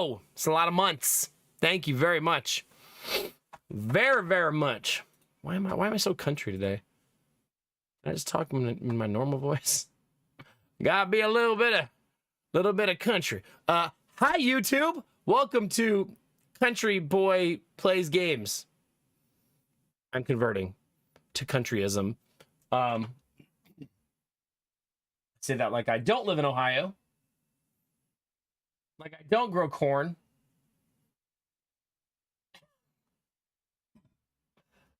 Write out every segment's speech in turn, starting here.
Oh, it's a lot of months. Thank you very much. Very, very much. Why am I so country today? Can I just talk in my normal voice? Gotta be a little bit of country. Hi YouTube. Welcome to Country Boy Plays Games. I'm converting to countryism. Say that like I don't live in Ohio. Like I don't grow corn.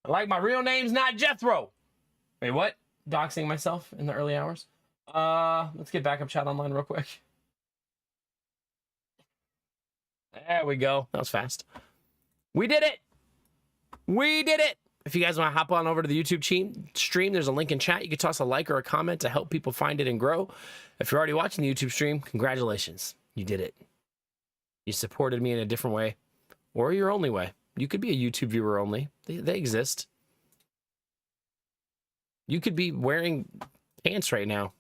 Like my real name's not Jethro. Wait, what? Doxing myself in the early hours? Let's get backup chat online real quick. There we go. That was fast. We did it. We did it. If you guys want to hop on over to the YouTube stream, there's a link in chat. You can toss a like or a comment to help people find it and grow. If you're already watching the YouTube stream, congratulations. You did it. You supported me in a different way or your only way. You could be a YouTube viewer only. They exist. You could be wearing pants right now.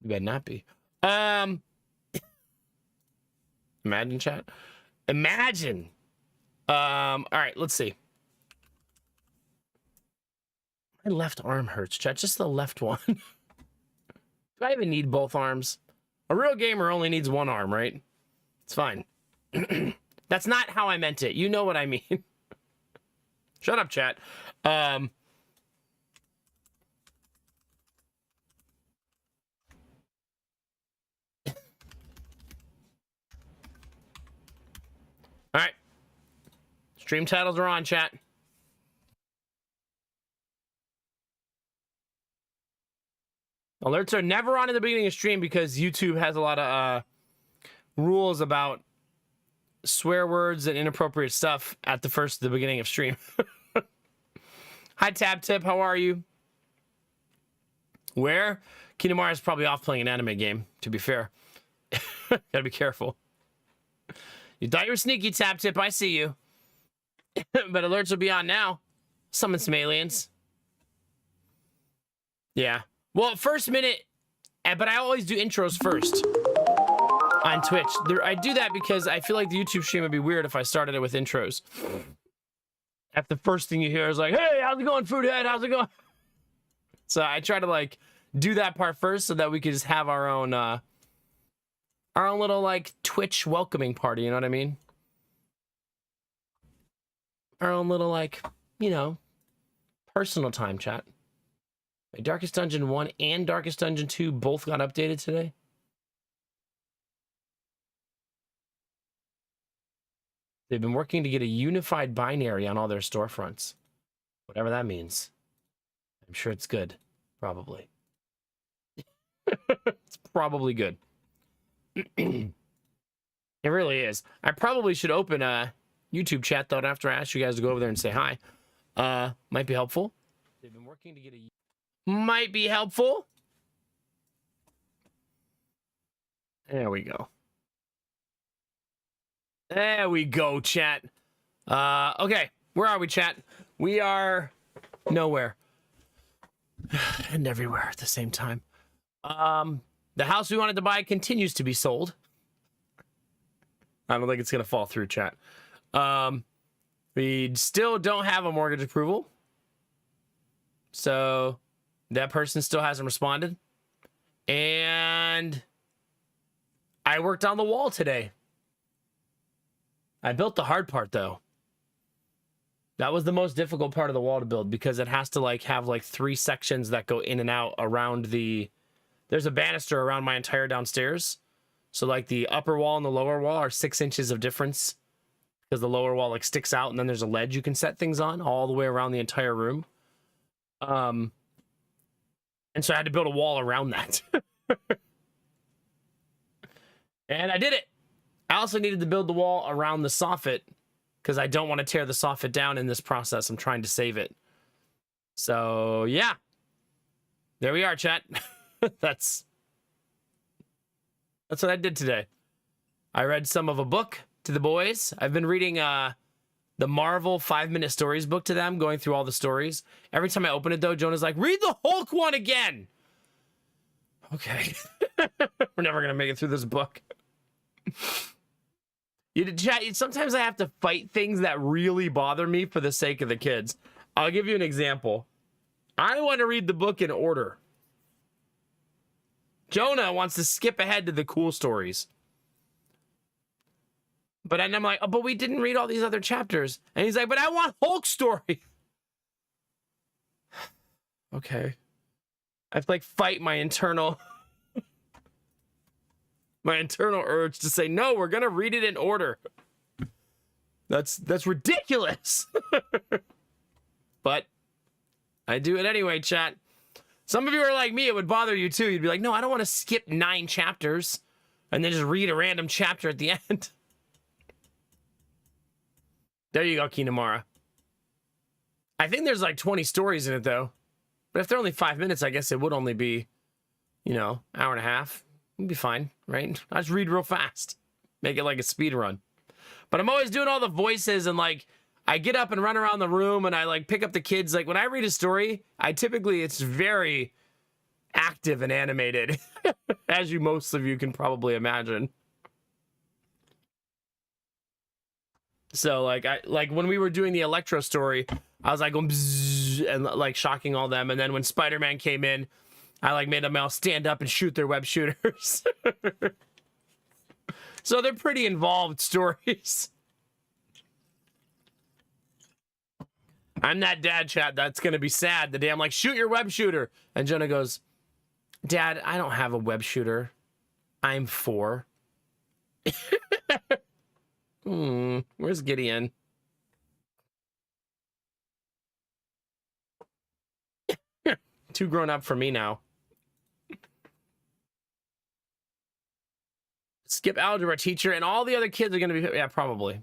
You better not be. Imagine chat. Imagine. All right, let's see. My left arm hurts, chat. Just the left one. Do I even need both arms? A real gamer only needs one arm, right? It's fine. That's not how I meant it. You know what I mean. Shut up, chat. All right. Stream titles are on, chat. Alerts are never on at the beginning of stream because YouTube has a lot of rules about swear words and inappropriate stuff at the beginning of stream. Hi, Tab Tip. How are you? Where? Kingdom Hearts is probably off playing an anime game, to be fair. Gotta be careful. You thought you were sneaky, Tab Tip. I see you. But alerts will be on now. Summon some aliens. Yeah. Well, first minute, but I always do intros first on Twitch. I do that because I feel like the YouTube stream would be weird if I started it with intros. If the first thing you hear is like, hey, how's it going, Foodhead? How's it going? So I try to like do that part first so that we could just have our own little like Twitch welcoming party. You know what I mean? Our own little like, you know, personal time chat. Darkest Dungeon 1 and Darkest Dungeon 2 both got updated today. They've been working to get a unified binary on all their storefronts. Whatever that means. I'm sure it's good. Probably. It's probably good. It really is. I probably should open a YouTube chat, though, after I ask you guys to go over there and say hi. Might be helpful. They've been working to get a... Might be helpful. There we go. There we go, chat. Okay, where are we, chat? We are nowhere and everywhere at the same time. The house we wanted to buy continues to be sold. I don't think it's gonna fall through, chat. We still don't have a mortgage approval, so that person still hasn't responded. And I worked on the wall today. I built the hard part, though. That was the most difficult part of the wall to build because it has to like have like 3 sections that go in and out around the... There's a banister around my entire downstairs. So like the upper wall and the lower wall are 6 inches of difference because the lower wall like sticks out and then there's a ledge you can set things on all the way around the entire room. And so I had to build a wall around that. And I did it. I also needed to build the wall around the soffit because I don't want to tear the soffit down in this process. I'm trying to save it. So, yeah. There we are, chat. That's what I did today. I read some of a book to the boys. I've been reading the Marvel 5-minute stories book to them, going through all the stories. Every time I open it, though, Jonah's like, read the Hulk one again. Okay. We're never gonna make it through this book. Sometimes I have to fight things that really bother me for the sake of the kids. I'll give you an example. I want to read the book in order. Jonah wants to skip ahead to the cool stories. But then I'm like, oh, but we didn't read all these other chapters. And he's like, but I want Hulk's story. Okay. I have to like fight my internal urge to say, no, we're gonna read it in order. That's ridiculous. But I do it anyway, chat. Some of you are like me, it would bother you too. You'd be like, no, I don't want to skip 9 chapters and then just read a random chapter at the end. There you go, Kinamara. I think there's like 20 stories in it though. But if they're only 5 minutes, I guess it would only be, you know, hour and a half. It'd be fine, right? I just read real fast. Make it like a speed run. But I'm always doing all the voices and like, I get up and run around the room and I like pick up the kids. Like when I read a story, it's very active and animated, as most of you can probably imagine. So like when we were doing the Electro story, I was like going bzzz and like shocking all them. And then when Spider-Man came in, I like made them all stand up and shoot their web shooters. So they're pretty involved stories. I'm that dad, chat, that's going to be sad the day I'm like, shoot your web shooter. And Jonah goes, Dad, I don't have a web shooter. I'm 4. Where's Gideon? Too grown up for me now. Skip algebra teacher and all the other kids are going to be, yeah, probably.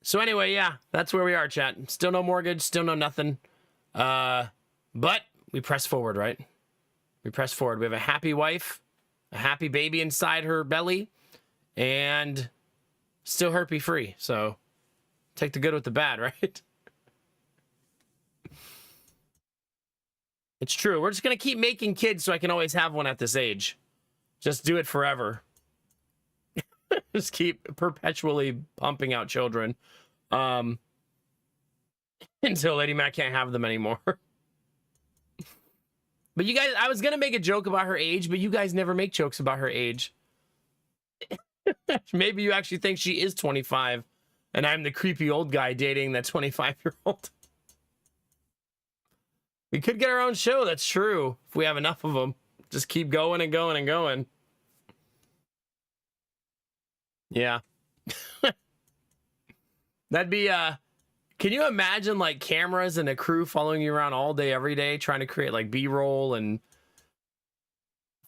So anyway, yeah, that's where we are, chat. Still no mortgage, still no nothing. But we press forward, right? We press forward. We have a happy wife, a happy baby inside her belly, and still herpy free. So take the good with the bad, right? It's true. We're just going to keep making kids so I can always have one at this age. Just do it forever. Just keep perpetually pumping out children until Lady Mac can't have them anymore. But you guys, I was going to make a joke about her age, but you guys never make jokes about her age. Maybe you actually think she is 25 and I'm the creepy old guy dating that 25-year-old. We could get our own show, that's true, if we have enough of them. Just keep going and going and going. Yeah. That'd be, can you imagine, like, cameras and a crew following you around all day, every day, trying to create, like, B-roll and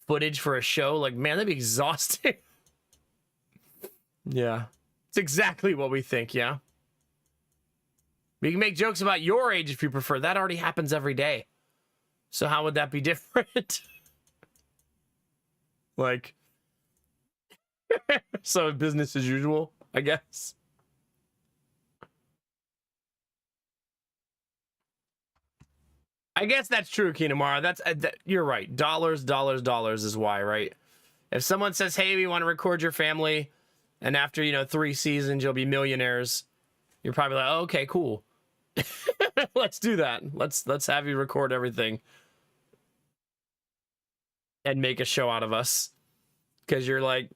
footage for a show? Like, man, that'd be exhausting. Yeah. It's exactly what we think, yeah? We can make jokes about your age if you prefer. That already happens every day. So how would that be different? Like, so business as usual, I guess. I guess that's true, Kinamara. That's you're right. Dollars is why, right? If someone says, "Hey, we want to record your family," and after 3 seasons you'll be millionaires, you're probably like, "Oh, okay, cool. Let's do that. Let's have you record everything and make a show out of us." Because you're like,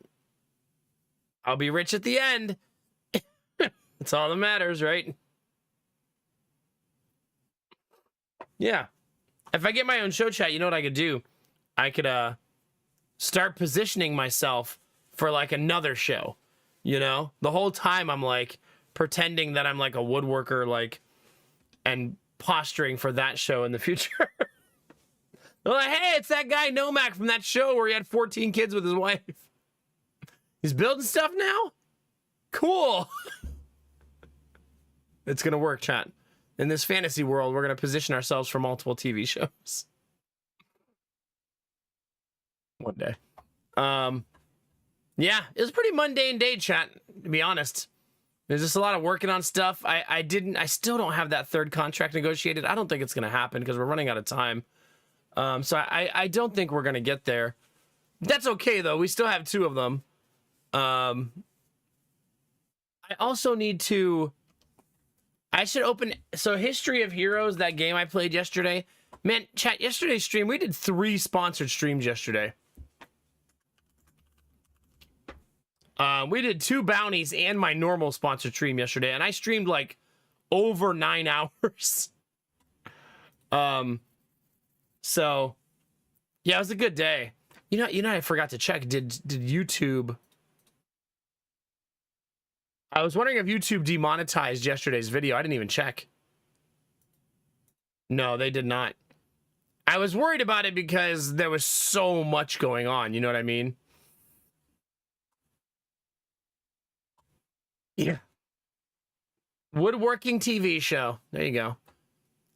I'll be rich at the end. That's all that matters, right? Yeah. If I get my own show, chat, you know what I could do? I could start positioning myself for like another show. The whole time I'm like pretending that I'm like a woodworker, like, and posturing for that show in the future. They're like, hey, it's that guy Nomak from that show where he had 14 kids with his wife. He's building stuff now? Cool. It's going to work, chat. In this fantasy world, we're going to position ourselves for multiple TV shows. One day. Yeah, it was a pretty mundane day, chat, to be honest. There's just a lot of working on stuff. I still don't have that 3rd contract negotiated. I don't think it's going to happen because we're running out of time. So I don't think we're gonna get there. That's okay though. We still have 2 of them. I also need to. I should open. So History of Heroes, that game I played yesterday. Man, chat, yesterday's stream, we did 3 sponsored streams yesterday. We did 2 bounties and my normal sponsored stream yesterday, and I streamed like over 9 hours. So yeah, it was a good day. You know, I forgot to check. Did YouTube? I was wondering if YouTube demonetized yesterday's video. I didn't even check. No, they did not. I was worried about it because there was so much going on. You know what I mean? Yeah. Woodworking TV show. There you go.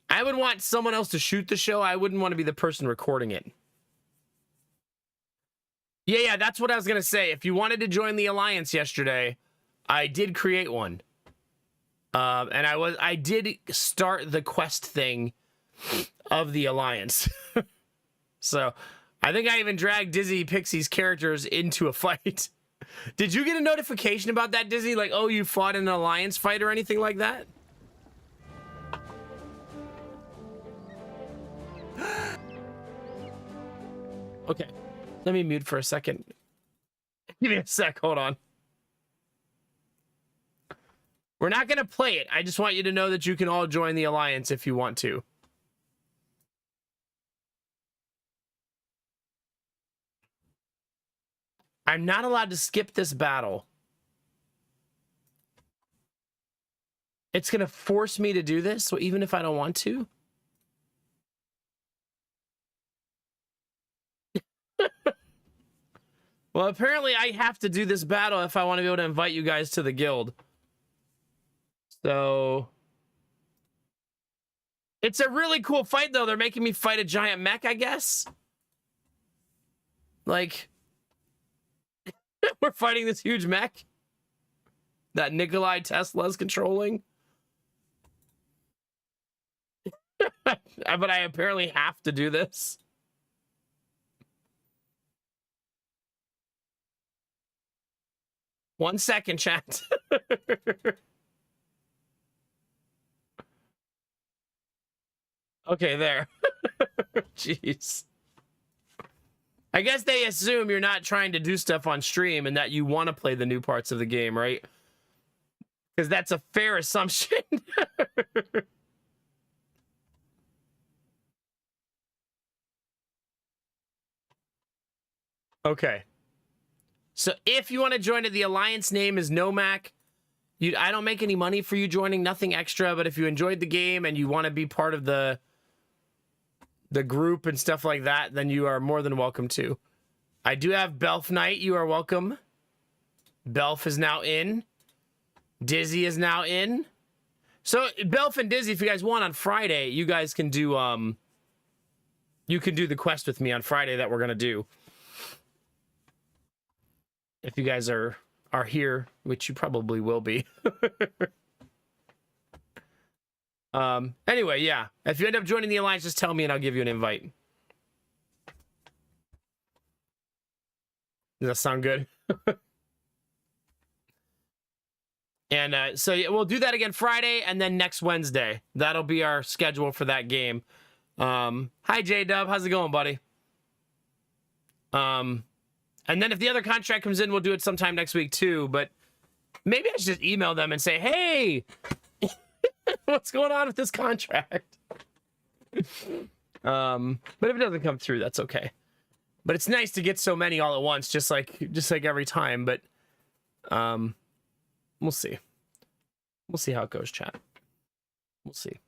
I would want someone else to shoot the show. I wouldn't want to be the person recording it. Yeah, that's what I was going to say. If you wanted to join the Alliance yesterday, I did create one. And I did start the quest thing of the Alliance. So I think I even dragged Dizzy Pixie's characters into a fight. Did you get a notification about that, Dizzy? Like, oh, you fought in an Alliance fight or anything like that? Okay, let me mute for a second. Give me a sec, hold on. We're not gonna play it. I just want you to know that you can all join the Alliance if you want to. I'm not allowed to skip this battle. It's gonna force me to do this, so even if I don't want to. Well, apparently I have to do this battle if I want to be able to invite you guys to the guild. So it's a really cool fight, though. They're making me fight a giant mech, I guess. Like, we're fighting this huge mech that Nikolai Tesla's controlling. But I apparently have to do this. One second, chat. Okay, there. Jeez. I guess they assume you're not trying to do stuff on stream and that you want to play the new parts of the game, right? Because that's a fair assumption. Okay. So if you want to join it, the Alliance name is Nomac. I don't make any money for you joining, nothing extra, but if you enjoyed the game and you want to be part of the group and stuff like that, then you are more than welcome to. I do have Belf Knight. You are welcome. Belf is now in. Dizzy is now in. So Belf and Dizzy, if you guys want on Friday, you guys can do you can do the quest with me on Friday that we're gonna do. If you guys are here, which you probably will be. Anyway, yeah. If you end up joining the Alliance, just tell me and I'll give you an invite. Does that sound good? And so yeah, we'll do that again Friday and then next Wednesday. That'll be our schedule for that game. Hi, J-Dub. How's it going, buddy? And then if the other contract comes in, we'll do it sometime next week too. But maybe I should just email them and say, hey, what's going on with this contract? But if it doesn't come through, that's okay. But it's nice to get so many all at once, just like every time. But we'll see. We'll see how it goes, chat. We'll see.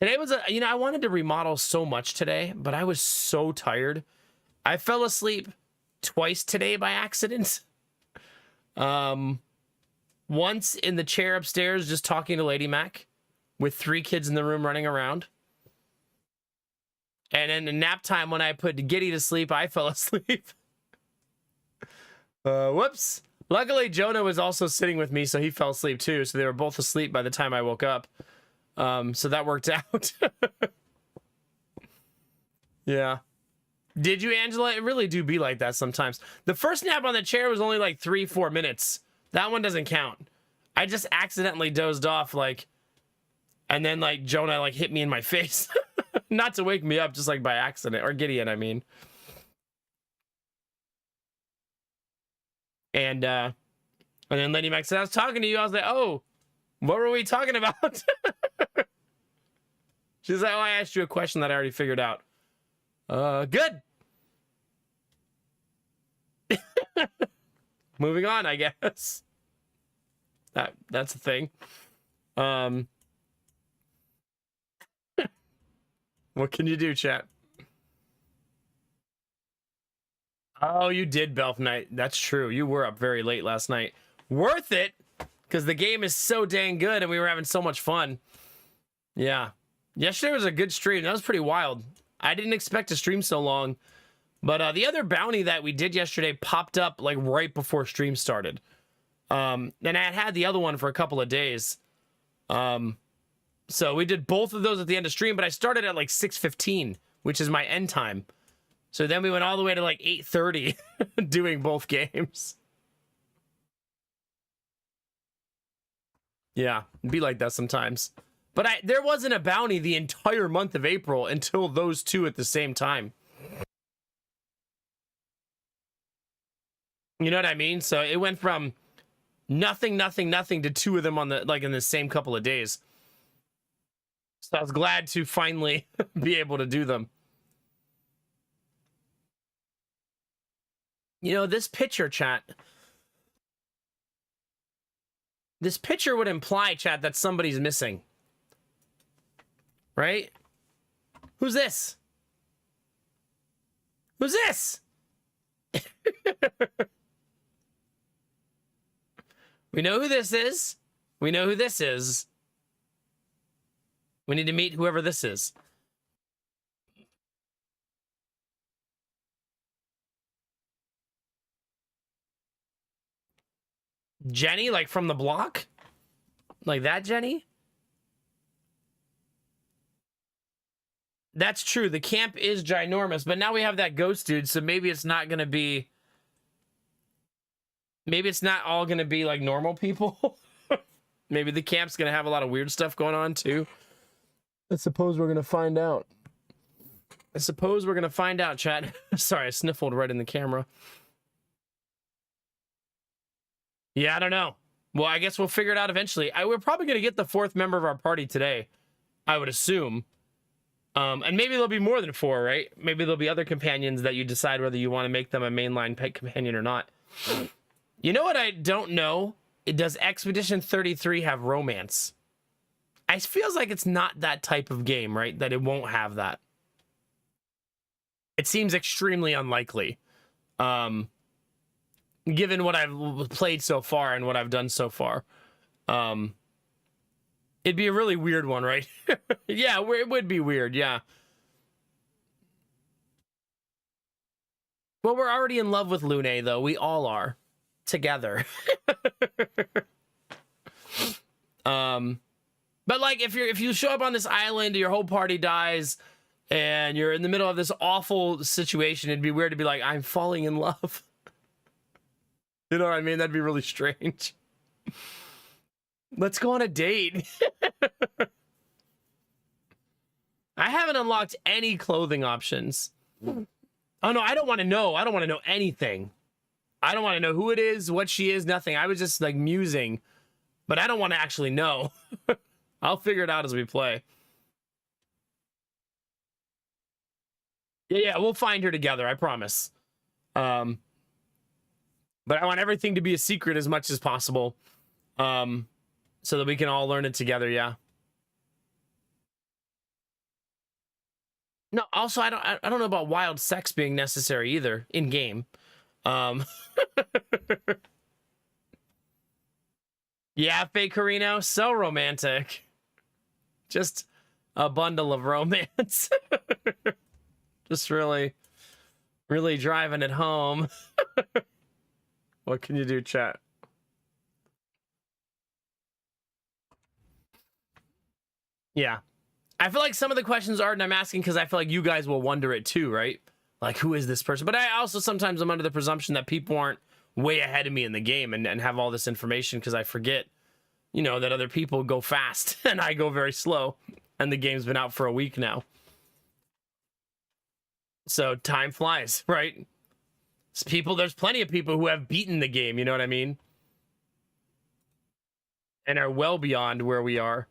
Today was I wanted to remodel so much today, but I was so tired. I fell asleep twice today by accident. Once in the chair upstairs just talking to Lady Mac with 3 kids in the room running around. And then in nap time when I put Giddy to sleep, I fell asleep. Whoops. Luckily, Jonah was also sitting with me, so he fell asleep too. So they were both asleep by the time I woke up. So that worked out. Yeah. Did you, Angela? It really do be like that sometimes. The first nap on the chair was only like 3-4 minutes. That one doesn't count. I just accidentally dozed off, like, and then like Jonah like hit me in my face. Not to wake me up, just like by accident. Or Gideon, I mean. And then Lady Mac said, I was talking to you. I was like, oh, what were we talking about? She's like, oh, I asked you a question that I already figured out. Good. Moving on, I guess. That's a thing. What can you do, chat? Oh, you did Belf Night. That's true. You were up very late last night. Worth it, because the game is so dang good and we were having so much fun. Yeah. Yesterday was a good stream. That was pretty wild. I didn't expect to stream so long. But the other bounty that we did yesterday popped up like right before stream started. And I had the other one for a couple of days. So we did both of those at the end of stream, but I started at like 6:15, which is my end time. So then we went all the way to like 8:30 doing both games. Yeah, it'd be like that sometimes. But there wasn't a bounty the entire month of April until those two at the same time. You know what I mean? So it went from nothing, nothing, nothing to two of them on the like in the same couple of days. So I was glad to finally be able to do them. You know, this picture, chat. This picture would imply, chat, that somebody's missing. Right? Who's this? Who's this? We know who this is. We know who this is. We need to meet whoever this is. Jenny, like from the block? Like that Jenny? That's true. The camp is ginormous, but now we have that ghost dude, so maybe it's not going to be... Maybe it's not all going to be like normal people. Maybe the camp's going to have a lot of weird stuff going on too. I suppose we're going to find out. I suppose we're going to find out, chat. Sorry, I sniffled right in the camera. Yeah, I don't know. Well, I guess we'll figure it out eventually. We're probably going to get the fourth member of our party today, I would assume. And maybe there'll be more than 4, right? Maybe there'll be other companions that you decide whether you want to make them a mainline pet companion or not. You know what I don't know? Does Expedition 33 have romance? It feels like it's not that type of game, right? That it won't have that. It seems extremely unlikely. Given what I've played so far and what I've done so far. It'd be a really weird one, right? Yeah, it would be weird, yeah. Well, we're already in love with Lune, though. We all are. Together. But like if you show up on this island, your whole party dies, and you're in the middle of this awful situation, it'd be weird to be like, I'm falling in love. You know what I mean? That'd be really strange. Let's go on a date. I haven't unlocked any clothing options. Oh no, I don't want to know. I don't want to know anything. I don't want to know who it is, what she is, nothing. I was just like musing, but I don't want to actually know. I'll figure it out as we play. Yeah, we'll find her together, I promise. But I want everything to be a secret as much as possible. So that we can all learn it together, yeah. No, also I don't know about wild sex being necessary either in game. Yeah, Fake Carino, so romantic. Just a bundle of romance. Just really driving it home. What can you do, chat? Yeah. I feel like some of the questions Arden I'm asking because I feel like you guys will wonder it too, right? Like, who is this person? But I also sometimes I'm under the presumption that people aren't way ahead of me in the game and have all this information because I forget, you know, that other people go fast and I go very slow. And the game's been out for a week now. So time flies, right? There's plenty of people who have beaten the game, you know what I mean? And are well beyond where we are.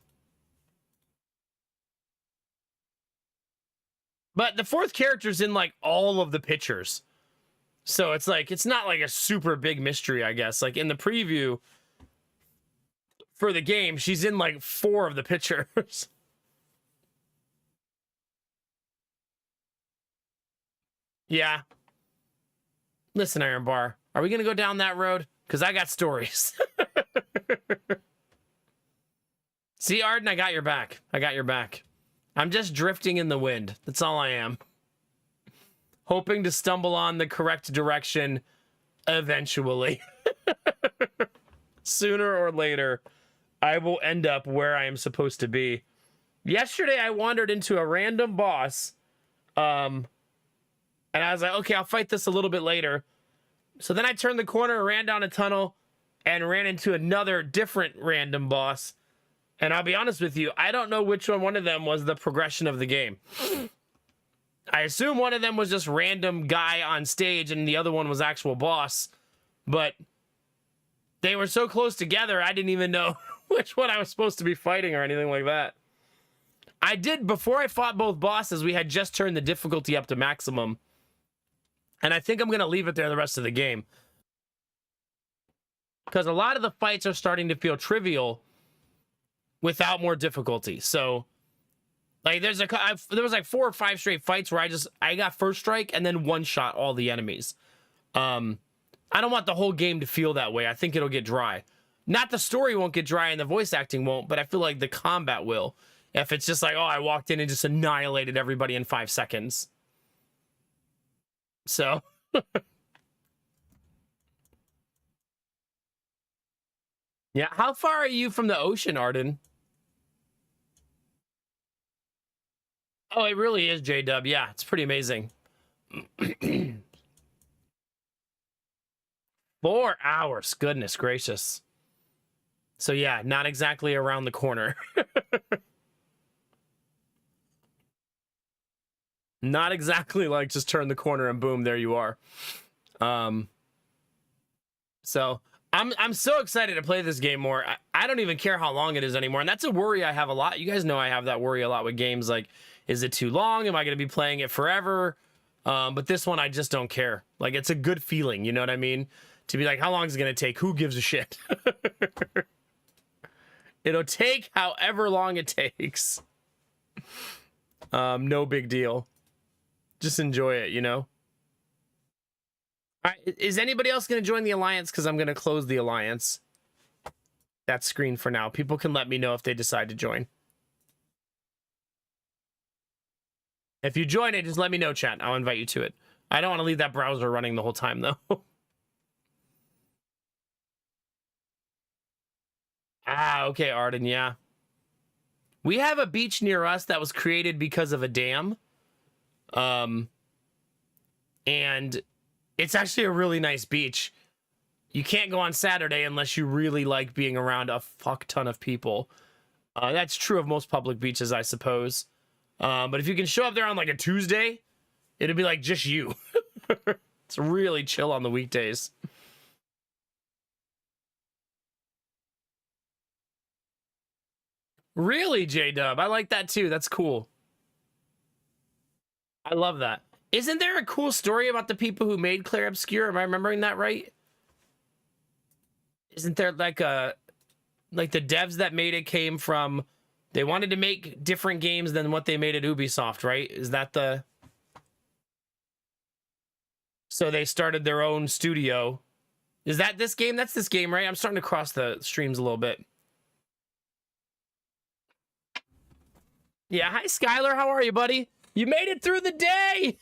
But the fourth character's in like all of the pictures. So it's like, it's not like a super big mystery, I guess. Like in the preview for the game, she's in like 4 of the pictures. Yeah. Listen, Iron Bar, are we going to go down that road? Because I got stories. See, Arden, I got your back. I got your back. I'm just drifting in the wind. That's all I am. Hoping to stumble on the correct direction eventually. Sooner or later, I will end up where I am supposed to be. Yesterday, I wandered into a random boss. And I was like, okay, I'll fight this a little bit later. So then I turned the corner, ran down a tunnel, and ran into another different random boss. And I'll be honest with you, I don't know which one of them was the progression of the game. I assume one of them was just random guy on stage and the other one was actual boss. But they were so close together, I didn't even know which one I was supposed to be fighting or anything like that. I did, before I fought both bosses, we had just turned the difficulty up to maximum. And I think I'm going to leave it there the rest of the game. Because a lot of the fights are starting to feel trivial without more difficulty. So, like, there was like 4 or 5 straight fights where I got first strike and then one-shot all the enemies. I don't want the whole game to feel that way. I think it'll get dry. Not the story won't get dry and the voice acting won't, but I feel like the combat will. If it's just like, oh, I walked in and just annihilated everybody in 5 seconds. So. Yeah, how far are you from the ocean, Arden? Oh, it really is, J-Dub. Yeah, it's pretty amazing. 4 hours. Goodness gracious. So yeah, not exactly around the corner. Not exactly like just turn the corner and boom, there you are. So I'm so excited to play this game more. I don't even care how long it is anymore. And that's a worry I have a lot. You guys know I have that worry a lot with games. Like, is it too long? Am I going to be playing it forever? But this one, I just don't care. Like, it's a good feeling. You know what I mean? To be like, how long is it going to take? Who gives a shit? It'll take however long it takes. No big deal. Just enjoy it, you know? All right, is anybody else going to join the Alliance? Because I'm going to close the Alliance. That screen for now. People can let me know if they decide to join. If you join it, just let me know, chat. I'll invite you to it. I don't want to leave that browser running the whole time, though. Ah, okay, Arden, yeah. We have a beach near us that was created because of a dam. And it's actually a really nice beach. You can't go on Saturday unless you really like being around a fuck ton of people. That's true of most public beaches, I suppose. But if you can show up there on like a Tuesday, it'll be like just you. It's really chill on the weekdays. Really, J-Dub? I like that too. That's cool. I love that. Isn't there a cool story about the people who made Clair Obscur? Am I remembering that right? Isn't there like the devs that made it came from, they wanted to make different games than what they made at Ubisoft, right? Is that the... So they started their own studio. Is that this game? That's this game, right? I'm starting to cross the streams a little bit. Yeah, hi Skylar, how are you, buddy? You made it through the day!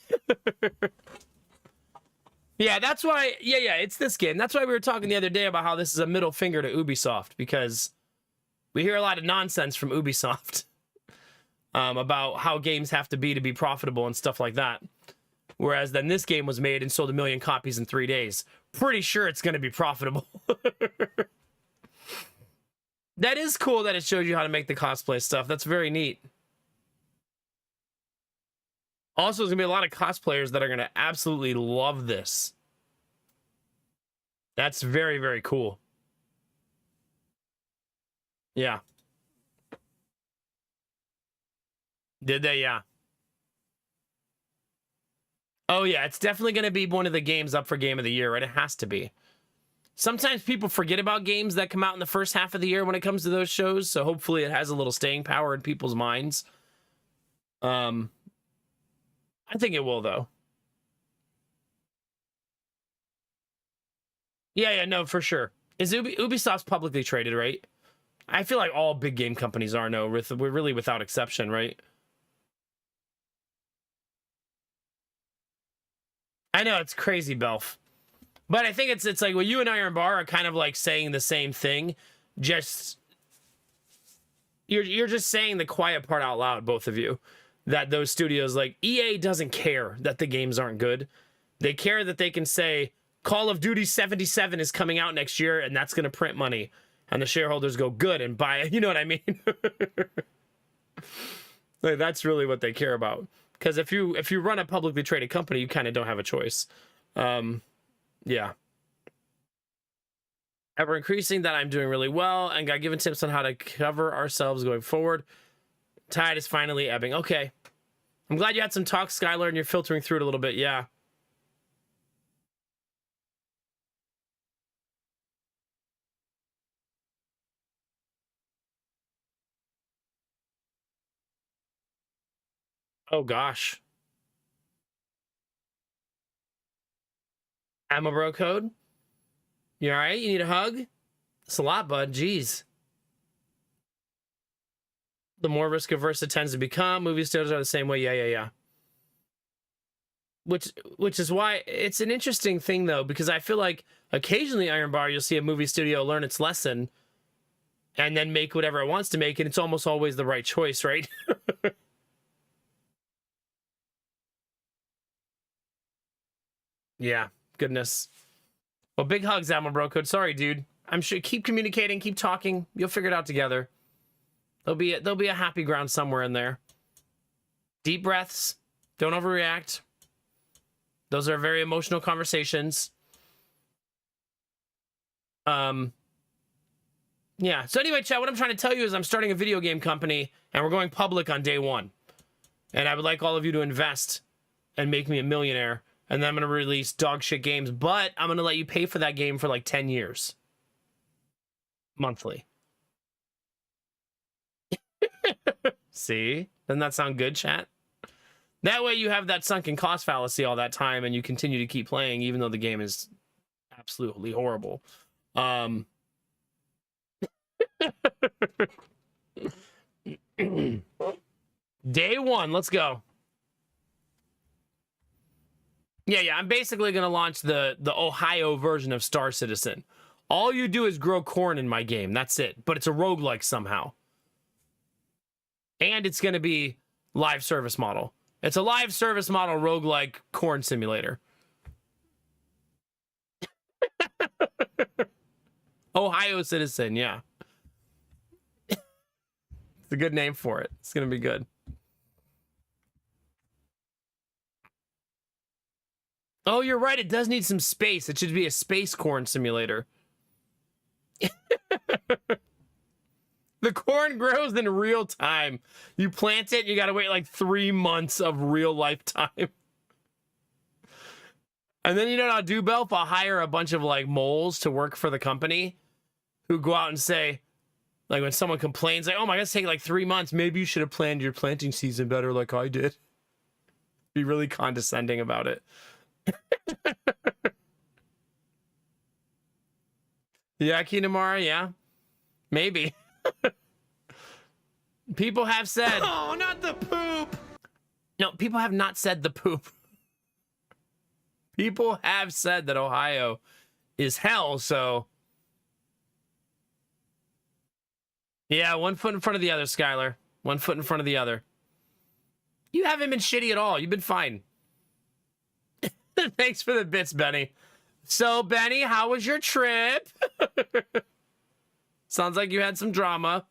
Yeah, that's why, yeah, it's this game. That's why we were talking the other day about how this is a middle finger to Ubisoft, because we hear a lot of nonsense from Ubisoft. about how games have to be profitable and stuff like that. Whereas then this game was made and sold 1 million copies in 3 days. Pretty sure it's going to be profitable. That is cool that it shows you how to make the cosplay stuff. That's very neat. Also, there's going to be a lot of cosplayers that are going to absolutely love this. That's very, very cool. Yeah. Did they? Yeah. Oh, yeah. It's definitely going to be one of the games up for Game of the Year, right? It has to be. Sometimes people forget about games that come out in the first half of the year when it comes to those shows, so hopefully it has a little staying power in people's minds. I think it will, though. Yeah, no, for sure. Is Ubisoft's publicly traded, right? I feel like all big game companies are, no, we're really without exception, right? I know, it's crazy, Belf. But I think it's like, well, you and Iron Bar are kind of like saying the same thing. Just you're just saying the quiet part out loud, both of you. That those studios, like EA, doesn't care that the games aren't good. They care that they can say Call of Duty 77 is coming out next year, and that's gonna print money, and the shareholders go good and buy it. You know what I mean? Like, that's really what they care about. Because if you run a publicly traded company, you kind of don't have a choice. Yeah. Ever increasing that I'm doing really well and got given tips on how to cover ourselves going forward. Tide is finally ebbing. Okay. I'm glad you had some talk, Skylar, and you're filtering through it a little bit. Yeah. Oh, gosh. Ammo bro code? You all right? You need a hug? It's a lot, bud. Jeez. The more risk averse it tends to become. Movie studios are the same way. Yeah. Which is why it's an interesting thing, though, because I feel like occasionally, Iron Bar, you'll see a movie studio learn its lesson and then make whatever it wants to make, and it's almost always the right choice, right? Yeah, goodness. Well, big hugs, Ammo Bro Code. Sorry, dude. I'm sure. Keep communicating, keep talking. You'll figure it out together. There'll be a happy ground somewhere in there. Deep breaths. Don't overreact. Those are very emotional conversations. Yeah. So anyway, chat, what I'm trying to tell you is I'm starting a video game company, and we're going public on day 1. And I would like all of you to invest and make me a millionaire. And then I'm going to release dog shit games, but I'm going to let you pay for that game for like 10 years. Monthly. See? Doesn't that sound good, chat? That way you have that sunken cost fallacy all that time, and you continue to keep playing even though the game is absolutely horrible. Day 1, let's go. Yeah, I'm basically going to launch the Ohio version of Star Citizen. All you do is grow corn in my game. That's it. But it's a roguelike somehow. And it's going to be live service model. It's a live service model roguelike corn simulator. Ohio Citizen, yeah. It's a good name for it. It's going to be good. Oh, you're right. It does need some space. It should be a space corn simulator. The corn grows in real time. You plant it, you got to wait like 3 months of real life time. And then you know what I'll do, Belf? I'll hire a bunch of like moles to work for the company who go out and say, like when someone complains, like, oh my God, it's taking like 3 months. Maybe you should have planned your planting season better like I did. Be really condescending about it. Yeah, Kinamara, yeah. Maybe. People have said... Oh, not the poop! No, people have not said the poop. People have said that Ohio is hell, so... Yeah, 1 foot in front of the other, Skylar. 1 foot in front of the other. You haven't been shitty at all. You've been fine. Thanks for the bits, Benny. So, Benny, how was your trip? Sounds like you had some drama.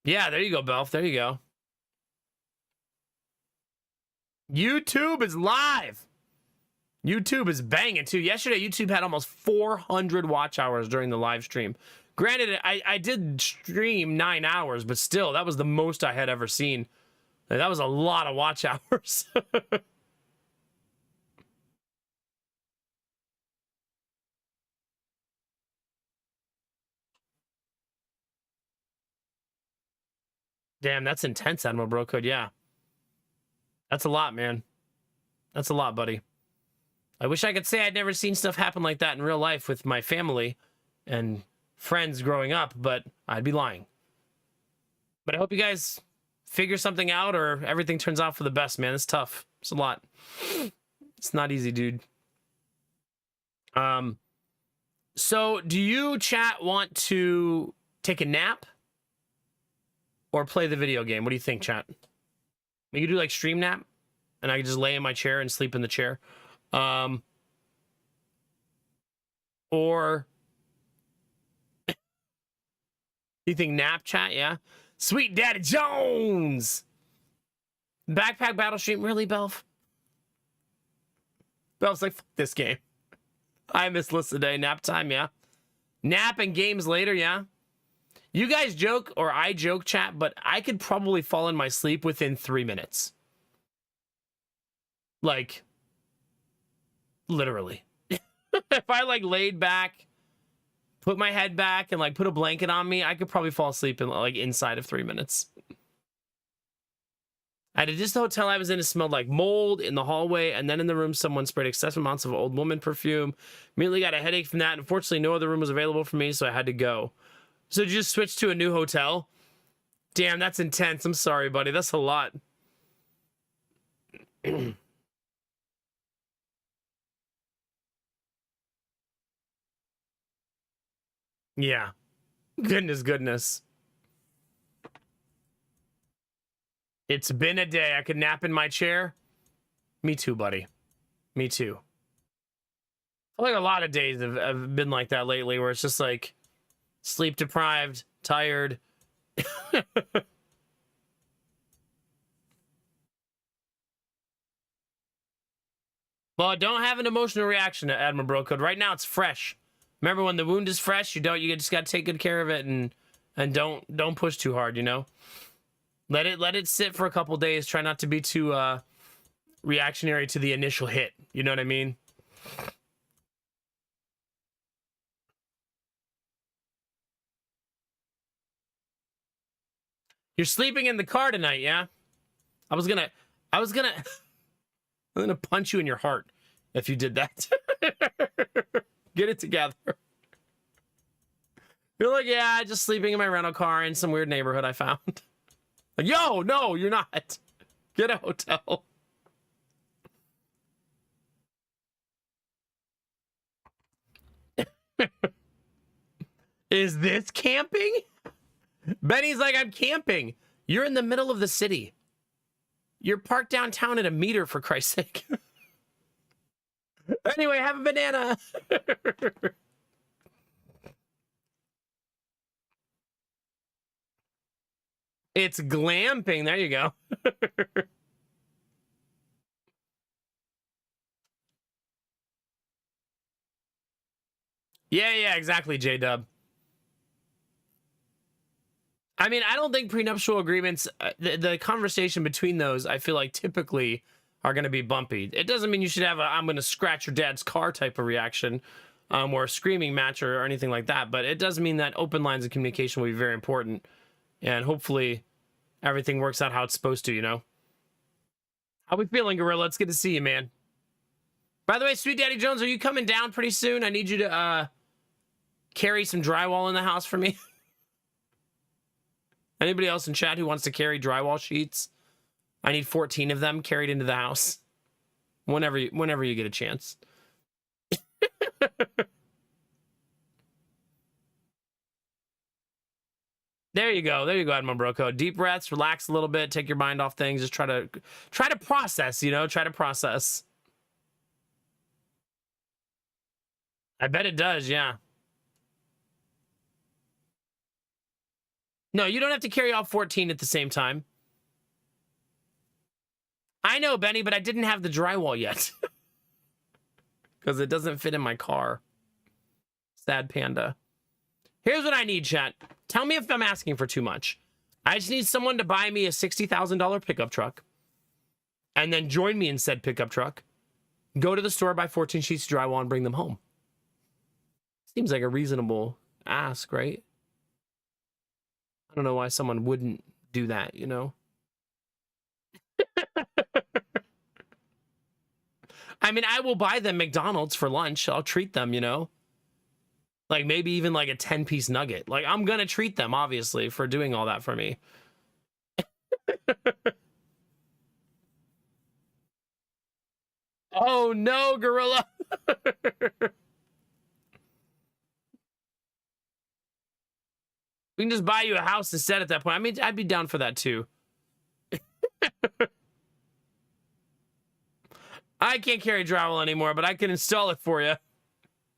Yeah, there you go, Belf. There you go. YouTube is live. YouTube is banging, too. Yesterday, YouTube had almost 400 watch hours during the live stream. Granted, I did stream 9 hours, but still, that was the most I had ever seen. That was a lot of watch hours. Damn, that's intense, Admiral Bro Code. Yeah. That's a lot, man. That's a lot, buddy. I wish I could say I'd never seen stuff happen like that in real life with my family and friends growing up, but I'd be lying. But I hope you guys figure something out or everything turns out for the best, man. It's tough. It's a lot. It's not easy, dude. So do you, chat, want to take a nap or play the video game? What do you think, chat? We could do like stream nap and I could just lay in my chair and sleep in the chair. Or you think nap, chat? Yeah. Sweet Daddy Jones. Backpack Battle Stream. Really, Belf? Belf's like, fuck this game. I miss List today. Nap time, yeah. Nap and games later, yeah. You guys joke, or I joke, chat, but I could probably fall in my sleep within 3 minutes. Like, literally. If I, like, laid back, put my head back, and, like, put a blanket on me, I could probably fall asleep in, like, inside of 3 minutes. At a distant hotel I was in, it smelled like mold in the hallway, and then in the room, someone sprayed excessive amounts of old woman perfume. Immediately got a headache from that. Unfortunately, no other room was available for me, so I had to go. So you just switched to a new hotel? Damn, that's intense. I'm sorry, buddy. That's a lot. Yeah. Goodness. It's been a day. I could nap in my chair. Me too, buddy. Me too. I feel like a lot of days have been like that lately, where it's just like sleep deprived, tired. Well, don't have an emotional reaction to Admiral Bro Code. Right now, it's fresh. Remember, when the wound is fresh, you just got to take good care of it and don't push too hard. You know, let it sit for a couple days. Try not to be too reactionary to the initial hit. You know what I mean? You're sleeping in the car tonight, yeah? I was gonna I'm gonna punch you in your heart if you did that. Get it together. You're like, yeah, just sleeping in my rental car in some weird neighborhood I found. Like, yo, no, you're not. Get a hotel. Is this camping? Benny's like, I'm camping. You're in the middle of the city. You're parked downtown at a meter, for Christ's sake. Anyway, have a banana. It's glamping. There you go. Yeah, exactly, J-Dub. I mean, I don't think prenuptial agreements, the conversation between those, I feel like typically are going to be bumpy. It doesn't mean you should have a I'm going to scratch your dad's car type of reaction, or a screaming match or anything like that. But it does mean that open lines of communication will be very important. And hopefully everything works out how it's supposed to, you know? How we feeling, Gorilla? It's good to see you, man. By the way, Sweet Daddy Jones, are you coming down pretty soon? I need you to carry some drywall in the house for me. Anybody else in chat who wants to carry drywall sheets? I need 14 of them carried into the house. Whenever you get a chance. There you go. There you go, Edmund Broco. Deep breaths, relax a little bit, take your mind off things. Just try to process, you know, try to process. I bet it does, yeah. No, you don't have to carry all 14 at the same time. I know, Benny, but I didn't have the drywall yet. Because it doesn't fit in my car. Sad panda. Here's what I need, chat. Tell me if I'm asking for too much. I just need someone to buy me a $60,000 pickup truck. And then join me in said pickup truck. Go to the store, buy 14 sheets of drywall, and bring them home. Seems like a reasonable ask, right? I don't know why someone wouldn't do that, you know? I mean, I will buy them McDonald's for lunch. I'll treat them, you know? Like, maybe even like a 10-piece nugget. Like, I'm gonna treat them, obviously, for doing all that for me. Oh, no, Gorilla! We can just buy you a house instead at that point. I mean, I'd be down for that, too. I can't carry drywall anymore, but I can install it for you.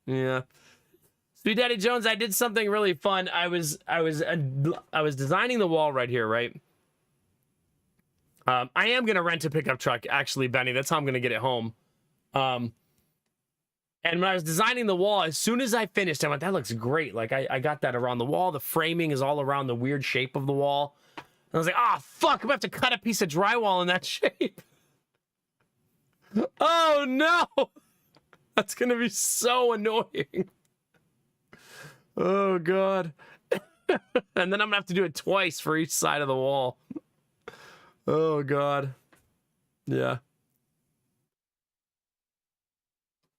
Yeah. Sweet Daddy Jones, I did something really fun. I was designing the wall right here, right? I am gonna rent a pickup truck, actually, Benny. That's how I'm gonna get it home. And when I was designing the wall, as soon as I finished, I went, that looks great. Like, I got that around the wall. The framing is all around the weird shape of the wall. And I was like, oh, fuck, I'm gonna have to cut a piece of drywall in that shape. Oh, no! That's gonna be so annoying. Oh, God. And then I'm gonna have to do it twice for each side of the wall. Oh, God. Yeah.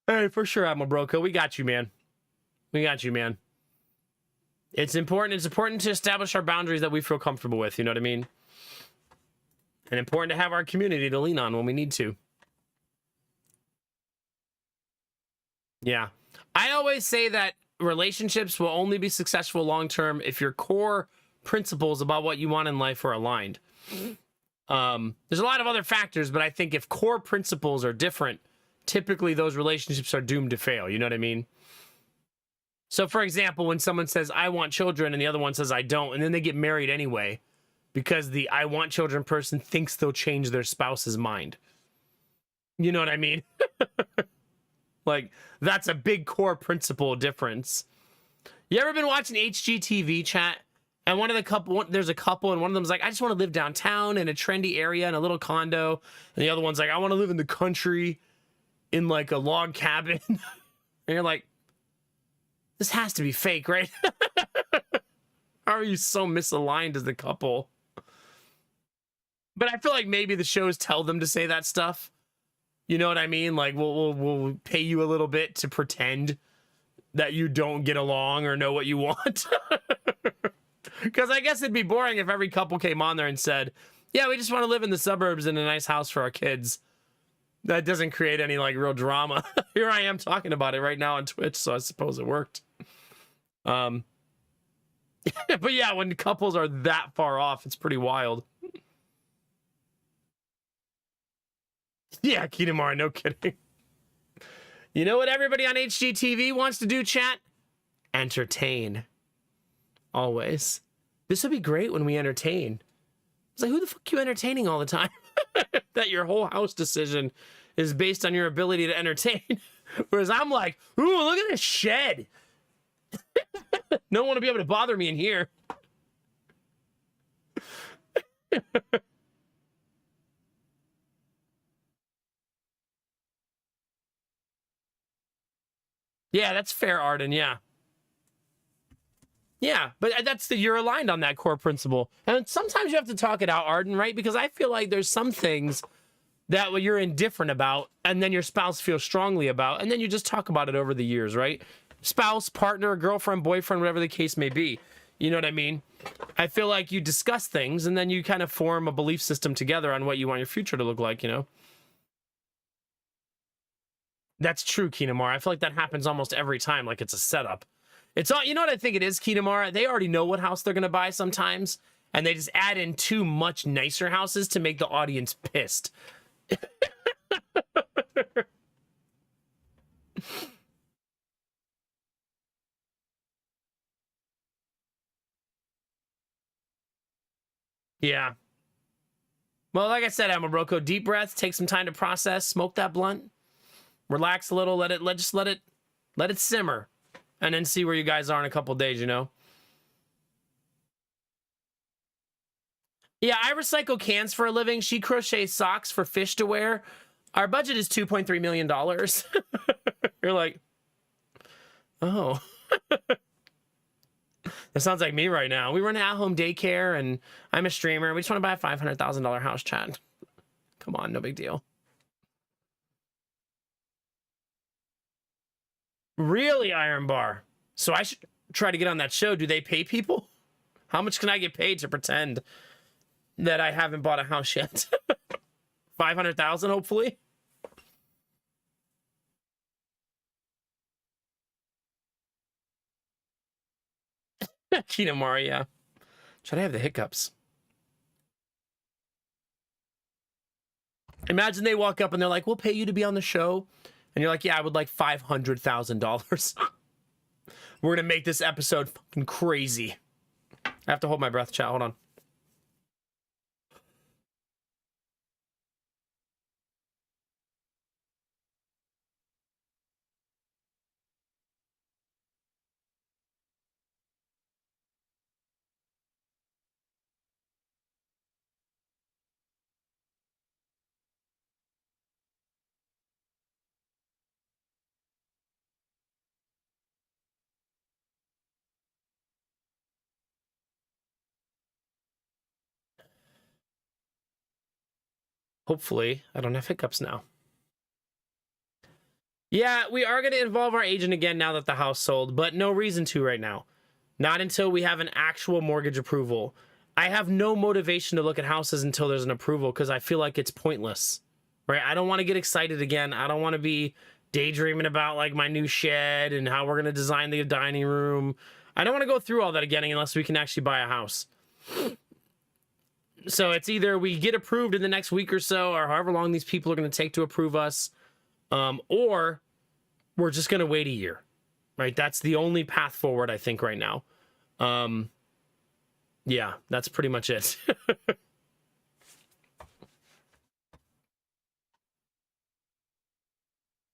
Hey, for sure, Admiral Broco. We got you, man. We got you, man. It's important. It's important to establish our boundaries that we feel comfortable with. You know what I mean? And important to have our community to lean on when we need to. Yeah. I always say that relationships will only be successful long-term if your core principles about what you want in life are aligned. There's a lot of other factors, but I think if core principles are different, typically those relationships are doomed to fail. You know what I mean? So, for example, when someone says, I want children, and the other one says, I don't, and then they get married anyway, because the I want children person thinks they'll change their spouse's mind. You know what I mean? Like, that's a big core principle difference. You ever been watching HGTV, chat? And there's a couple, and one of them's like, I just want to live downtown in a trendy area in a little condo. And the other one's like, I want to live in the country in like a log cabin. And you're like, this has to be fake, right? How are you so misaligned as a couple? But I feel like maybe the shows tell them to say that stuff. You know what I mean? Like, we'll pay you a little bit to pretend that you don't get along or know what you want. Because I guess it'd be boring if every couple came on there and said, yeah, we just want to live in the suburbs in a nice house for our kids. That doesn't create any, like, real drama. Here I am talking about it right now on Twitch, so I suppose it worked. But yeah, when couples are that far off, it's pretty wild. Yeah, Kinemara, no kidding. You know what everybody on HGTV wants to do, chat? Entertain. Always. This would be great when we entertain. It's like, who the fuck are you entertaining all the time? That your whole house decision is based on your ability to entertain. Whereas I'm like, ooh, look at this shed. No one will be able to bother me in here. Yeah, that's fair, Arden. Yeah. Yeah, but you're aligned on that core principle. And sometimes you have to talk it out, Arden, right? Because I feel like there's some things that you're indifferent about, and then your spouse feels strongly about, and then you just talk about it over the years, right? Spouse, partner, girlfriend, boyfriend, whatever the case may be. You know what I mean? I feel like you discuss things, and then you kind of form a belief system together on what you want your future to look like, you know? That's true, Kinamar. I feel like that happens almost every time, like it's a setup. It's all, you know what I think it is, Kitamara? They already know what house they're going to buy sometimes, and they just add in two much nicer houses to make the audience pissed. Yeah. Well, like I said, Amaroko, deep breath, take some time to process, smoke that blunt, relax a little, let it simmer, and then see where you guys are in a couple days, you know? Yeah, I recycle cans for a living. She crochets socks for fish to wear. Our budget is $2.3 million. You're like, oh. That sounds like me right now. We run at-home daycare, and I'm a streamer. We just want to buy a $500,000 house, Chad. Come on, no big deal. Really, Iron Bar? So I should try to get on that show. Do they pay people? How much can I get paid to pretend that I haven't bought a house yet? 500,000, hopefully. Kinemari, yeah. Should I have the hiccups? Imagine they walk up and they're like, we'll pay you to be on the show. And you're like, yeah, I would like $500,000. We're going to make this episode fucking crazy. I have to hold my breath, chat. Hold on. Hopefully, I don't have hiccups now. Yeah, we are going to involve our agent again now that the house sold, but no reason to right now. Not until we have an actual mortgage approval. I have no motivation to look at houses until there's an approval because I feel like it's pointless, right? I don't want to get excited again. I don't want to be daydreaming about like my new shed and how we're going to design the dining room. I don't want to go through all that again unless we can actually buy a house. So it's either we get approved in the next week or so, or however long these people are going to take to approve us, or we're just going to wait a year, right? That's the only path forward, I think, right now. Yeah, that's pretty much it.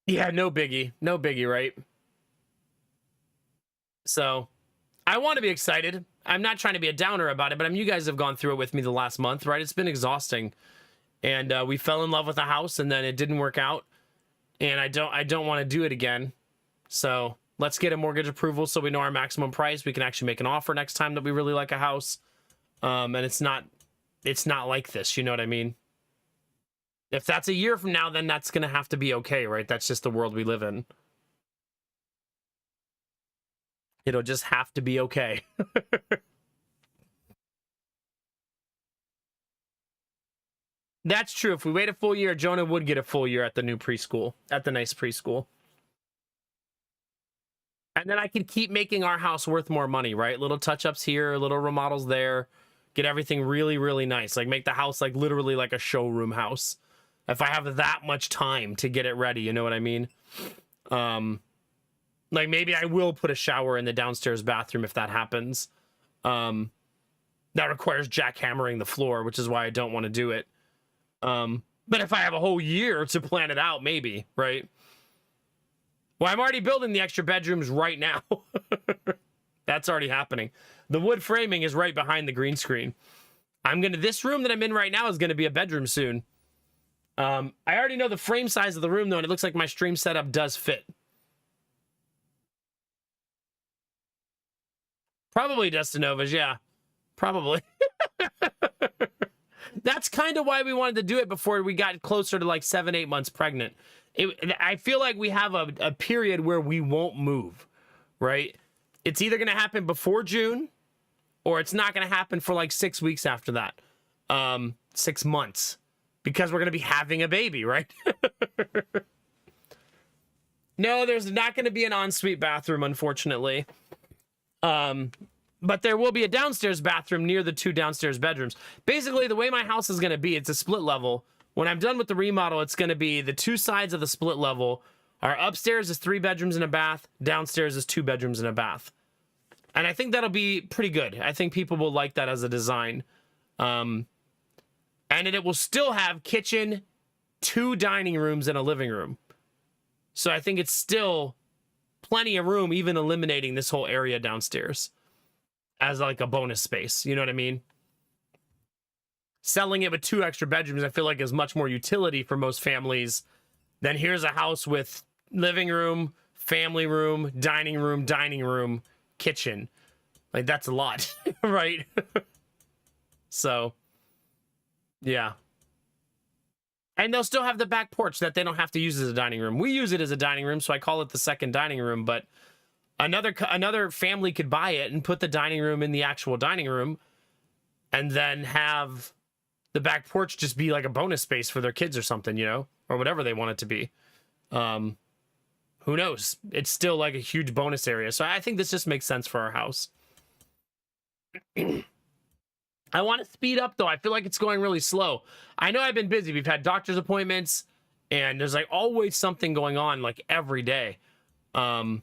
Yeah, no biggie. No biggie, right? So I want to be excited. I'm not trying to be a downer about it, but you guys have gone through it with me the last month, right? It's been exhausting. And we fell in love with the house and then it didn't work out. And I don't want to do it again. So let's get a mortgage approval so we know our maximum price. We can actually make an offer next time that we really like a house. And it's not like this, you know what I mean? If that's a year from now, then that's going to have to be okay, right? That's just the world we live in. It'll just have to be okay. That's true. If we wait a full year, Jonah would get a full year at the new preschool, at the nice preschool. And then I could keep making our house worth more money, right? Little touch-ups here, little remodels there. Get everything really, really nice. Like, make the house, like, literally like a showroom house. If I have that much time to get it ready, you know what I mean? Like, maybe I will put a shower in the downstairs bathroom if that happens. That requires jackhammering the floor, which is why I don't want to do it. But if I have a whole year to plan it out, maybe, right? Well, I'm already building the extra bedrooms right now. That's already happening. The wood framing is right behind the green screen. This room that I'm in right now is gonna be a bedroom soon. I already know the frame size of the room though, and it looks like my stream setup does fit. Probably Destinova's, yeah. Probably. That's kind of why we wanted to do it before we got closer to like 7-8 months pregnant. I feel like we have a period where we won't move, right? It's either going to happen before June or it's not going to happen for like 6 weeks after that. 6 months. Because we're going to be having a baby, right? No, there's not going to be an ensuite bathroom, unfortunately. But there will be a downstairs bathroom near the 2 downstairs bedrooms. Basically, the way my house is going to be, it's a split level. When I'm done with the remodel, it's going to be the 2 sides of the split level. Our upstairs is 3 bedrooms and a bath. Downstairs is 2 bedrooms and a bath. And I think that'll be pretty good. I think people will like that as a design. And it will still have kitchen, 2 dining rooms, and a living room. So I think it's still plenty of room, even eliminating this whole area downstairs as like a bonus space. You know what I mean? Selling it with 2 extra bedrooms, I feel like is much more utility for most families than here's a house with living room, family room, dining room, kitchen. Like, that's a lot, right? So, yeah. And they'll still have the back porch that they don't have to use as a dining room. We use it as a dining room, so I call it the second dining room, but another family could buy it and put the dining room in the actual dining room and then have the back porch just be like a bonus space for their kids or something, you know, or whatever they want it to be. Who knows? It's still like a huge bonus area. So I think this just makes sense for our house. I want to speed up, though. I feel like it's going really slow. I know I've been busy. We've had doctor's appointments, and there's like always something going on, like every day. But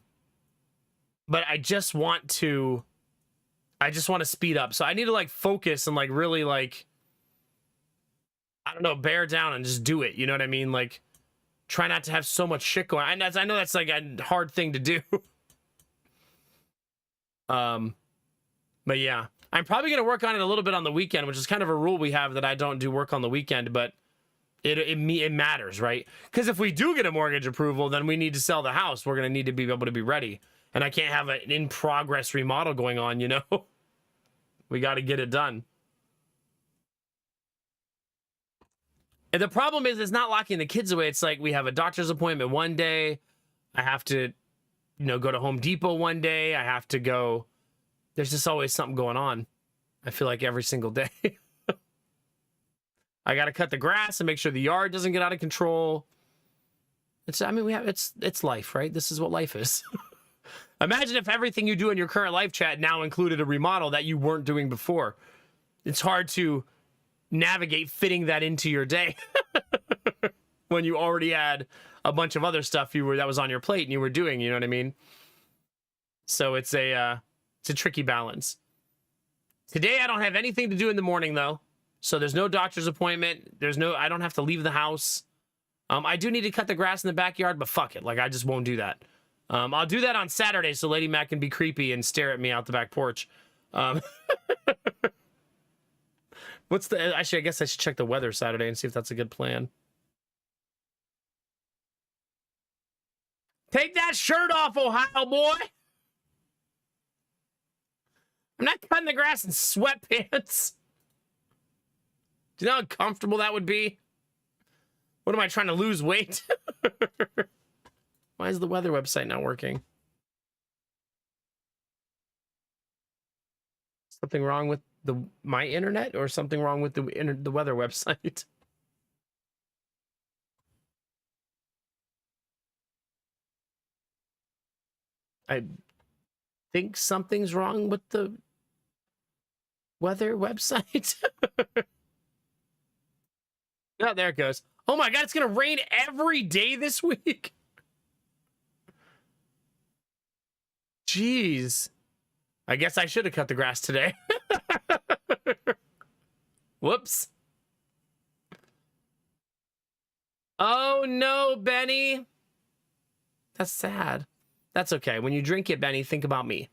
I just want to speed up. So I need to like focus and like really like, I don't know, bear down and just do it. You know what I mean? Like, try not to have so much shit going on. And I know that's like a hard thing to do. But yeah, I'm probably going to work on it a little bit on the weekend, which is kind of a rule we have that I don't do work on the weekend, but it matters, right? Because if we do get a mortgage approval, then we need to sell the house. We're going to need to be able to be ready. And I can't have an in-progress remodel going on, you know? We got to get it done. And the problem is, it's not locking the kids away. It's like we have a doctor's appointment one day. I have to, you know, go to Home Depot one day. I have to go. There's just always something going on. I feel like every single day. I got to cut the grass and make sure the yard doesn't get out of control. It's life, right? This is what life is. Imagine if everything you do in your current life chat now included a remodel that you weren't doing before. It's hard to navigate fitting that into your day when you already had a bunch of other stuff that was on your plate and you were doing, you know what I mean? So it's a tricky balance. Today I don't have anything to do in the morning though. So there's no doctor's appointment. I don't have to leave the house. I do need to cut the grass in the backyard, but fuck it. Like, I just won't do that. I'll do that on Saturday so Lady Mac can be creepy and stare at me out the back porch. Actually, I guess I should check the weather Saturday and see if that's a good plan. Take that shirt off, Ohio boy. I'm not cutting the grass in sweatpants. Do you know how uncomfortable that would be? What am I trying to lose weight? Why is the weather website not working? Something wrong with my internet, or something wrong with the weather website? I think something's wrong with the weather website. Oh, there it goes. Oh my God, it's gonna rain every day this week. Jeez. I guess I should have cut the grass today. Whoops. Oh no, Benny. That's sad. That's okay. When you drink it, Benny, think about me.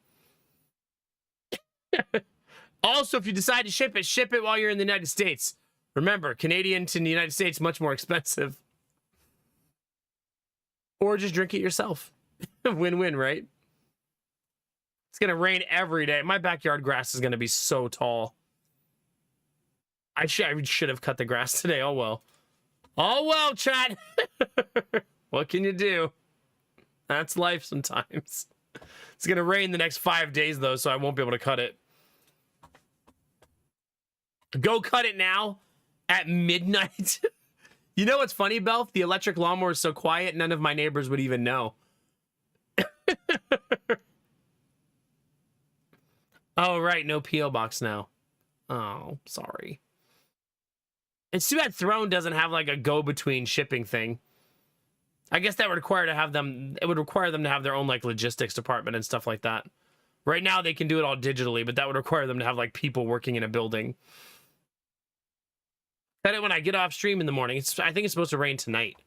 Also, if you decide to ship it while you're in the United States. Remember, Canadian to the United States, much more expensive. Or just drink it yourself. Win-win, right? It's going to rain every day. My backyard grass is going to be so tall. I should have cut the grass today. Oh, well. Oh, well, chat. What can you do? That's life sometimes. It's going to rain the next 5 days, though, so I won't be able to cut it. Go cut it now at midnight. You know what's funny, Belf? The electric lawnmower is so quiet, none of my neighbors would even know. Oh, right. No P.O. box now. Oh, sorry. It's too bad Throne doesn't have like a go-between shipping thing. I guess that would require to have them. It would require them to have their own like logistics department and stuff like that. Right now they can do it all digitally, but that would require them to have like people working in a building. Said it when I get off stream in the morning. I think it's supposed to rain tonight.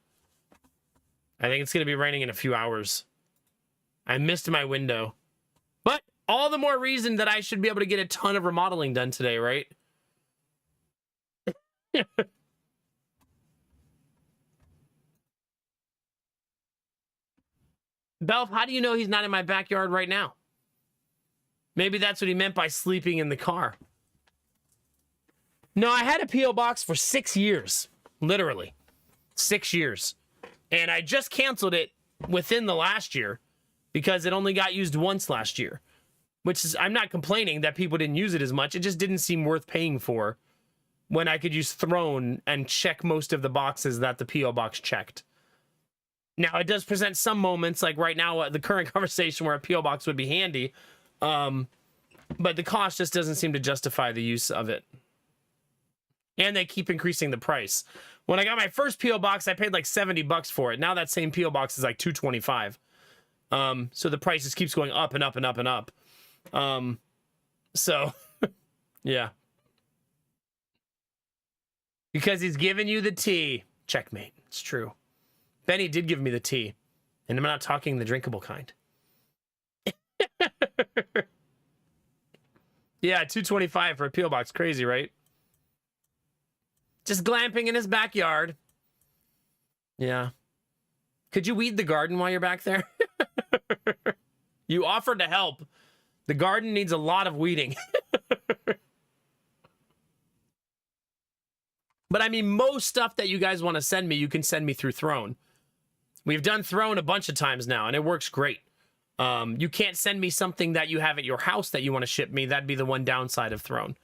I think it's going to be raining in a few hours. I missed my window. But all the more reason that I should be able to get a ton of remodeling done today, right? Belf, how do you know he's not in my backyard right now? Maybe that's what he meant by sleeping in the car. No, I had a P.O. box for 6 years. Literally. 6 years. And I just canceled it within the last year because it only got used once last year. Which is, I'm not complaining that people didn't use it as much. It just didn't seem worth paying for when I could use Throne and check most of the boxes that the P.O. box checked. Now, it does present some moments, like right now, the current conversation where a P.O. box would be handy. But the cost just doesn't seem to justify the use of it. And they keep increasing the price. When I got my first P.O. box, I paid like $70 for it. Now that same P.O. box is like $225. So the price just keeps going up and up and up and up. So, yeah. Because he's giving you the tea. Checkmate. It's true. Benny did give me the tea. And I'm not talking the drinkable kind. Yeah, $225 for a P.O. box. Crazy, right? Just glamping in his backyard. Yeah. Could you weed the garden while you're back there? You offered to help. The garden needs a lot of weeding. But I mean, most stuff that you guys want to send me, you can send me through Throne. We've done Throne a bunch of times now, and it works great. You can't send me something that you have at your house that you want to ship me. That'd be the one downside of Throne.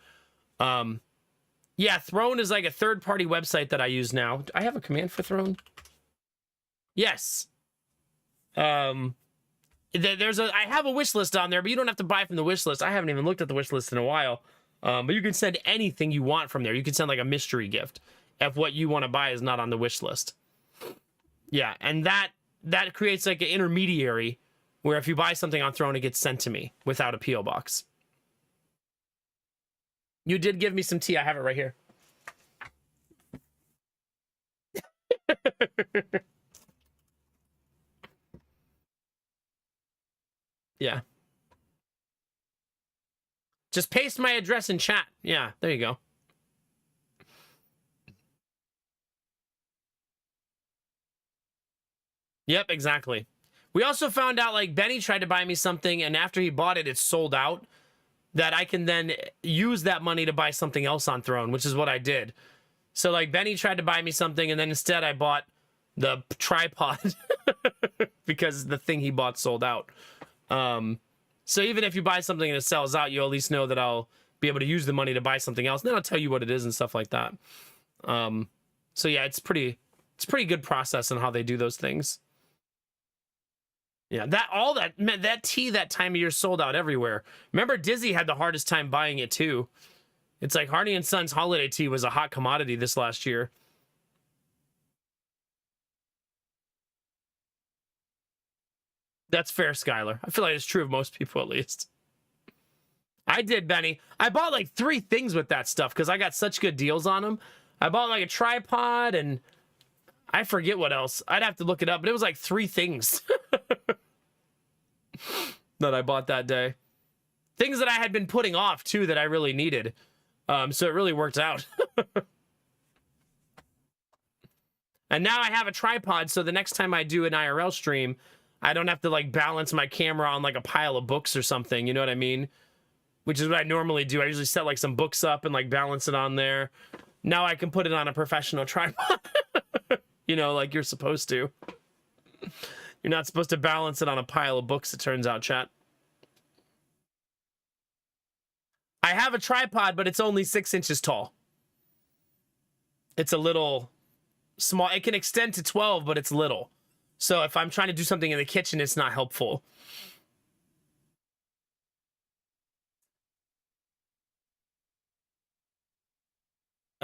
Yeah, Throne is like a third-party website that I use now. I have a command for Throne? Yes. I have a wish list on there, but you don't have to buy from the wish list. I haven't even looked at the wish list in a while. But you can send anything you want from there. You can send like a mystery gift if what you want to buy is not on the wish list. Yeah, and that creates like an intermediary where if you buy something on Throne, it gets sent to me without a P.O. box. You did give me some tea. I have it right here. Yeah. Just paste my address in chat. Yeah, there you go. Yep, exactly. We also found out, like, Benny tried to buy me something, and after he bought it, it's sold out, that I can then use that money to buy something else on Throne, which is what I did. So, like, Benny tried to buy me something, and then instead I bought the tripod because the thing he bought sold out. So even if you buy something and it sells out, you at least know that I'll be able to use the money to buy something else. And then I'll tell you what it is and stuff like that. So yeah, it's pretty good process on how they do those things. Yeah, that tea that time of year sold out everywhere. Remember, Dizzy had the hardest time buying it too. It's like Hardy and Sons holiday tea was a hot commodity this last year. That's fair, Skylar. I feel like it's true of most people, at least. I did, Benny. I bought like 3 things with that stuff because I got such good deals on them. I bought like a tripod and I forget what else. I'd have to look it up, but it was like 3 things that I bought that day. Things that I had been putting off, too, that I really needed. So it really worked out. And now I have a tripod, so the next time I do an IRL stream, I don't have to, like, balance my camera on, like, a pile of books or something, you know what I mean? Which is what I normally do. I usually set, like, some books up and, like, balance it on there. Now I can put it on a professional tripod. You know, like you're supposed to. You're not supposed to balance it on a pile of books, it turns out, chat. I have a tripod, but it's only 6 inches tall. It's a little small. It can extend to 12, but it's little. So if I'm trying to do something in the kitchen, it's not helpful.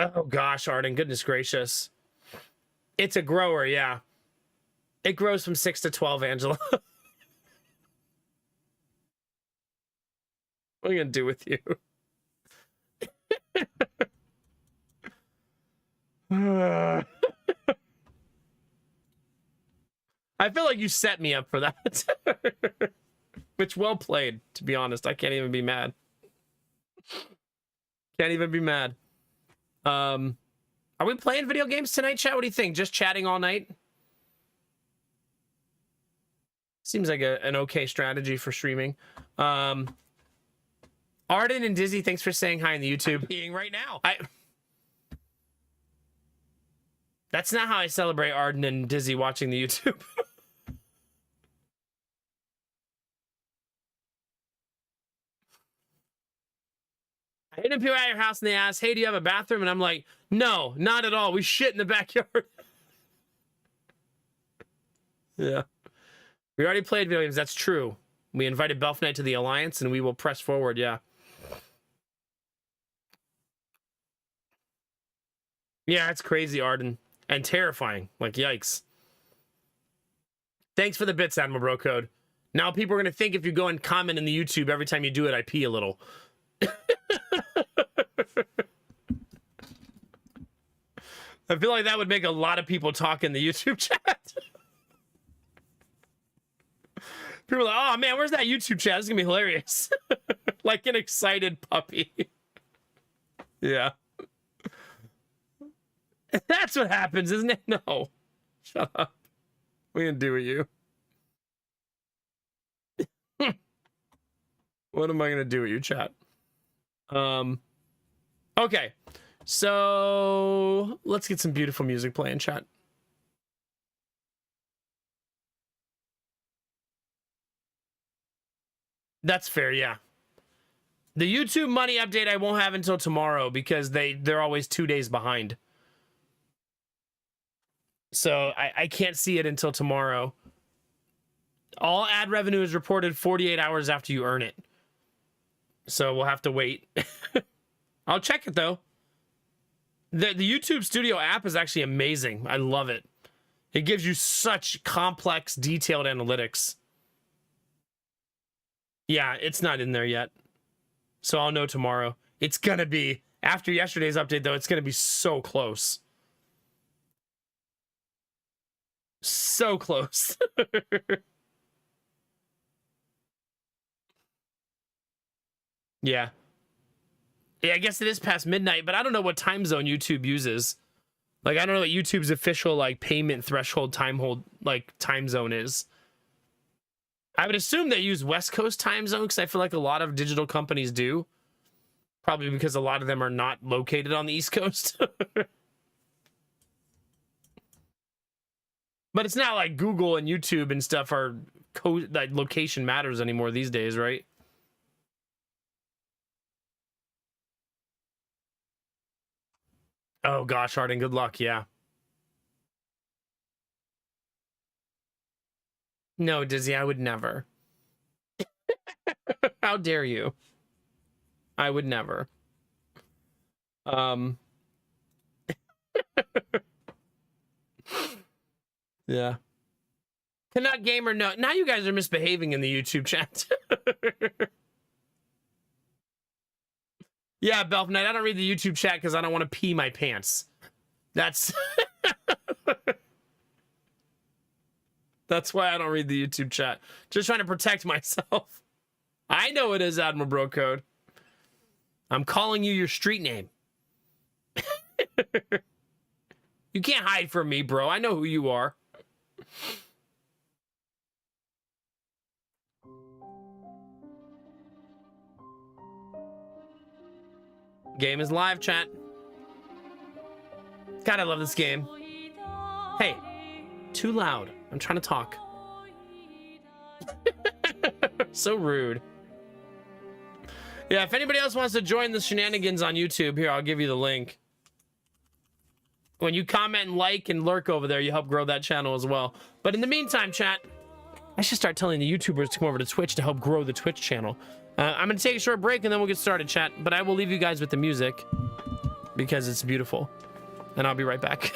Oh gosh, Arden, goodness gracious. It's a grower, yeah. It grows from 6 to 12, Angela. What are you gonna do with you? I feel like you set me up for that. Which, well played, to be honest. I can't even be mad. Can't even be mad. Are we playing video games tonight, chat? What do you think? Just chatting all night? Seems like an okay strategy for streaming. Arden and Dizzy, thanks for saying hi in the YouTube. Being right now. That's not how I celebrate Arden and Dizzy watching the YouTube. I hit people at your house and they ask, hey, do you have a bathroom? And I'm like, no, not at all. We shit in the backyard. Yeah. We already played video games. That's true. We invited Belf Knight to the Alliance and we will press forward. Yeah. Yeah, it's crazy, Arden. And terrifying. Like, yikes. Thanks for the bits, Admiral Bro Code. Now people are going to think if you go and comment in the YouTube every time you do it, I pee a little. I feel like that would make a lot of people talk in the YouTube chat. People are like, oh man, where's that YouTube chat? This is gonna be hilarious. Like an excited puppy. Yeah. That's what happens, isn't it? No. Shut up. We didn't do with you. What am I gonna do with you, chat? Okay. So let's get some beautiful music playing, chat. That's fair, yeah. The YouTube money update I won't have until tomorrow because they're always 2 days behind. So I can't see it until tomorrow. All ad revenue is reported 48 hours after you earn it. So we'll have to wait. I'll check it though. The YouTube Studio app is actually amazing. I love it. It gives you such complex, detailed analytics. Yeah, it's not in there yet. So I'll know tomorrow. It's gonna be, after yesterday's update though, it's gonna be so close. So close. Yeah. Yeah, I guess it is past midnight, but I don't know what time zone YouTube uses. Like, I don't know what YouTube's official, like, payment threshold time zone is. I would assume they use West Coast time zone, because I feel like a lot of digital companies do. Probably because a lot of them are not located on the East Coast. But it's not like Google and YouTube and stuff are, like, location matters anymore these days, right? Oh gosh, Arden, good luck, yeah. No, Dizzy, I would never. How dare you? I would never. Yeah. Cannot gamer, no. Now you guys are misbehaving in the YouTube chat. Yeah, Belf Knight, I don't read the YouTube chat because I don't want to pee my pants. That's... That's why I don't read the YouTube chat. Just trying to protect myself. I know it is Admiral Bro Code. I'm calling you your street name. You can't hide from me, bro. I know who you are. Game is live, chat. God, I love this game. Hey, too loud. I'm trying to talk. So rude. Yeah, if anybody else wants to join the shenanigans on YouTube, here, I'll give you the link. When you comment and like and lurk over there, you help grow that channel as well. But in the meantime, chat, I should start telling the YouTubers to come over to Twitch to help grow the Twitch channel. I'm going to take a short break and then we'll get started, chat. But I will leave you guys with the music. because it's beautiful. And I'll be right back.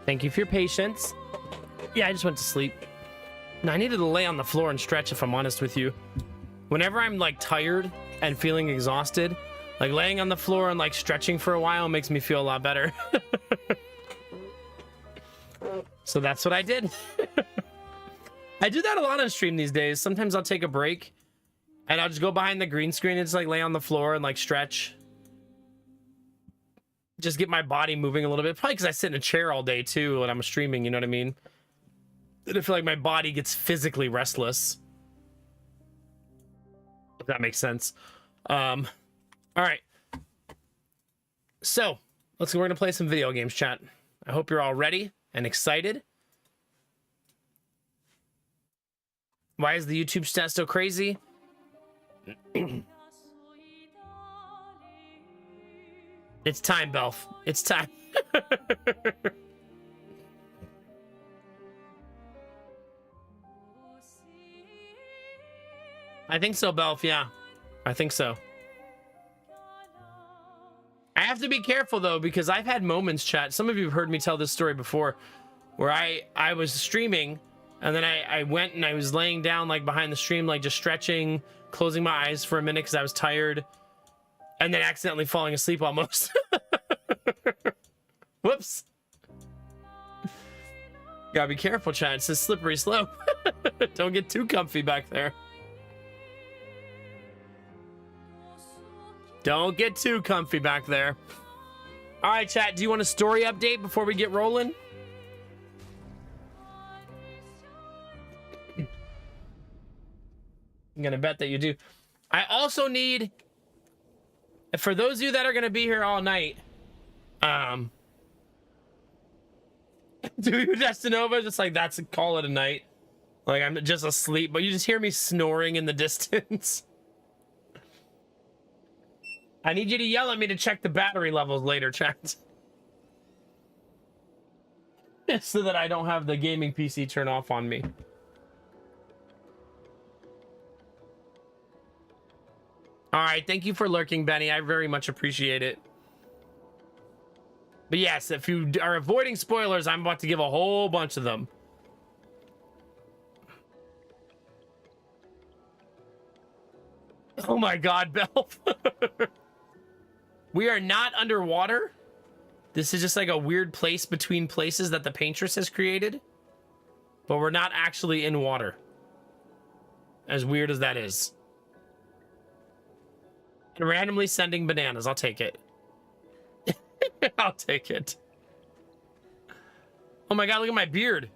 Thank you for your patience. Yeah, I just went to sleep. No, I needed to lay on the floor and stretch, if I'm honest with you. Whenever I'm like tired and feeling exhausted, like laying on the floor and like stretching for a while makes me feel a lot better. So that's what I did. I do that a lot on stream these days. Sometimes I'll take a break and I'll just go behind the green screen and just like lay on the floor and like stretch. Just get my body moving a little bit. Probably because I sit in a chair all day too when I'm streaming, you know what I mean? And I feel like my body gets physically restless. If that makes sense. All right. So, we're gonna play some video games, chat. I hope you're all ready and excited. Why is the YouTube stat so crazy? It's time, Belf. It's time. I think so, Belf. Yeah, I think so. I have to be careful, though, because I've had moments, chat. Some of you have heard me tell this story before, where I was streaming, and then I went and I was laying down, like, behind the stream, like, just stretching, closing my eyes for a minute because I was tired, and then accidentally falling asleep almost. Whoops. Gotta be careful, chat. It's a slippery slope. Don't get too comfy back there. Don't get too comfy back there. All right, chat. Do you want a story update before we get rolling? I'm going to bet that you do. I also need, for those of you that are going to be here all night, do you Destinova? Just like, that's, call it a night. Like, I'm just asleep, but you just hear me snoring in the distance. I need you to yell at me to check the battery levels later, chat. So that I don't have the gaming PC turn off on me. All right, thank you for lurking, Benny. I very much appreciate it. But yes, if you are avoiding spoilers, I'm about to give a whole bunch of them. Oh my God, Belf. We are not underwater. This is just like a weird place between places that the paintress has created. But we're not actually in water. As weird as that is. And randomly sending bananas. I'll take it. I'll take it. Oh my God, look at my beard.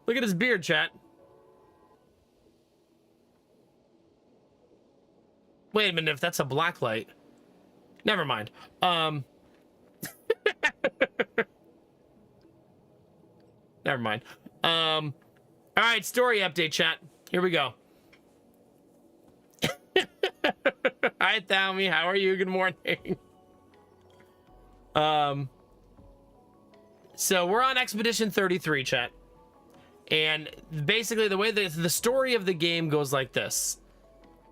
Look at his beard, chat. Wait a minute, if that's a black light. Never mind. Never mind. All right, story update, chat. Here we go. Hi, Thalmy. How are you? Good morning. So we're on Expedition 33, chat. And basically the way the story of the game goes like this.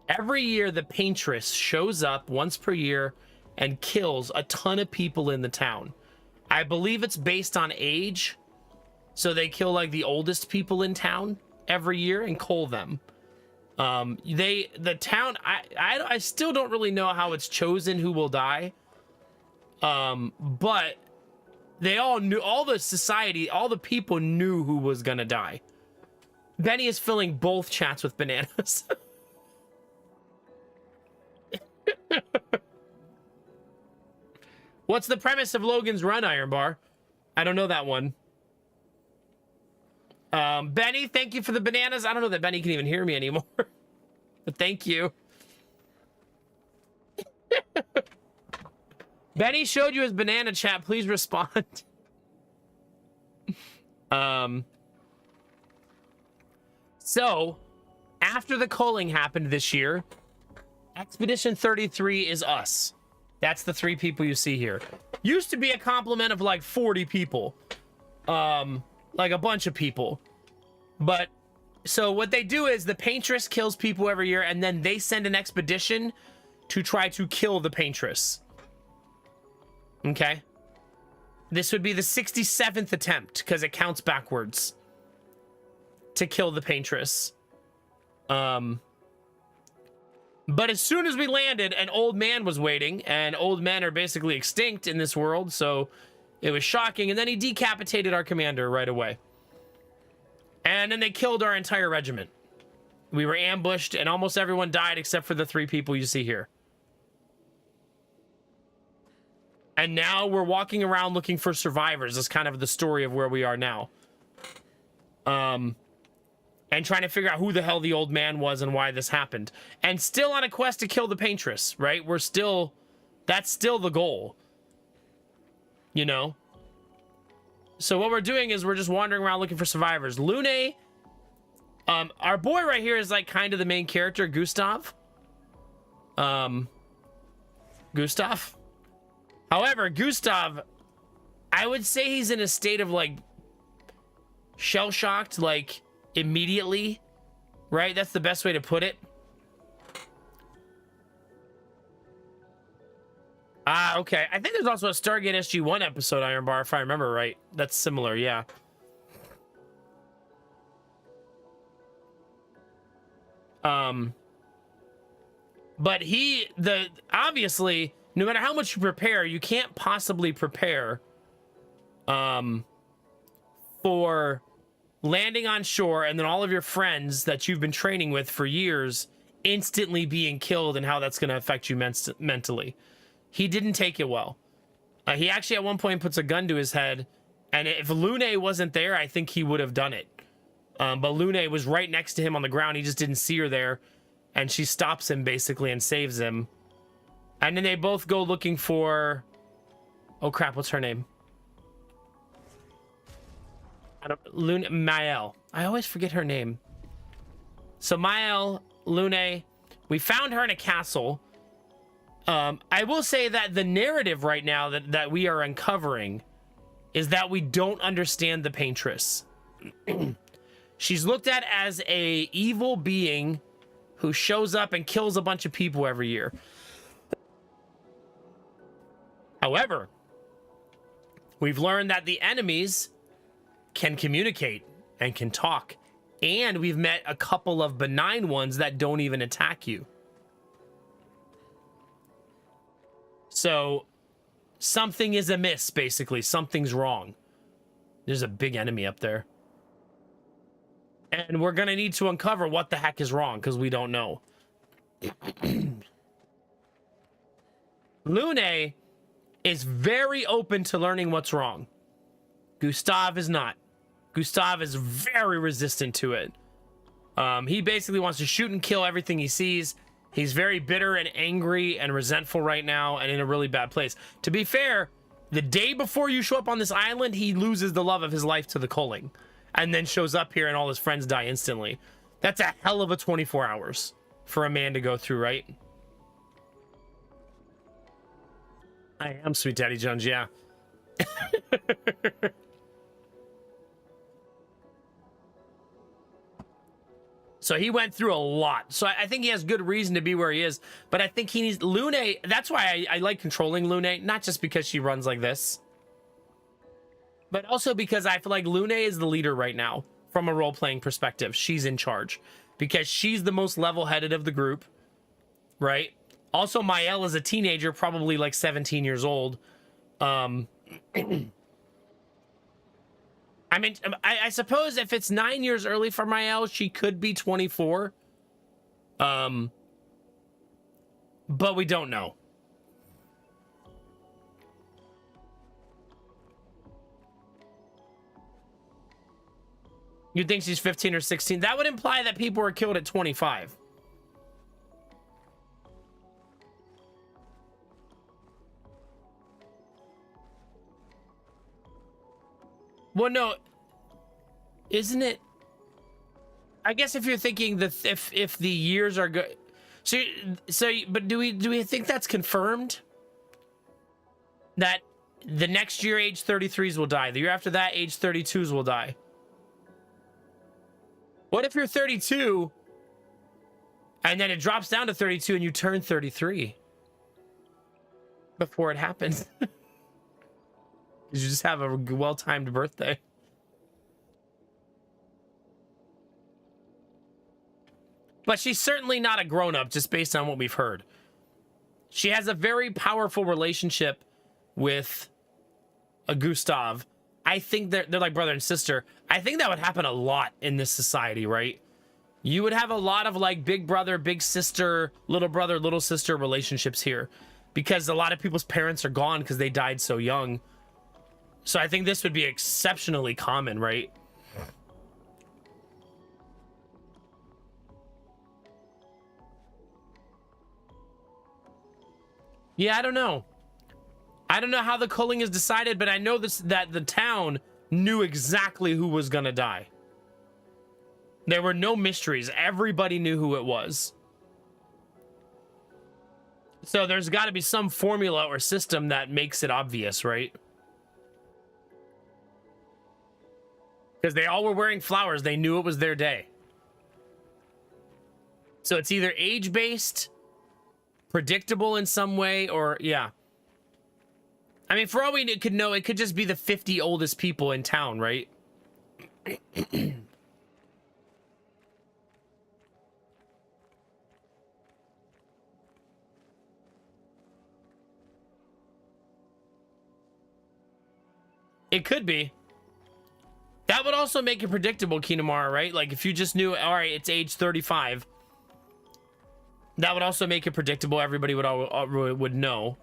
Every year, the paintress shows up once per year and kills a ton of people in the town. I believe it's based on age. So they kill like the oldest people in town every year and cull them. The town, I still don't really know how it's chosen who will die. But they all knew, all the society, all the people knew who was gonna die. Benny is filling both chats with bananas. What's the premise of Logan's Run, Iron Bar? I don't know that one. Benny, thank you for the bananas. I don't know that Benny can even hear me anymore. But thank you. Benny showed you his banana, chat. Please respond. So, after the culling happened this year, Expedition 33 is us. That's the 3 people you see here. Used to be a complement of like 40 people. Like a bunch of people. But, so what they do is the paintress kills people every year and then they send an expedition to try to kill the paintress. Okay? This would be the 67th attempt because it counts backwards to kill the paintress. But as soon as we landed, an old man was waiting, and old men are basically extinct in this world, so it was shocking. And then he decapitated our commander right away. And then they killed our entire regiment. We were ambushed, and almost everyone died except for the 3 people you see here. And now we're walking around looking for survivors. That's kind of the story of where we are now. And trying to figure out who the hell the old man was and why this happened. And still on a quest to kill the paintress, right? We're still... That's still the goal. You know? So what we're doing is we're just wandering around looking for survivors. Lune, our boy right here is like kind of the main character, Gustav. Gustav. However, Gustav, I would say he's in a state of like shell-shocked, like immediately, right? That's the best way to put it. Ah, okay. I think there's also a Stargate SG-1 episode, Iron Bar, if I remember right. That's similar, yeah. But obviously, no matter how much you prepare, you can't possibly prepare, for landing on shore and then all of your friends that you've been training with for years instantly being killed and how that's going to affect you mentally. He didn't take it well. He actually at one point puts a gun to his head, and if Lune wasn't there, I think he would have done it. But Lune was right next to him on the ground. He just didn't see her there, and she stops him basically and saves him. And then they both go looking for... Oh crap, what's her name? Mael. I always forget her name. So Mael, Lune, we found her in a castle. I will say that the narrative right now that we are uncovering is that we don't understand the Paintress. She's looked at as a evil being who shows up and kills a bunch of people every year. However, we've learned that the enemies can communicate and can talk, and we've met a couple of benign ones that don't even attack you. So something is amiss, basically. Something's wrong. There's a big enemy up there. And we're going to need to uncover what the heck is wrong, because we don't know. Lune is very open to learning what's wrong. Gustav is not. Gustav is very resistant to it. He basically wants to shoot and kill everything he sees. He's very bitter and angry and resentful right now and in a really bad place. To be fair, the day before you show up on this island, he loses the love of his life to the culling and then shows up here and all his friends die instantly. That's a hell of a 24 hours for a man to go through, right? I am Sweet Daddy Jones, yeah. So he went through a lot. So I think he has good reason to be where he is. But I think he needs... Lune... That's why I like controlling Lune. Not just because she runs like this. But also because I feel like Lune is the leader right now. From a role-playing perspective. She's in charge. Because she's the most level-headed of the group. Right? Also, Mael is a teenager. Probably like 17 years old. I mean, I suppose if it's 9 years early for Mael, she could be 24. But we don't know. You think she's 15 or 16? That would imply that people were killed at 25. Well, no, isn't it? I guess if you're thinking that if the years are good, but do we think that's confirmed? That the next year age 33s will die, the year after that age 32s will die. What if you're 32 and then it drops down to 32 and you turn 33 before it happens? You just have a well-timed birthday. But she's certainly not a grown-up, just based on what we've heard. She has a very powerful relationship with a Gustav. I think they're like brother and sister. I think that would happen a lot in this society, right? You would have a lot of like big brother, big sister, little sister relationships here. Because a lot of people's parents are gone because they died so young. So I think this would be exceptionally common, right? Yeah, I don't know. I don't know how the culling is decided, but I know that the town knew exactly who was gonna die. There were no mysteries. Everybody knew who it was. So there's got to be some formula or system that makes it obvious, right? Because they all were wearing flowers. They knew it was their day. So it's either age-based, predictable in some way, or yeah. I mean, for all we could know, it could just be the 50 oldest people in town, right? It could be. That would also make it predictable, Kinamara, right? Like, if you just knew, all right, it's age 35. That would also make it predictable. Everybody would know.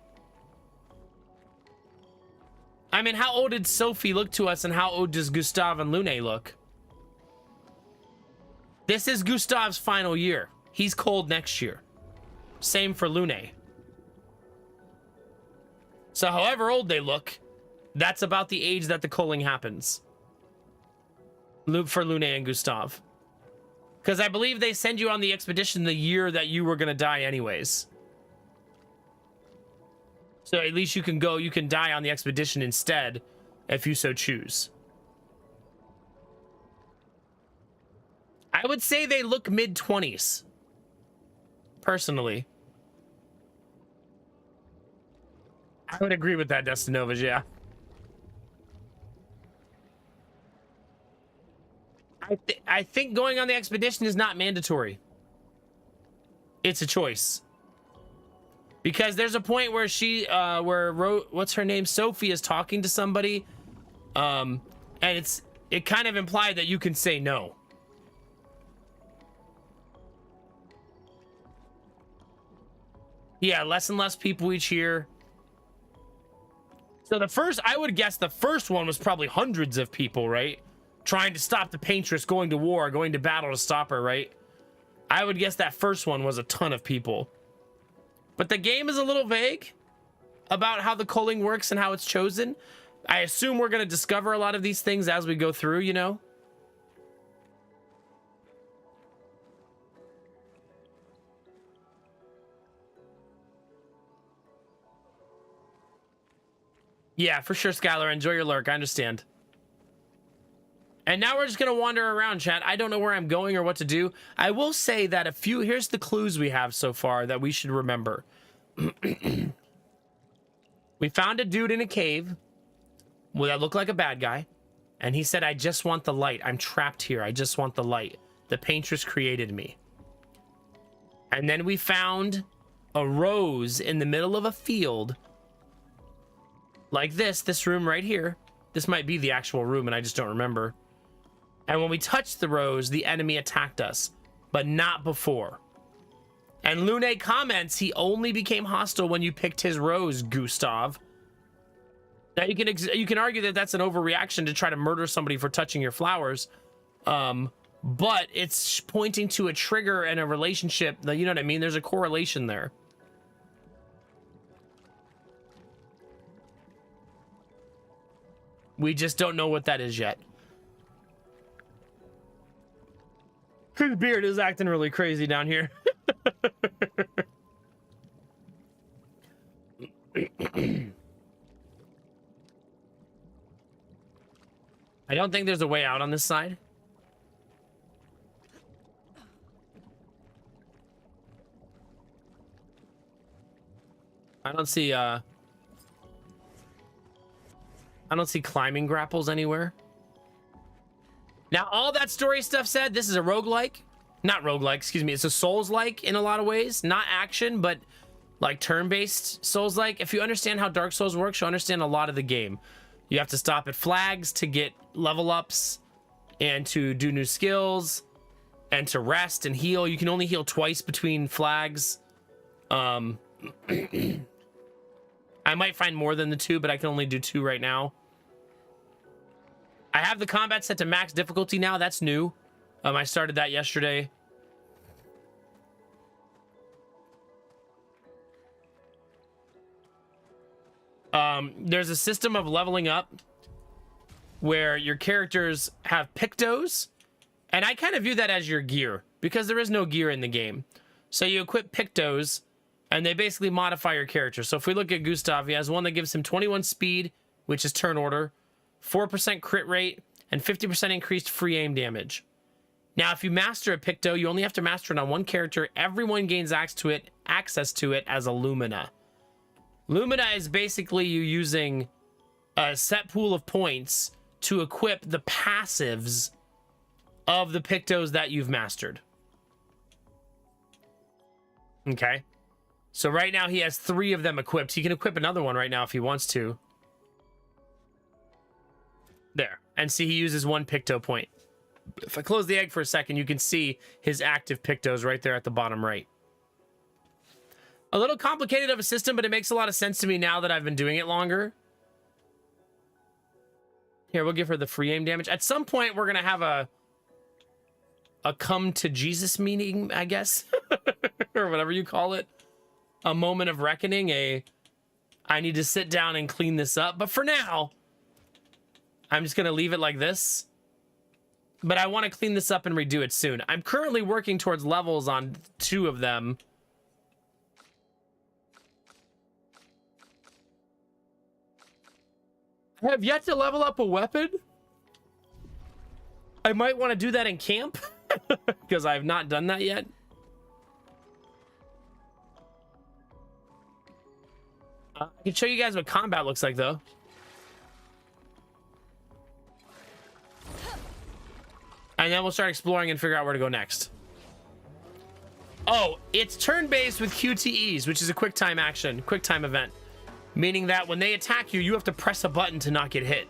I mean, how old did Sophie look to us, and how old does Gustave and Lune look? This is Gustave's final year. He's cold next year. Same for Lune. So however old they look, that's about the age that the culling happens. For Lune and Gustave. Because I believe they send you on the expedition the year that you were going to die anyways. So at least you can die on the expedition instead, if you so choose. I would say they look mid-20s. Personally. I would agree with that, Destinovas, yeah. I think going on the expedition is not mandatory. It's a choice. Because there's a point where what's her name? Sophie is talking to somebody. And it kind of implied that you can say no. Yeah, less and less people each year. So I would guess the first one was probably hundreds of people, right? Trying to stop the Paintress, going to war, going to battle to stop her, right? I would guess that first one was a ton of people. But the game is a little vague about how the culling works and how it's chosen. I assume we're going to discover a lot of these things as we go through, you know? Yeah, for sure, Skylar. Enjoy your lurk. I understand. And now we're just going to wander around, chat. I don't know where I'm going or what to do. I will say that here's the clues we have so far that we should remember. We found a dude in a cave that looked like a bad guy. And he said, I just want the light. I'm trapped here. I just want the light. The Paintress created me. And then we found a rose in the middle of a field. Like this room right here. This might be the actual room and I just don't remember. And when we touched the rose, the enemy attacked us, but not before. And Lune comments he only became hostile when you picked his rose, Gustav. Now you can argue that that's an overreaction to try to murder somebody for touching your flowers, but it's pointing to a trigger and a relationship. You know what I mean? There's a correlation there. We just don't know what that is yet. His beard is acting really crazy down here. I don't think there's a way out on this side. I don't see climbing grapples anywhere. Now, all that story stuff said, this is a roguelike. Not roguelike, excuse me. It's a Souls-like in a lot of ways. Not action, but like turn-based Souls-like. If you understand how Dark Souls works, you'll understand a lot of the game. You have to stop at flags to get level ups and to do new skills and to rest and heal. You can only heal twice between flags. I might find more than the two, but I can only do two right now. I have the combat set to max difficulty now. That's new. I started that yesterday. There's a system of leveling up where your characters have pictos, and I kind of view that as your gear because there is no gear in the game. So you equip pictos, and they basically modify your character. So if we look at Gustav, he has one that gives him 21 speed, which is turn order, 4% crit rate, and 50% increased free aim damage. Now, if you master a picto, you only have to master it on one character. Everyone gains access to it as a Lumina. Lumina is basically you using a set pool of points to equip the passives of the pictos that you've mastered. Okay. So right now he has 3 of them equipped. He can equip another one right now if he wants to. There. And see, he uses 1 picto point. If I close the egg for a second, you can see his active pictos right there at the bottom right. A little complicated of a system, but it makes a lot of sense to me now that I've been doing it longer. Here, we'll give her the free aim damage. At some point, we're going to have a come to Jesus meeting, I guess, or whatever you call it. A moment of reckoning, I need to sit down and clean this up. But for now, I'm just going to leave it like this. But I want to clean this up and redo it soon. I'm currently working towards levels on 2 of them. I have yet to level up a weapon. I might want to do that in camp because I have not done that yet. I can show you guys what combat looks like, though. And then we'll start exploring and figure out where to go next. Oh, it's turn-based with QTEs, which is a quick time action, quick time event. Meaning that when they attack you, you have to press a button to not get hit.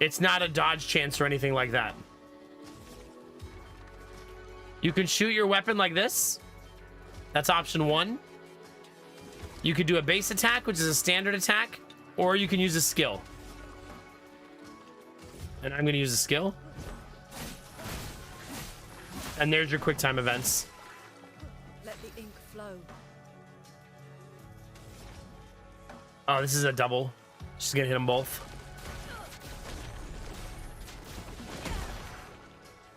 It's not a dodge chance or anything like that. You can shoot your weapon like this. That's option 1. You could do a base attack, which is a standard attack, or you can use a skill. And I'm going to use a skill. And there's your quick time events. Let the ink flow. Oh, this is a double. Just gonna hit them both.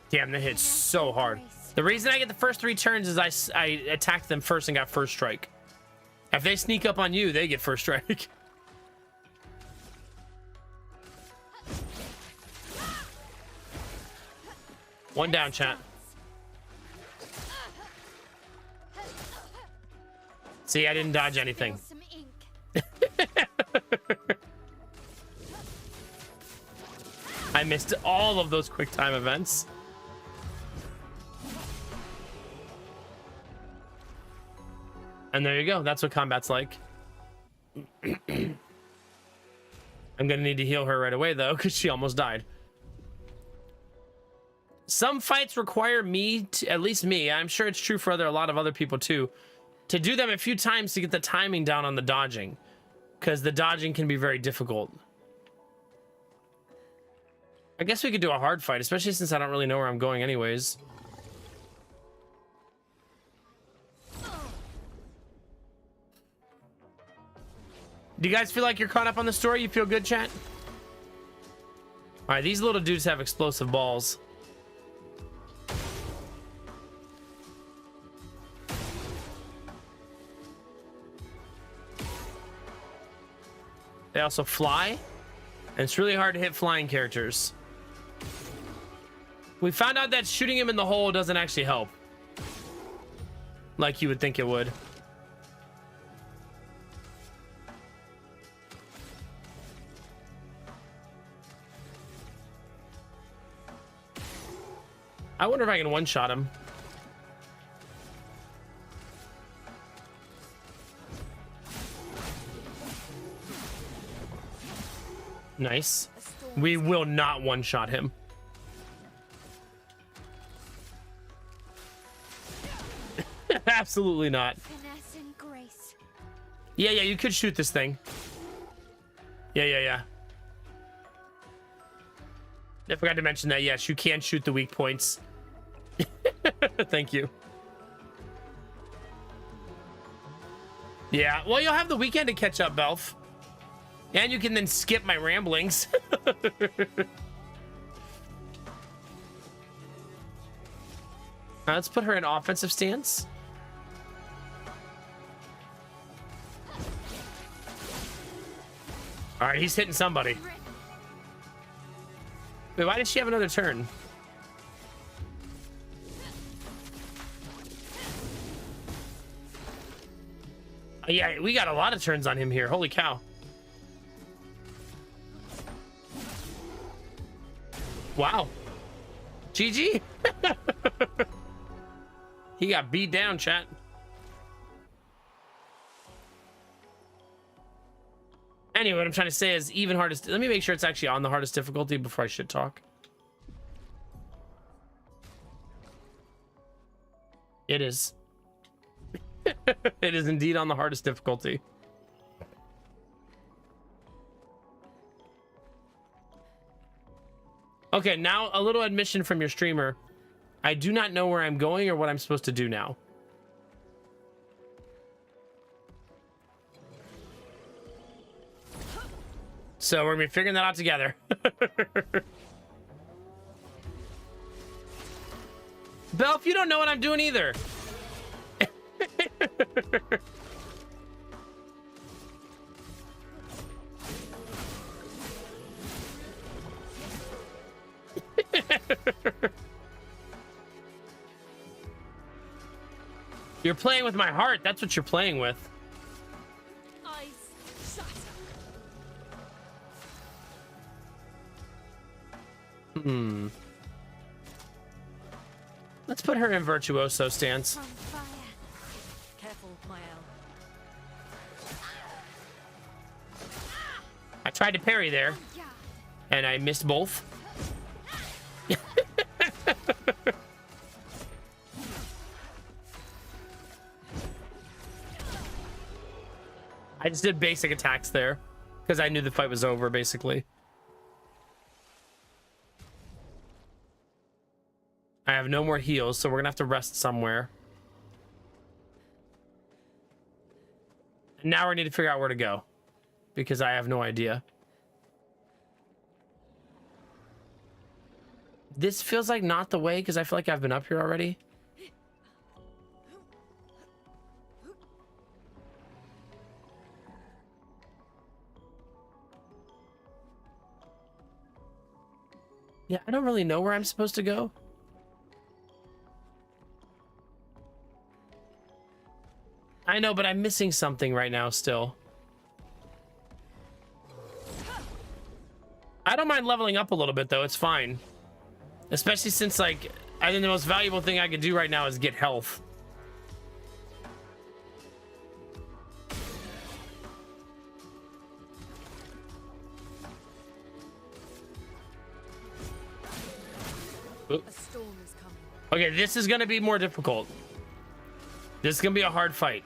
Damn, that hits so hard. The reason I get the first 3 turns is I attacked them first and got first strike. If they sneak up on you, they get first strike. One down, chat. See, I didn't dodge anything. I missed all of those quick time events. And there you go. That's what combat's like. I'm gonna need to heal her right away, though, because she almost died. Some fights require me to, at least me, I'm sure it's true for a lot of other people too, to do them a few times to get the timing down on the dodging, because the dodging can be very difficult. I guess we could do a hard fight, especially since I don't really know where I'm going anyways. Do you guys feel like you're caught up on the story? You feel good, chat? All right, these little dudes have explosive balls. They also fly, and it's really hard to hit flying characters. We found out that shooting him in the hole doesn't actually help, like you would think it would. I wonder if I can one-shot him. Nice. We will not one-shot him. Absolutely not. Finesse and grace. Yeah, you could shoot this thing. Yeah. I forgot to mention that. Yes, you can shoot the weak points. Thank you. Yeah, well, you'll have the weekend to catch up, Belf. And you can then skip my ramblings. Let's put her in offensive stance. All right, he's hitting somebody. Wait, why does she have another turn? Oh, yeah, we got a lot of turns on him here. Holy cow. Wow. GG. He got beat down, chat. Anyway, what I'm trying to say is even hardest. Let me make sure it's actually on the hardest difficulty before I shit talk. It is. It is indeed on the hardest difficulty. Okay, now a little admission from your streamer. I do not know where I'm going or what I'm supposed to do now. So we're gonna be figuring that out together. Belf, you don't know what I'm doing either. You're playing with my heart. That's what you're playing with. Eyes shut. Let's put her in virtuoso stance. From fire. Careful, Mael. I tried to parry there, Yeah. and I missed both. I just did basic attacks there because I knew the fight was over, basically. I have no more heals, so we're gonna have to rest somewhere. And now we need to figure out where to go because I have no idea. This feels like not the way because I feel like I've been up here already. Yeah, I don't really know where I'm supposed to go. I know, but I'm missing something right now still. I don't mind leveling up a little bit, though. It's fine. Especially since, like, I think the most valuable thing I could do right now is get health. Oop. A storm is coming. Okay, this is going to be more difficult. This is going to be a hard fight.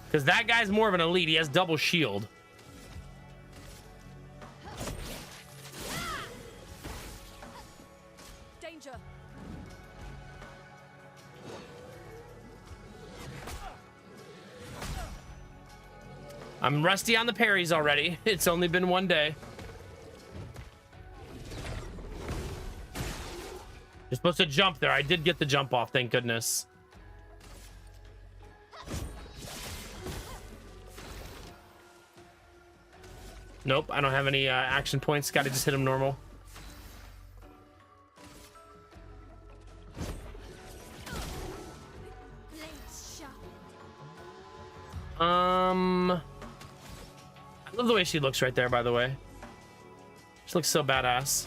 Because that guy's more of an elite. He has double shield. Danger. I'm rusty on the parries already. It's only been one day. You're supposed to jump there. I did get the jump off, thank goodness. Nope, I don't have any action points. Gotta just hit him normal. Blades sharp. I love the way she looks right there, by the way. She looks so badass.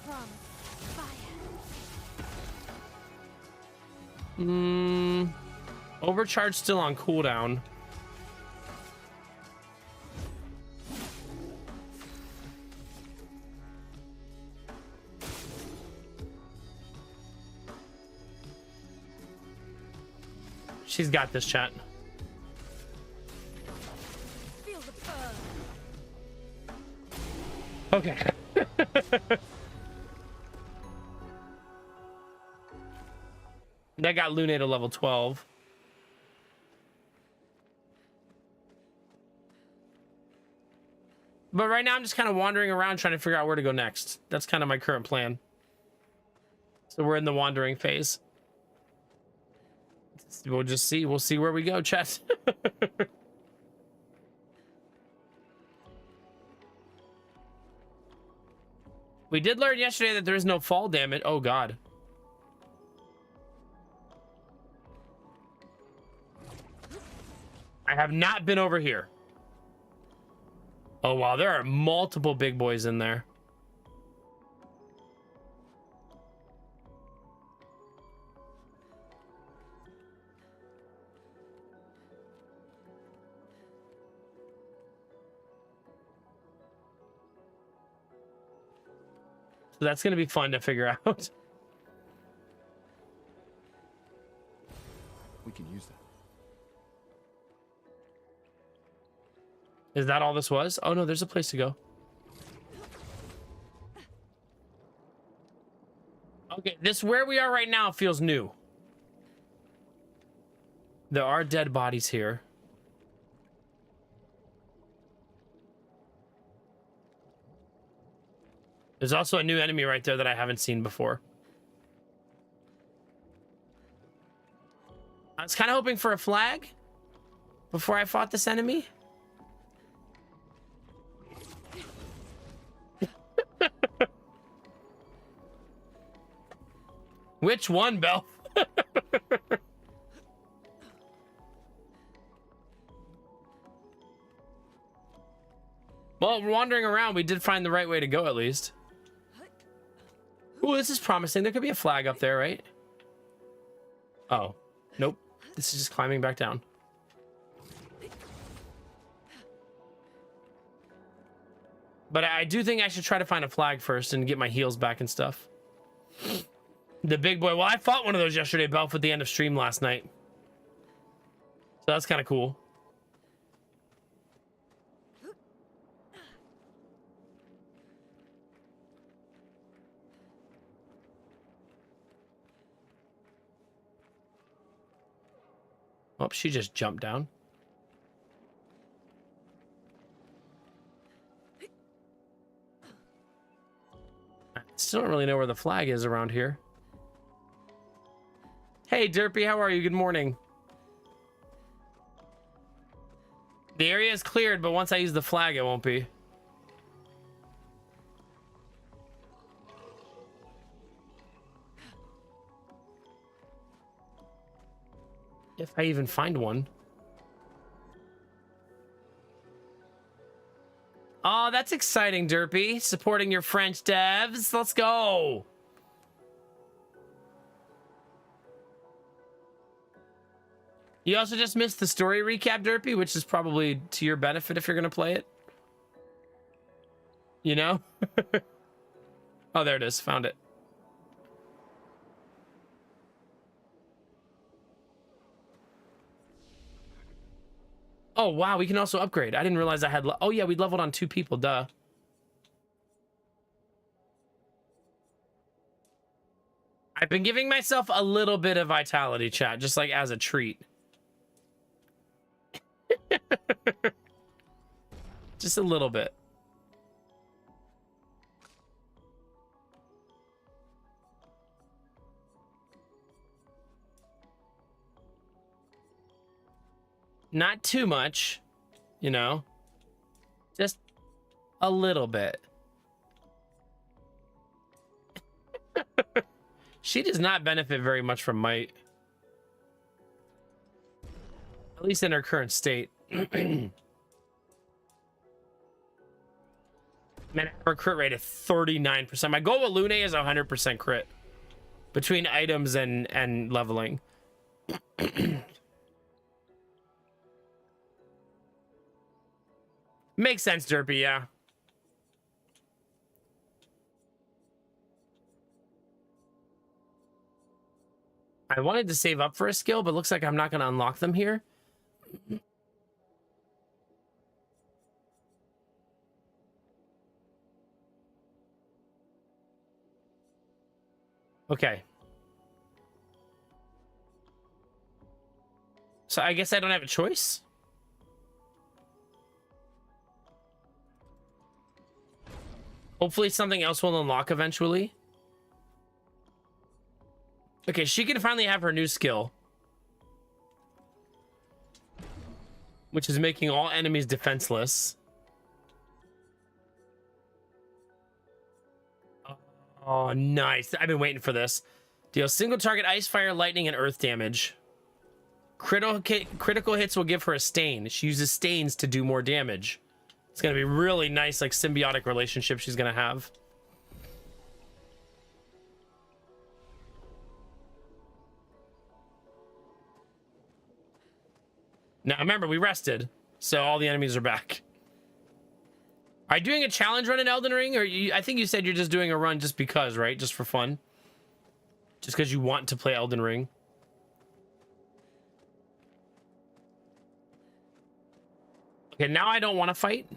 From fire. Overcharge still on cooldown. She's got this, chat. Feel the burn. Okay. That got Lune to level 12. But right now I'm just kind of wandering around trying to figure out where to go next. That's kind of my current plan. So we're in the wandering phase. We'll just see. We'll see where we go, chat. We did learn yesterday that there is no fall damage. Oh, God. I have not been over here. Oh, wow. There are multiple big boys in there. So that's going to be fun to figure out. We can use that. Is that all this was? Oh, no, there's a place to go. Okay, this where we are right now feels new. There are dead bodies here. There's also a new enemy right there that I haven't seen before. I was kind of hoping for a flag before I fought this enemy. Which one, Belle? Well, wandering around, we did find the right way to go at least. Ooh, this is promising. There could be a flag up there, right? Oh, nope. This is just climbing back down. But I do think I should try to find a flag first and get my heals back and stuff. The big boy. Well, I fought one of those yesterday, Belf, at the end of stream last night. So that's kind of cool. Oh, she just jumped down. I still don't really know where the flag is around here. Hey, Derpy, how are you? Good morning. The area is cleared, but once I use the flag, it won't be. If I even find one. Oh, that's exciting, Derpy. Supporting your French devs. Let's go. You also just missed the story recap, Derpy, which is probably to your benefit if you're going to play it. You know? Oh, there it is. Found it. Oh, wow. We can also upgrade. I didn't realize I had... Oh, yeah. We leveled on 2 people. Duh. I've been giving myself a little bit of vitality, chat, just like as a treat. Just a little bit. Not too much, you know, just a little bit. She does not benefit very much from might. At least in her current state. Man, her crit rate is 39%. My goal with Lune is 100% crit between items and leveling. Makes sense, Derpy, yeah. I wanted to save up for a skill, but looks like I'm not going to unlock them here. Okay. So I guess I don't have a choice. Hopefully something else will unlock eventually. Okay, she can finally have her new skill, which is making all enemies defenseless. Oh, nice. I've been waiting for this. Deal single target ice, fire, lightning, and earth damage. Critical hits will give her a stain. She uses stains to do more damage. It's going to be really nice, like, symbiotic relationship she's going to have. Now, remember, we rested, so all the enemies are back. Are you doing a challenge run in Elden Ring? Or I think you said you're just doing a run just because, right? Just for fun? Just because you want to play Elden Ring? Okay, now I don't want to fight.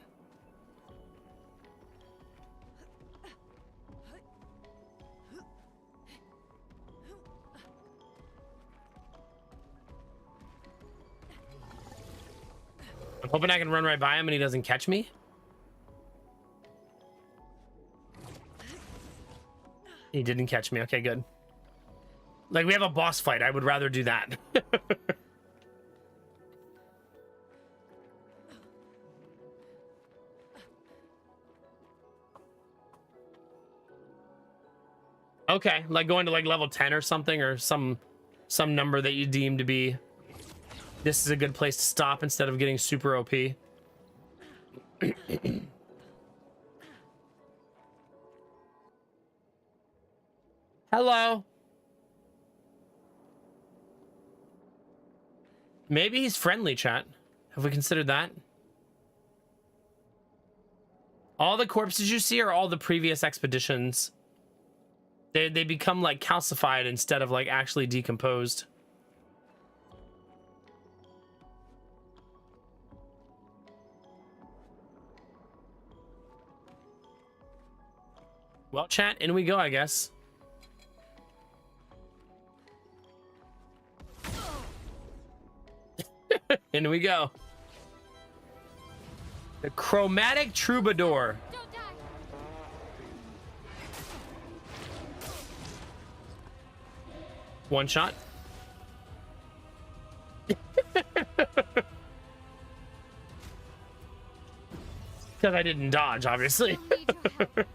I'm hoping I can run right by him and he doesn't catch me. He didn't catch me. Okay, good. Like, we have a boss fight. I would rather do that. Okay, like going to like level 10 or something, or some number that you deem to be, this is a good place to stop instead of getting super OP. Hello. Maybe he's friendly, chat. Have we considered that? All the corpses you see are all the previous expeditions. They become like calcified instead of like actually decomposed. Well, chat, in we go, I guess. In we go. The Chromatic Troubadour. Don't die. One shot. Because I didn't dodge, obviously. I'll need your help.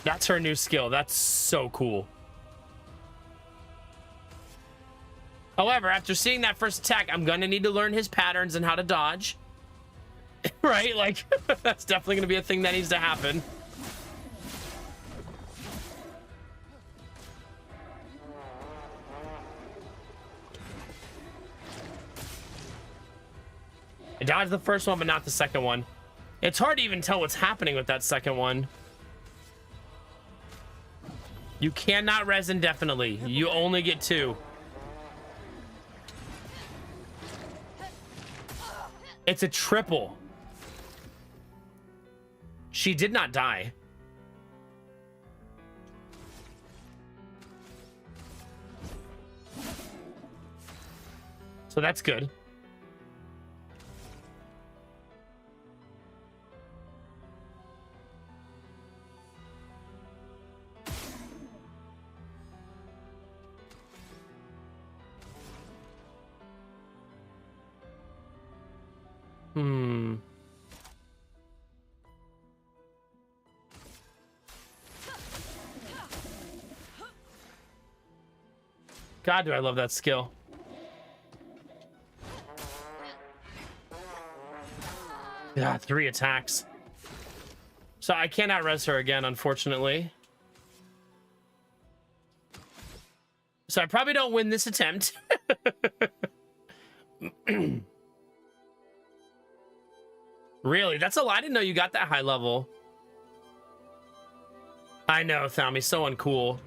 That's her new skill. That's so cool. However, after seeing that first attack, I'm going to need to learn his patterns and how to dodge. Right? Like, that's definitely going to be a thing that needs to happen. I dodged the first one, but not the second one. It's hard to even tell what's happening with that second one. You cannot res indefinitely. You only get 2. It's a triple. She did not die. So that's good. God, do I love that skill. Yeah, 3 attacks. So I cannot res her again, unfortunately. So I probably don't win this attempt. Really? That's a lie. I didn't know you got that high level. I know, Thami. So uncool.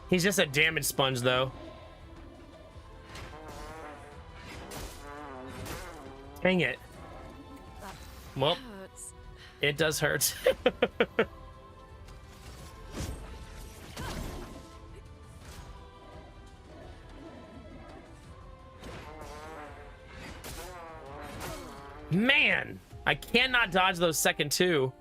He's just a damage sponge, though. Dang it. That Well, hurts. it does hurt. Man, I cannot dodge those second two.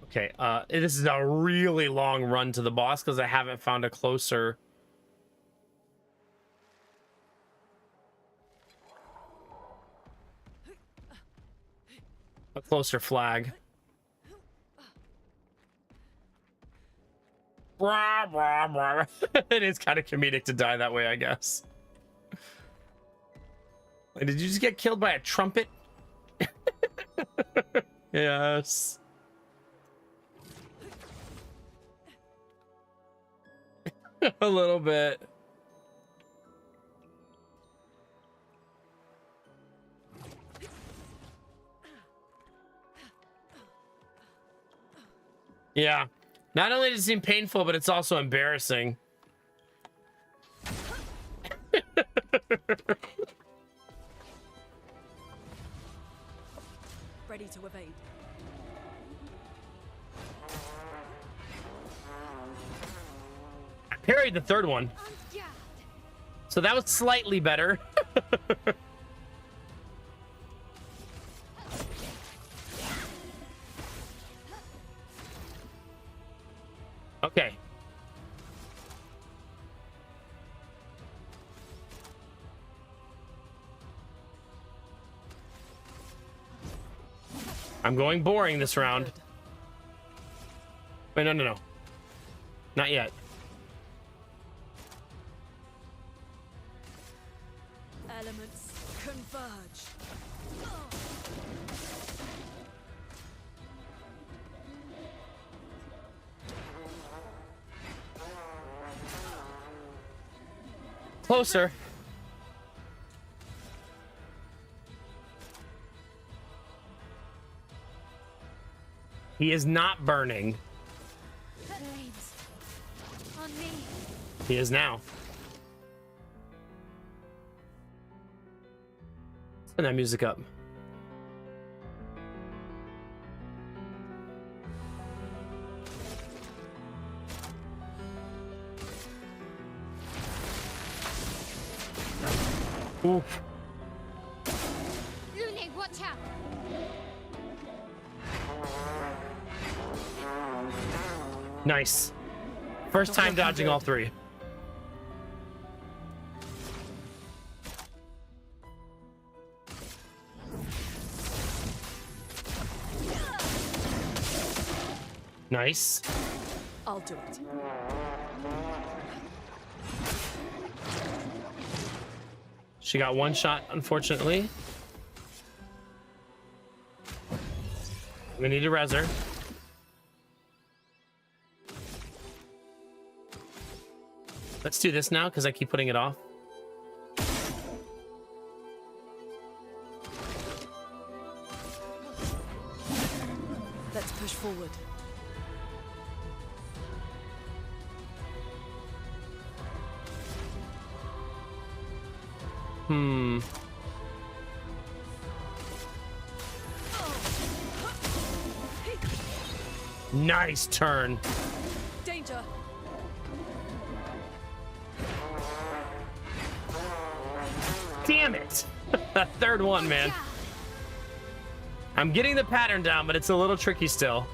Okay, this is a really long run to the boss because I haven't found a closer flag. It is kind of comedic to die that way, I guess. Like, did you just get killed by a trumpet? Yes. A little bit. Yeah. Not only does it seem painful, but it's also embarrassing. Ready to evade. I parried the third one. So that was slightly better. Okay. I'm going boring this round. Good. Wait, no. Not yet. Elements converge. Closer. He is not burning. Blades on me. He is now. Turn that music up. Oof. Lune, watch out. Nice. First time dodging all three. Nice. I'll do it. She got one shot, unfortunately. We need to res her. Let's do this now, because I keep putting it off. Let's push forward. Nice turn. Danger. Damn it. That third one, man. I'm getting the pattern down, but it's a little tricky still.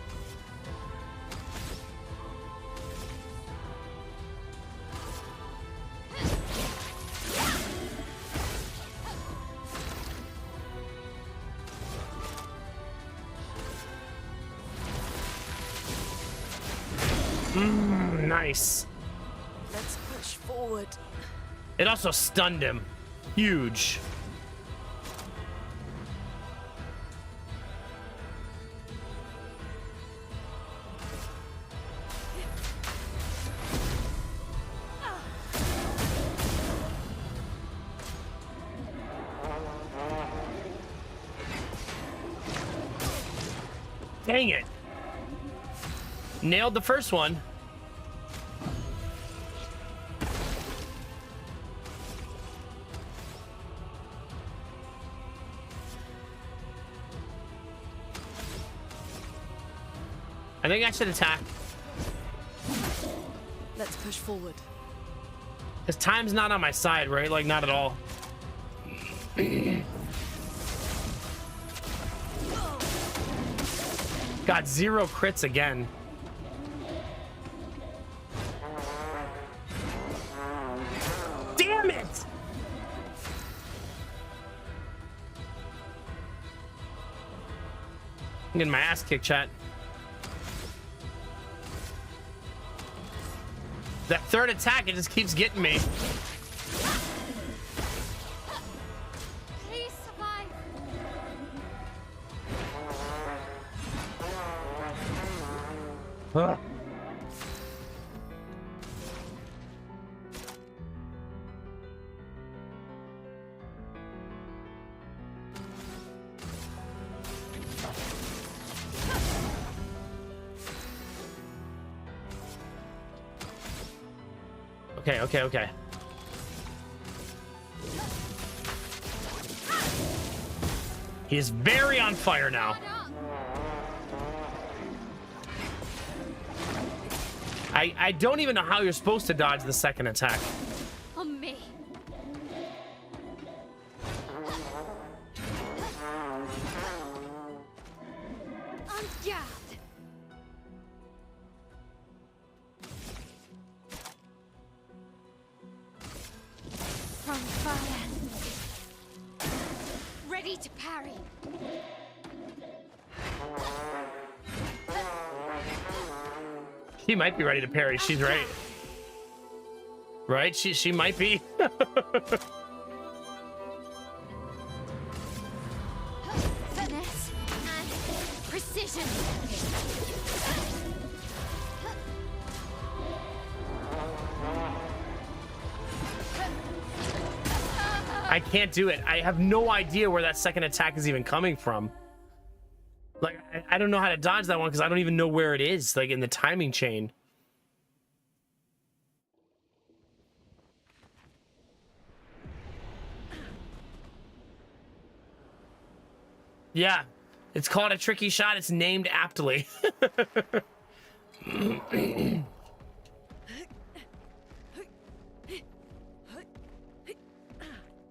Nice. Let's push forward. It also stunned him. Huge. Dang it. Nailed the first one. I think I should attack. Let's push forward. Because time's not on my side, right? Like, not at all. Got 0 crits again. Damn it! I'm getting my ass kicked, chat. That third attack, it just keeps getting me. Please survive. Ugh. Okay. He is very on fire now. I don't even know how you're supposed to dodge the second attack. On me. On guard. From fire. Ready to parry. She might be ready to parry. She's right. Right? She might be. Finesse and precision. I can't do it. I have no idea where that second attack is even coming from. Like, I don't know how to dodge that one because I don't even know where it is, like in the timing chain. Yeah, it's called a tricky shot. It's named aptly.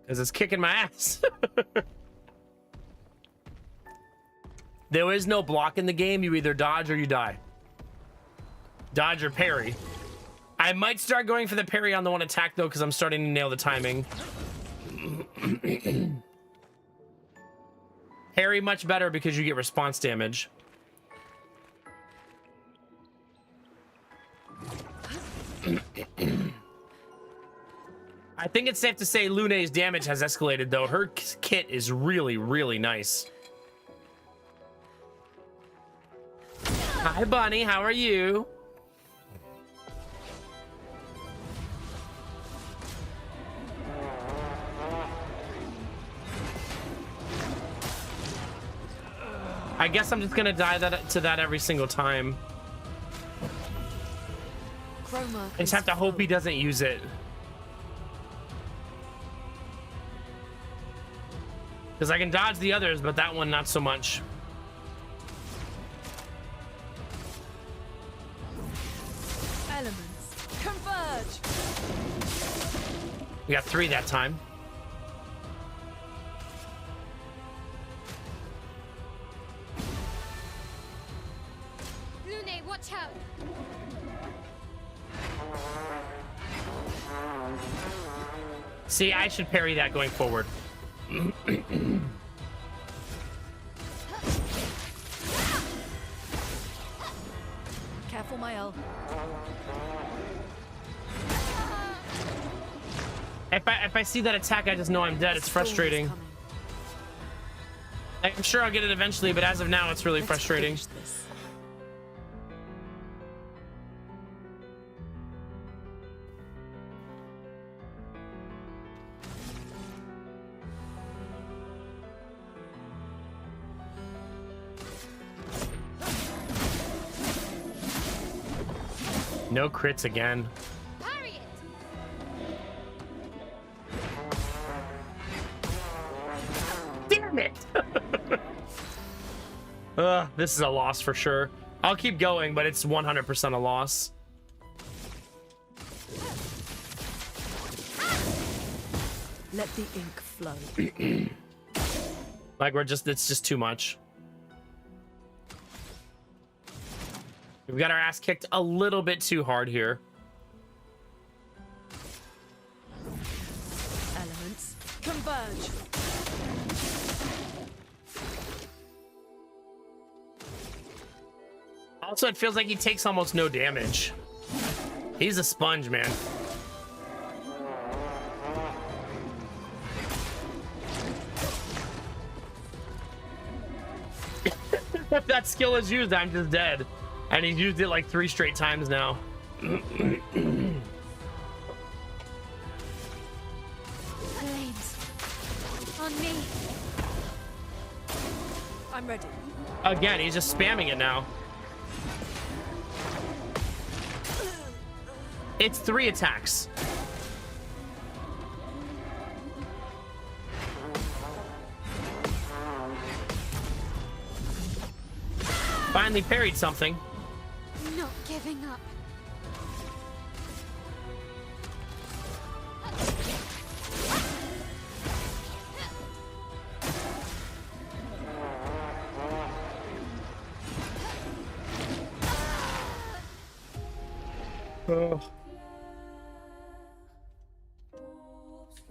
Because it's kicking my ass. There is no block in the game. You either dodge or you die. Dodge or parry. I might start going for the parry on the one attack, though, because I'm starting to nail the timing. Parry much better because you get response damage. I think it's safe to say Lune's damage has escalated, though. Her kit is really, really nice. Hi, Bunny. How are you? I guess I'm just gonna die to that every single time. Chroma. I just have to hope he doesn't use it. Because I can dodge the others, but that one not so much. Elements converge. We got 3 that time. Lune, watch out. See, I should parry that going forward. Careful, Mael. If I see that attack, I just know I'm dead. It's frustrating. I'm sure I'll get it eventually, but as of now, it's really frustrating. No crits again. Parry it. Damn it! This is a loss for sure. I'll keep going, but it's 100% a loss. Let the ink flow. Like it's just too much. We've got our ass kicked a little bit too hard here. Elements converge. Also, it feels like he takes almost no damage. He's a sponge, man. If that skill is used, I'm just dead. And he's used it like 3 straight times now. Flames. On me. I'm ready. Again, he's just spamming it now. It's 3 attacks. Finally parried something. Not giving up.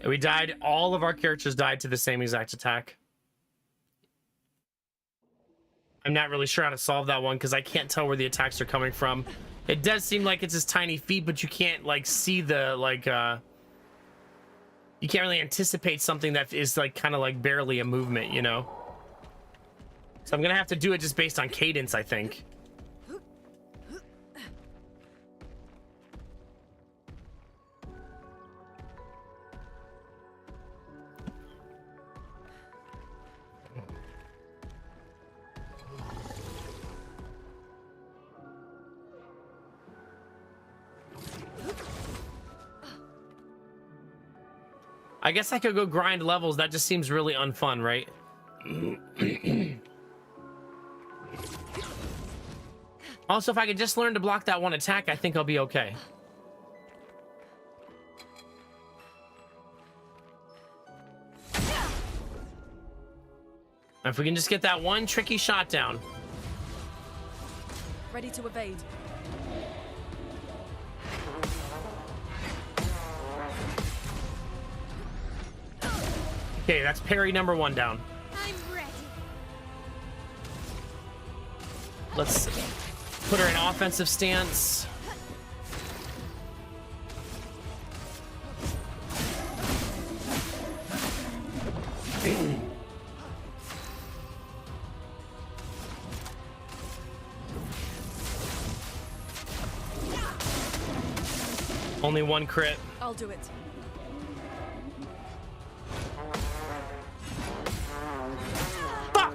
We died. All of our characters died to the same exact attack. I'm not really sure how to solve that one because I can't tell where the attacks are coming from. It does seem like it's his tiny feet, but you can't like see the you can't really anticipate something that is like kind of like barely a movement, you know? So I'm gonna have to do it just based on cadence, I think. I guess I could go grind levels. That just seems really unfun, right? Also, if I could just learn to block that one attack, I think I'll be okay. If we can just get that one tricky shot down. Ready to evade. Okay, that's parry number 1 down. I'm ready. Let's put her in offensive stance. Only 1 crit. I'll do it. Fuck!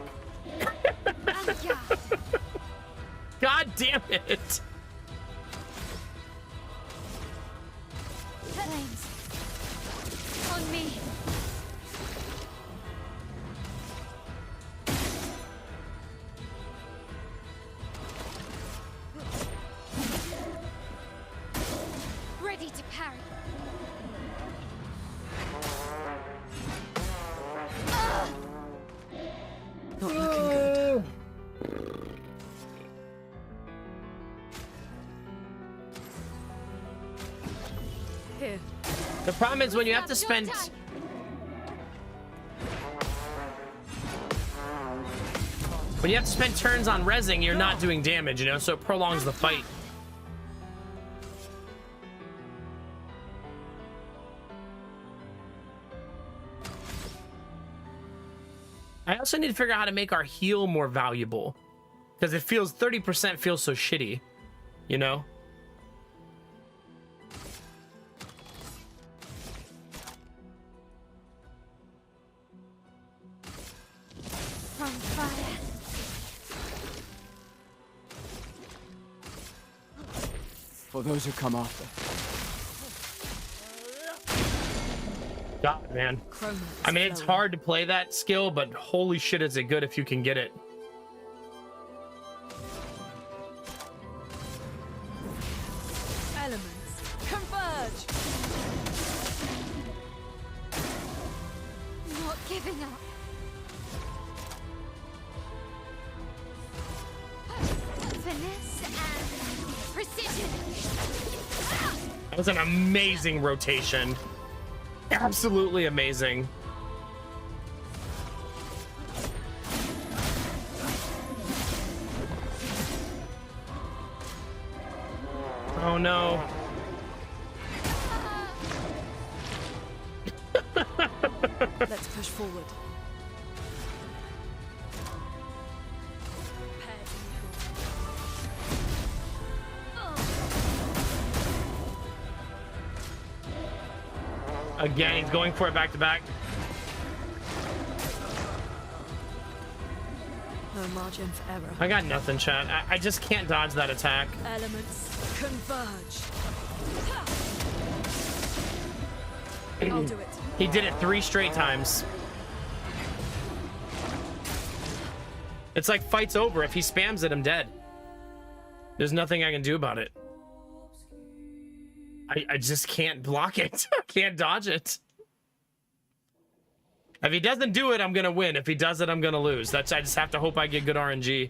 Anja. God damn it! Flames. On me. Ready to parry. Not looking good. Here. The problem is when you have to spend... When you have to spend turns on rezzing, you're not doing damage, you know, so it prolongs the fight. I also need to figure out how to make our heal more valuable. Because it feels 30% feels so shitty, you know? From fire. for those who come after. God, man. Chroma I is mean, it's flowing. hard to play that skill, but holy shit, is it good if you can get it. Elements converge. Not giving up. Finesse and precision. That was an amazing rotation. Absolutely amazing. Oh no. Let's push forward. Prepare equal. Again, he's going for it back to back. No margin for error. I got nothing, chat. I just can't dodge that attack. Elements converge. I'll do it. He did it 3 straight times. It's like fight's over. If he spams it, I'm dead. There's nothing I can do about it. I just can't block it. I can't dodge it. If he doesn't do it, I'm gonna win. If he does it, I'm gonna lose. I just have to hope I get good RNG.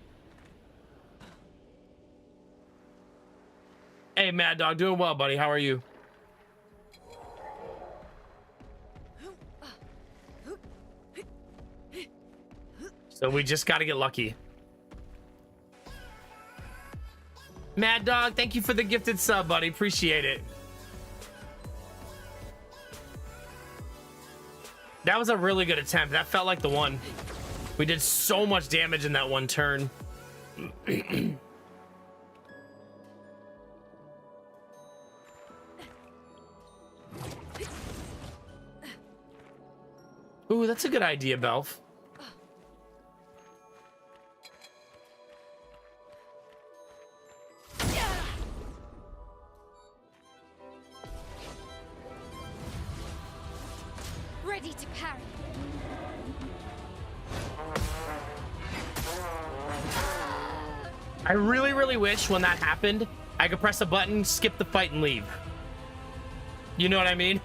Hey, Mad Dog, doing well, buddy. How are you? So we just got to get lucky. Mad Dog, thank you for the gifted sub, buddy. Appreciate it. That was a really good attempt. That felt like the one. We did so much damage in that one turn. Ooh, that's a good idea, Belf. Ready to parry. I really, really wish when that happened, I could press a button, skip the fight, and leave. You know what I mean?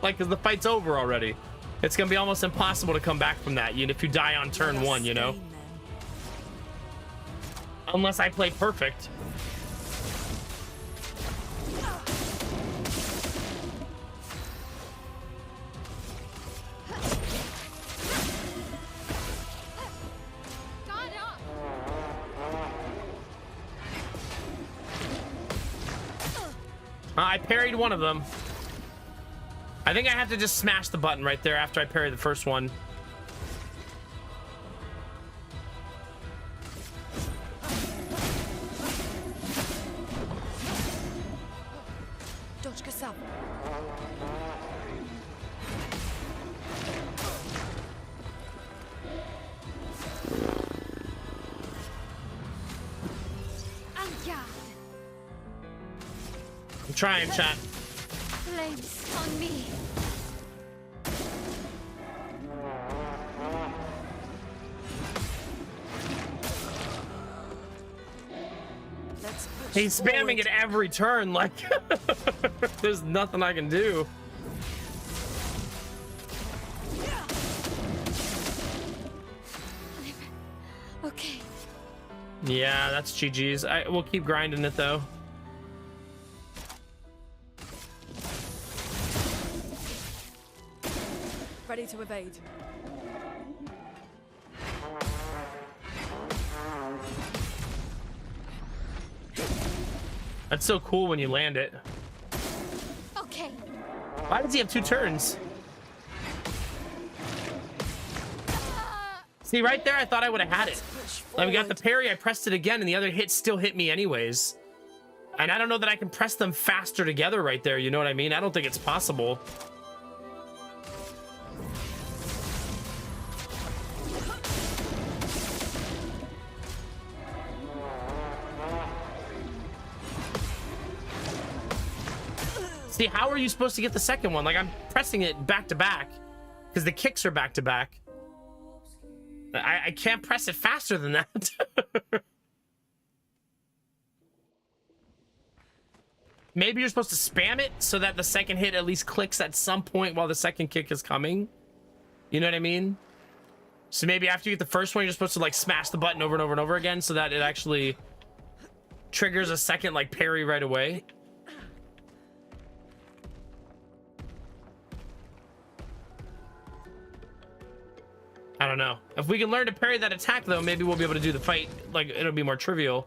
Like, because the fight's over already. It's going to be almost impossible to come back from that, if you die on turn 1, you know? Stain them. Unless I play perfect. Guard up. I parried one of them. I think I have to just smash the button right there after I parry the first one. Dodge Kasab. En garde. I'm trying, chat. Flames on me. Let's push He's spamming forward. it every turn, like, there's nothing I can do. Okay. Yeah, that's GG's. We'll keep grinding it, though. Ready to evade. That's so cool when you land it. Okay. Why does he have 2 turns? See, right there, I thought I would have had it. Push Like, we got the forward. parry, I pressed it again, and the other hit still hit me anyways. And I don't know that I can press them faster together right there, you know what I mean? I don't think it's possible. See, how are you supposed to get the second one? Like, I'm pressing it back to back because the kicks are back to back. I can't press it faster than that. Maybe you're supposed to spam it so that the second hit at least clicks at some point while the second kick is coming. You know what I mean? So maybe after you get the first one, you're supposed to like smash the button over and over and over again so that it actually triggers a second like parry right away. I don't know. If we can learn to parry that attack though, maybe we'll be able to do the fight. Like, it'll be more trivial.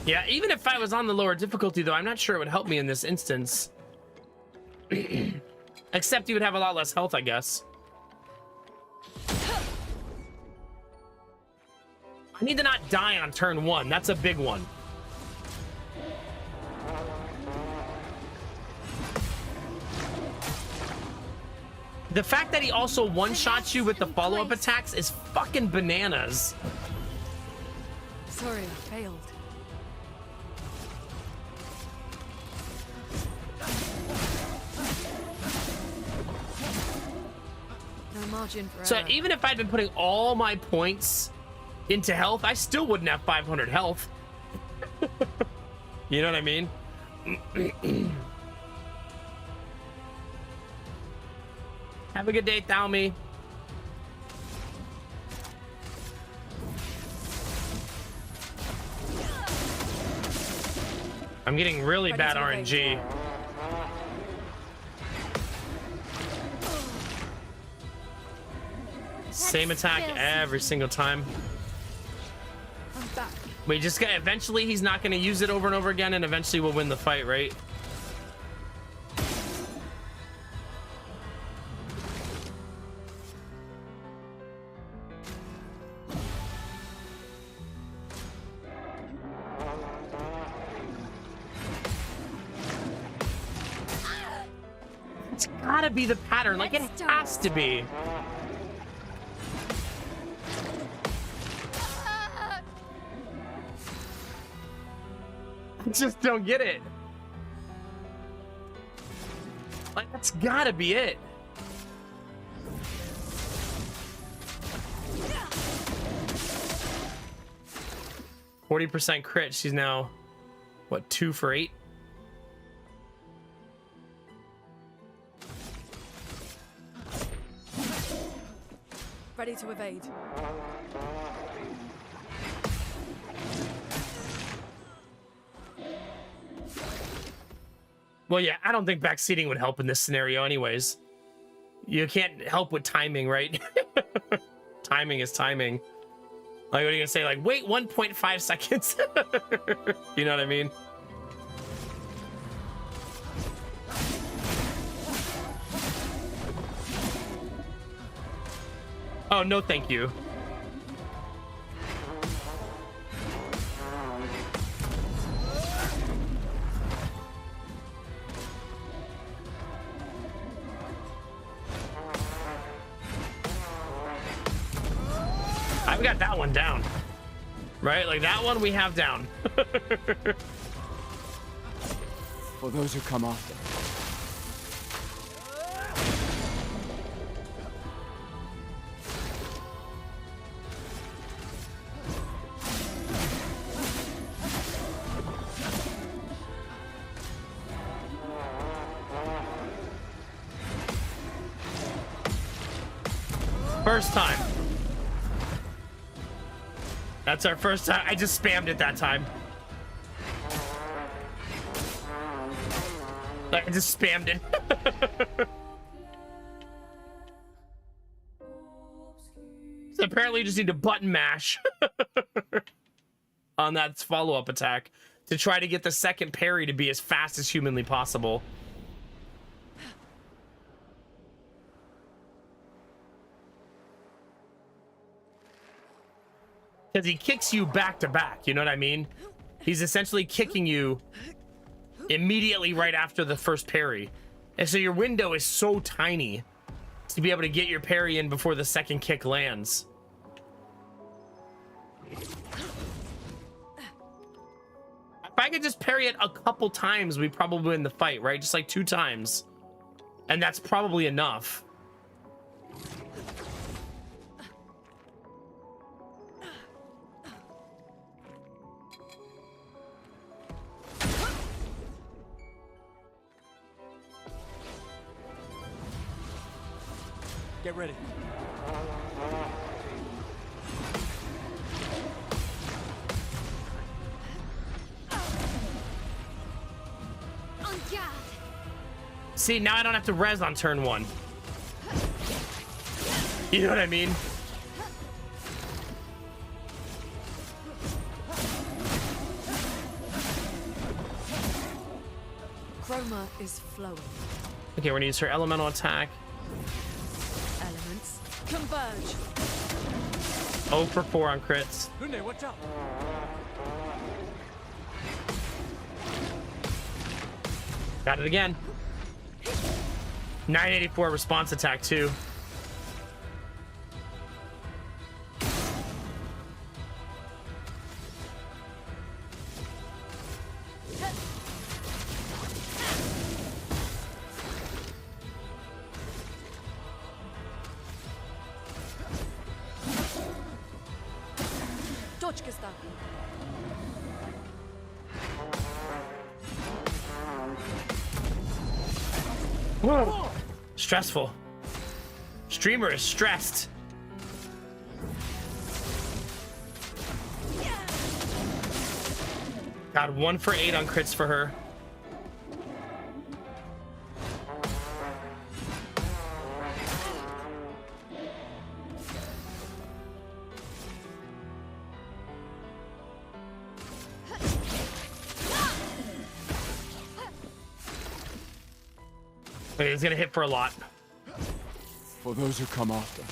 Yeah, even if I was on the lower difficulty, though, I'm not sure it would help me in this instance. Except you would have a lot less health, I guess. I need to not die on turn 1. That's a big one. The fact that he also one-shots you with the follow-up attacks is fucking bananas. Sorry, I failed. No margin for So error. even if I'd been putting all my points into health, I still wouldn't have 500 health. You know what I mean? Have a good day, Thalmy. I'm getting really Ready bad to evade. RNG. Same attack feels- every single time. I'm back. We just got, eventually he's not going to use it over and over again, and eventually we'll win the fight, right? It's gotta be the pattern, like it Let's has to be. I just don't get it. Like, that's gotta be it. %40 crit. She's now, what, 2 for 8? Ready to evade. Well, yeah, I don't think backseating would help in this scenario anyways. You can't help with timing, right? Timing is timing. Like, what are you gonna say? Like, wait 1.5 seconds? You know what I mean? Oh, no thank you. I've got that one down. Right? Like, that one we have down. For those who come after. First time. That's our first time. I just spammed it that time. Like, I just spammed it. So apparently you just need to button mash on that follow-up attack to try to get the second parry to be as fast as humanly possible. Because he kicks you back to back, you know what I mean? He's essentially kicking you immediately right after the first parry. And so your window is so tiny to be able to get your parry in before the second kick lands. I could just parry it a couple times, we probably win the fight, right? Just like 2 times. And that's probably enough. Get ready. En garde. See, now I don't have to res on turn 1. You know what I mean? Chroma is flowing. Okay, we're gonna use her elemental attack. Elements converge. 0 for 4 on crits. Lunde, watch out. Got it again. 984 response attack too. Точка. Whoa. Stressful. Streamer is stressed. Got 1 for 8 on crits for her. Okay, he's gonna hit for a lot. For those who come after.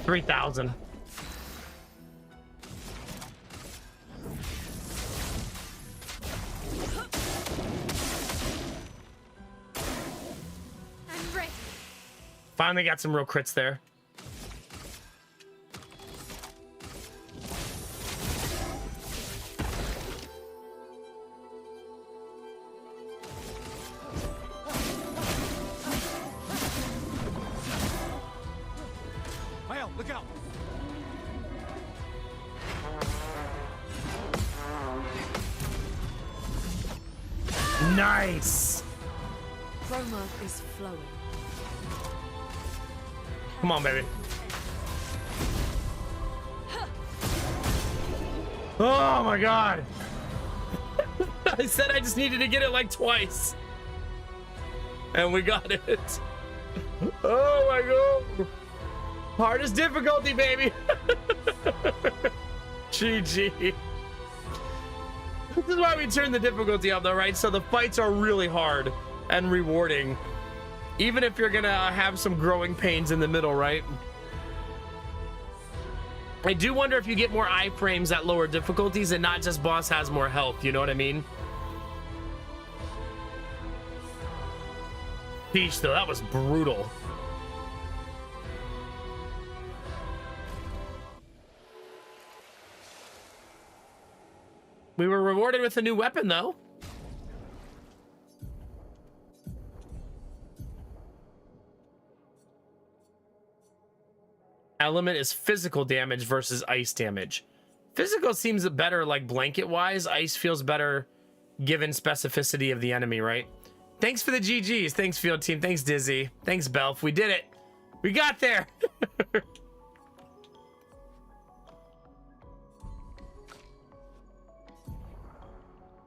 3,000. I'm ready. Finally got some real crits there. Mael, look out. Nice. Chroma is flowing. Come on, baby. Oh my god. I said I just needed to get it like twice. And we got it. Oh my god. Hardest difficulty, baby. GG. This is why we turn the difficulty up though, right? So the fights are really hard and rewarding. Even if you're gonna have some growing pains in the middle, right? I do wonder if you get more iframes at lower difficulties and not just boss has more health, you know what I mean? Sheesh, though, that was brutal. We were rewarded with a new weapon, though. Element is physical damage versus ice damage. Physical seems better, like blanket-wise. Ice feels better given specificity of the enemy, right? Thanks for the GGs. Thanks, field team. Thanks, Dizzy. Thanks, Belf. We did it. We got there.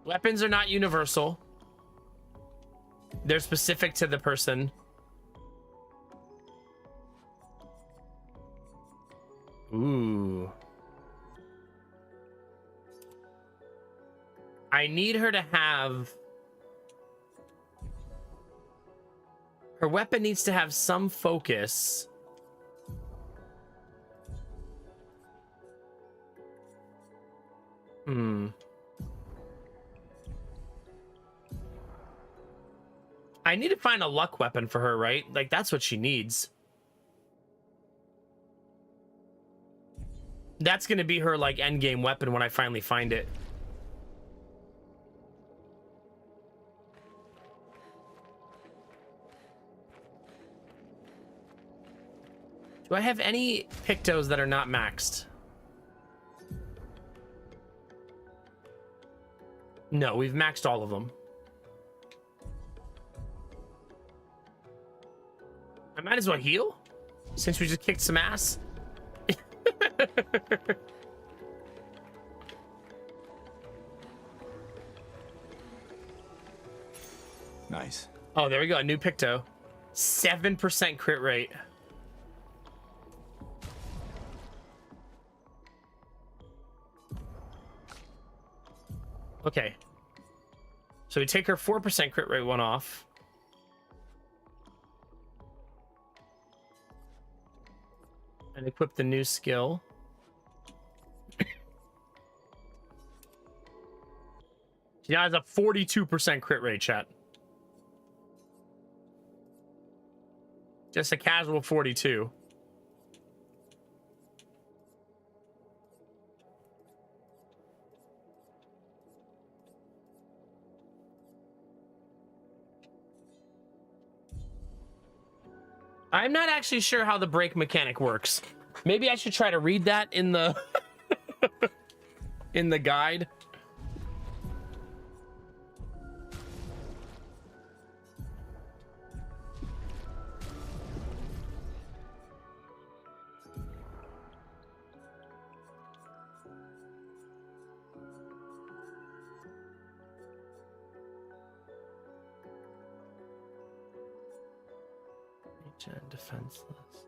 Weapons are not universal. They're specific to the person. Ooh. I need her to have... Her weapon needs to have some focus. I need to find a luck weapon for her, right? Like, that's what she needs. That's gonna be her like end game weapon when I finally find it. Do I have any Pictos that are not maxed? No, we've maxed all of them. I might as well heal since we just kicked some ass. Nice. Oh, there we go. A new Picto. 7% crit rate. Okay. So we take her 4% crit rate one off. And equip the new skill. She now has a 42% crit rate, chat. Just a casual 42. I'm not actually sure how the break mechanic works. Maybe I should try to read that in the in the guide. Defenseless.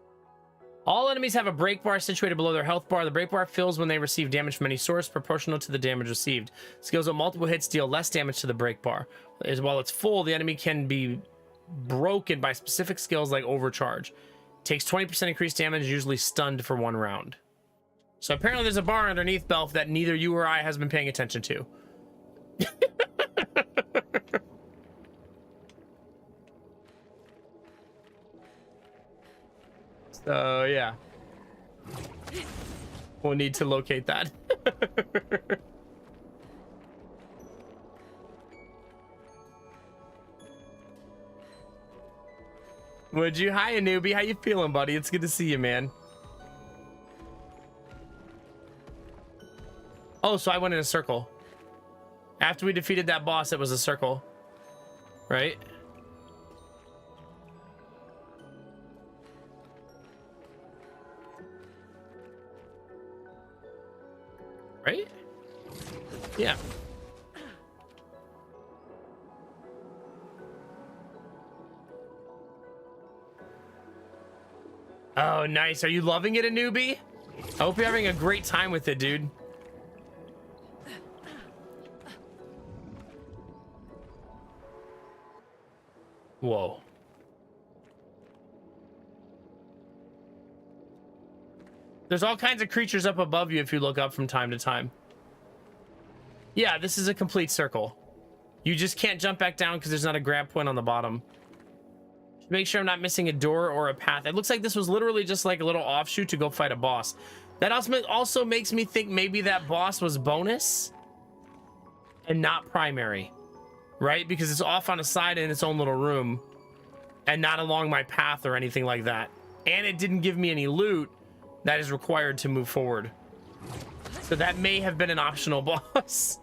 All enemies have a break bar situated below their health bar. The break bar fills when they receive damage from any source proportional to the damage received. Skills with multiple hits deal less damage to the break bar. While it's full, the enemy can be broken by specific skills like overcharge. Takes 20% increased damage, usually stunned for 1 round. So apparently there's a bar underneath Belf that neither you or I has been paying attention to. So yeah, we'll need to locate that. Would you? Hi, newbie. How you feeling, buddy? It's good to see you, man. Oh, so I went in a circle. After we defeated that boss, it was a circle, right? Right? Yeah. Oh, nice. Are you loving it, a newbie? I hope you're having a great time with it, dude. Whoa. There's all kinds of creatures up above you if you look up from time to time. Yeah, this is a complete circle. You just can't jump back down because there's not a grab point on the bottom. Make sure I'm not missing a door or a path. It looks like this was literally just like a little offshoot to go fight a boss. That also makes me think maybe that boss was bonus and not primary, right? Because it's off on a side in its own little room and not along my path or anything like that. And it didn't give me any loot that is required to move forward. So that may have been an optional boss.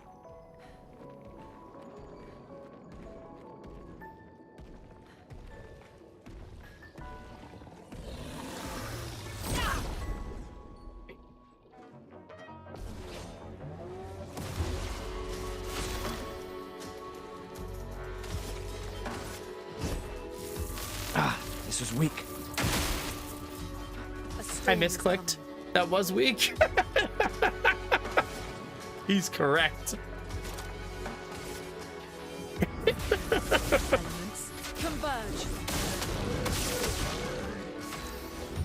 This was weak. I misclicked. That was weak. He's correct. Elements converge.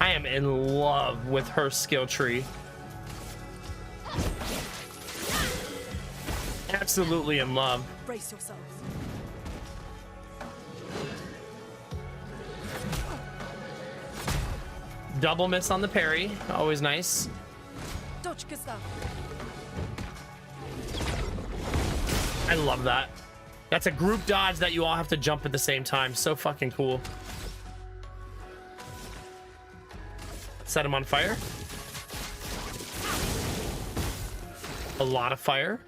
I am in love with her skill tree. Absolutely in love. Brace yourselves. Double miss on the parry. Always nice. Dodge I love that. That's a group dodge that you all have to jump at the same time. So fucking cool. Set him on fire. A lot of fire.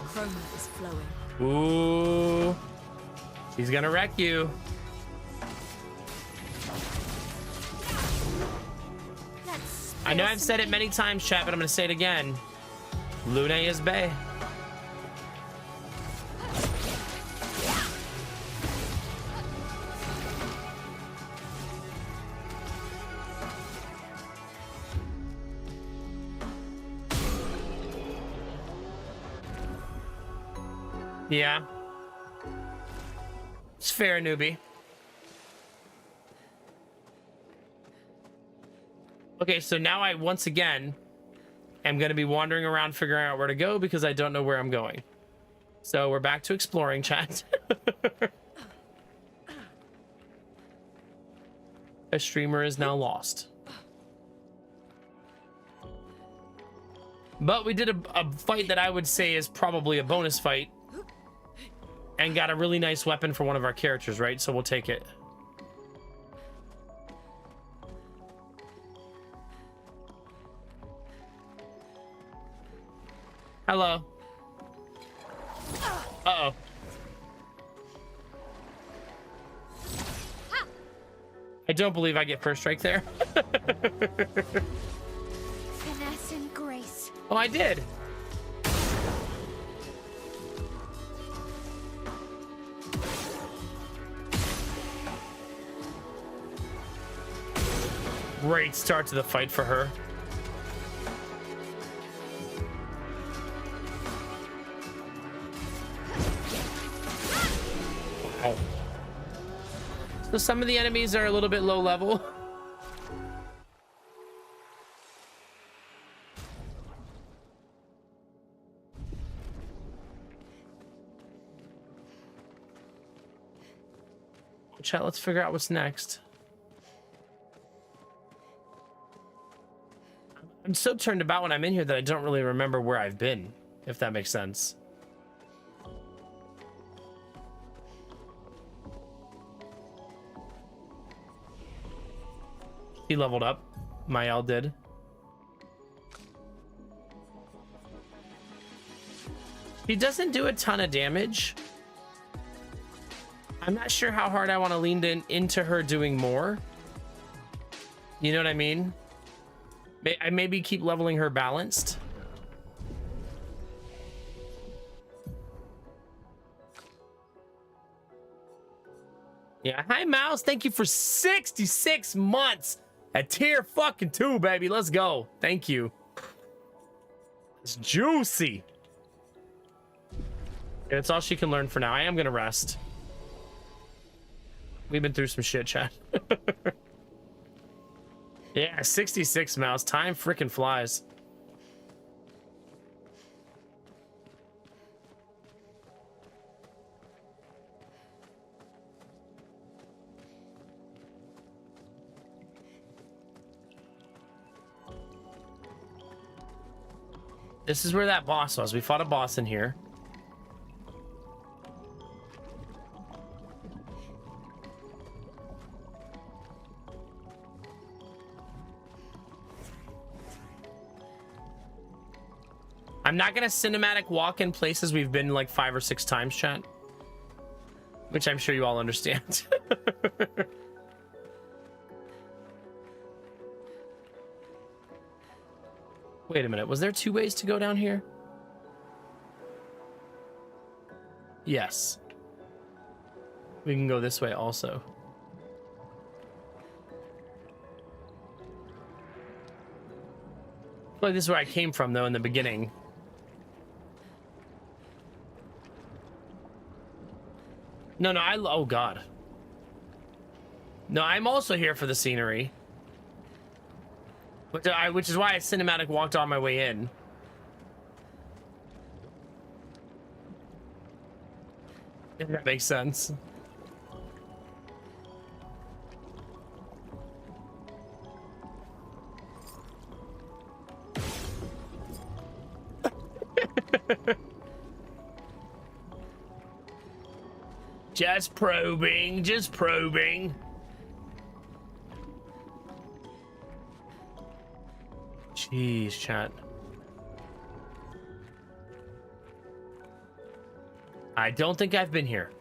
Chroma is flowing. Ooh. He's gonna wreck you. I know I've said it many times, chat, but I'm gonna say it again. Lune is bae. Yeah. It's fair, newbie. Okay, so now I once again am going to be wandering around figuring out where to go because I don't know where I'm going. So we're back to exploring, chat. A streamer is now lost. But we did a fight that I would say is probably a bonus fight. And got a really nice weapon for one of our characters, right? So we'll take it. Hello. Uh-oh. I don't believe I get first strike there. Finesse and grace. Oh, I did. Great start to the fight for her. Wow. So some of the enemies are a little bit low level. Chat, let's figure out what's next. I'm so turned about when I'm in here that I don't really remember where I've been, if that makes sense. He leveled up. Mael did. He doesn't do a ton of damage. I'm not sure how hard I want to lean into her doing more. You know what I mean? I maybe keep leveling her balanced. Yeah, hi Mouse. Thank you for 66 months at tier fucking 2, baby. Let's go. Thank you. It's juicy. Yeah, that's all she can learn for now. I am gonna rest. We've been through some shit, chat. Yeah, 66 Mouse. Time freaking flies. This is where that boss was. We fought a boss in here. I'm not gonna cinematic walk in places we've been like 5 or 6 times, chat. Which I'm sure you all understand. Wait a minute, was there 2 ways to go down here? Yes. We can go this way also. Like this is where I came from though in the beginning. No, oh God. No, I'm also here for the scenery. Which is why I cinematic walked on my way in. That makes sense. Just probing, just probing. Jeez, chat. I don't think I've been here.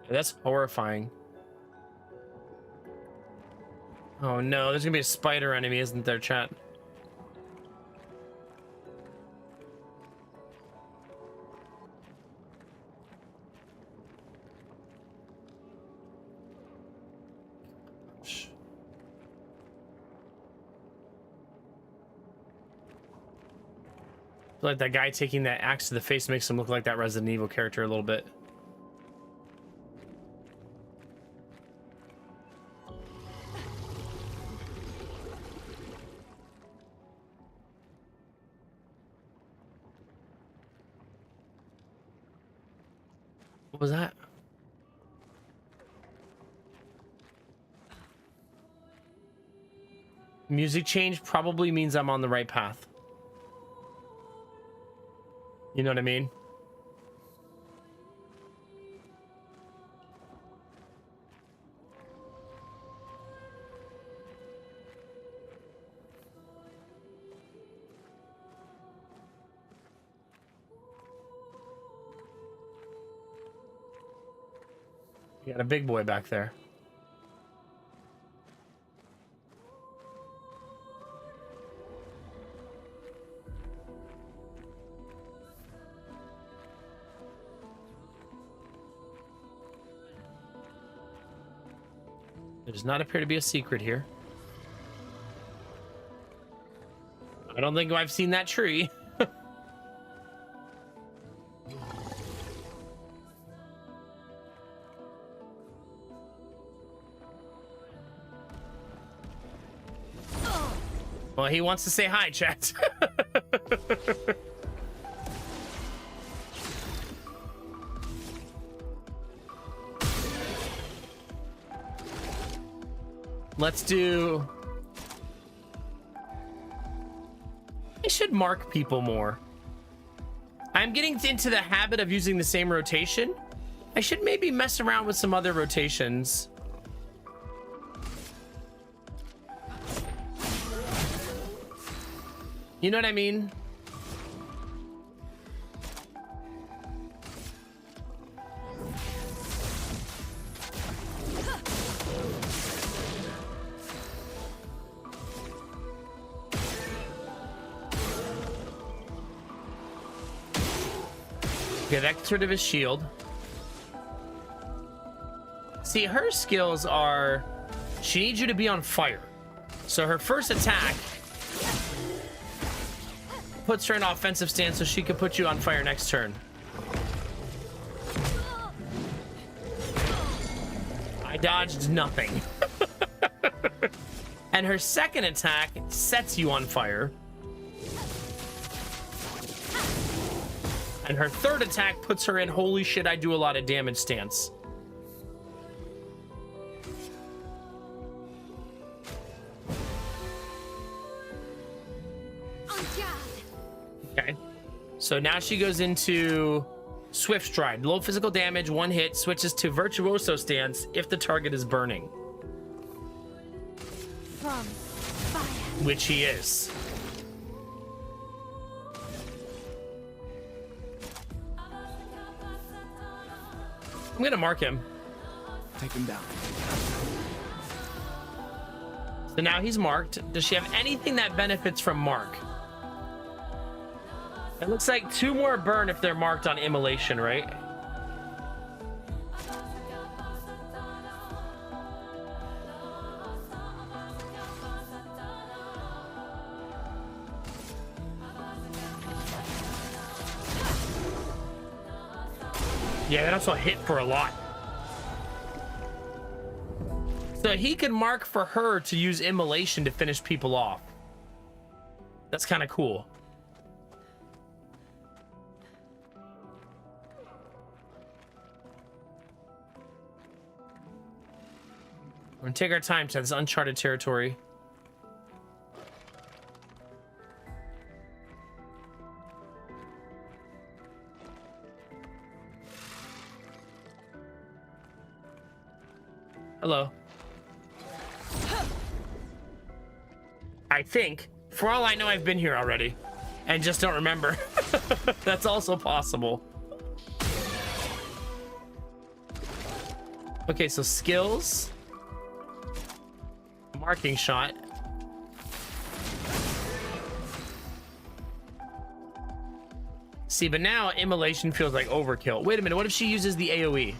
That's horrifying. Oh no, there's gonna be a spider enemy, isn't there, chat? I feel like that guy taking that axe to the face makes him look like that Resident Evil character a little bit. What was that? Music change probably means I'm on the right path. You know what I mean? You got a big boy back there. There does not appear to be a secret here. I don't think I've seen that tree. Well, he wants to say hi, chat. Let's do... I should mark people more. I'm getting into the habit of using the same rotation. I should maybe mess around with some other rotations. You know what I mean? Okay, that gets rid of his shield. See, her skills are... She needs you to be on fire. So her first attack puts her in an offensive stance so she can put you on fire next turn. I dodged nothing. And her second attack sets you on fire. And her third attack puts her in holy shit, I do a lot of damage stance. Okay. So now she goes into Swift Stride. Low physical damage, one hit, switches to Virtuoso stance if the target is burning. From fire. Which he is. I'm gonna mark him. Take him down. So now he's marked. Does she have anything that benefits from mark? It looks like 2 more burn if they're marked on immolation, right? Yeah, that also hit for a lot. So he can mark for her to use immolation to finish people off. That's kind of cool. We're gonna take our time to this uncharted territory. Hello. I think, for all I know, I've been here already and just don't remember. That's also possible. Okay, so skills. Marking shot. See, but now immolation feels like overkill. Wait a minute, what if she uses the AoE?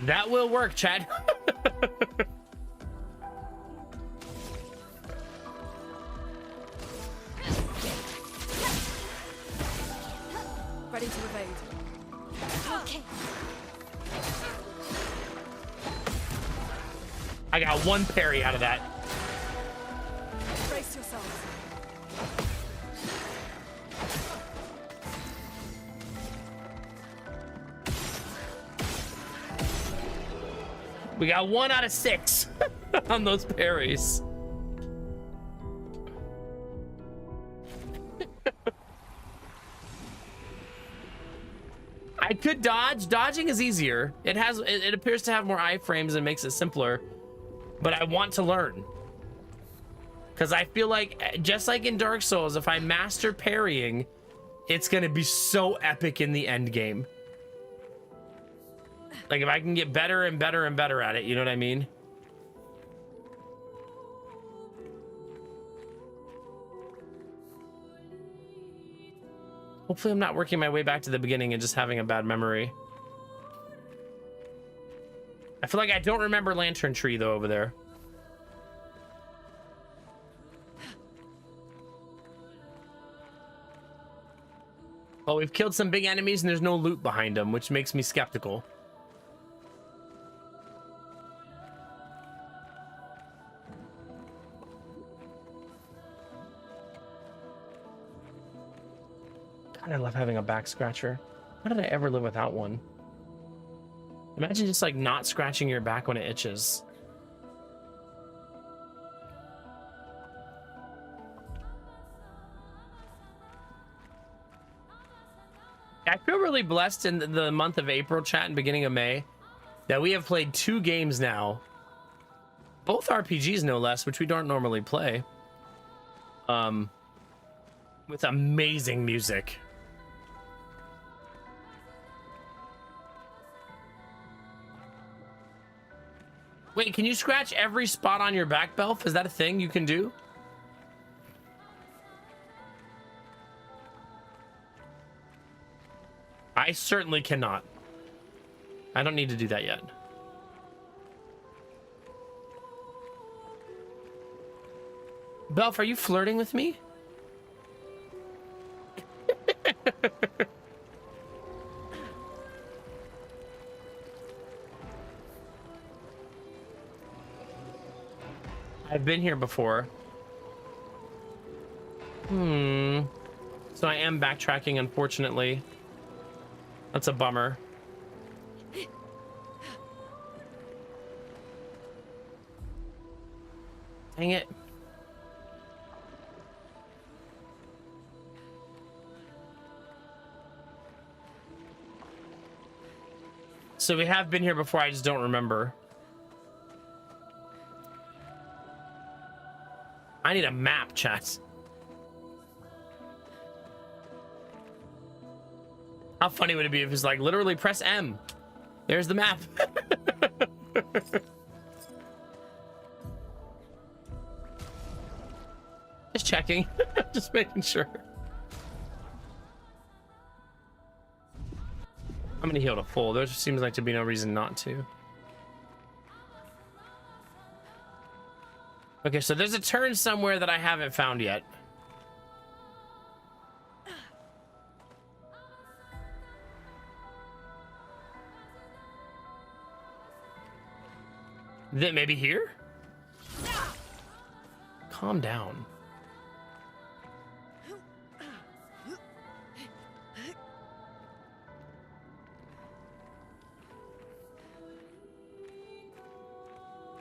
That will work, Chad. Ready to evade. Okay. I got one parry out of that. Brace yourselves. We got 1 out of 6 on those parries. I could dodge. Dodging is easier. It appears to have more iframes and makes it simpler. But I want to learn. Because I feel like, just like in Dark Souls, if I master parrying, it's going to be so epic in the end game. Like, if I can get better and better and better at it, you know what I mean? Hopefully I'm not working my way back to the beginning and just having a bad memory. I feel like I don't remember Lantern Tree, though, over there. Well, we've killed some big enemies and there's no loot behind them, which makes me skeptical. God, I love having a back scratcher. How did I ever live without one? Imagine just like not scratching your back when it itches. I feel really blessed in the month of April, chat, and beginning of May, that we have played 2 games now. Both RPGs, no less, which we don't normally play. With amazing music. Wait, can you scratch every spot on your back, Belf? Is that a thing you can do? I certainly cannot. I don't need to do that yet. Belf, are you flirting with me? I've been here before. So I am backtracking, unfortunately. That's a bummer. Dang it. So we have been here before, I just don't remember. I need a map, chat. How funny would it be if it's like literally press M? There's the map. Just checking. Just making sure. I'm gonna heal to full. There seems like to be no reason not to. Okay, so there's a turn somewhere that I haven't found yet. Is it maybe here? Calm down.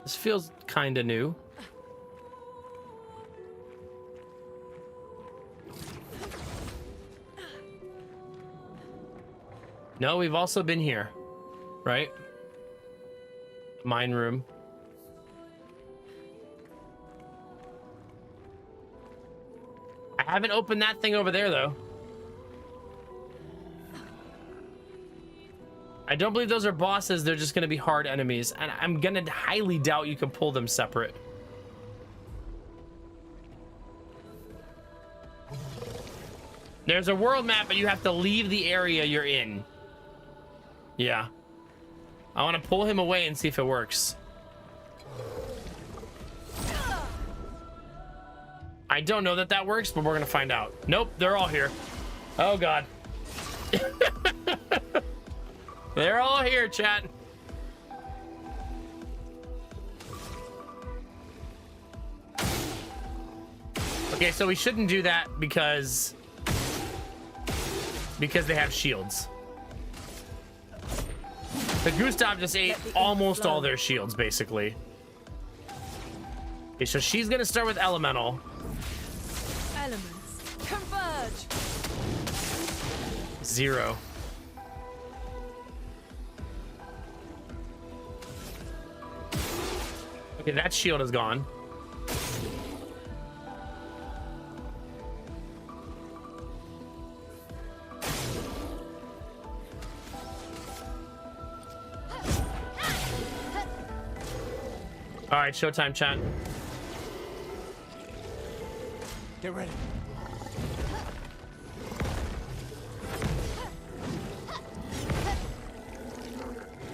This feels kind of new. No, we've also been here, right? Mine room. I haven't opened that thing over there, though. I don't believe those are bosses. They're just going to be hard enemies. And I'm going to highly doubt you can pull them separate. There's a world map, but you have to leave the area you're in. Yeah. I want to pull him away and see if it works. I don't know that that works, but we're going to find out. Nope, they're all here. Oh, God. They're all here, chat. Okay, so we shouldn't do that because they have shields. The Gustav just ate almost all their shields, basically. Okay, so she's gonna start with elemental. Elements converge. 0. Okay, that shield is gone. All right, showtime, chat. Get ready.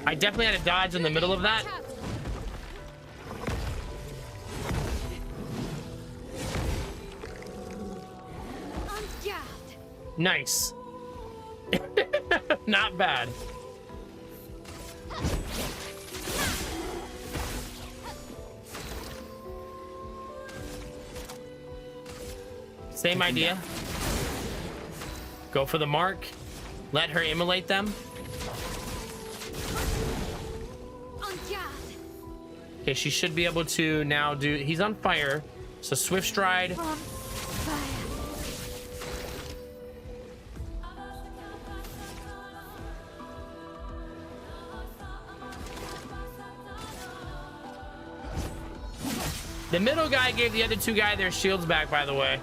I definitely had a dodge in the middle of that. Nice. Not bad. Same idea. Go for the mark. Let her immolate them. Okay, she should be able to now do... He's on fire. So Swift Stride. The middle guy gave the other two guys their shields back, by the way.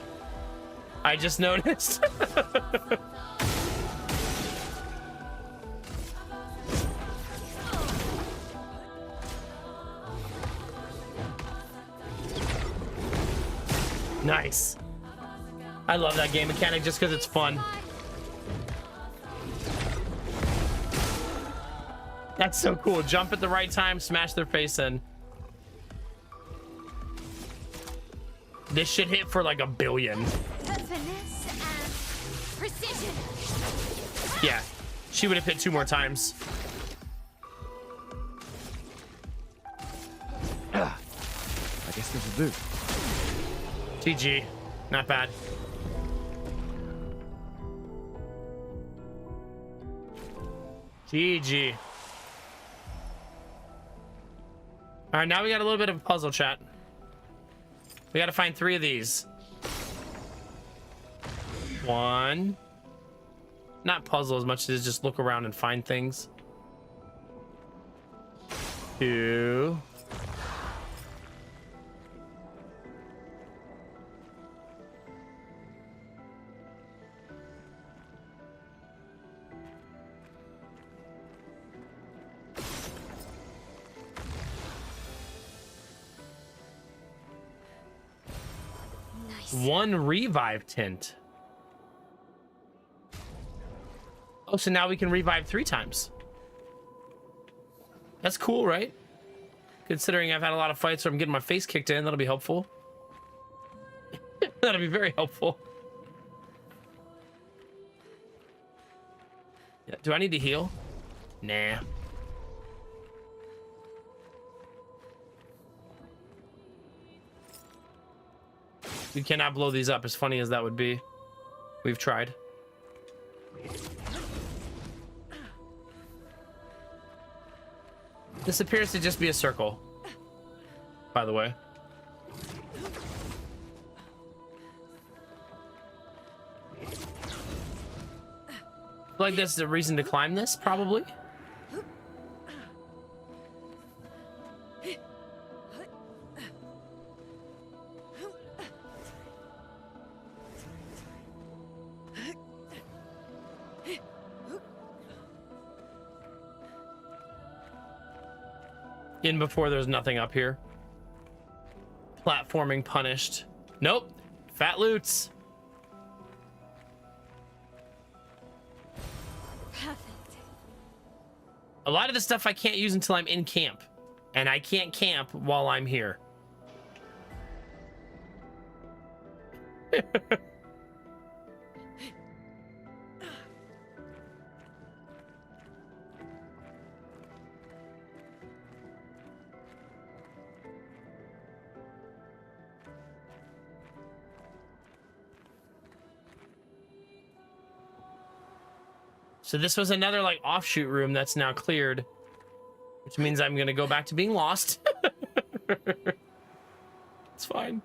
I just noticed. Nice. I love that game mechanic just because it's fun. That's so cool. Jump at the right time, smash their face in. This should hit for like 1 billion. Finesse and precision. Yeah, she would have hit 2 more times. I guess this will do. GG. Not bad. GG. All right, now we got a little bit of a puzzle, chat. We got to find 3 of these. 1. Not puzzle as much as just look around and find things. 2. Nice. 1 revive tint. Oh, so now we can revive 3 times. That's cool, right? Considering I've had a lot of fights where I'm getting my face kicked in, that'll be helpful. That'll be very helpful. Yeah, do I need to heal? Nah. You cannot blow these up, as funny as that would be. We've tried. This appears to just be a circle, by the way. Like this is a reason to climb this, probably. In before there's nothing up here. Platforming punished. Nope. Fat loots. Perfect. A lot of the stuff I can't use until I'm in camp. And I can't camp while I'm here. So this was another like offshoot room that's now cleared, which means I'm gonna go back to being lost. It's fine.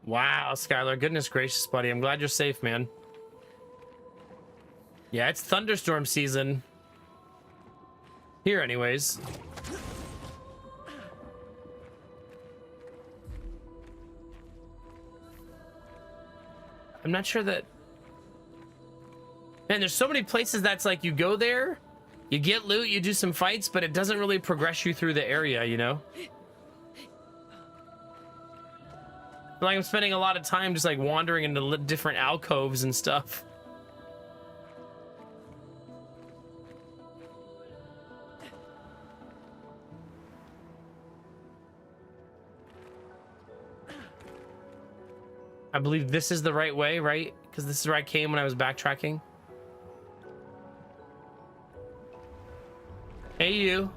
Wow, Skylar, goodness gracious, buddy. I'm glad you're safe, man. Yeah, it's thunderstorm season. Here, anyways. I'm not sure that... Man, there's so many places that's like you go there, you get loot, you do some fights, but it doesn't really progress you through the area, you know? Like I'm spending a lot of time just like wandering into different alcoves and stuff. I believe this is the right way, right? Because this is where I came when I was backtracking. Hey, you.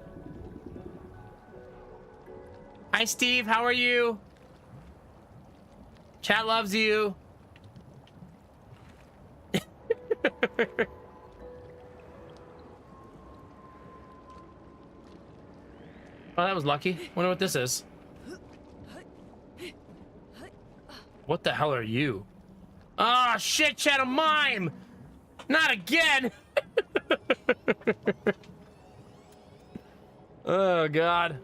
Hi, Steve. How are you? Chat loves you. Oh, that was lucky. Wonder what this is. What the hell are you? Ah, shit, chat, a mime! Not again! Oh, God.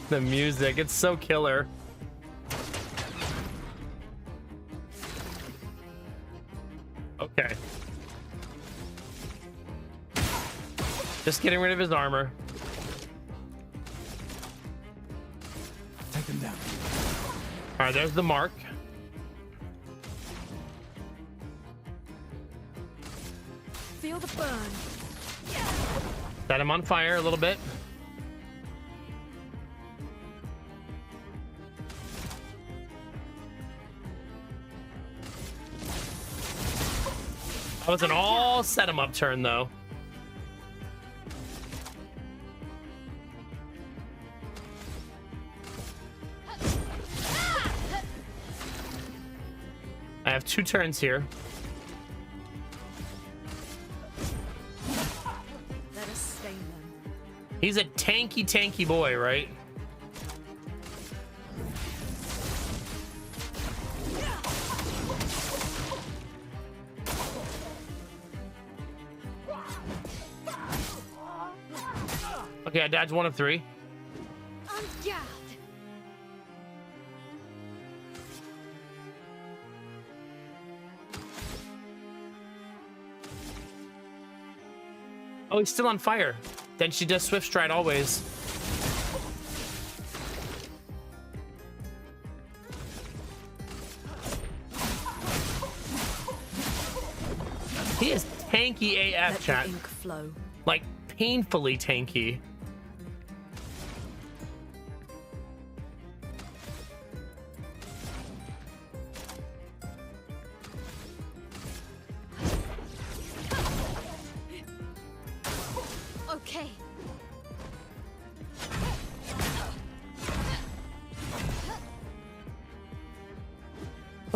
The music, it's so killer. Okay. Just getting rid of his armor. Take him down. All right, there's the mark. Feel the burn. Set him on fire a little bit. That was an all set him up turn, though. I have 2 turns here. Let us stain them. He's a tanky boy, right? Okay, I dodged 1 of 3. On guard. Oh, he's still on fire. Then she does Swift Stride always. He is tanky AF, Let chat. the ink flow. Like, painfully tanky.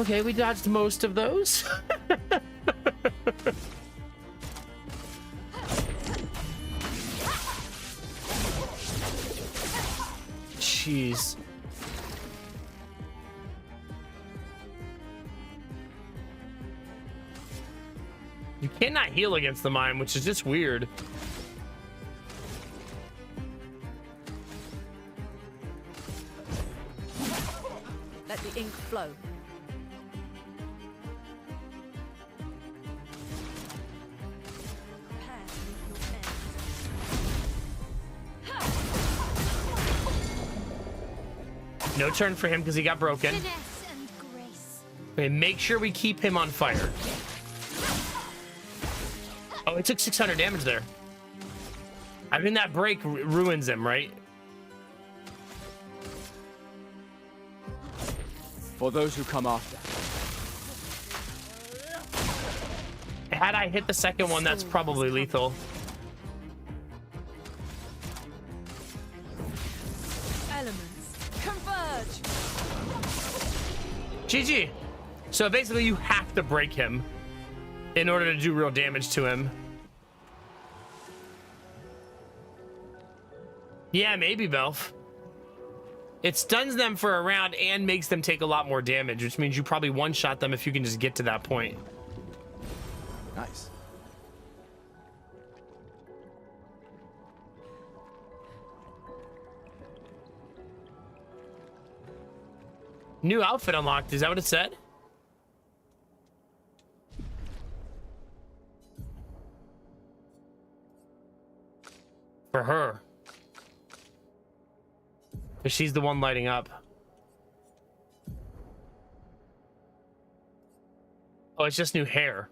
Okay, we dodged most of those. Jeez. You cannot heal against the mine, which is just weird. Let the ink flow. Prepare to meet your end. No turn for him because he got broken. Finesse and grace. Okay, make sure we keep him on fire. Oh, it took 600 damage there. I mean, that break ruins him, right? For those who come after. Had I hit the second one, that's probably lethal. Elements converge. GG. So basically, you have to break him in order to do real damage to him. Yeah, maybe, Belf. It stuns them for a round and makes them take a lot more damage, which means you probably one-shot them if you can just get to that point. Nice. New outfit unlocked. Is that what it said? For her. Because she's the one lighting up. Oh, it's just new hair.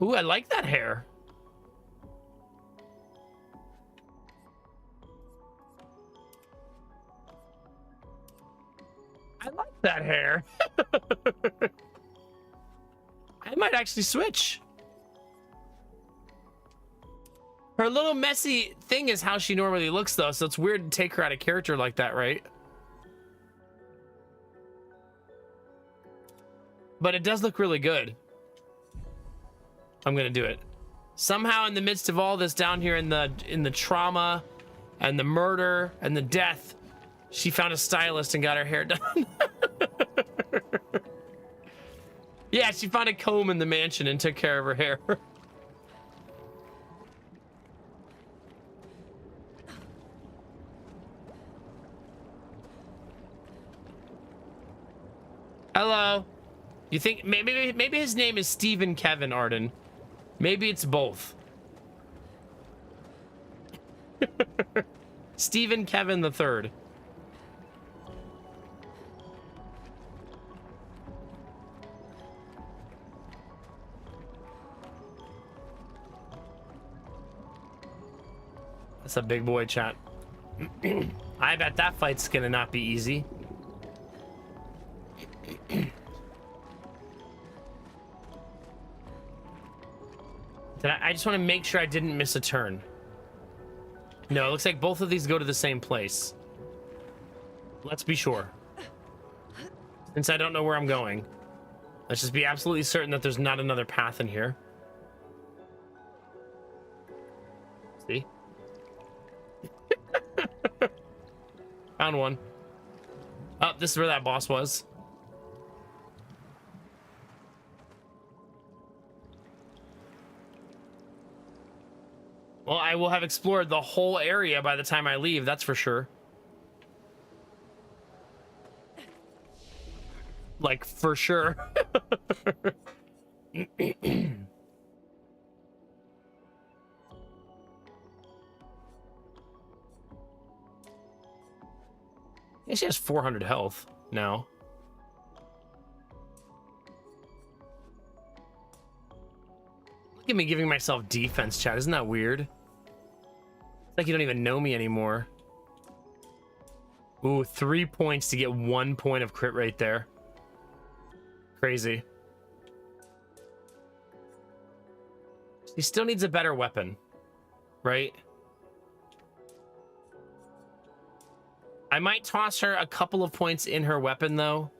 Ooh, I like that hair. I like that hair. I might actually switch. Her little messy thing is how she normally looks, though, so it's weird to take her out of character like that, right? But it does look really good. I'm gonna do it. Somehow, in the midst of all this down here in the trauma and the murder and the death, she found a stylist and got her hair done. Yeah, she found a comb in the mansion and took care of her hair. Hello. You think maybe his name is Stephen Kevin Arden? Maybe it's both. Stephen Kevin the Third. That's a big boy, chat. I bet that fight's gonna not be easy. I just want to make sure I didn't miss a turn. No, it looks like both of these go to the same place. Let's be sure. Since I don't know where I'm going, let's just be absolutely certain that there's not another path in here. See? Found one. Oh, this is where that boss was. Well, I will have explored the whole area by the time I leave, that's for sure. Like, for sure. Yeah, she has 400 health now. Look at me giving myself defense, chat. Isn't that weird? It's like you don't even know me anymore. Ooh, 3 points to get 1 point of crit rate there. Crazy. She still needs a better weapon, right? I might toss her a couple of points in her weapon, though.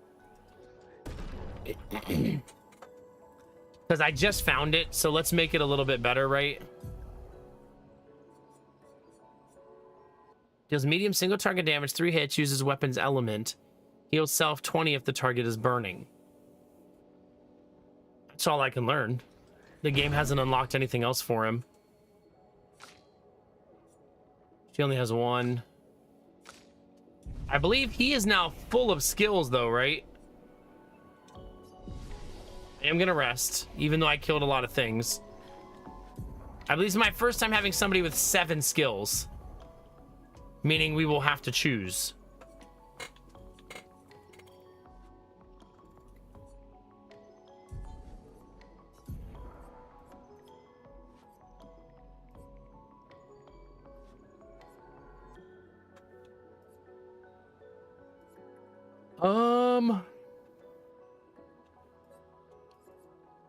Because I just found it, so let's make it a little bit better, right? Deals medium single target damage, 3 hits, uses weapon's element. Heals self 20 if the target is burning. That's all I can learn. The game hasn't unlocked anything else for him. She only has 1. I believe he is now full of skills, though, right? I am gonna rest, even though I killed a lot of things. I believe it's my first time having somebody with 7 skills. Meaning we will have to choose.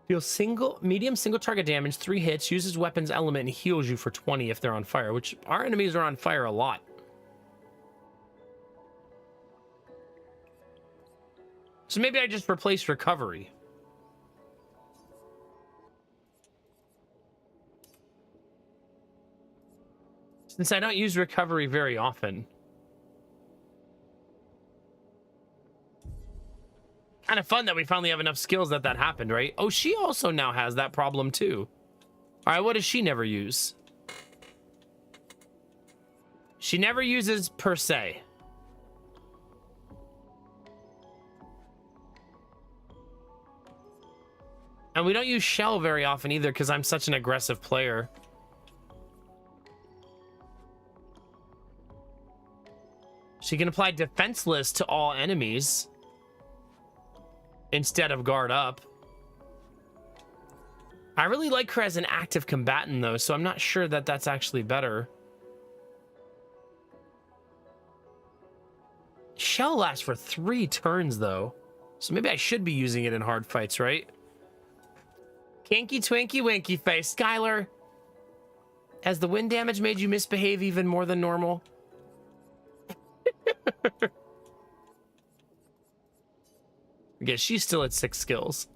Deals medium single target damage, 3 hits, uses weapons element, and heals you for 20 if they're on fire, which our enemies are on fire a lot. So maybe I just replace recovery. Since I don't use recovery very often. Kind of fun that we finally have enough skills that happened, right? Oh, she also now has that problem too. All right, what does she never use? She never uses per se. And we don't use shell very often either because I'm such an aggressive player. She can apply defenseless to all enemies instead of guard up. I really like her as an active combatant though, so I'm not sure that that's actually better. Shell lasts for 3 turns though, so maybe I should be using it in hard fights, right? Kinky twinky winky face. Skylar, has the wind damage made you misbehave even more than normal? I guess she's still at 6 skills.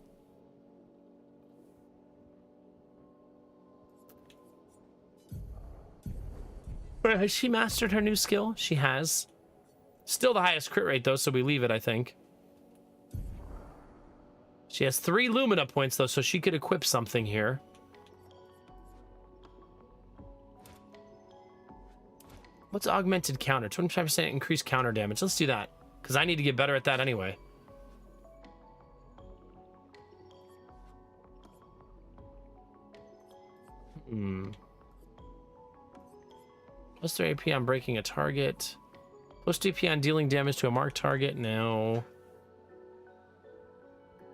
Has she mastered her new skill? She has. Still the highest crit rate though, so we leave it, I think. She has 3 Lumina points though, so she could equip something here. What's augmented counter? 25% increased counter damage. Let's do that, because I need to get better at that anyway. Plus 3 AP on breaking a target. Plus 2 AP on dealing damage to a marked target. No.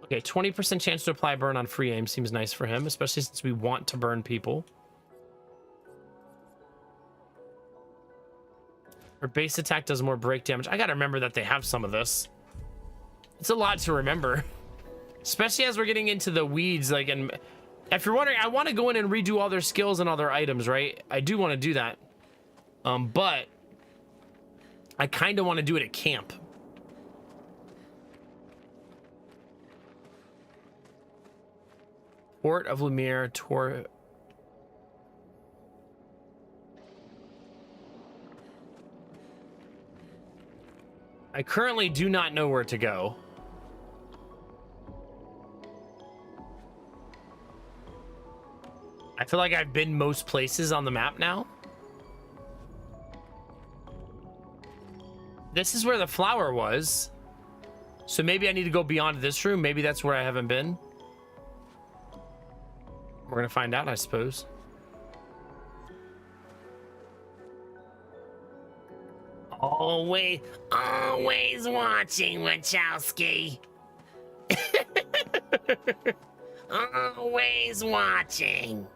Okay, 20% chance to apply burn on free aim seems nice for him, especially since we want to burn people. Her base attack does more break damage. I gotta remember that they have some of this. It's a lot to remember. Especially as we're getting into the weeds, like, and if you're wondering, I want to go in and redo all their skills and all their items, right? I do want to do that. But I kind of want to do it at camp. Port of Lumiere, Tor. I currently do not know where to go. I feel like I've been most places on the map now. This is where the flower was. So maybe I need to go beyond this room. Maybe that's where I haven't been. We're gonna find out, I suppose. Always watching, Wachowski. Always watching.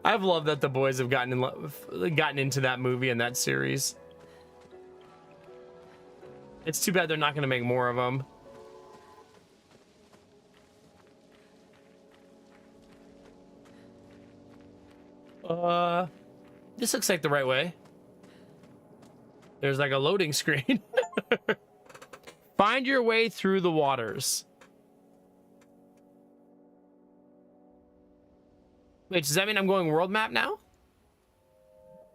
I've loved that the boys have gotten into that movie and that series. It's too bad they're not going to make more of them. This looks like the right way. There's like a loading screen. Find your way through the waters. Wait, does that mean I'm going world map now?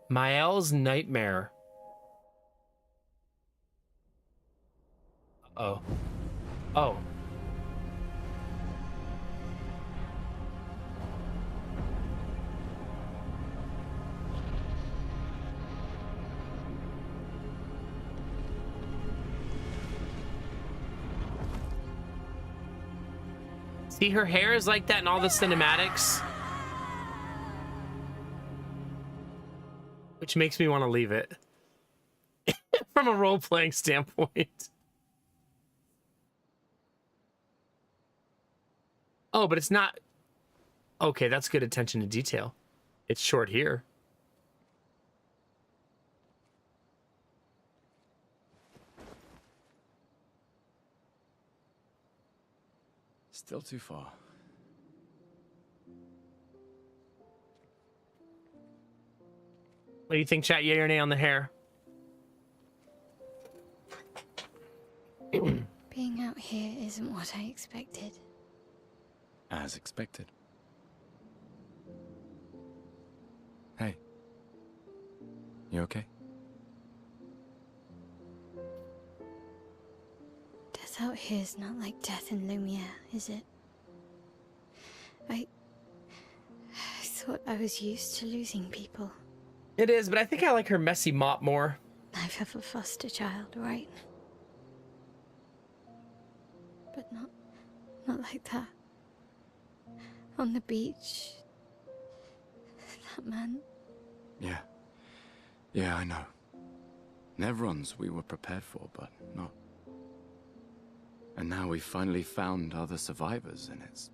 Mael's Nightmare. Oh. Oh. See, her hair is like that in all the cinematics. Which makes me want to leave it. From a role-playing standpoint. Oh, but it's not... Okay, that's good attention to detail. It's short here. Still too far. What do you think, chat? Yay or nay on the hair? Being out here isn't what I expected. As expected. Hey. You okay? Death out here's not like death in Lumiere, is it? I thought I was used to losing people. It is, but I think I like her messy mop more. I've have a foster child, right? But not like that. On the beach. That man. Yeah. Yeah, I know. Nevrons we were prepared for, but not. And now we've finally found other survivors, and it's...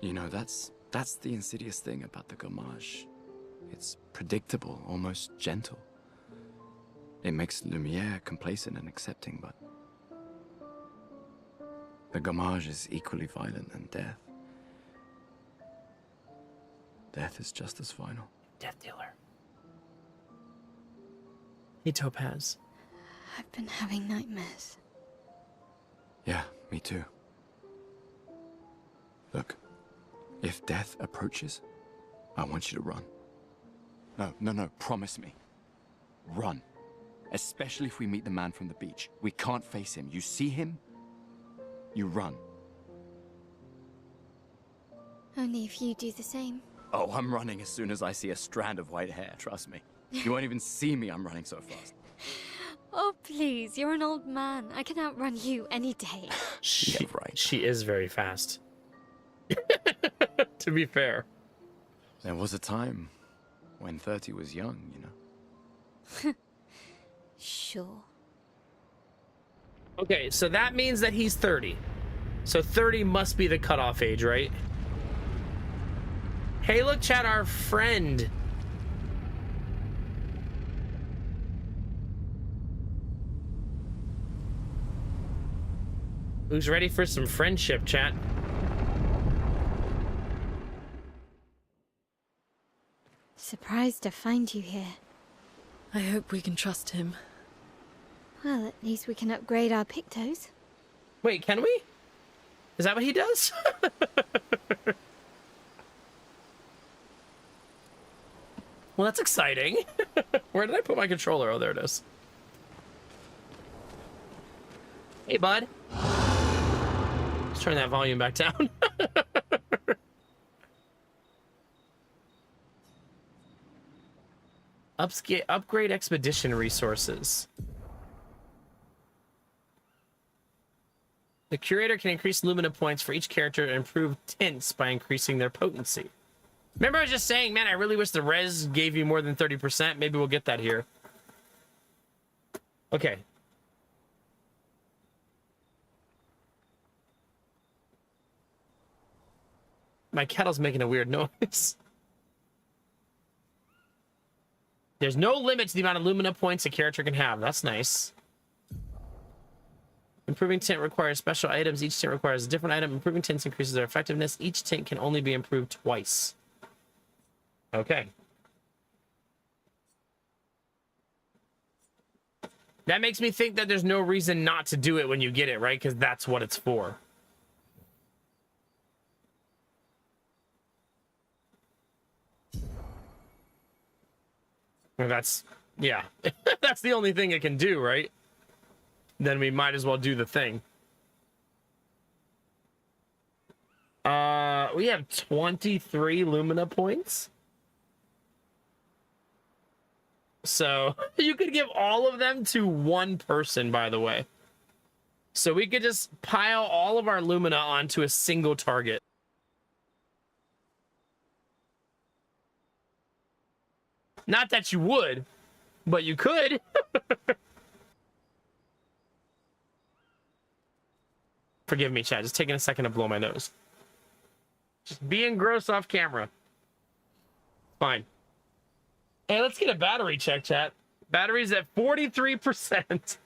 You know, that's the insidious thing about the Gommage. It's predictable, almost gentle. It makes Lumiere complacent and accepting, but... The Gommage is equally violent than death. Death is just as final. Death dealer. Hey, Topaz. I've been having nightmares. Yeah, me too. Look, if death approaches, I want you to run. No, promise me. Run. Especially if we meet the man from the beach. We can't face him. You see him, you run. Only if you do the same. Oh, I'm running as soon as I see a strand of white hair, trust me. You won't even see me, I'm running so fast. Oh, please, you're an old man. I can outrun you any day. She, right. She is very fast. To be fair. There was a time when 30 was young, you know? Sure. Okay, so that means that he's 30. So 30 must be the cutoff age, right? Hey, look, chat, our friend. Who's ready for some friendship, chat? Surprised to find you here. I hope we can trust him. Well, at least we can upgrade our Pictos. Wait, can we? Is that what he does? Well, that's exciting. Where did I put my controller? Oh, there it is. Hey, bud. Let's turn that volume back down. Upgrade expedition resources. The curator can increase Lumina points for each character and improve tints by increasing their potency. Remember I was just saying, man, I really wish the res gave you more than 30%. Maybe we'll get that here. Okay. My kettle's making a weird noise. There's no limit to the amount of Lumina points a character can have. That's nice. Improving tint requires special items. Each tint requires a different item. Improving tints increases their effectiveness. Each tint can only be improved twice. Okay. That makes me think that there's no reason not to do it when you get it, right? Because that's what it's for. Well, that's, yeah. That's the only thing it can do, right? Then we might as well do the thing. We have 23 Lumina points. So you could give all of them to one person, by the way. So we could just pile all of our Lumina onto a single target. Not that you would, but you could. Forgive me, chat. Just taking a second to blow my nose. Just being gross off camera. Fine. Hey, let's get a battery check, chat. Battery's at 43%.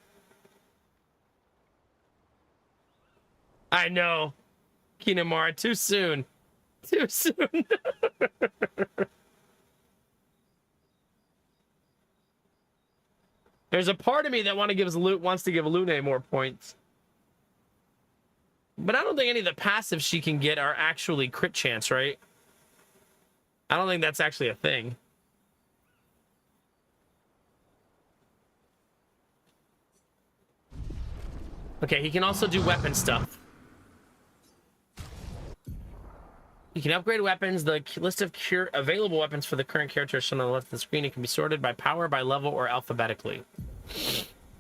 I know. Kinamara, too soon. Too soon. There's a part of me that wants to give Lune more points. But I don't think any of the passives she can get are actually crit chance, right? I don't think that's actually a thing. Okay, he can also do weapon stuff. You can upgrade weapons. The list of available weapons for the current character is shown on the left of the screen. It can be sorted by power, by level, or alphabetically.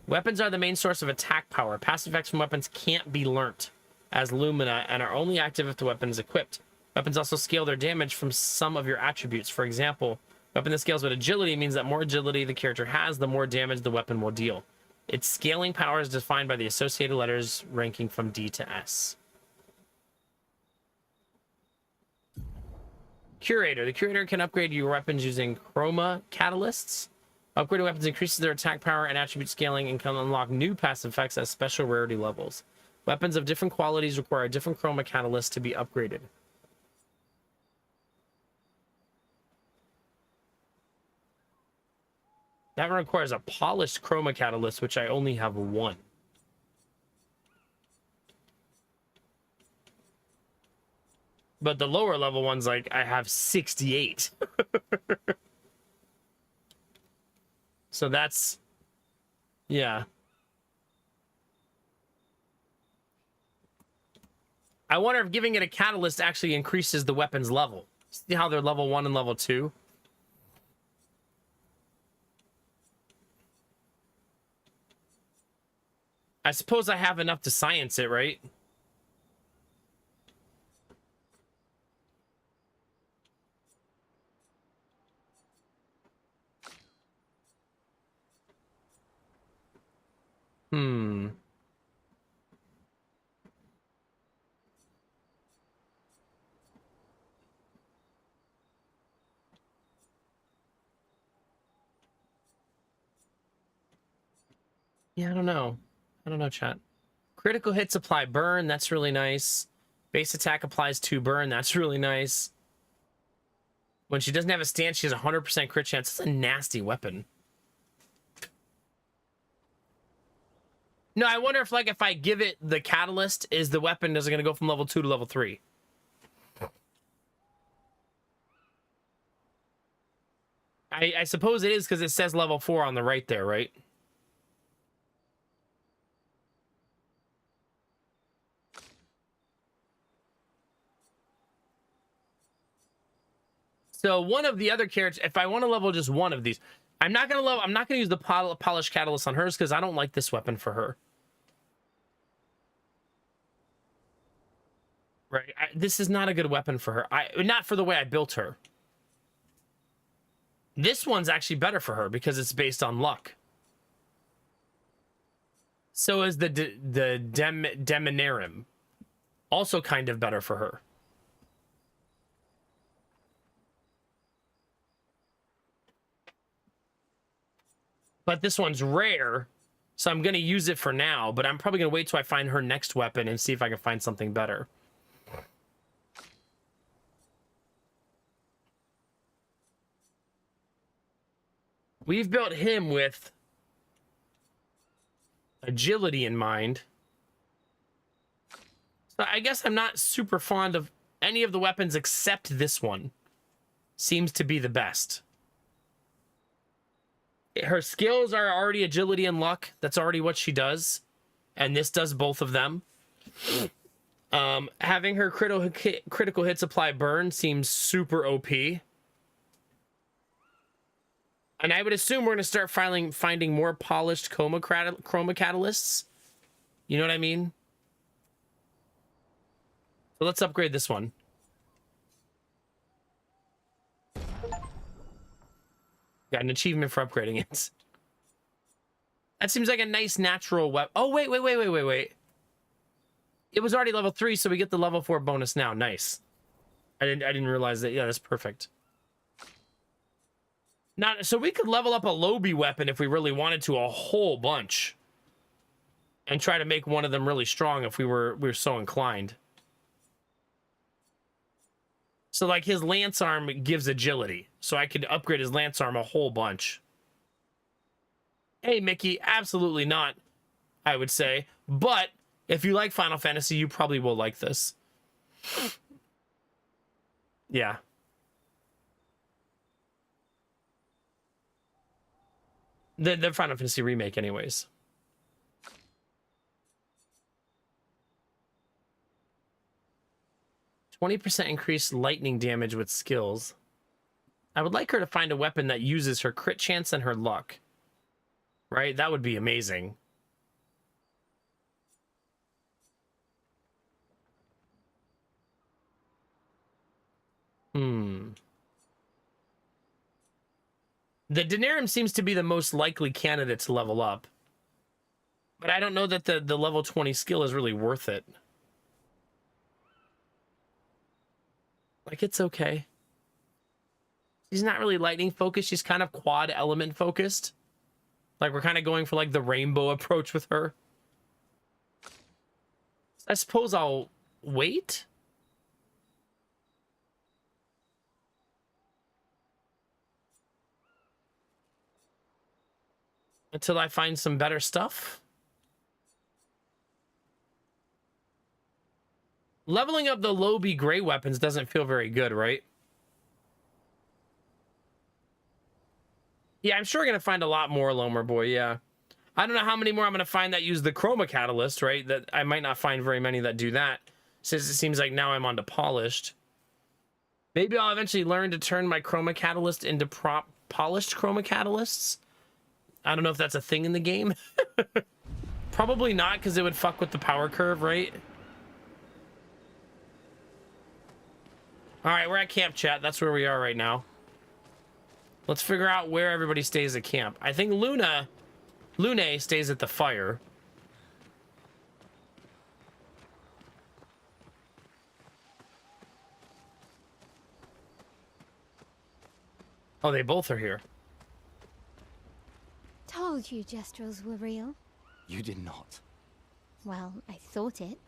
Weapons are the main source of attack power. Passive effects from weapons can't be learnt as Lumina and are only active if the weapon is equipped. Weapons also scale their damage from some of your attributes. For example, weapon that scales with agility means that more agility the character has, the more damage the weapon will deal. Its scaling power is defined by the associated letters ranking from D to S. Curator. The Curator can upgrade your weapons using chroma catalysts. Upgraded weapons increases their attack power and attribute scaling and can unlock new passive effects at special rarity levels. Weapons of different qualities require different chroma catalysts to be upgraded. That requires a polished chroma catalyst, which I only have one. But the lower level ones, like, I have 68. So that's, yeah. I wonder if giving it a catalyst actually increases the weapon's level. See how they're level 1 and level 2? I suppose I have enough to science it, right? Yeah, I don't know. I don't know, chat. Critical hits apply burn. That's really nice. Base attack applies 2 burn. That's really nice. When she doesn't have a stance, she has 100% crit chance. It's a nasty weapon. No, I wonder if, like, if I give it the catalyst, is the weapon, is it going to go from level 2 to level 3? I suppose it is because it says level 4 on the right there, right? So one of the other characters, if I want to level just one of these, I'm not gonna use the polished catalyst on hers because I don't like this weapon for her. Right, this is not a good weapon for her. Not for the way I built her. This one's actually better for her because it's based on luck. So is the Deminarum, also kind of better for her. But this one's rare, so I'm going to use it for now, but I'm probably going to wait till I find her next weapon and see if I can find something better. We've built him with agility in mind. So I guess I'm not super fond of any of the weapons except this one. Seems to be the best. Her skills are already agility and luck. That's already what she does. And this does both of them. Having her critical hits apply burn seems super OP. And I would assume we're going to start finding more polished chroma catalysts. You know what I mean? So let's upgrade this one. Got an achievement for upgrading it. That seems like a nice natural weapon. Oh, wait. It was already level 3, so we get the level 4 bonus now. Nice. I didn't realize that. Yeah, that's perfect. So we could level up a Lobi weapon if we really wanted to, a whole bunch. And try to make one of them really strong if we were so inclined. So like his lance arm gives agility. So I could upgrade his lance arm a whole bunch. Hey, Mickey, absolutely not, I would say. But if you like Final Fantasy, you probably will like this. Yeah. The Final Fantasy remake, anyways. %20 increased lightning damage with skills. I would like her to find a weapon that uses her crit chance and her luck. Right? That would be amazing. The Daenerys seems to be the most likely candidate to level up. But I don't know that the level 20 skill is really worth it. Like, it's okay. She's not really lightning focused. She's kind of quad element focused. Like, we're kind of going for, like, the rainbow approach with her. I suppose I'll wait. Until I find some better stuff. Leveling up the Lobi gray weapons doesn't feel very good, right? Yeah, I'm sure we're going to find a lot more, Lomer Boy, yeah. I don't know how many more I'm going to find that use the chroma catalyst, right? That I might not find very many that do that. Since it seems like now I'm on to polished. Maybe I'll eventually learn to turn my chroma catalyst into polished chroma catalysts. I don't know if that's a thing in the game. Probably not, because it would fuck with the power curve, right? All right, we're at camp, chat. That's where we are right now. Let's figure out where everybody stays at camp. I think Lune stays at the fire. Oh, they both are here. Told you Gestrels were real. You did not. Well, I thought it.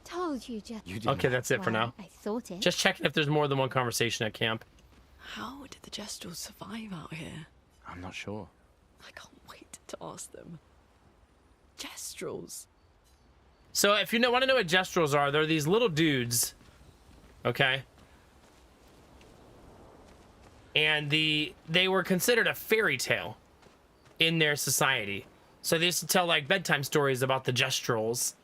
Told you Gestrels. You did Okay, not. that's it for now. I thought it. Just checking if there's more than one conversation at camp. How did the Gestrels survive out here? I'm not sure. I can't wait to ask them. Gestrels. So if you want to know what Gestrels are, they're these little dudes. Okay. And they were considered a fairy tale in their society. So they used to tell like bedtime stories about the Gestrels.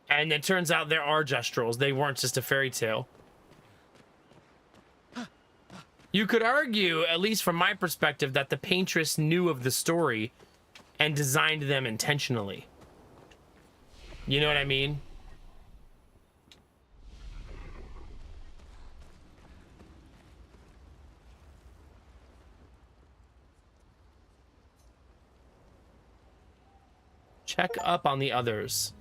And it turns out there are Gestrels. They weren't just a fairy tale. You could argue, at least from my perspective, that the paintress knew of the story and designed them intentionally. You know what I mean? Check up on the others.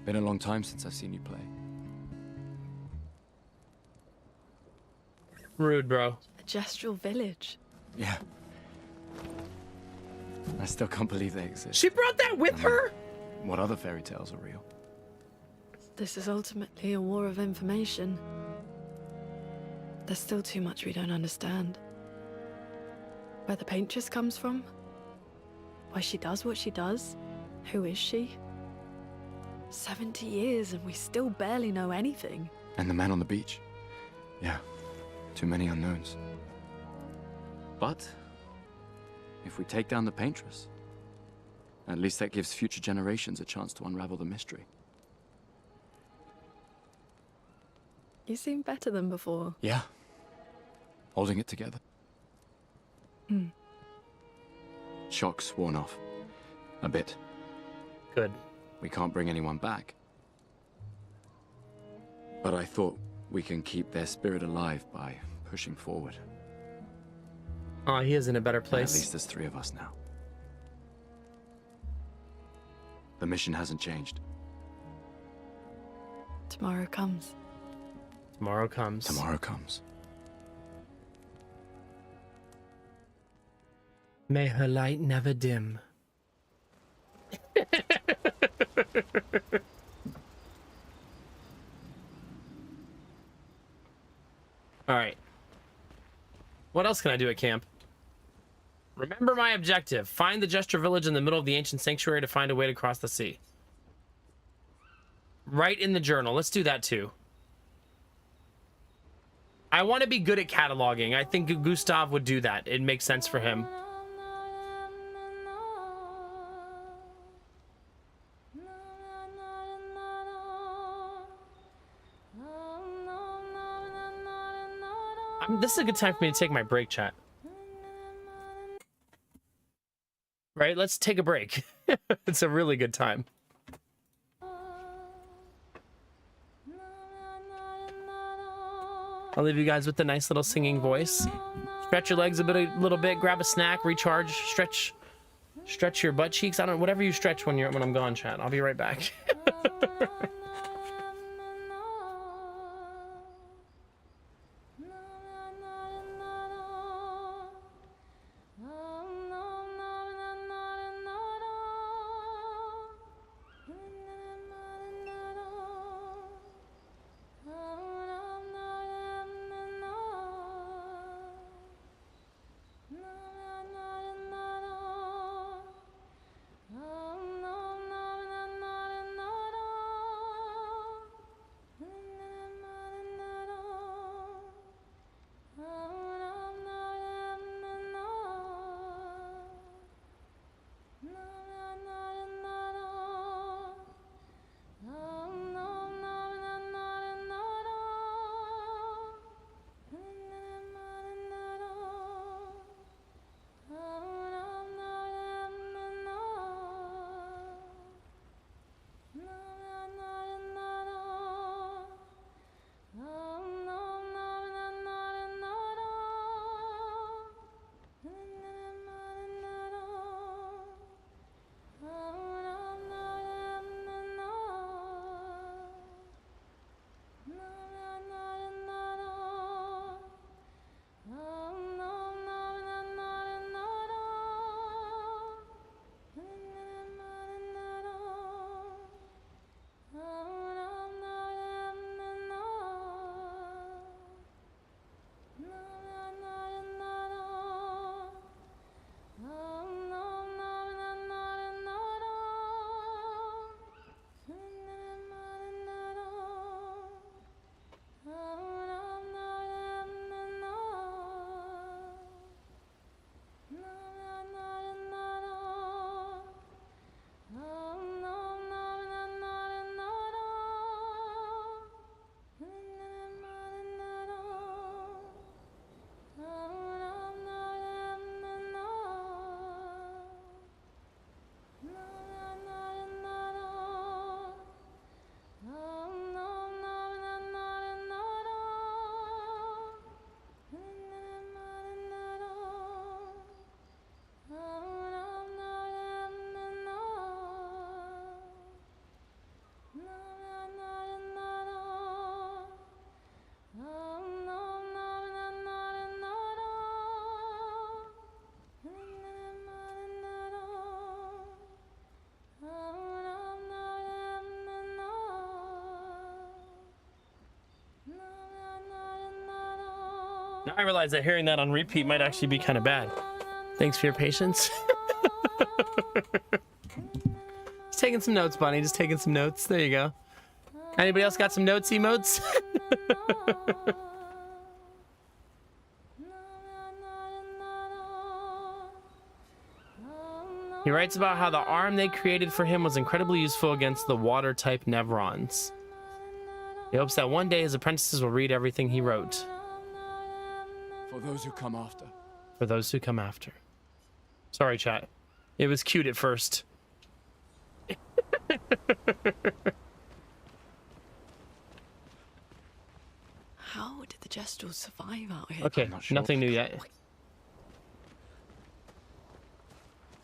Been a long time since I've seen you play. Rude, bro. A Gestral village. Yeah. I still can't believe they exist. She brought that with her? What other fairy tales are real? This is ultimately a war of information. There's still too much we don't understand. Where the paintress comes from? Why she does what she does? Who is she? 70 years and we still barely know anything. And the man on the beach. Yeah, too many unknowns. But if we take down the paintress, at least that gives future generations a chance to unravel the mystery. You seem better than before. Yeah. Holding it together. Shock's worn off. A bit. Good. We can't bring anyone back. But I thought we can keep their spirit alive by pushing forward. Oh, he is in a better And place. at least there's 3 of us now. The mission hasn't changed. Tomorrow comes. Tomorrow comes. Tomorrow comes. May her light never dim. All right. What else can I do at camp? Remember my objective. Find the Gesture Village in the middle of the ancient sanctuary to find a way to cross the sea. Write in the journal. Let's do that too. I want to be good at cataloging. I think Gustav would do that. It makes sense for him. This is a good time for me to take my break, chat. Right? Let's take a break. It's a really good time. I'll leave you guys with a nice little singing voice. Stretch your legs a little bit, grab a snack, recharge, stretch your butt cheeks. I don't know, whatever you stretch when I'm gone, chat. I'll be right back. I realize that hearing that on repeat might actually be kind of bad. Thanks for your patience. Just taking some notes, Bunny. Just taking some notes. There you go. Anybody else got some notes emotes? He writes about how the arm they created for him was incredibly useful against the water-type Nevrons. He hopes that one day his apprentices will read everything he wrote. For those who come after. For those who come after. Sorry, chat. It was cute at first. How did the Gestrals survive out here? Okay, not sure. nothing new yet.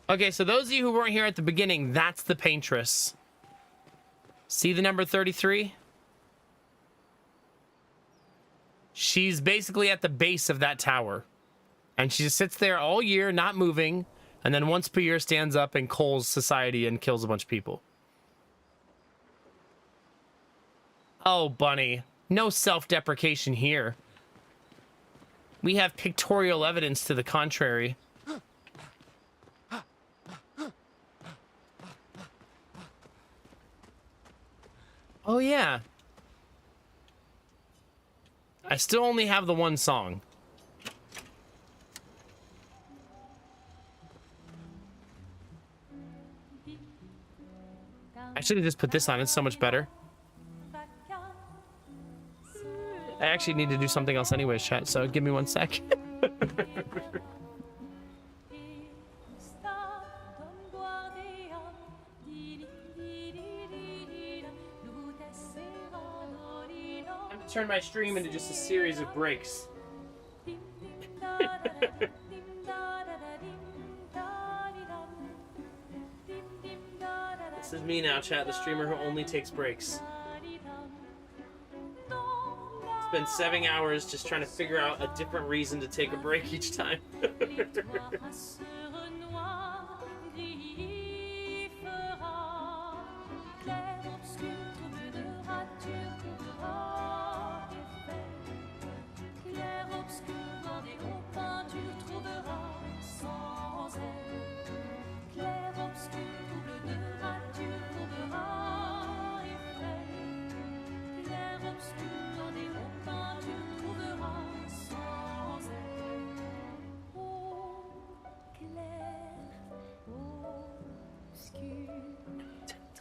Okay, so those of you who weren't here at the beginning, that's the paintress. See the number 33? She's basically at the base of that tower. And she just sits there all year, not moving, and then once per year stands up and culls society and kills a bunch of people. Oh, Bunny. No self-deprecation here. We have pictorial evidence to the contrary. Oh, yeah. I still only have the one song. I should have just put this on. It's so much better. I actually need to do something else anyways, chat, so give me 1 sec. Turn my stream into just a series of breaks. This is me now, chat, the streamer who only takes breaks. Spend 7 hours just trying to figure out a different reason to take a break each time.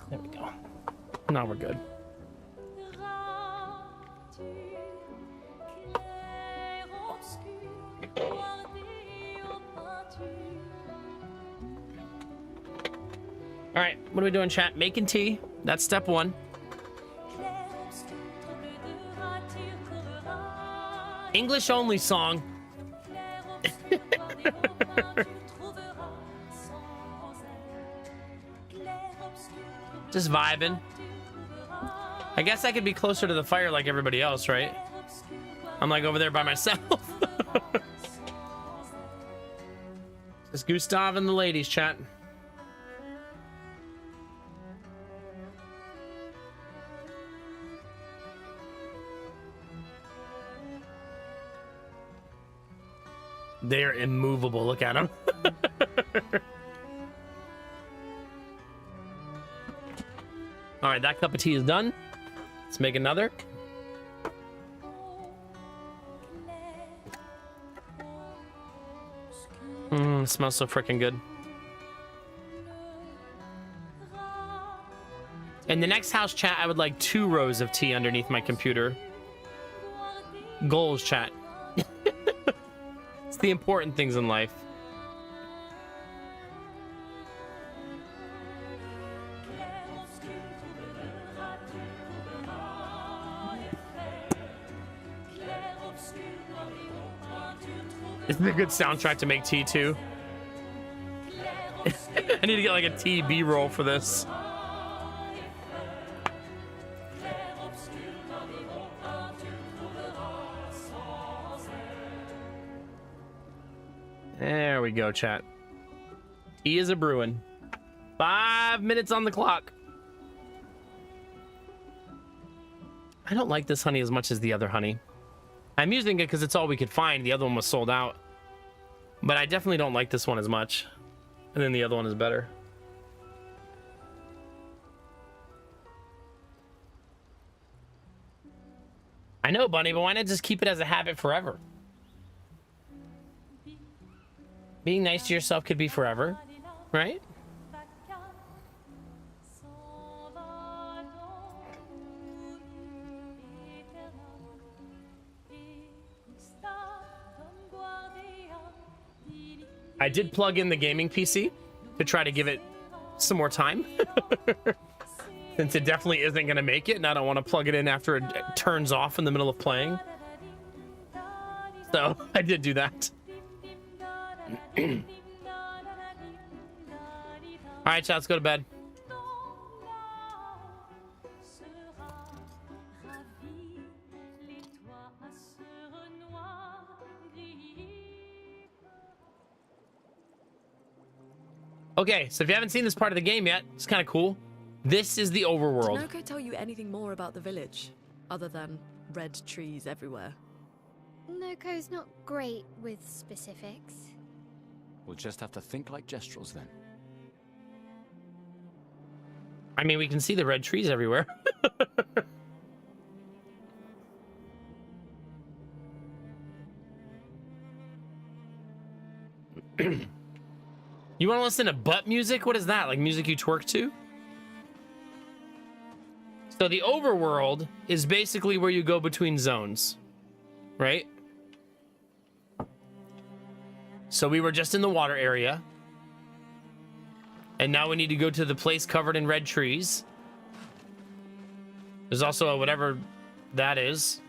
There we go. Now we're good. All right, what are we doing, chat? Making tea. That's step 1. English only song. Just vibing. I guess I could be closer to the fire like everybody else, right? I'm like over there by myself. It's Gustav and the ladies, chat. They're immovable. Look at them. All right, that cup of tea is done. Let's make another. It smells so freaking good. In the next house, chat, I would like 2 rows of tea underneath my computer. Goals, chat. It's the important things in life. Isn't it a good soundtrack to make tea too? I need to get like a tea B-roll for this. There we go, chat. Tea is a brewing. 5 minutes on the clock. I don't like this honey as much as the other honey. I'm using it because it's all we could find. The other one was sold out. But I definitely don't like this one as much. And then the other one is better. I know, Bunny, but why not just keep it as a habit forever? Being nice to yourself could be forever, right? I did plug in the gaming PC to try to give it some more time. Since it definitely isn't going to make it, and I don't want to plug it in after it turns off in the middle of playing. So, I did do that. Alright, chat, let's go to bed. Okay, so if you haven't seen this part of the game yet, it's kind of cool. This is the overworld. Did Noko tell you anything more about the village, other than red trees everywhere? Noko's not great with specifics. We'll just have to think like Gestrels then. I mean, we can see the red trees everywhere. You want to listen to butt music? What is that? Like music you twerk to? So the overworld is basically where you go between zones, right? So we were just in the water area. And now we need to go to the place covered in red trees. There's also a whatever that is.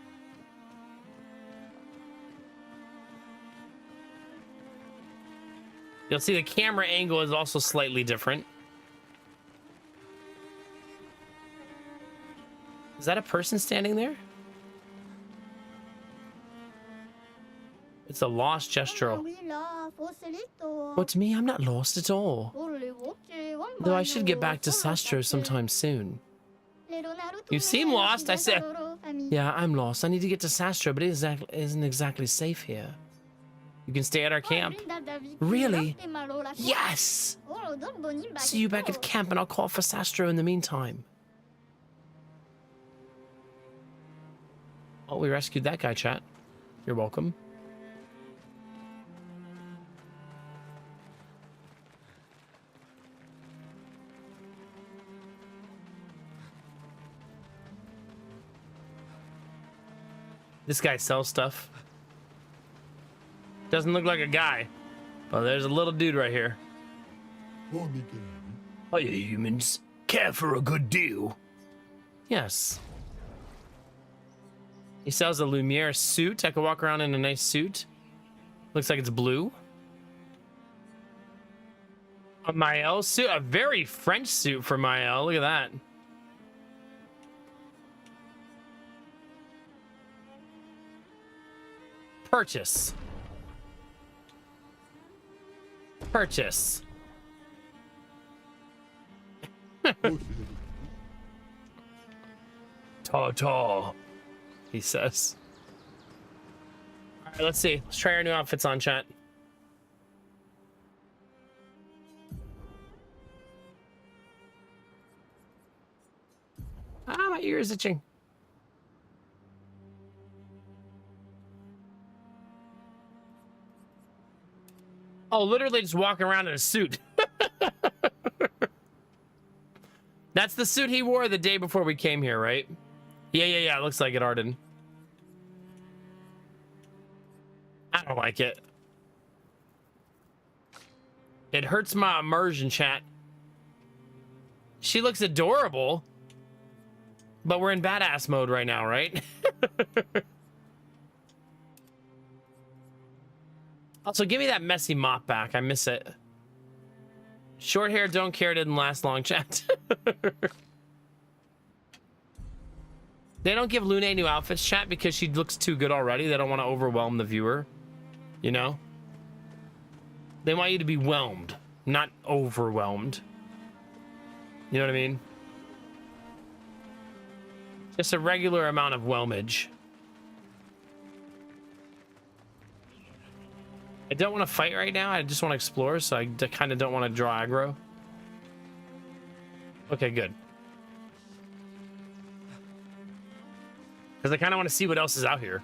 You'll see the camera angle is also slightly different. Is that a person standing there? It's a lost gestural. What's me? I'm not lost at all. Though I should get back to Sastro sometime soon. You seem lost, I said. Yeah, I'm lost. I need to get to Sastro, but it isn't exactly safe here. You can stay at our camp. Really? Yes! See you back at camp and I'll call for Sastro in the meantime. Oh, we rescued that guy, chat. You're welcome. This guy sells stuff. Doesn't look like a guy. But there's a little dude right here. Are you humans? Care for a good deal? Yes. He sells a Lumiere suit. I could walk around in a nice suit. Looks like it's blue. A Mael suit. A very French suit for Mael. Look at that. Purchase. Purchase. Ta-ta, he says. All right, let's see. Let's try our new outfits on, chat. Ah, my ear is itching. Oh, literally just walking around in a suit. That's the suit he wore the day before we came here, right? Yeah. It looks like it, Arden. I don't like it. It hurts my immersion, chat. She looks adorable. But we're in badass mode right now, right? Also, give me that messy mop back. I miss it. Short hair, don't care, didn't last long, chat. They don't give Lune new outfits, chat, because she looks too good already. They don't want to overwhelm the viewer. You know? They want you to be whelmed, not overwhelmed. You know what I mean? Just a regular amount of whelmage. I don't want to fight right now. I just want to explore, so I kind of don't want to draw aggro. Okay, good. Because I kind of want to see what else is out here.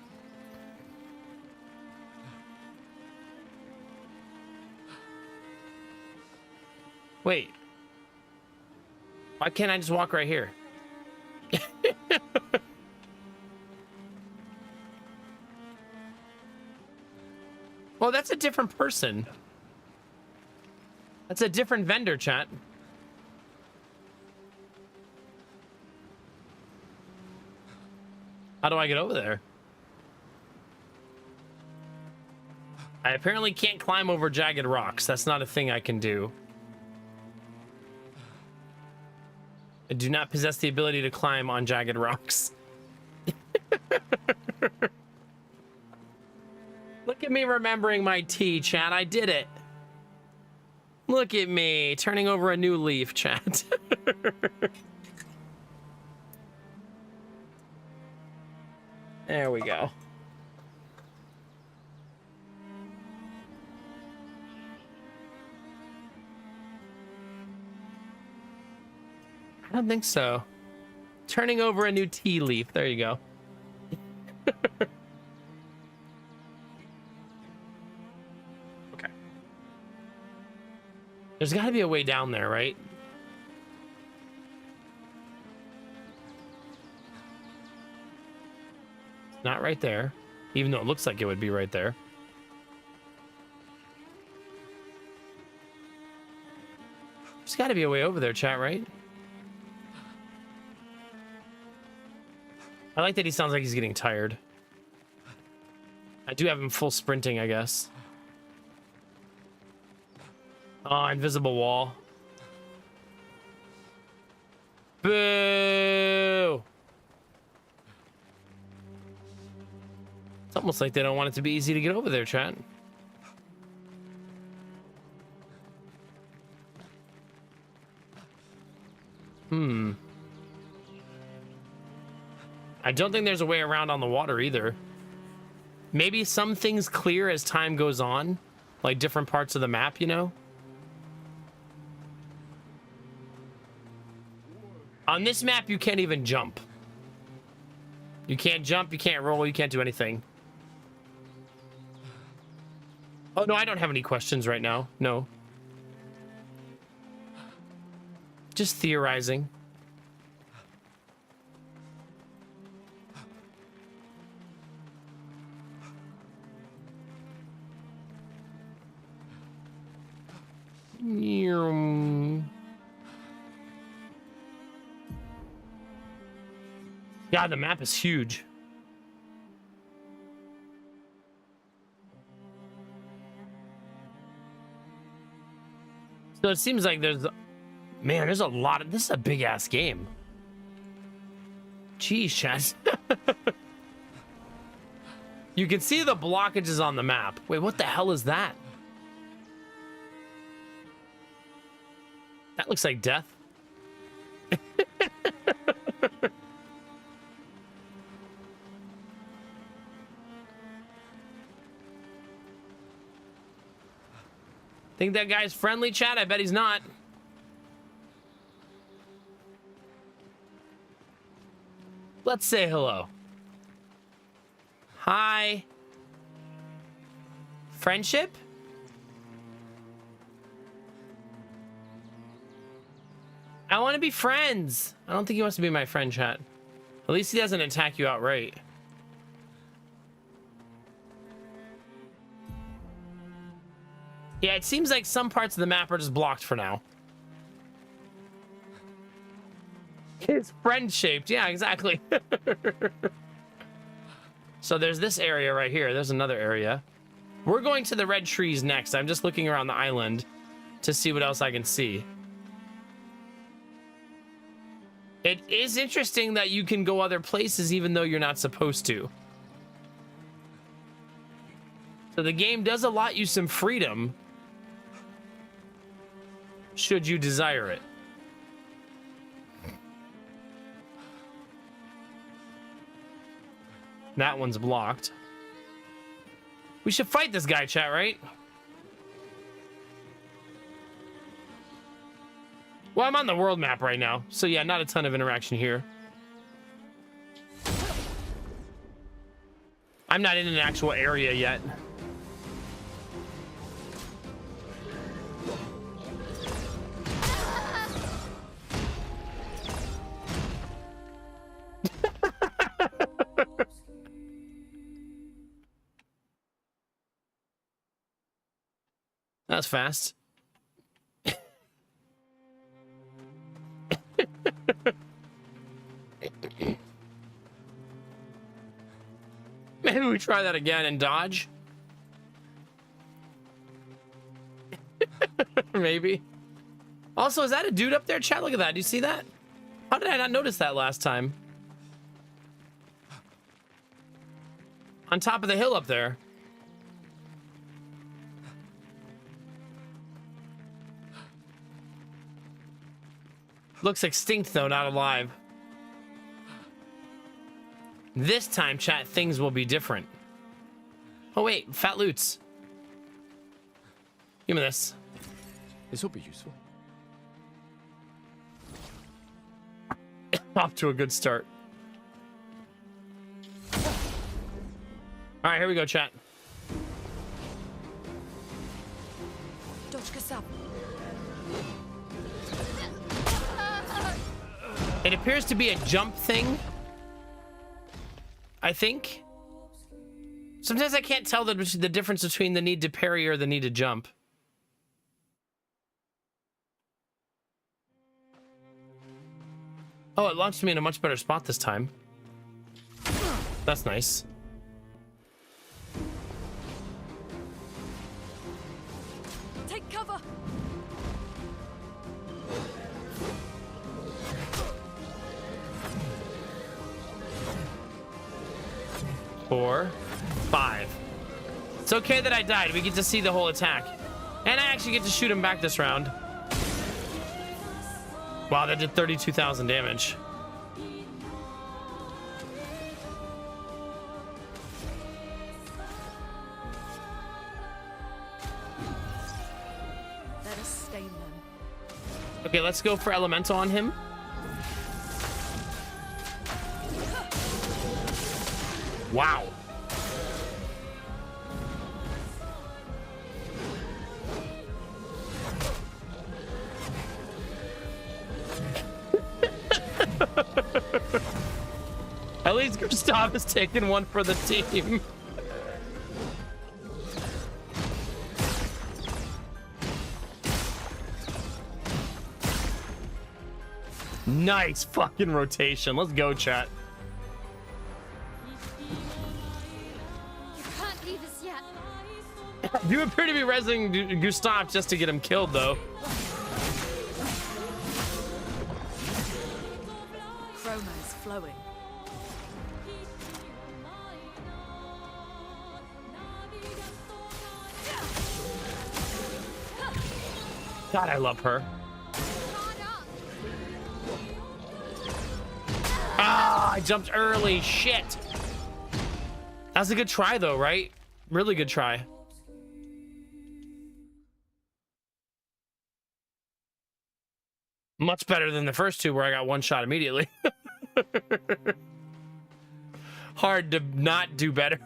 Wait. Why can't I just walk right here? Oh, that's a different person. That's a different vendor, chat. How do I get over there? I apparently can't climb over jagged rocks. That's not a thing I can do. I do not possess the ability to climb on jagged rocks. Look at me remembering my tea, chat. I did it. Look at me turning over a new leaf, chat. There we go. I don't think so. Turning over a new tea leaf. There you go. Okay. There's got to be a way down there, right? It's not right there, even though it looks like it would be right there. There's got to be a way over there, chat, right? I like that he sounds like he's getting tired. I do have him full sprinting, I guess. Oh, invisible wall. Boo! It's almost like they don't want it to be easy to get over there, chat. I don't think there's a way around on the water either. Maybe some things clear as time goes on, like different parts of the map, you know? On this map, you can't even jump. You can't jump, you can't roll, you can't do anything. Oh, no, I don't have any questions right now. No. Just theorizing. Yeah, the map is huge. So it seems like there's... Man, there's a lot of... This is a big-ass game. Jeez, chat. You can see the blockages on the map. Wait, what the hell is that? That looks like death. Think that guy's friendly, chat? I bet he's not. Let's say hello. Hi. Friendship? I want to be friends. I don't think he wants to be my friend, chat. At least he doesn't attack you outright. Yeah, it seems like some parts of the map are just blocked for now. It's friend-shaped. Yeah, exactly. So there's this area right here. There's another area. We're going to the red trees next. I'm just looking around the island to see what else I can see. It is interesting that you can go other places even though you're not supposed to. So the game does allot you some freedom should you desire it. That one's blocked. We should fight this guy, chat, right? Well, I'm on the world map right now, so yeah, not a ton of interaction here. I'm not in an actual area yet. That's fast. Maybe we try that again and dodge. Maybe. Also, is that a dude up there? Chat, look at that. Do you see that? How did I not notice that last time? On top of the hill up there. Looks extinct though, not alive. This time, chat, things will be different. Oh wait, fat loots. Give me this. This will be useful. Off to a good start. All right, here we go, chat. It appears to be a jump thing, I think. Sometimes I can't tell the difference between the need to parry or the need to jump. Oh, it launched me in a much better spot this time. That's nice. Take cover. 4, 5. It's okay that I died. We get to see the whole attack. And I actually get to shoot him back this round. Wow, that did 32,000 damage. Let us stain them. Okay, let's go for elemental on him. Wow. At least Gustav has taken one for the team. Nice fucking rotation. Let's go, chat. You can't leave us yet. You appear to be resing Gustav just to get him killed, though. Chroma is flowing. God, I love her. Ah, I jumped early. Shit. That was a good try, though, right? Really good try. Much better than the first two where I got one shot immediately. Hard to not do better.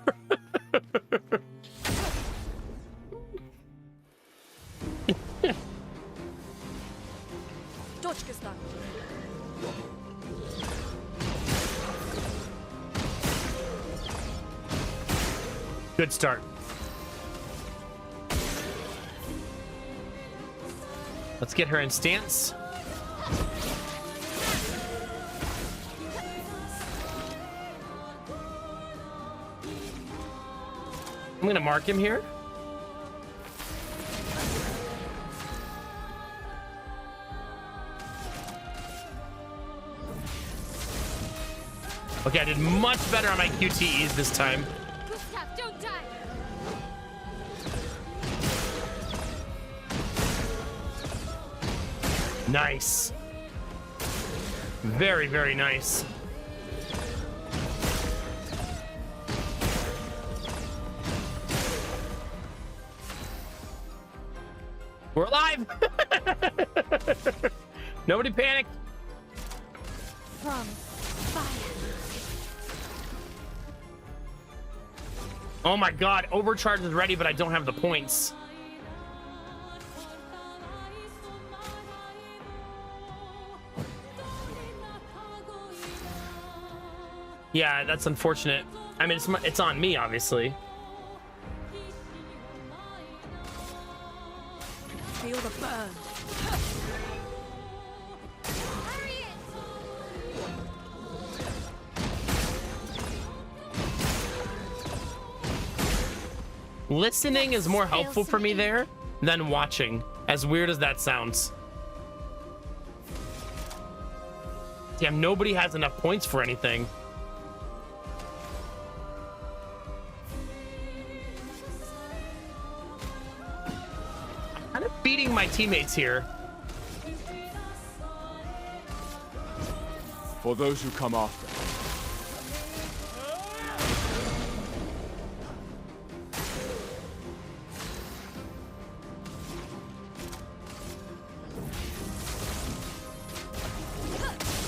Good start. Let's get her in stance. I'm gonna mark him here. Okay, I did much better on my QTEs this time. Gustav, don't die. Nice. Very, very nice. We're alive. Nobody panic. From fire. Oh my god, overcharge is ready, but I don't have the points. Yeah, that's unfortunate. I mean, it's on me, obviously. Feel the burn. Listening is more helpful for me there than watching, as weird as that sounds. Damn, nobody has enough points for anything. I'm kind of beating my teammates here. For those who come after.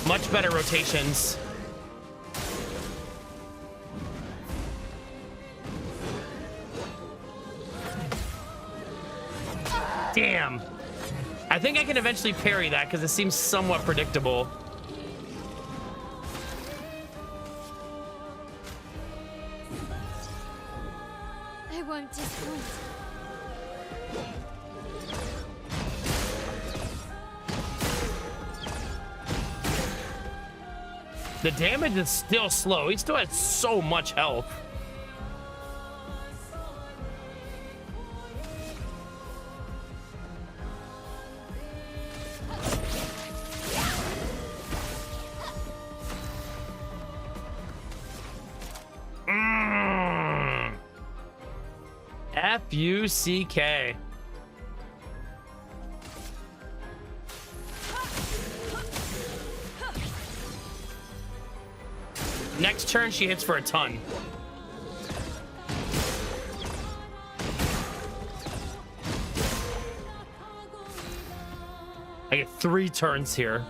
Much better rotations. Damn. I think I can eventually parry that because it seems somewhat predictable. I won't disappoint. The damage is still slow. He still has so much health. F-U-C-K. Next turn, she hits for a ton. I get 3 turns here.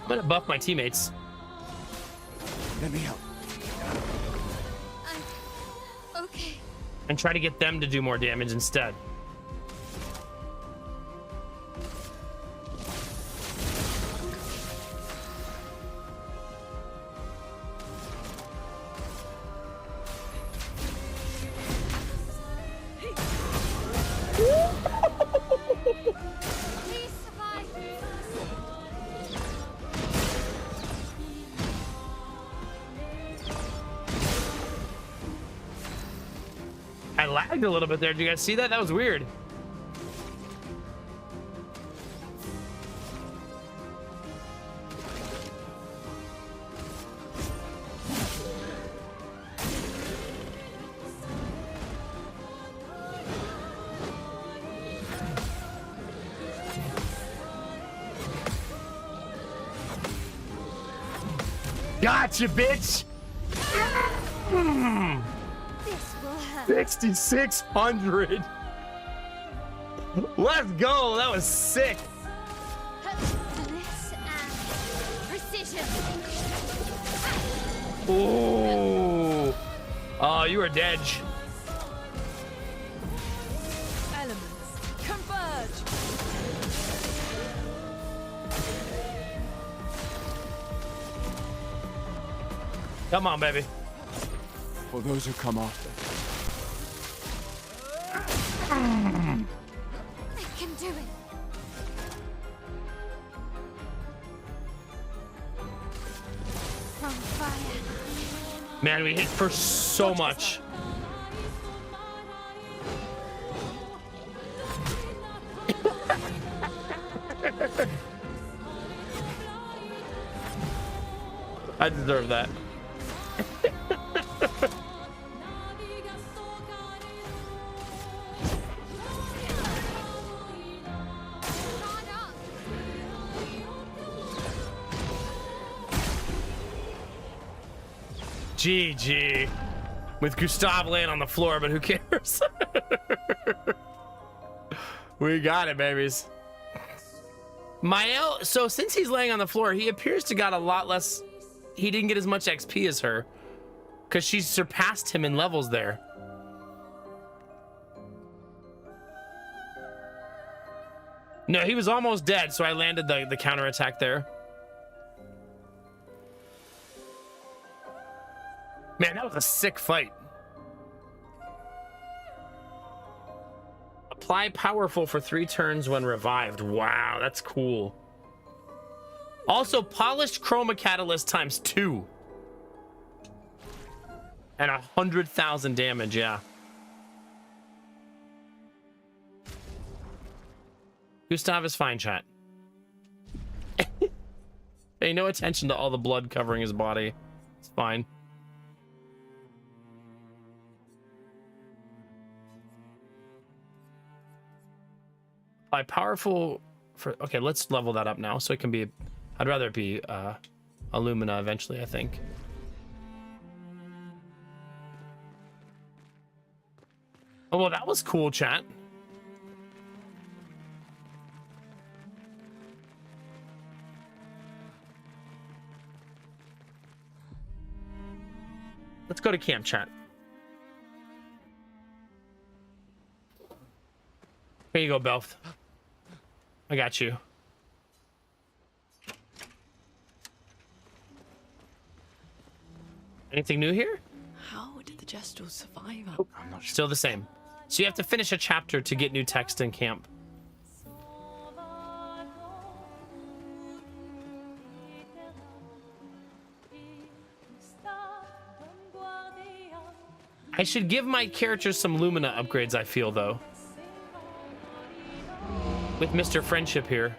I'm gonna buff my teammates. Let me help. Okay. And try to get them to do more damage instead. Please survive. I lagged a little bit there. Did you guys see that? That was weird. Gotcha, bitch! This will hurt. 6,600. Let's go. That was sick. Finesse and precision. Ooh. Oh, you were dead. Elements converge. Come on, baby. For those who come after. I can do it. From fire. Man, we hit for so much. I deserve that. GG. With Gustav laying on the floor, but who cares? We got it, babies. Mael, so since he's laying on the floor, he appears to got a lot less. He didn't get as much XP as her because she surpassed him in levels there. No, he was almost dead, so I landed the counterattack there. Man, that was a sick fight. Apply powerful for 3 turns when revived. Wow, that's cool. Also, polished chroma catalyst times 2. And 100,000 damage, yeah. Gustav is fine, chat. Pay no attention to all the blood covering his body. It's fine. By powerful for okay, let's level that up now so it can be. I'd rather it be Illumina eventually, I think. Oh well, that was cool, chat. Let's go to camp, chat. Here you go, Belf. I got you. Anything new here? How did the Gestrels survive? Nope. Still the same. So you have to finish a chapter to get new text in camp. I should give my characters some Lumina upgrades, I feel, though. With Mr. Friendship here.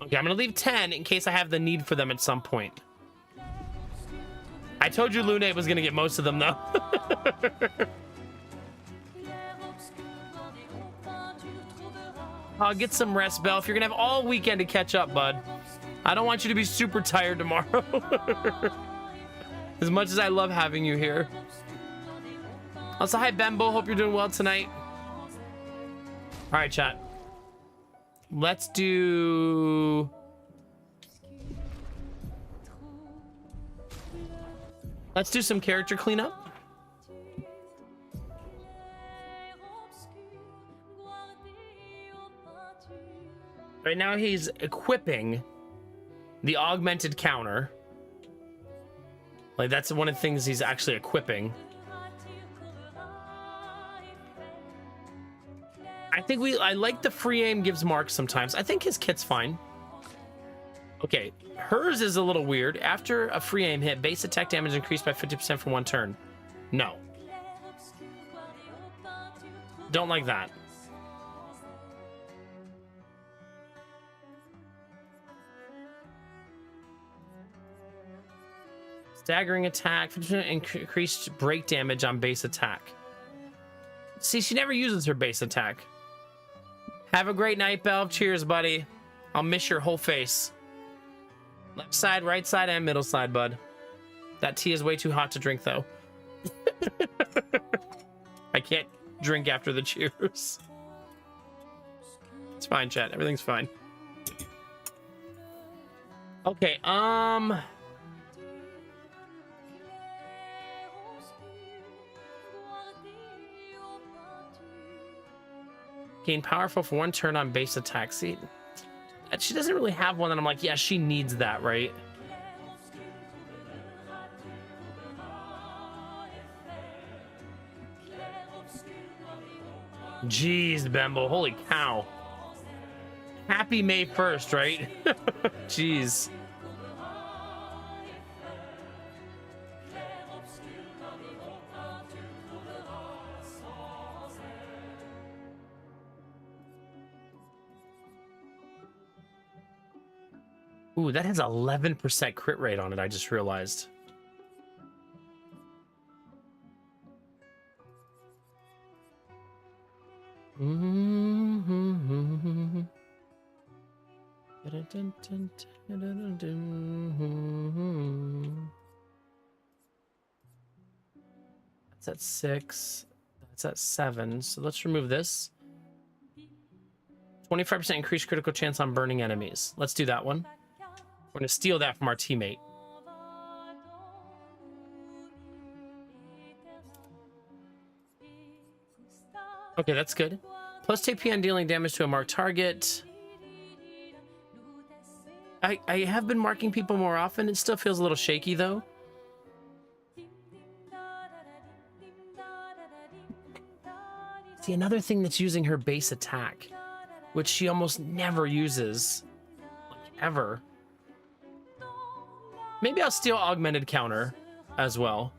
Okay, I'm gonna leave 10 in case I have the need for them at some point. I told you Lune was gonna get most of them, though. I'll get some rest, Belf. You're gonna have all weekend to catch up, bud. I don't want you to be super tired tomorrow. As much as I love having you here. Also, hi, Bembo. Hope you're doing well tonight. All right, chat. Let's do... Let's do some character cleanup. Right now he's equipping the augmented counter. Like that's one of the things he's actually equipping. I think I like the free aim gives marks sometimes. I think his kit's fine. Okay, hers is a little weird. After a free aim hit, base attack damage increased by 50% for 1 turn. No. Don't like that. Staggering attack, 50% increased break damage on base attack. See, she never uses her base attack. Have a great night, Belv. Cheers, buddy. I'll miss your whole face. Left side, right side, and middle side, bud. That tea is way too hot to drink, though. I can't drink after the cheers. It's fine, chat. Everything's fine. Okay, gain powerful for 1 turn on base attack. See, she doesn't really have one that I'm like, yeah, she needs that, right? Jeez, Bembo, holy cow. Happy May 1st, right? Jeez. Ooh, that has 11% crit rate on it, I just realized. That's at 6. That's at 7. So let's remove this. 25% increased critical chance on burning enemies. Let's do that one. We're going to steal that from our teammate. Okay, that's good. Plus TP on dealing damage to a marked target. I have been marking people more often. It still feels a little shaky, though. See, another thing that's using her base attack, which she almost never uses. Like, ever. Maybe I'll steal augmented counter as well.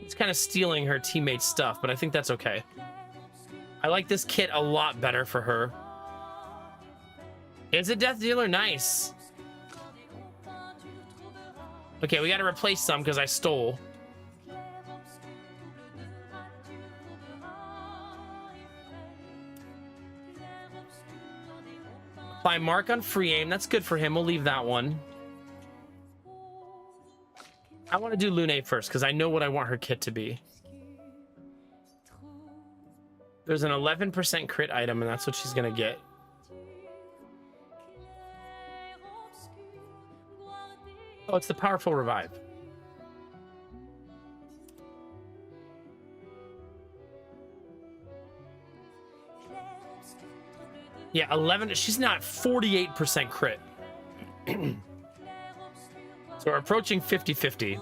It's kind of stealing her teammate's stuff, but I think that's okay. I like this kit a lot better for her. It's a death dealer. Nice. Okay, we got to replace some because I stole. Apply mark on free aim. That's good for him. We'll leave that one. I want to do Lune first because I know what I want her kit to be. There's an 11% crit item, and that's what she's going to get. Oh, it's the powerful revive. Yeah, 11. She's not 48% crit. So we're approaching 50-50.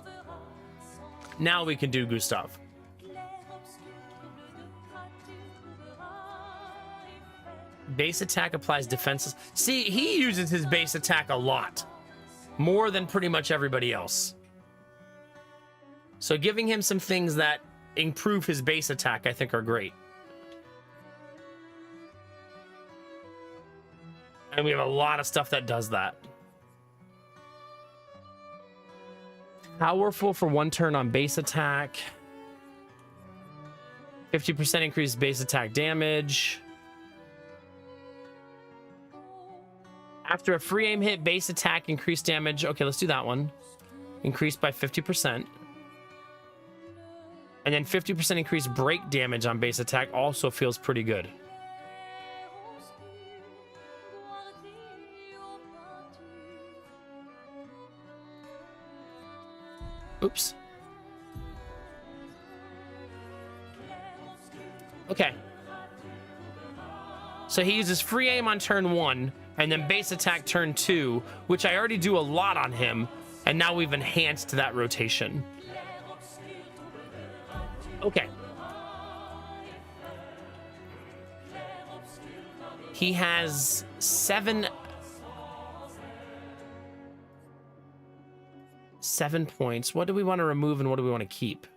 Now we can do Gustav. Base attack applies defenses. See, he uses his base attack a lot. More than pretty much everybody else. So giving him some things that improve his base attack, I think, are great. And we have a lot of stuff that does that. Powerful for 1 turn on base attack. 50% increased base attack damage. After a free aim hit, base attack, increased damage. Okay, let's do that one. Increased by 50%. And then 50% increased break damage on base attack also feels pretty good. Oops. Okay. So he uses free aim on turn 1, and then base attack turn 2, which I already do a lot on him, and now we've enhanced that rotation. Okay. He has 7 points. What do we want to remove and what do we want to keep?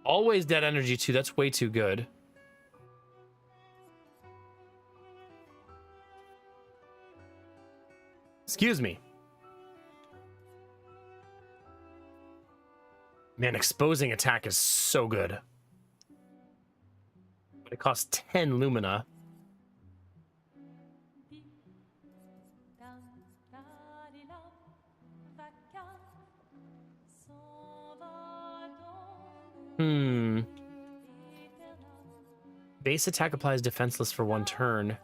Always dead energy too. That's way too good. Excuse me. Man, exposing attack is so good. But it costs 10 Lumina. Base attack applies defenseless for 1 turn.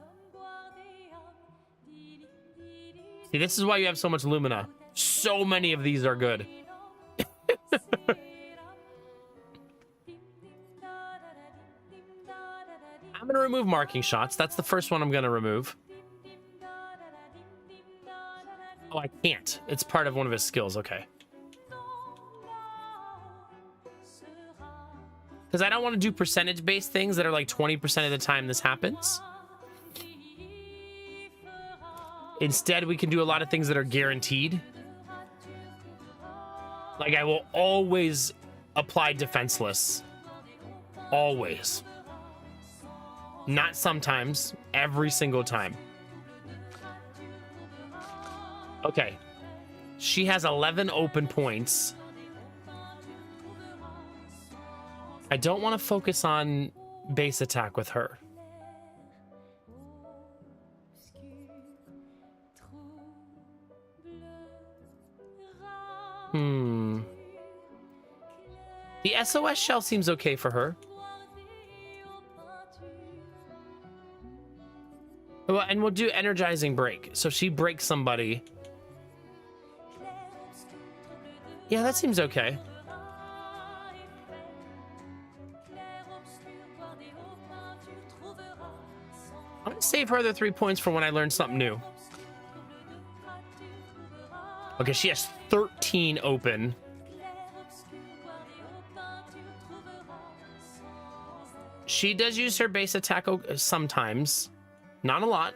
See, this is why you have so much Lumina. So many of these are good. I'm going to remove marking shots. That's the first one I'm going to remove. Oh, I can't. It's part of one of his skills. Okay. Because I don't want to do percentage-based things that are like 20% of the time this happens. Instead, we can do a lot of things that are guaranteed. Like, I will always apply defenseless. Always. Not sometimes, every single time. Okay. She has 11 open points. I don't want to focus on base attack with her. The SOS shell seems okay for her. Well, and we'll do energizing break. So she breaks somebody. Yeah, that seems okay. I'm gonna save her the 3 points for when I learn something new. Okay, she has 13 open. She does use her base attack sometimes. Not a lot.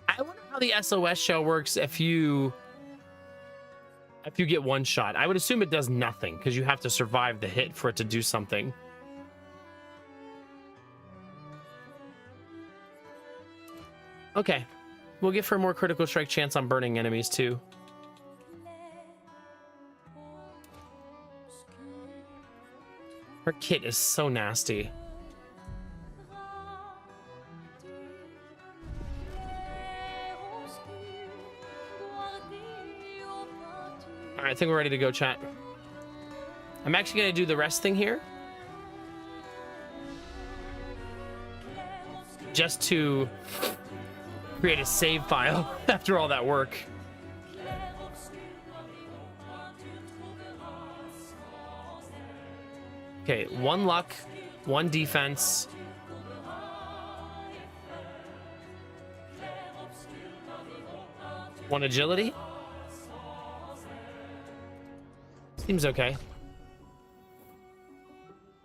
I wonder how the SOS shell works if you get one shot. I would assume it does nothing because you have to survive the hit for it to do something. Okay. We'll give her more critical strike chance on burning enemies too. Her kit is so nasty. All right, I think we're ready to go, chat. I'm actually going to do the rest thing here. Just to create a save file after all that work. Okay, 1 luck, 1 defense. One agility. Seems okay.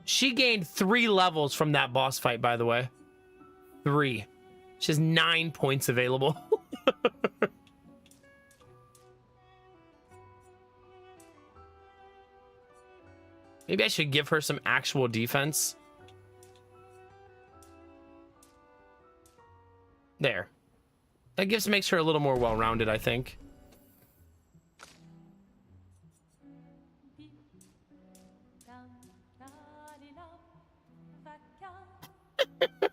She gained 3 levels from that boss fight, by the way. 3. She has 9 points available. Maybe I should give her some actual defense. There. That makes her a little more well-rounded, I think.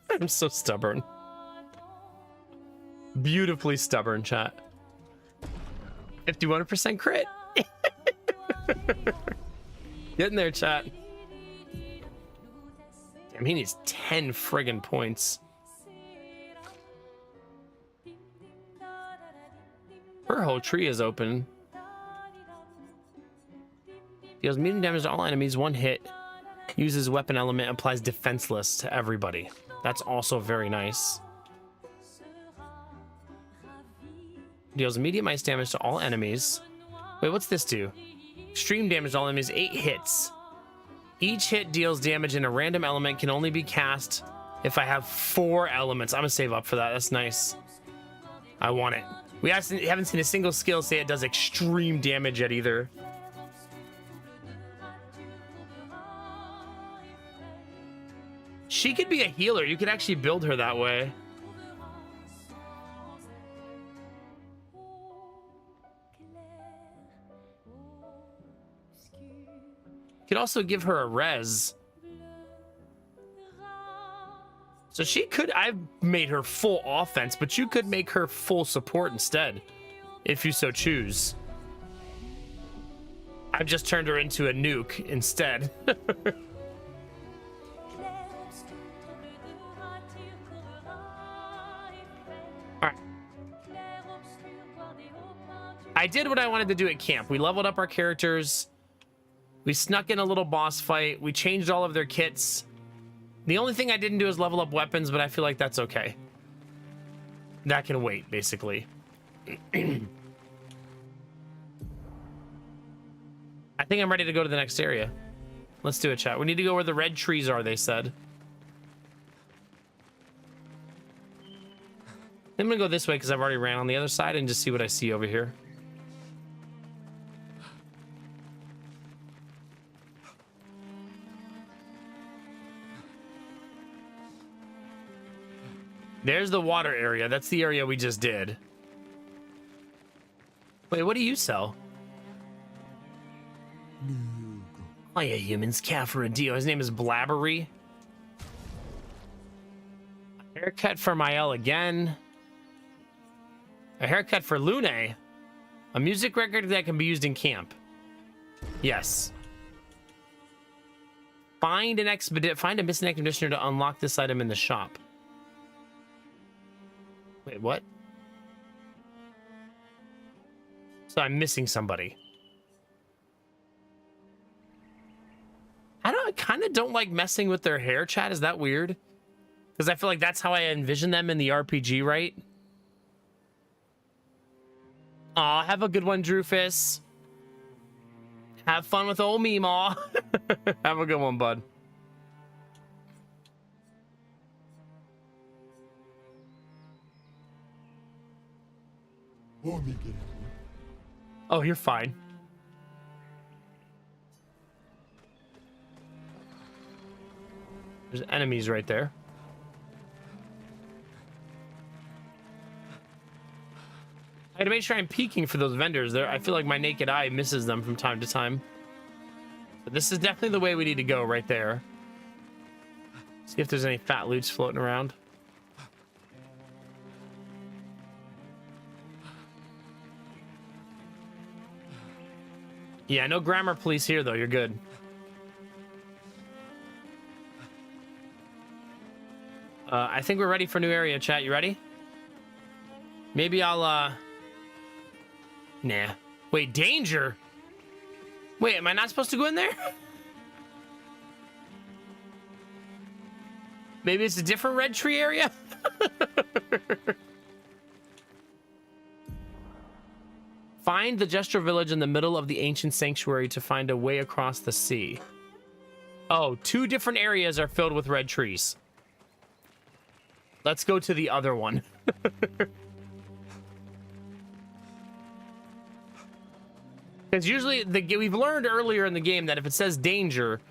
I'm so stubborn. Beautifully stubborn, chat. 51% crit. Get in there, chat. Damn, he needs 10 friggin' points. Her whole tree is open. Deals medium damage to all enemies, 1 hit. Uses weapon element, applies defenseless to everybody. That's also very nice. Deals medium ice damage to all enemies. Wait, what's this do? Extreme damage to all enemies, 8 hits. Each hit deals damage in a random element, can only be cast if I have 4 elements. I'm gonna save up for that. That's nice. I want it. We haven't seen a single skill say it does extreme damage yet either. She could be a healer. You could actually build her that way. You could also give her a res. So she could, I've made her full offense, but you could make her full support instead, if you so choose. I've just turned her into a nuke instead. Alright. I did what I wanted to do at camp. We leveled up our characters. We snuck in a little boss fight. We changed all of their kits. The only thing I didn't do is level up weapons, but I feel like that's okay. That can wait, basically. I think I'm ready to go to the next area. Let's do it, chat. We need to go where the red trees are, they said. I'm gonna go this way because I've already ran on the other side and just see what I see over here. There's the water area. That's the area we just did. Wait, what do you sell? Oh yeah, humans. Cat for a deal. His name is Blabbery. A haircut for Mael again. A haircut for Lune. A music record that can be used in camp. Yes. Find a missing expeditioner to unlock this item in the shop. Wait, what? So I'm missing somebody. I kind of don't like messing with their hair, chat. Is that weird? Because I feel like that's how I envision them in the RPG, right? Aw, have a good one, Drufus. Have fun with old Meemaw. Have a good one, bud. Oh, you're fine. There's enemies right there. I gotta make sure I'm peeking for those vendors there. I feel like my naked eye misses them from time to time. But this is definitely the way we need to go right there. See if there's any fat loots floating around. Yeah, no grammar police here though. You're good. I think we're ready for new area, chat. You ready? Maybe I'll, Nah. Wait, danger? Wait, am I not supposed to go in there? Maybe it's a different red tree area? Find the Gesture Village in the middle of the ancient sanctuary to find a way across the sea. Oh, 2 different areas are filled with red trees. Let's go to the other one. Because usually we've learned earlier in the game that if it says danger,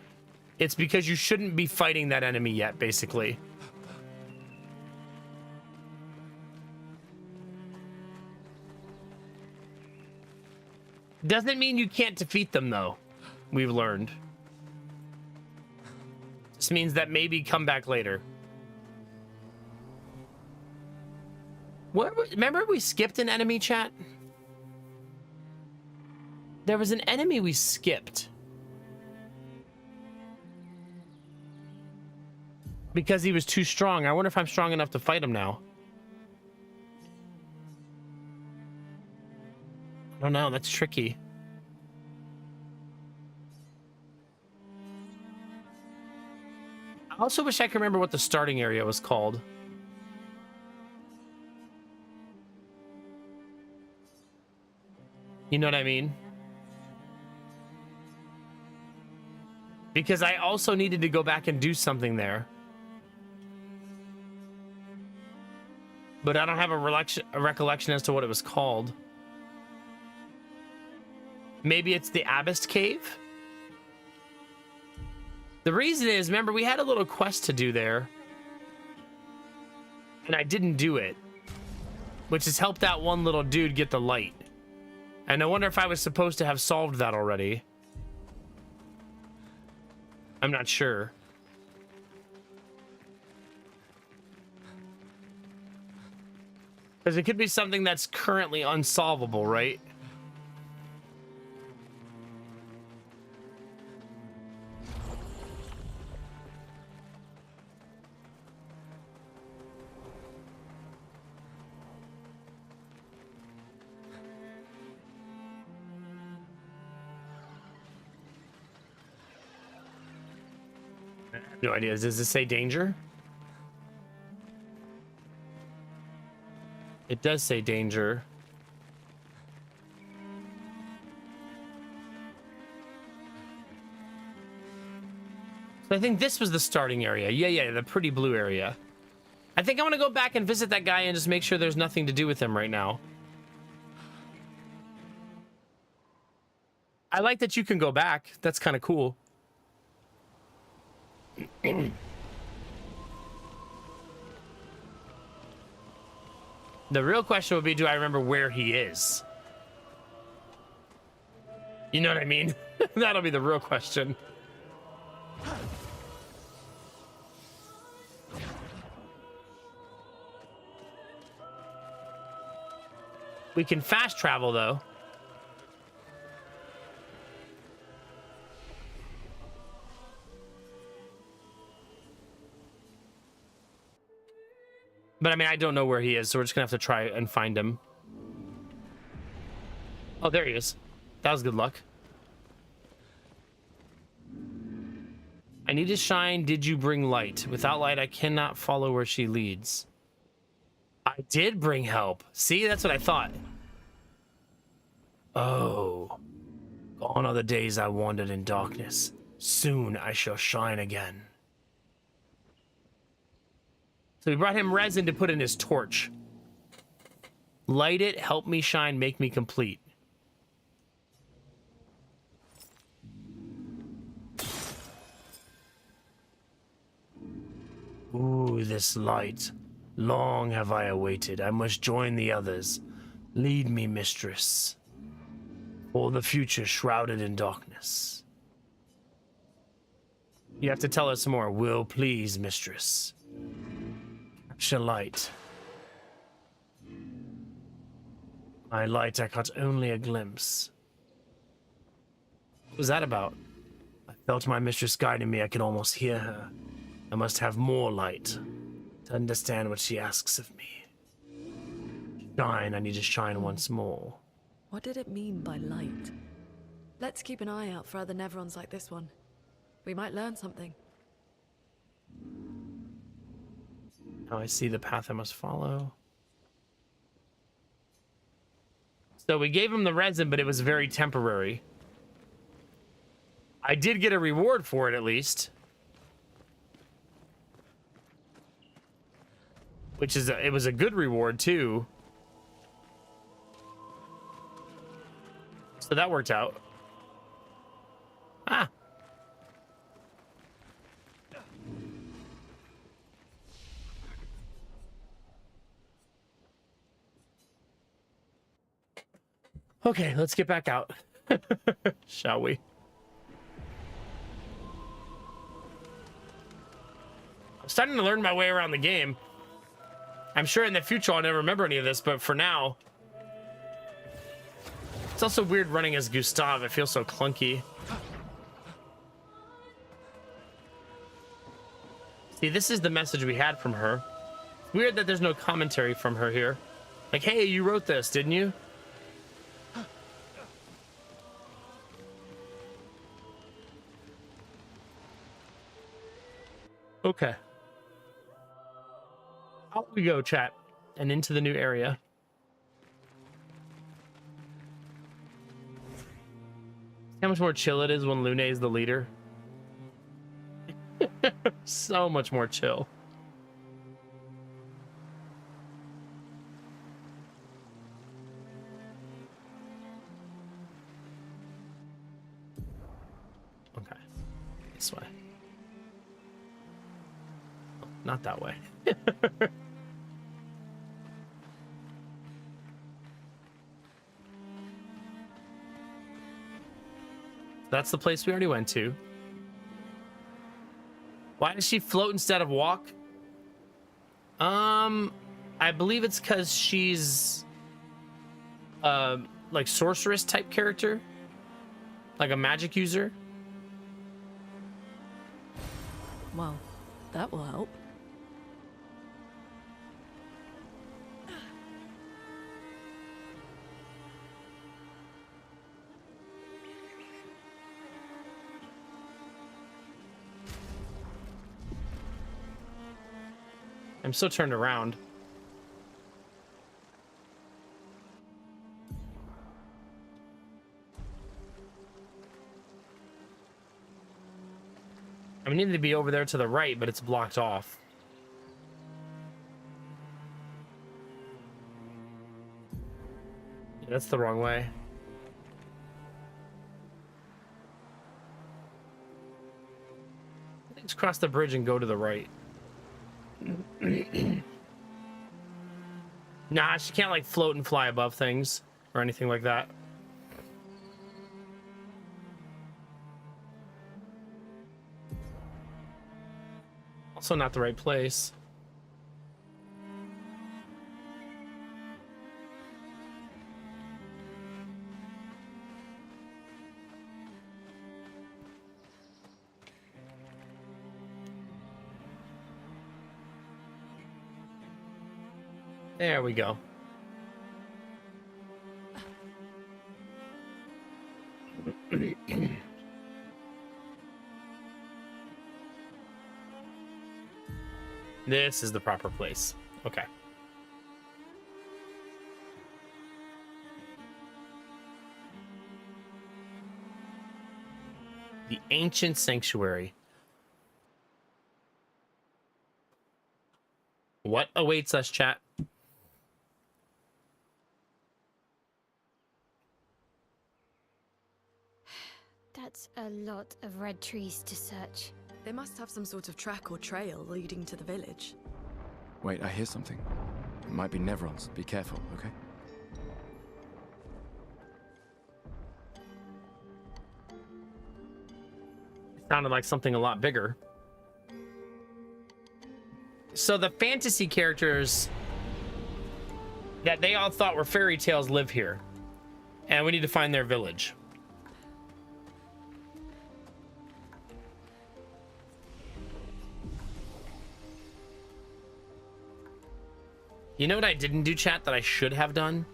it's because you shouldn't be fighting that enemy yet, basically. Doesn't mean you can't defeat them, though. We've learned. This means that maybe come back later. Remember we skipped an enemy, chat? There was an enemy we skipped. Because he was too strong. I wonder if I'm strong enough to fight him now. I don't know. That's tricky. I also wish I could remember what the starting area was called. You know what I mean? Because I also needed to go back and do something there. But I don't have a recollection as to what it was called. Maybe it's the Abyss Cave? The reason is, remember, we had a little quest to do there. And I didn't do it. Which has helped that one little dude get the light. And I wonder if I was supposed to have solved that already. I'm not sure. Because it could be something that's currently unsolvable, right? No idea. Does this say danger? It does say danger. So I think this was the starting area. Yeah, the pretty blue area. I think I want to go back and visit that guy and just make sure there's nothing to do with him right now. I like that you can go back. That's kind of cool. The real question would be, do I remember where he is? You know what I mean? That'll be the real question. We can fast travel, though. But I mean, I don't know where he is, so we're just gonna have to try and find him. Oh, there he is. That was good luck. I need to shine. Did you bring light? Without light, I cannot follow where she leads. I did bring help. See, that's what I thought. Oh. Gone are the days I wandered in darkness. Soon I shall shine again. So we brought him resin to put in his torch. Light it, help me shine, make me complete. Ooh, this light. Long have I awaited. I must join the others. Lead me, mistress. For the future shrouded in darkness. You have to tell us more. Will, please, mistress. Shall light. My light, I caught only a glimpse. What was that about? I felt my mistress guiding me. I could almost hear her. I must have more light to understand what she asks of me. Shine, I need to shine once more. What did it mean by light? Let's keep an eye out for other Nevrons like this one. We might learn something. Now I see the path I must follow. So we gave him the resin, but it was very temporary. I did get a reward for it, at least. Which is, it was a good reward, too. So that worked out. Ah. Okay, let's get back out. Shall we? I'm starting to learn my way around the game. I'm sure in the future I'll never remember any of this, but for now... It's also weird running as Gustav. It feels so clunky. See, this is the message we had from her. It's weird that there's no commentary from her here. Like, hey, you wrote this, didn't you? Okay. Out we go, chat, and into the new area. See how much more chill it is when Lune is the leader? So much more chill. Okay. This way. Oh, not that way. That's the place we already went to. Why does she float instead of walk? I believe it's because she's like sorceress type character, like a magic user. Well, that will help. I'm still turned around. I need to be over there to the right, but it's blocked off. Yeah, that's the wrong way. Let's cross the bridge and go to the right. Nah, she can't like float and fly above things or anything like that. Also not the right place. There we go. This is the proper place. Okay. The ancient sanctuary. What awaits us, chat? That's a lot of red trees to search. They must have some sort of track or trail leading to the village. Wait, I hear something. It might be Nevrons. Be careful, okay? It sounded like something a lot bigger. So the fantasy characters that they all thought were fairy tales live here. And we need to find their village. You know what I didn't do, chat, that I should have done?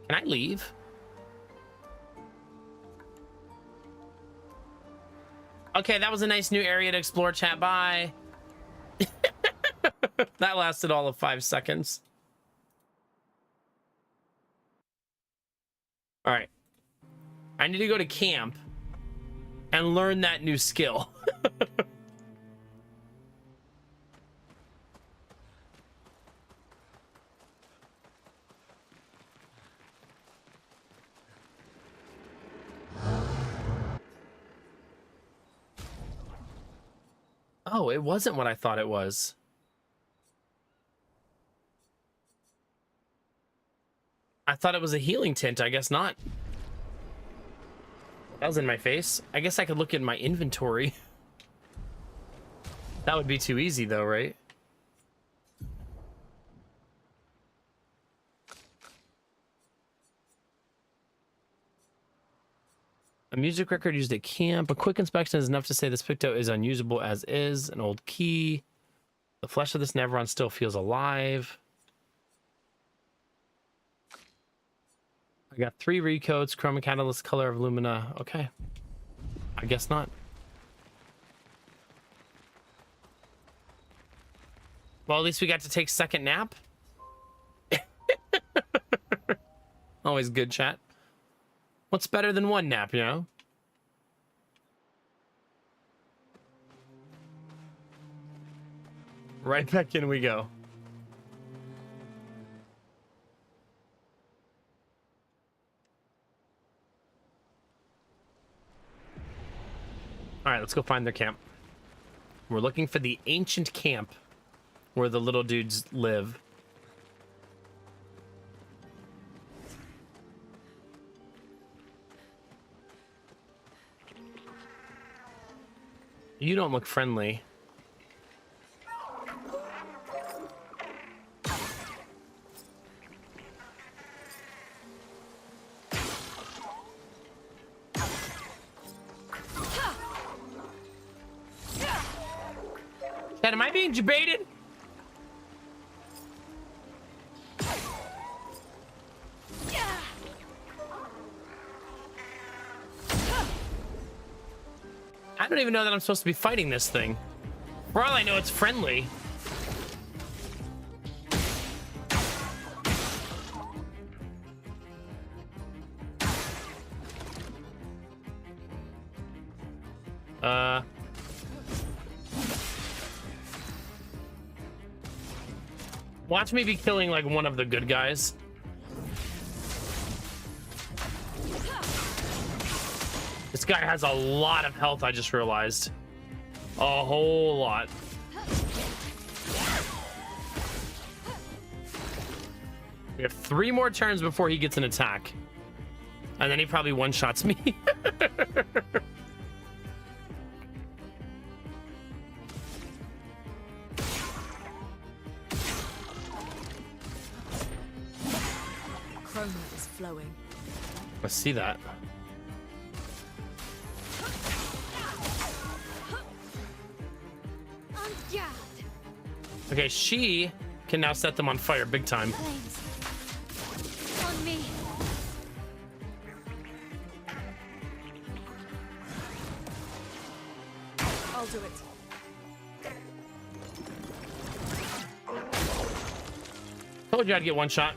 Can I leave? Okay, that was a nice new area to explore, chat. Bye. That lasted all of 5 seconds. All right. I need to go to camp and learn that new skill. Oh, it wasn't what I thought it was. I thought it was a healing tint. I guess not. That was in my face. I guess I could look in my inventory. That would be too easy though, right? A music record used at camp. A quick inspection is enough to say this picto is unusable as is. An old key. The flesh of this Neveron still feels alive. I got 3 recoats, chroma catalyst, color of lumina. Okay. I guess not. Well, at least we got to take second nap. Always good, chat. What's better than one nap, you know? Right back in we go. All right, let's go find their camp. We're looking for the ancient camp where the little dudes live. You don't look friendly. Dad, am I being debated? I don't even know that I'm supposed to be fighting this thing. For all I know, it's friendly. Watch me be killing like one of the good guys. This guy has a lot of health, I just realized. A whole lot. We have 3 more turns before he gets an attack. And then he probably one-shots me. Chroma is flowing. Let's see that. Okay, she can now set them on fire big time. Flames. On me. I'll do it. Told you I'd get one shot.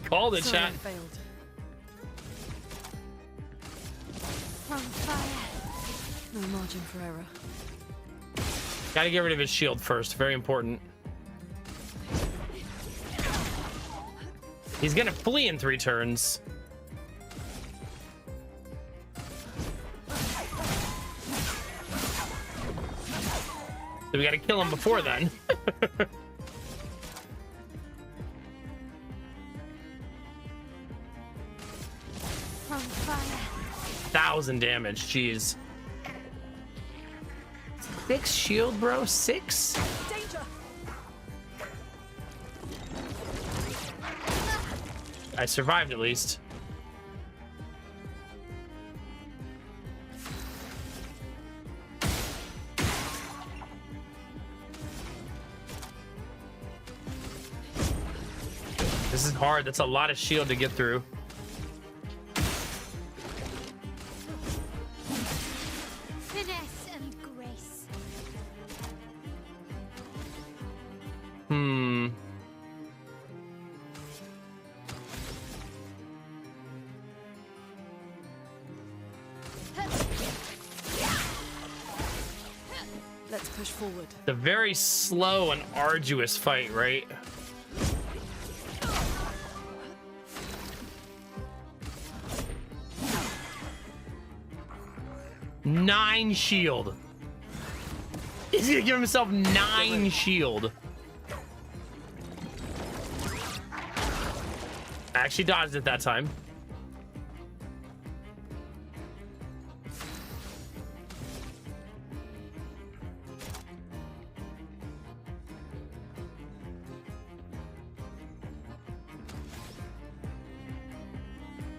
Called it, Sorry, chat. I failed. From fire. No margin for error. Gotta get rid of his shield first. Very important. He's gonna flee in 3 turns. So we gotta kill him before then. From fire. 1,000 damage, jeez. 6 shield, bro? 6? Danger! I survived at least. This is hard. That's a lot of shield to get through. Finesse and grace. Let's push forward. It's a very slow and arduous fight, right? Nine shield. He's gonna give himself 9 shield. I actually dodged it that time.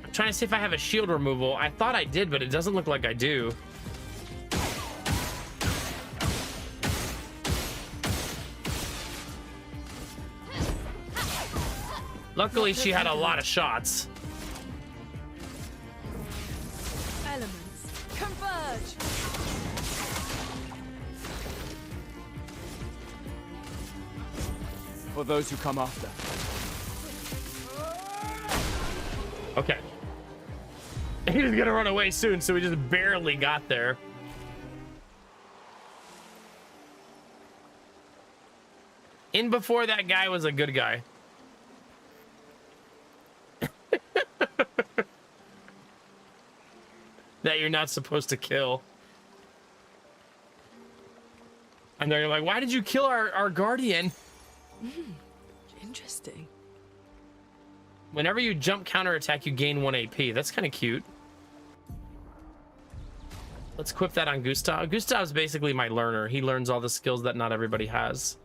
I'm trying to see if I have a shield removal. I thought I did, but it doesn't look like I do. Luckily, she had a lot of shots. Elements, converge! For those who come after. Okay. He's gonna run away soon, so we just barely got there. In before that guy was a good guy. That you're not supposed to kill. And they're like, why did you kill our guardian? Interesting. Whenever you jump counterattack, you gain 1 AP. That's kind of cute. Let's equip that on Gustav. Gustav's basically my learner. He learns all the skills that not everybody has.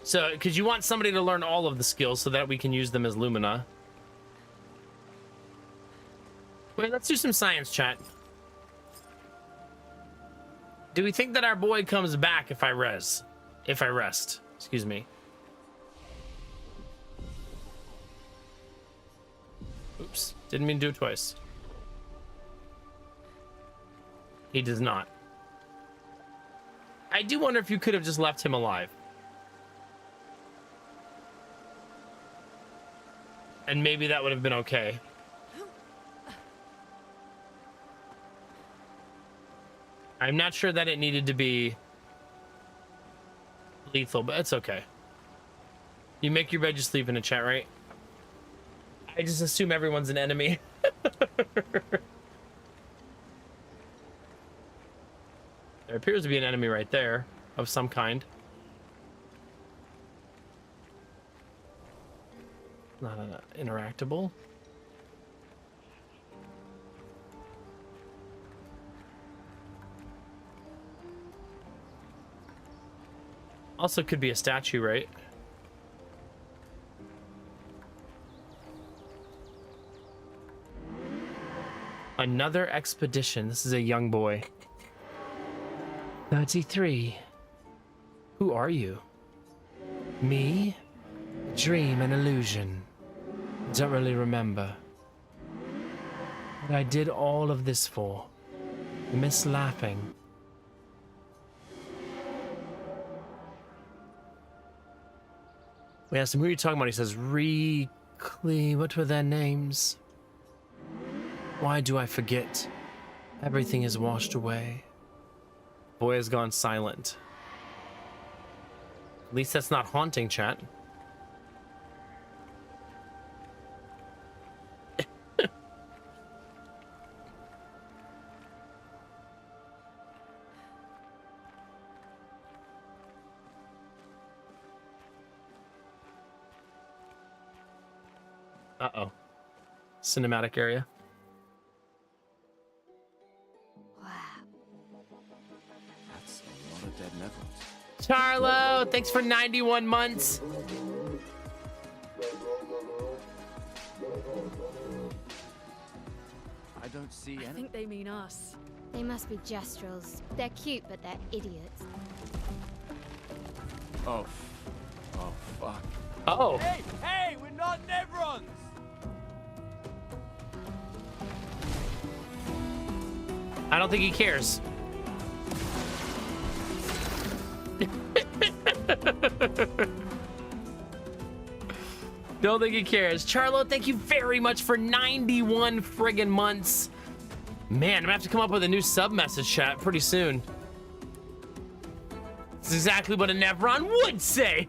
So, because you want somebody to learn all of the skills so that we can use them as Lumina. Wait, let's do some science, chat. Do we think that our boy comes back if I rest? Excuse me. Oops, didn't mean to do it twice. He does not. I do wonder if you could have just left him alive. And maybe that would have been okay. I'm not sure that it needed to be lethal, but it's okay. You make your bed, you sleep in a chat, right? I just assume everyone's an enemy. There appears to be an enemy right there of some kind. Not interactable. Also could be a statue, right? Another expedition. This is a young boy. 33. Who are you? Me? Dream and illusion. Don't really remember. What I did all of this for. Miss Lapping. We asked him, who are you talking about? He says, what were their names? Why do I forget? Everything is washed away. Boy has gone silent. At least that's not haunting, chat. Uh-oh. Cinematic area. That's a lot of dead Nevrons. Charlo, thanks for 91 months. I don't see I any. think they mean us. They must be Jestrels. They're cute, but they're idiots. Oh. Oh, fuck. Oh. Hey, hey, we're not Nevrons! I don't think he cares. Don't think he cares. Charlo, thank you very much for 91 friggin' months. Man, I'm gonna have to come up with a new sub message chat pretty soon. It's exactly what a Nevron would say.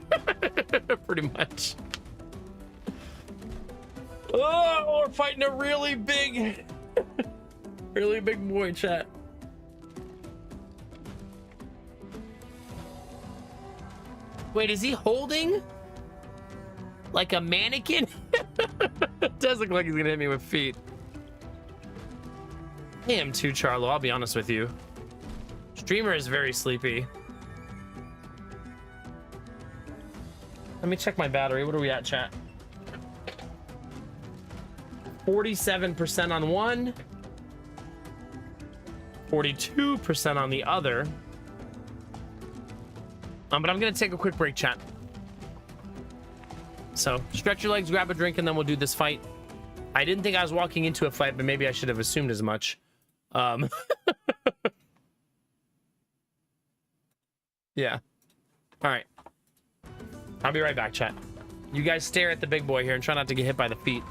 Pretty much. Oh, we're fighting a really big boy, chat. Wait, is he holding like a mannequin? It does look like he's gonna hit me with feet. I am too, Charlo, I'll be honest with you. Streamer is very sleepy. Let me check my battery. What are we at, chat? 47% on one. 42% on the other. But I'm gonna take a quick break, chat. So stretch your legs, grab a drink, and then we'll do this fight. I didn't think I was walking into a fight, but maybe I should have assumed as much. Yeah. All right. I'll be right back, chat. You guys stare at the big boy here and try not to get hit by the feet.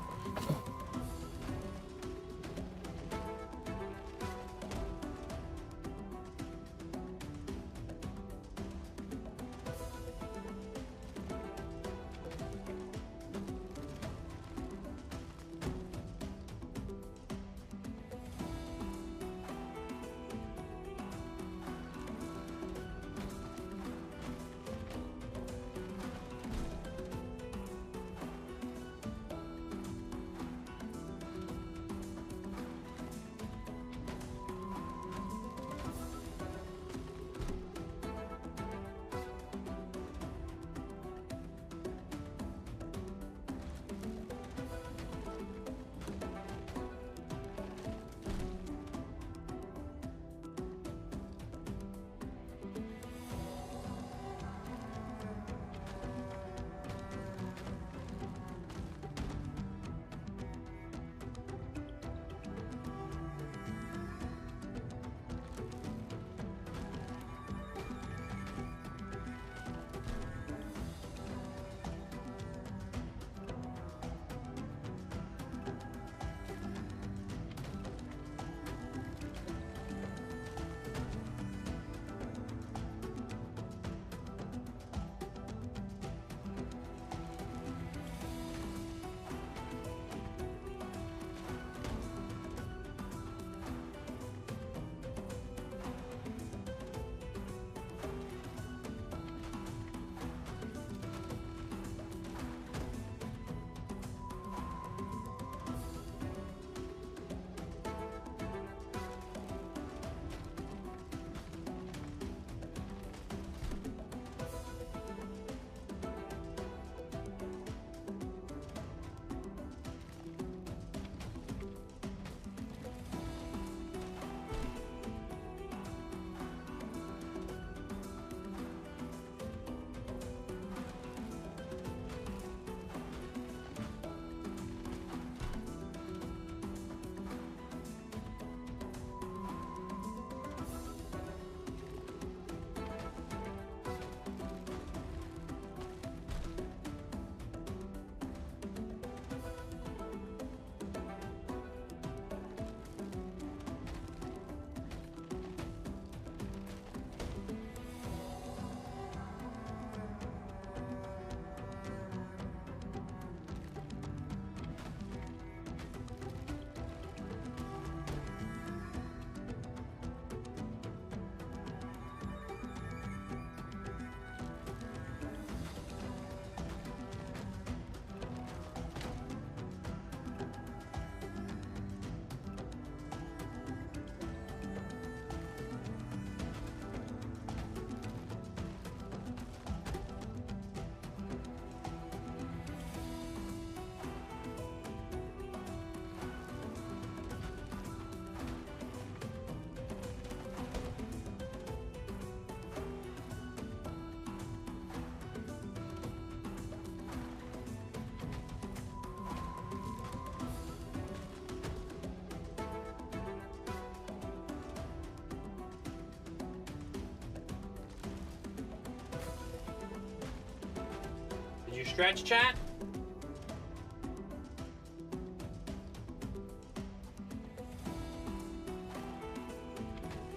stretch, chat.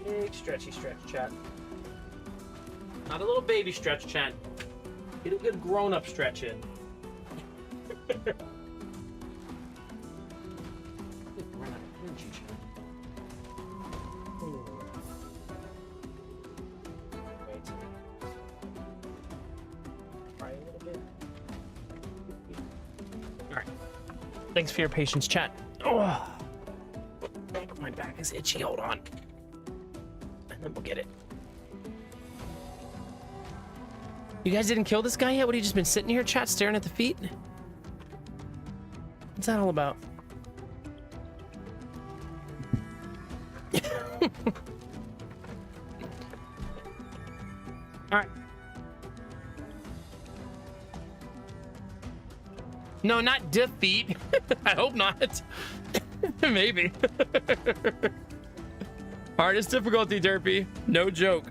Big stretchy stretch, chat. Not a little baby stretch, chat. Get a good grown-up stretch in. Wait. Try a little bit. All right. Thanks for your patience, chat. Oh, my back is itchy. Hold on. And then we'll get it. You guys didn't kill this guy yet? What, have you just been sitting here, chat, staring at the feet? What's that all about? All right. No, not defeat. I hope not. Maybe. Hardest difficulty, Derpy. No joke.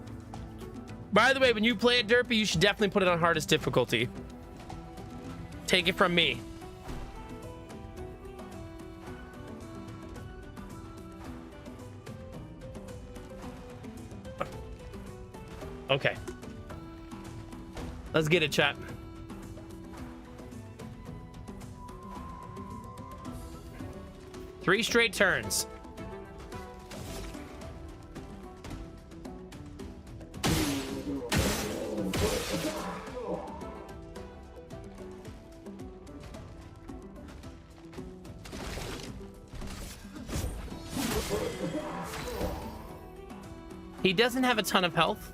By the way, when you play it, Derpy, you should definitely put it on hardest difficulty. Take it from me. Okay. Let's get it, chat. Three straight turns. He doesn't have a ton of health.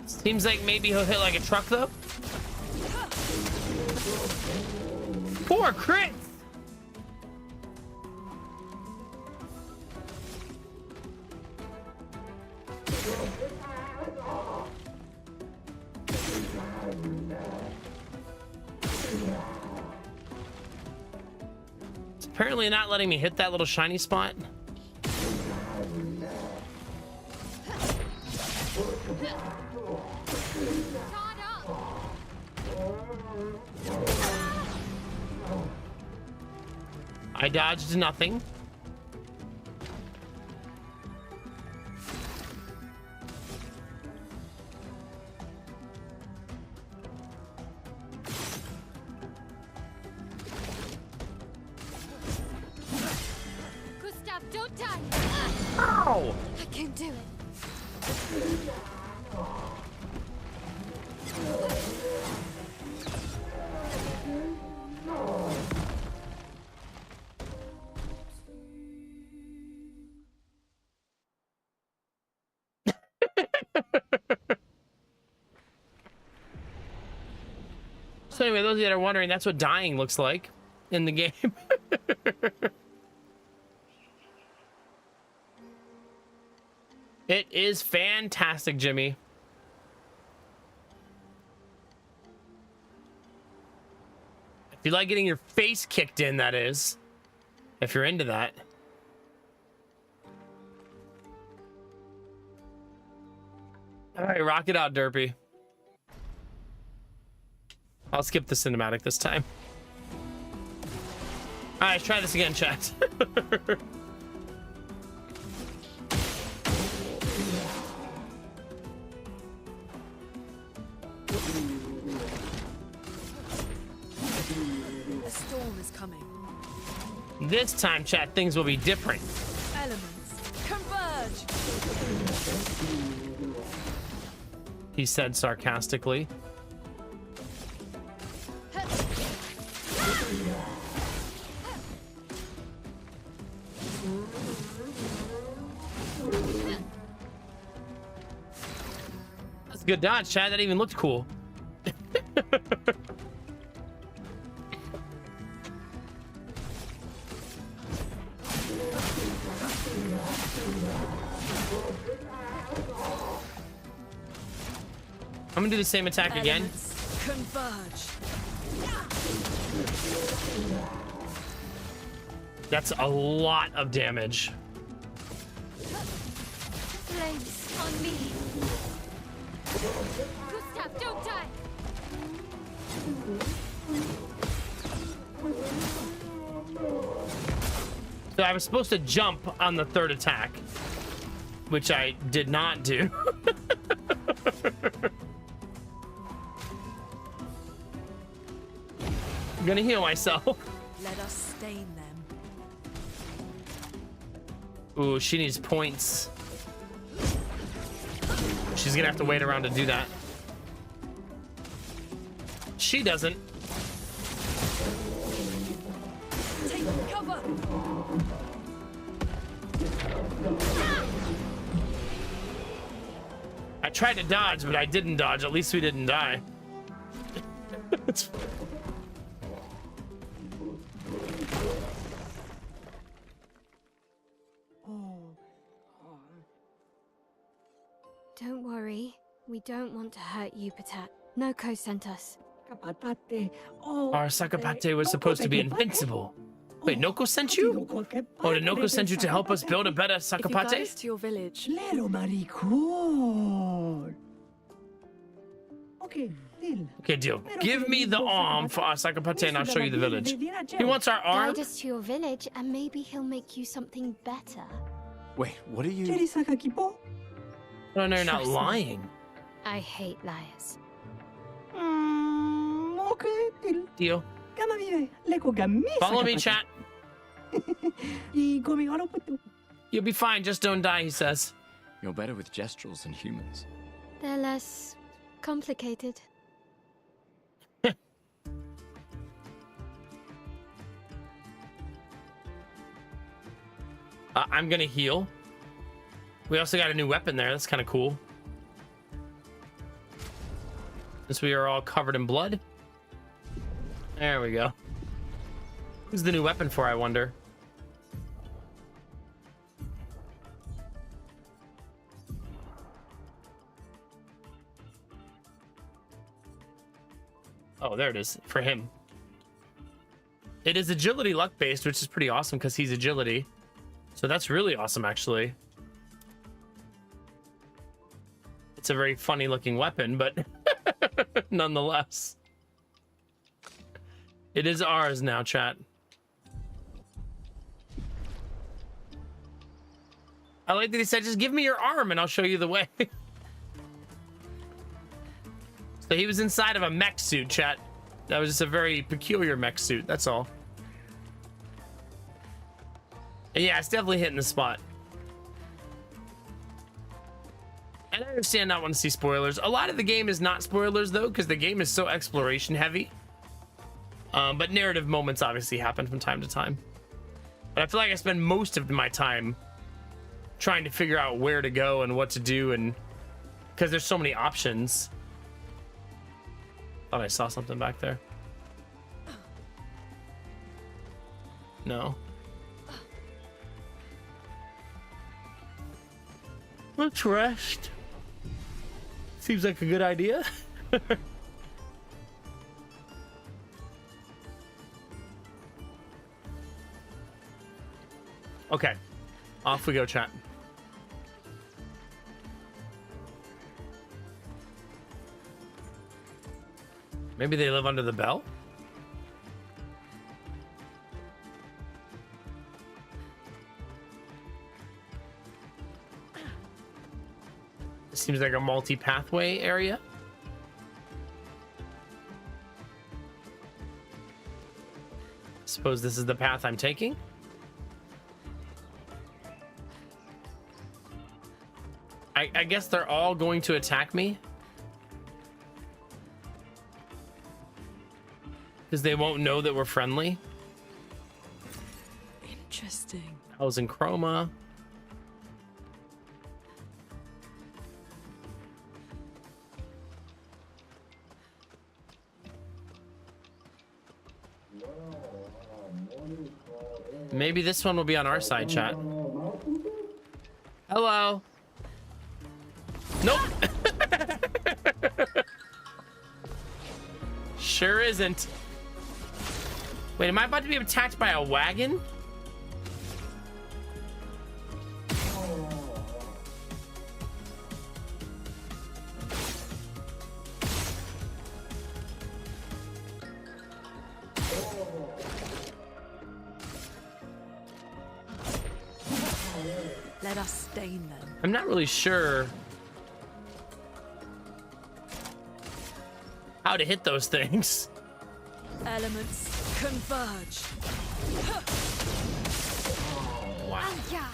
Seems like maybe he'll hit like a truck though. 4 crits! It's apparently not letting me hit that little shiny spot. I dodged nothing. Gustav, don't die! Ow! I can't do it. So anyway, those of you that are wondering, that's what dying looks like in the game. It is fantastic, Jimmy. If you like getting your face kicked in, that is. If you're into that. All right, rock it out, Derpy. I'll skip the cinematic this time. All right, let's try this again, chat. A storm is coming. This time, chat, things will be different. Elements, converge! He said sarcastically. That's a good dodge, Chad. That even looked cool. I'm gonna do the same attack again. Elements, converge. That's a lot of damage. Flames on me. Gustav, Shut up! Don't die! So I was supposed to jump on the third attack, which I did not do. I'm gonna heal myself. Let us stain them. Ooh, she needs points. She's gonna have to wait around to do that. She doesn't. Take cover. I tried to dodge, but I didn't dodge. At least we didn't die. It's... Don't worry. We don't want to hurt you, Patat. Noko sent us. Our Sakapate was supposed to be invincible. Wait, Noko sent you? Oh, did Noko send you to help us build a better If you guide Sakapate? us to your village, Okay, deal. Give me the arm for our Sakapate and I'll show you the village. He wants our arm? Guide us to your village, and maybe he'll make you something better. Wait, what are you? Oh, no, you're not lying. I hate liars. Deal. Follow me, chat. You'll be fine, just don't die, he says. You're better with gestural than humans. They're less complicated. I'm gonna heal. We also got a new weapon there. That's kind of cool. Since we are all covered in blood. There we go. Who's the new weapon for, I wonder? Oh, there it is. For him. It is agility luck based, which is pretty awesome because he's agility. So that's really awesome, actually. It's a very funny looking weapon, but nonetheless. It is ours now, chat. I like that he said, just give me your arm and I'll show you the way. So he was inside of a mech suit, chat. That was just a very peculiar mech suit, that's all. And yeah, it's definitely hitting the spot. And I understand not wanting to see spoilers. A lot of the game is not spoilers, though, because the game is so exploration heavy. But narrative moments obviously happen from time to time. But I feel like I spend most of my time trying to figure out where to go and what to do, and because there's so many options. Thought I saw something back there. No. Let's rest. Seems like a good idea. Okay. Off we go, chat. Maybe they live under the bell? Seems like a multi-pathway area. Suppose this is the path I'm taking. I guess they're all going to attack me. Because they won't know that we're friendly. Interesting. How's in Chroma? Maybe this one will be on our side, chat. Hello. Nope. Sure isn't. Wait, am I about to be attacked by a wagon? Let us stain them. I'm not really sure how to hit those things. Elements converge. Wow. Yeah.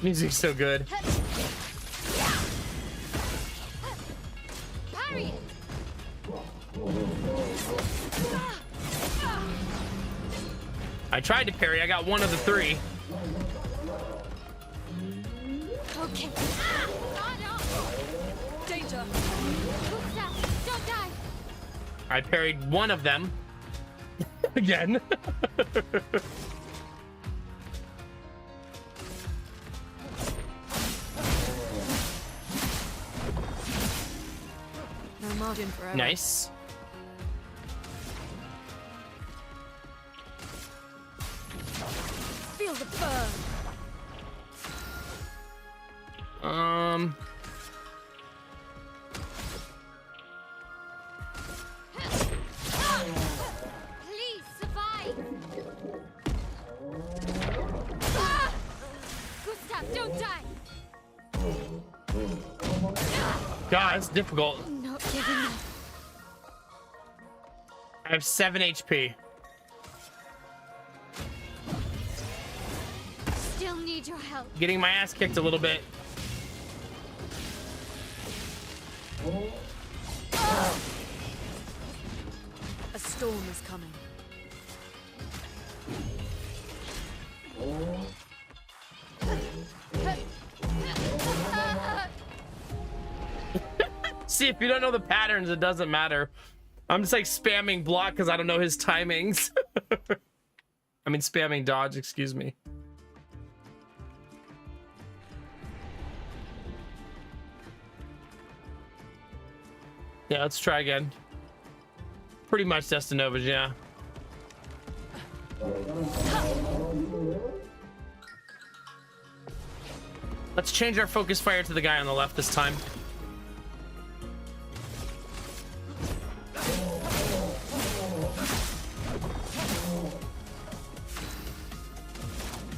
Music's so good. Parry it. I tried to parry. I got one of the three. Okay. Danger. Don't die. I parried one of them. Again. No margin for error. Nice. Feel the burn. Please survive. Gustav, don't die. God, it's difficult. Not giving up. I have 7 HP. Still need your help. Getting my ass kicked a little bit. A storm is coming. See, if you don't know the patterns, it doesn't matter. I'm just like spamming block because I don't know his timings. I mean, spamming dodge, excuse me. Yeah, let's try again. Pretty much Destinova's, yeah. Let's change our focus fire to the guy on the left this time.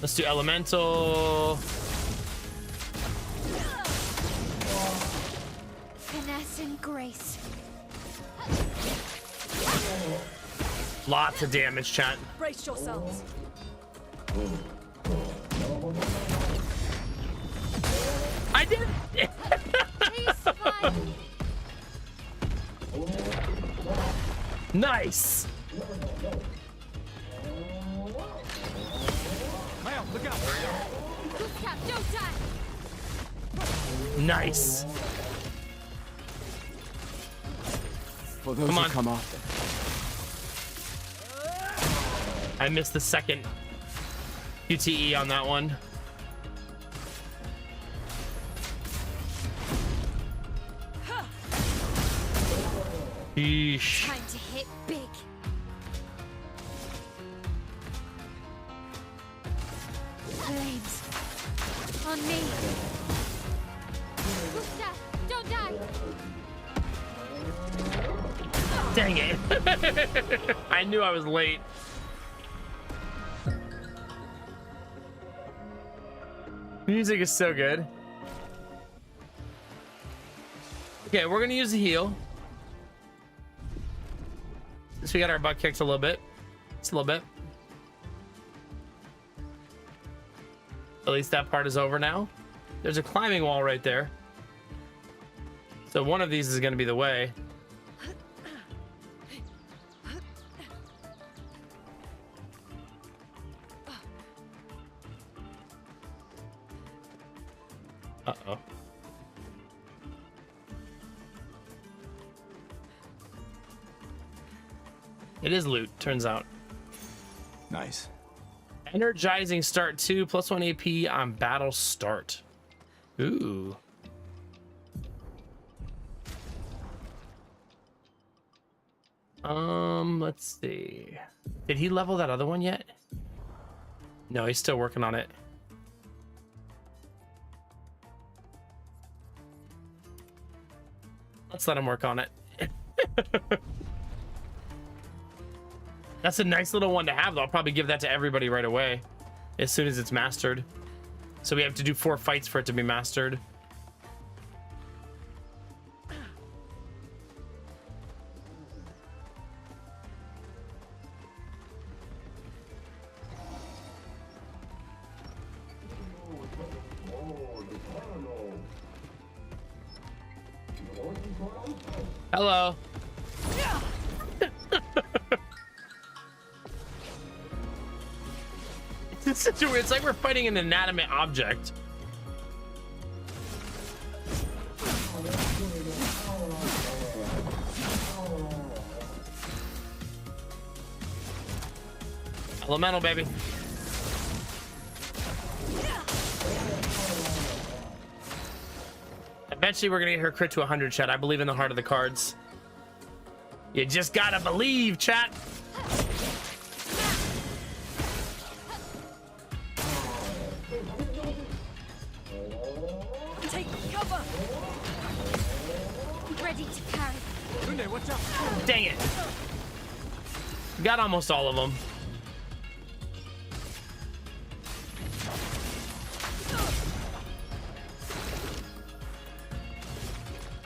Let's do elemental. Finesse and grace. Lots of damage, chat. Brace yourselves. I did it! Please survive. Nice! Mel, look out! Gustav, don't die. Nice. For those Come who on. come after. I missed the second QTE on that one. Yeesh. Time to hit big. Flames. On me. Gustav, don't die. Dang it. I knew I was late. Music is so good. Okay, we're gonna use the heal. Since we got our butt kicked a little bit. Just a little bit. At least that part is over now. There's a climbing wall right there. So one of these is gonna be the way. Uh-oh. It is loot, turns out. Nice. Energizing start 2, +1 AP on battle start. Ooh. Let's see. Did he level that other one yet? No, he's still working on it. Let's let him work on it. That's a nice little one to have, though. I'll probably give that to everybody right away as soon as it's mastered. So we have to do 4 fights for it to be mastered. Hello. It's like we're fighting an inanimate object. Elemental, baby. Eventually, we're gonna get her crit to 100, chat. I believe in the heart of the cards. You just gotta believe, chat. Take cover. Ready to carry. Watch out. Dang it. Got almost all of them.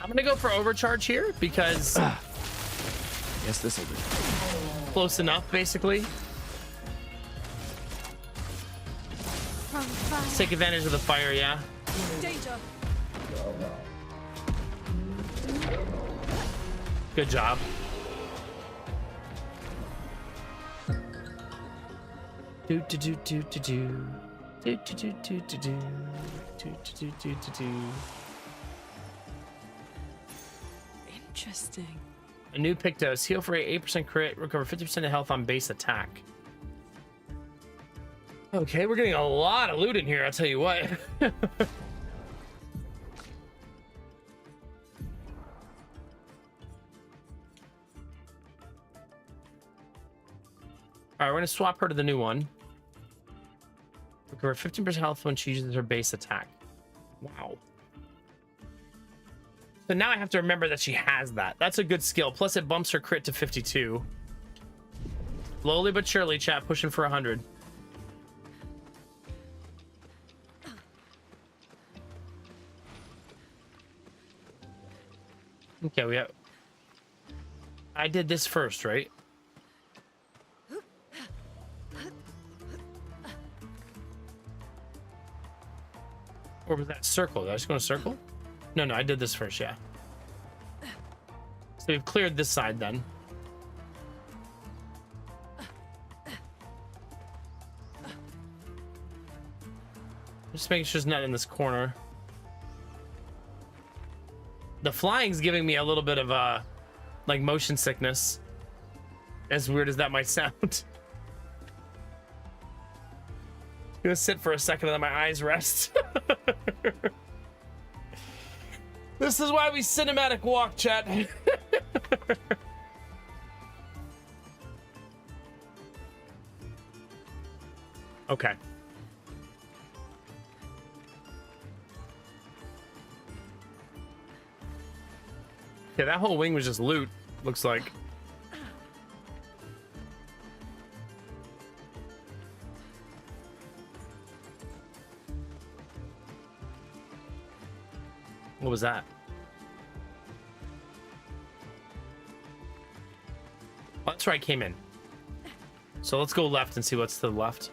I'm gonna go for overcharge here because Yes, this'll do. close enough, basically. From fire. Let's take advantage of the fire, yeah. Danger. Good job. Do do do do do do. Do do do do do do. Do do do do do. Interesting. A new Pictos. Heal for 8% crit. Recover 50% of health on base attack. Okay, we're getting a lot of loot in here, I'll tell you what. Alright, we're gonna swap her to the new one. Recover 15% health when she uses her base attack. Wow. So now I have to remember that she has that. That's a good skill. Plus it bumps her crit to 52. Slowly but surely, chat, pushing for 100. Okay, we have... I did this first, right? Or was that circle? Did I just go to circle? No, I did this first, yeah. So we've cleared this side then. Just making sure it's not in this corner. The flying's giving me a little bit of like motion sickness. As weird as that might sound. I'm gonna sit for a second and let my eyes rest. This is why we cinematic walk, chat. Okay. Yeah, that whole wing was just loot, looks like. What was that? Oh, that's where I came in. So let's go left and see what's to the left.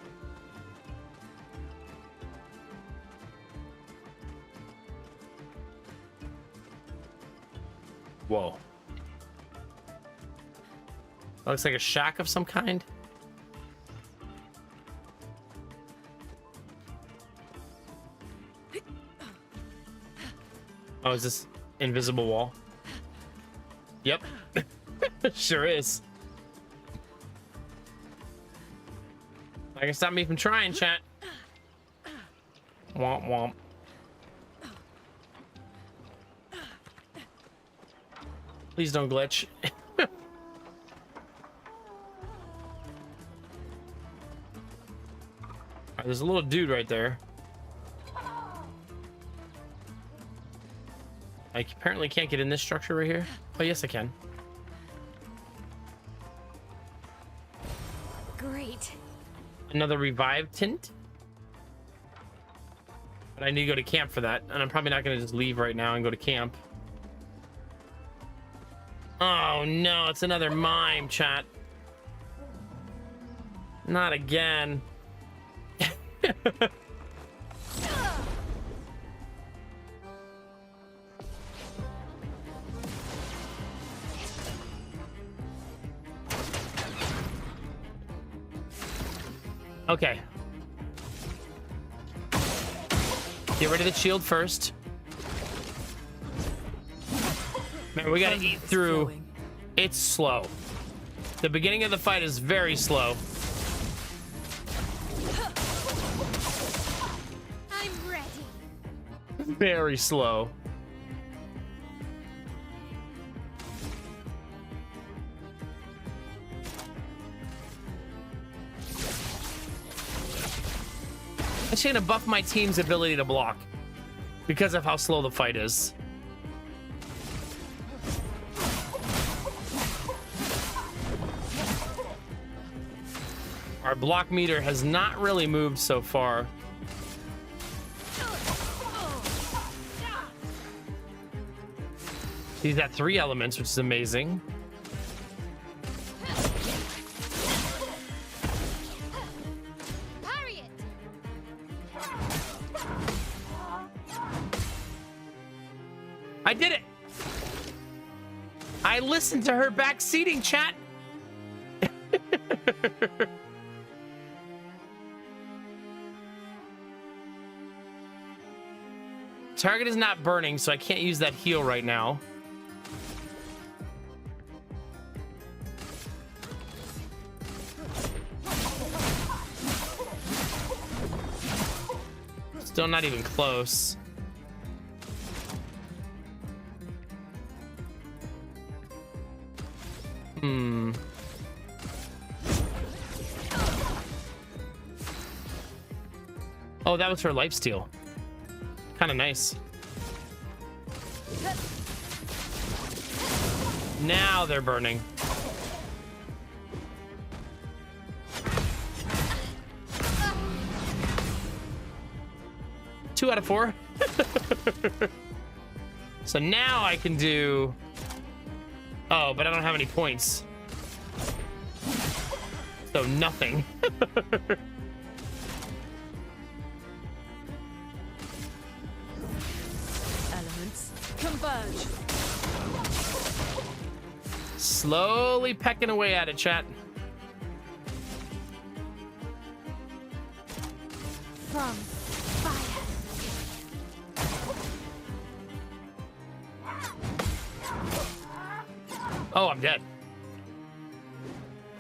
Whoa. That looks like a shack of some kind. Oh, is this invisible wall? Yep. Sure is. I can stop me from trying, chat. Womp womp. Please don't glitch. Alright, there's a little dude right there. I apparently can't get in this structure right here. Oh, yes, I can. Great. Another revive tint. But I need to go to camp for that, and I'm probably not going to just leave right now and go to camp. Oh no, it's another mime, chat. Not again. Okay. Get rid of the shield first. Remember, we gotta eat through. Flowing. It's slow. The beginning of the fight is very slow. I'm ready. Very slow. I'm actually gonna buff my team's ability to block because of how slow the fight is. Our block meter has not really moved so far. He's at 3 elements, which is amazing. Parry it. I did it. I listened to her back seating, chat. Target is not burning, so I can't use that heal right now. Still not even close. Oh, that was her lifesteal. Kind of nice. Now they're burning. Two out of 4. So now I can do... Oh, but I don't have any points. So nothing. Elements converge. Slowly pecking away at it, chat. From fire. Oh, I'm dead.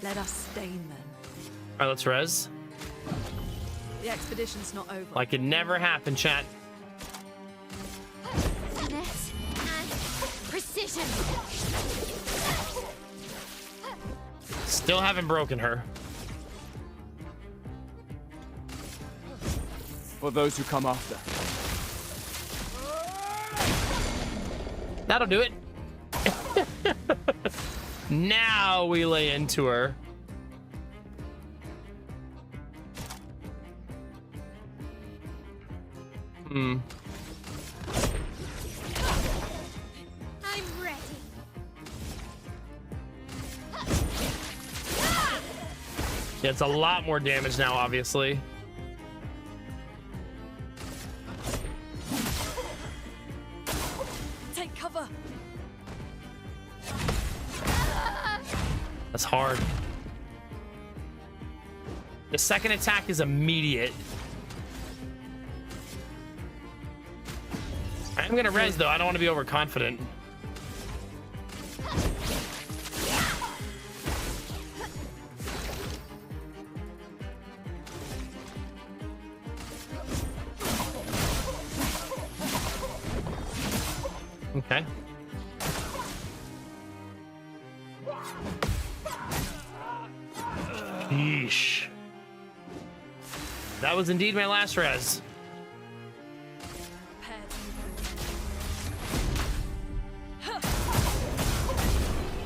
Let us stain them. All right, let's res. The expedition's not over. Like it never happened, chat. Finesse and precision. Still haven't broken her. For those who come after. That'll do it. Now we lay into her. I'm ready. Yeah, it's a lot more damage now, obviously. Take cover. That's hard. The second attack is immediate. I'm gonna res though. I don't want to be overconfident. Okay. Yeesh. That was indeed my last res. Prepare to move.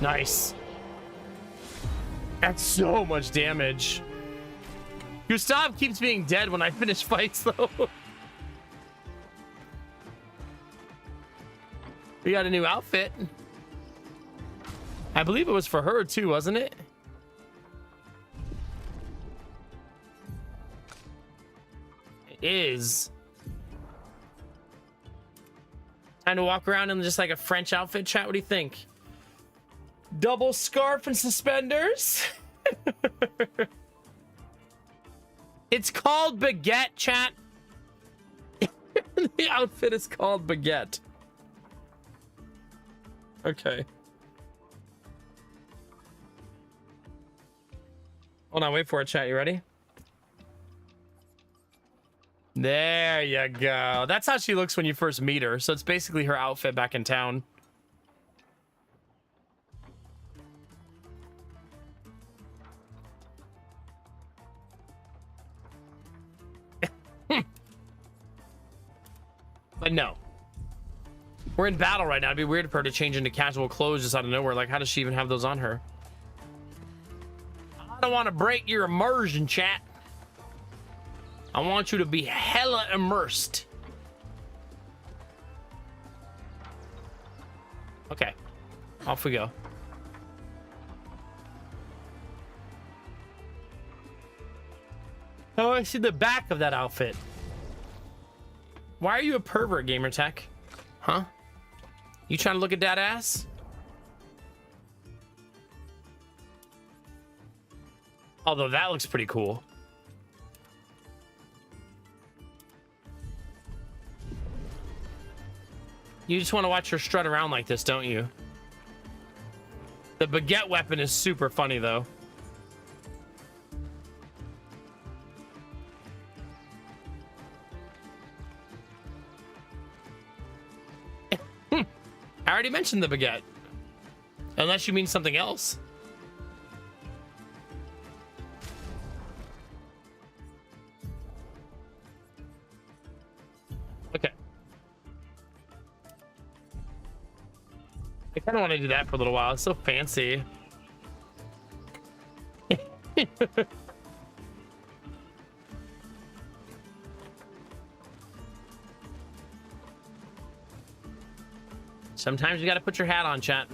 Nice. That's so much damage. Gustav keeps being dead when I finish fights, though. We got a new outfit. I believe it was for her too, wasn't it? It is. Time to walk around in just like a French outfit, chat. What do you think? Double scarf and suspenders. It's called baguette, chat. The outfit is called baguette. Okay. Hold on, wait for it, chat. You ready? There you go. That's how she looks when you first meet her. So it's basically her outfit back in town. But no. We're in battle right now. It'd be weird for her to change into casual clothes just out of nowhere. Like, how does she even have those on her? I don't want to break your immersion, chat. I want you to be hella immersed. Okay. Off we go. Oh, I see the back of that outfit. Why are you a pervert, Gamertech? Huh? You trying to look at that ass? Although that looks pretty cool. You just want to watch her strut around like this, don't you? The baguette weapon is super funny, though. I already mentioned the baguette. Unless you mean something else. Okay. I kind of want to do that for a little while. It's so fancy. Sometimes you got to put your hat on, chat.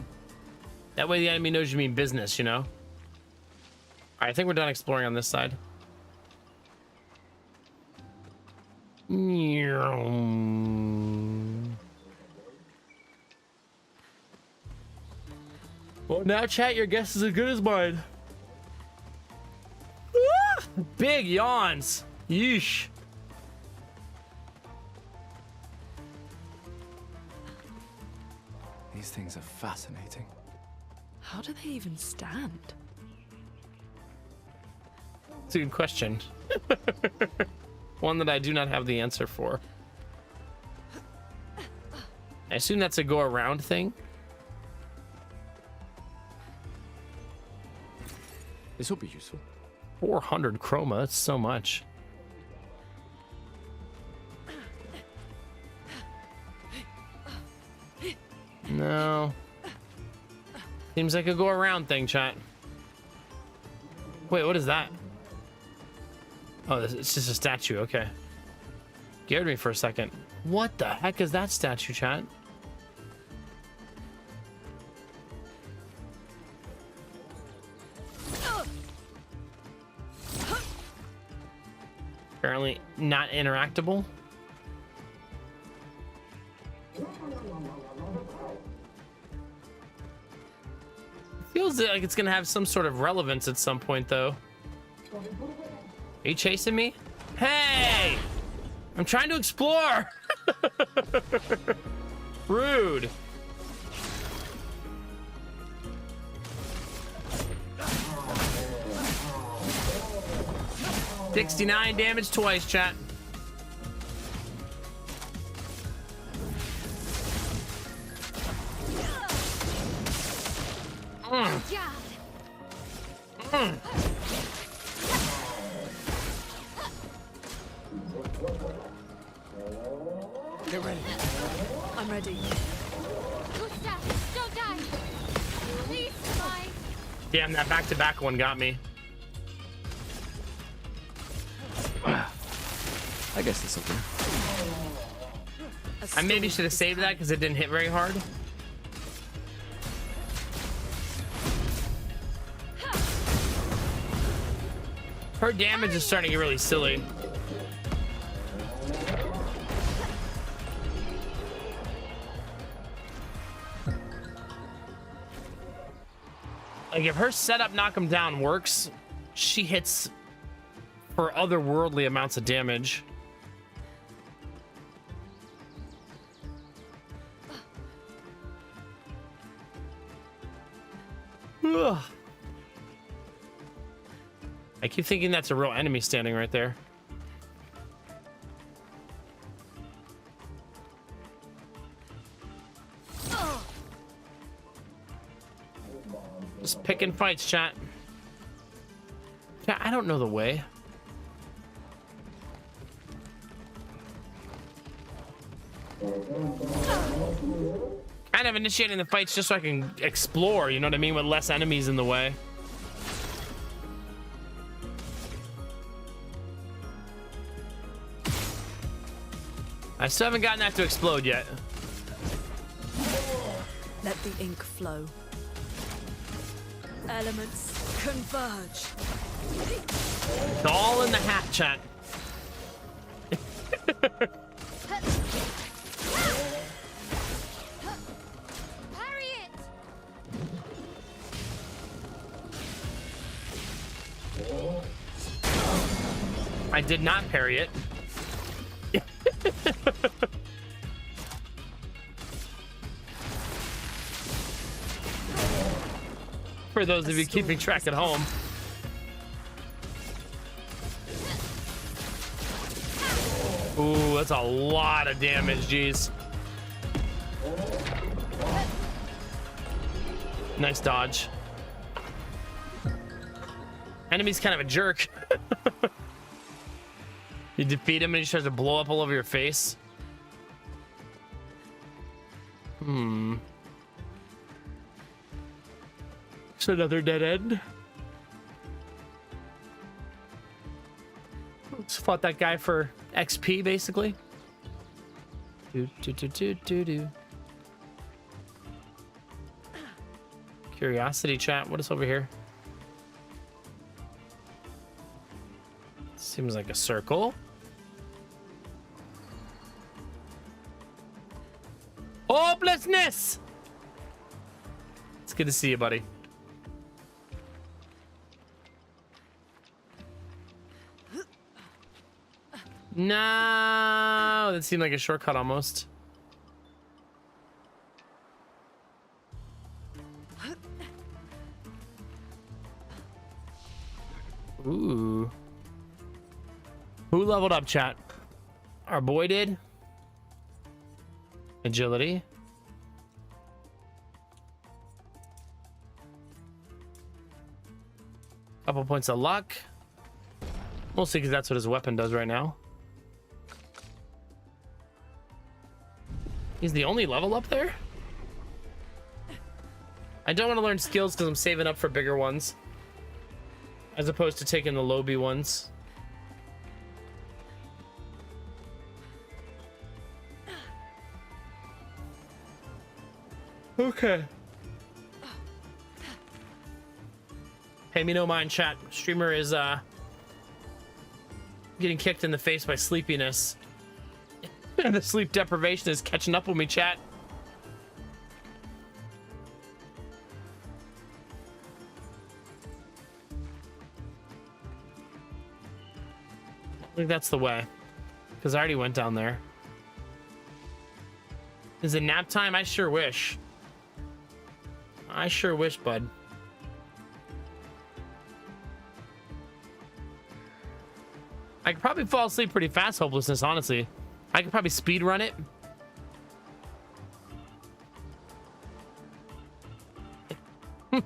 That way the enemy knows you mean business, you know? All right, I think we're done exploring on this side. Well, now, chat, your guess is as good as mine. Ah, big yawns. Yeesh. These things are fascinating. How do they even stand? It's a good question. One that I do not have the answer for. I assume that's a go around thing. This will be useful. 400 chroma, that's so much. No. Seems like a go around thing, chat. Wait, what is that? Oh, it's just a statue, okay. Scared me for a second. What the heck is that statue, chat? Apparently not interactable. Feels like it's gonna have some sort of relevance at some point, though. Are you chasing me? Hey! I'm trying to explore! Rude. $69 damage twice, chat. Get ready. I'm ready. Gustav, don't die. Please survive. Damn, that back-to-back one got me. I guess this will do. I maybe should have saved that because it didn't hit very hard. Her damage is starting to get really silly. Like, if her setup knock him down works, she hits for otherworldly amounts of damage. Ugh. I keep thinking that's a real enemy standing right there. Just picking fights, chat. Yeah, I don't know the way. Kind of initiating the fights just so I can explore, you know what I mean, with less enemies in the way. I still haven't gotten that to explode yet. Let the ink flow. Elements converge. It's all in the hat, chat. Parry it! I did not parry it. For those of you keeping track at home. Ooh, that's a lot of damage, geez. Nice dodge. Enemy's kind of a jerk. You defeat him and he tries to blow up all over your face. It's another dead end. Just fought that guy for XP, basically. Curiosity chat. What is over here? Seems like a circle. Hopelessness! It's good to see you, buddy. No, that seemed like a shortcut almost. Ooh. Who leveled up, chat? Our boy did. Agility. Couple points of luck. Mostly because that's what his weapon does right now. He's the only level up there? I don't want to learn skills because I'm saving up for bigger ones. As opposed to taking the lowbie ones. Okay. Pay me no mind, chat. Streamer is getting kicked in the face by sleepiness. And the sleep deprivation is catching up with me, chat. I think that's the way. Because I already went down there. Is it nap time? I sure wish. I sure wish, bud. I could probably fall asleep pretty fast, hopelessness, honestly. I could probably speed run it. I'm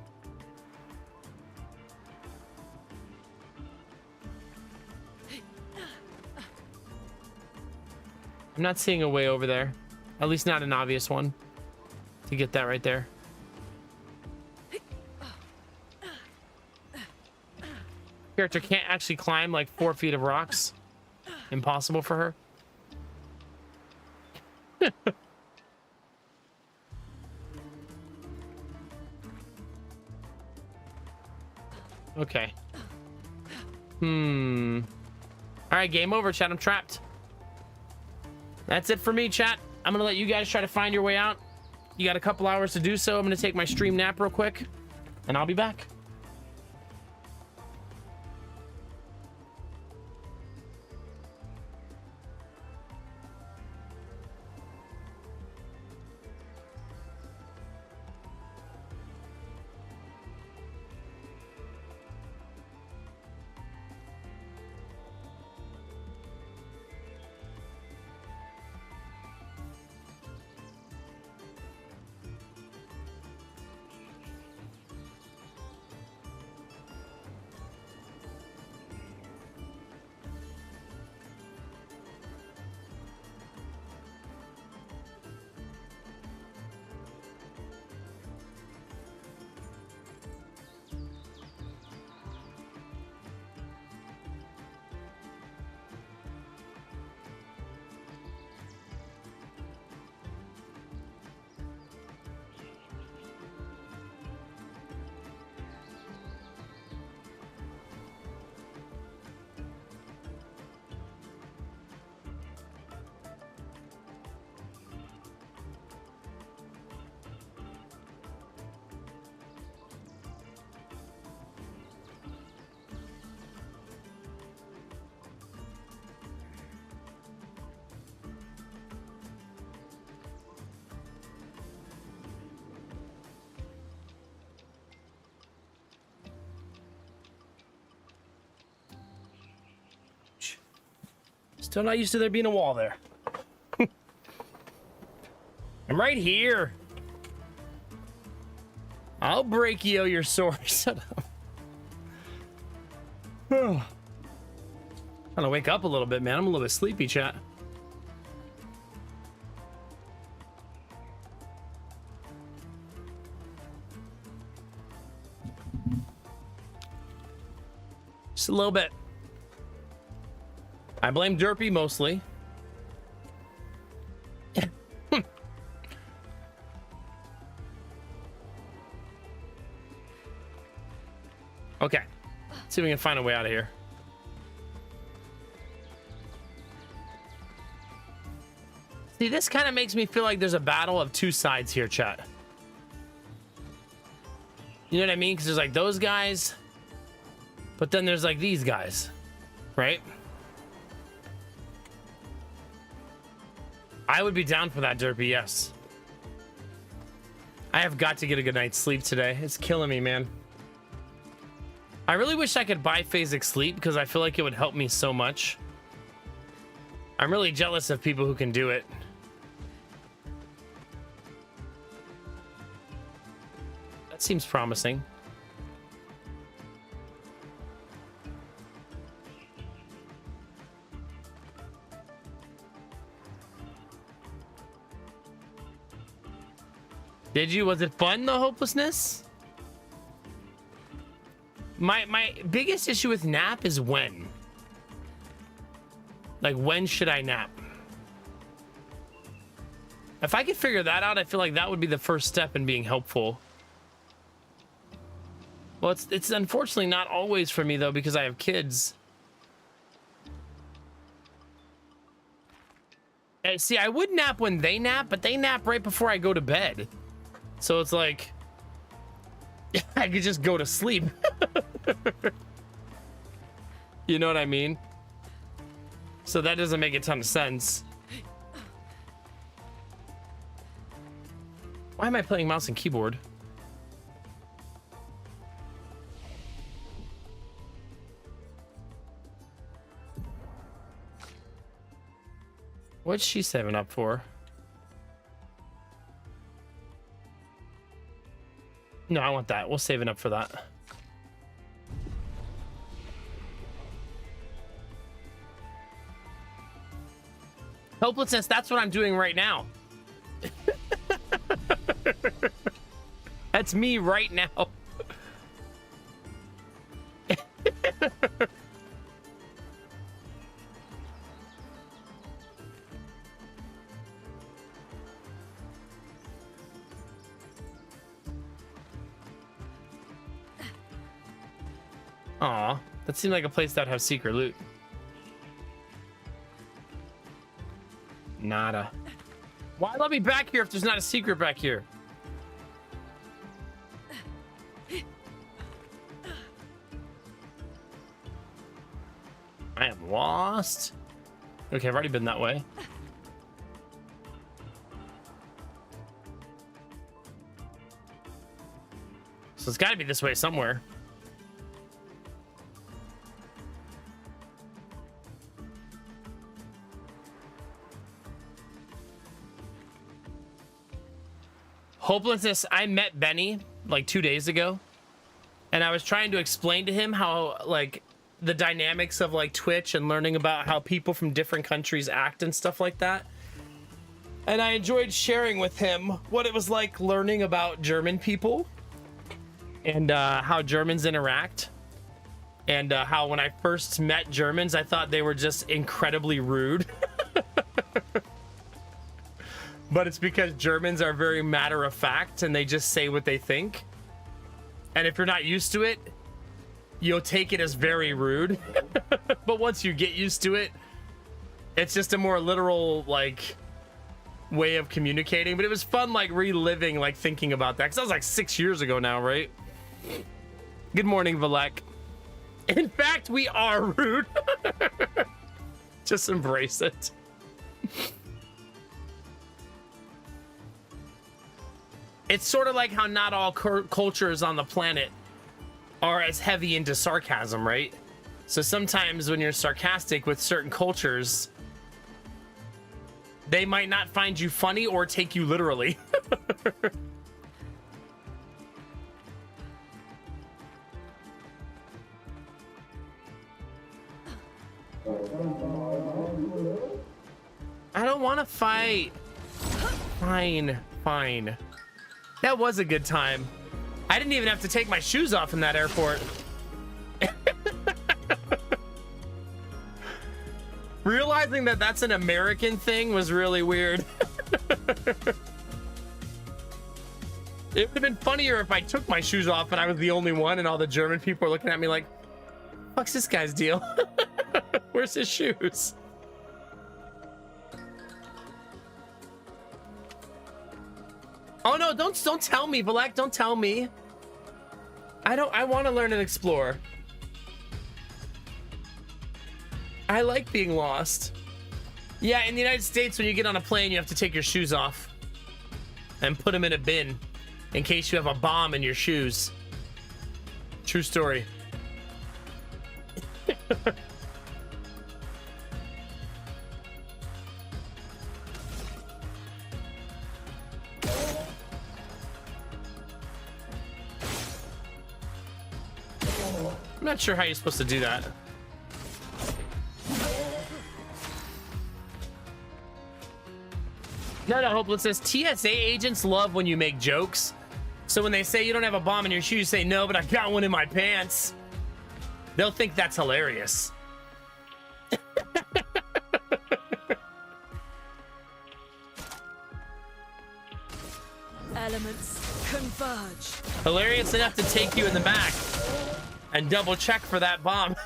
not seeing a way over there. At least not an obvious one. To get that right there. Character can't actually climb like 4 feet of rocks. Impossible for her. Okay. All right, game over, chat. I'm trapped. That's it for me, chat. I'm gonna let you guys try to find your way out. You got a couple hours to do so. I'm gonna take my stream nap real quick, and I'll be back. Still not used to there being a wall there. I'm right here. I'll break you your sword. Shut up. Trying to wake up a little bit, man. I'm a little bit sleepy, chat. Just a little bit. I blame Derpy mostly. Okay. Let's see if we can find a way out of here. See, this kind of makes me feel like there's a battle of two sides here, chat. You know what I mean? Because there's like those guys, but then there's like these guys, right? I would be down for that, Derpy, yes. I have got to get a good night's sleep today. It's killing me, man. I really wish I could biphasic sleep because I feel like it would help me so much. I'm really jealous of people who can do it. That seems promising. Did you? Was it fun, the hopelessness? My biggest issue with nap is when. Like, when should I nap? If I could figure that out, I feel like that would be the first step in being helpful. Well, it's unfortunately not always for me, though, because I have kids. And see, I would nap when they nap, but they nap right before I go to bed. So it's like, I could just go to sleep. You know what I mean? So that doesn't make a ton of sense. Why am I playing mouse and keyboard? What's she saving up for? No, I want that. We'll save it up for that. Hopelessness, that's what I'm doing right now. That's me right now. Aw. That seemed like a place that would have secret loot. Nada. Why let me back here if there's not a secret back here? I am lost. Okay, I've already been that way. So it's got to be this way somewhere. Hopelessness. I met Benny like 2 days ago, and I was trying to explain to him how like the dynamics of like Twitch and learning about how people from different countries act and stuff like that. And I enjoyed sharing with him what it was like learning about German people and how Germans interact, and how when I first met Germans, I thought they were just incredibly rude. But it's because Germans are very matter of fact and they just say what they think. And if you're not used to it, you'll take it as very rude. But once you get used to it, it's just a more literal like way of communicating. But it was fun like reliving, like thinking about that, because that was like 6 years ago now, right? Good morning, Valek. In fact, we are rude. Just embrace it. It's sort of like how not all cultures on the planet are as heavy into sarcasm, right? So sometimes when you're sarcastic with certain cultures, they might not find you funny or take you literally. I don't want to fight. Fine, fine. That was a good time. I didn't even have to take my shoes off in that airport. Realizing that that's an American thing was really weird. It would have been funnier if I took my shoes off and I was the only one and all the German people were looking at me like, what's this guy's deal? Where's his shoes? Oh no, don't tell me, Valak, don't tell me. I want to learn and explore. I like being lost. Yeah, in the United States, when you get on a plane, you have to take your shoes off and put them in a bin in case you have a bomb in your shoes. True story. I'm not sure how you're supposed to do that. No, Hopelessness. TSA agents love when you make jokes. So when they say you don't have a bomb in your shoes, you say, no, but I got one in my pants. They'll think that's hilarious. Elements converge. Hilarious enough to take you in the back and double check for that bomb.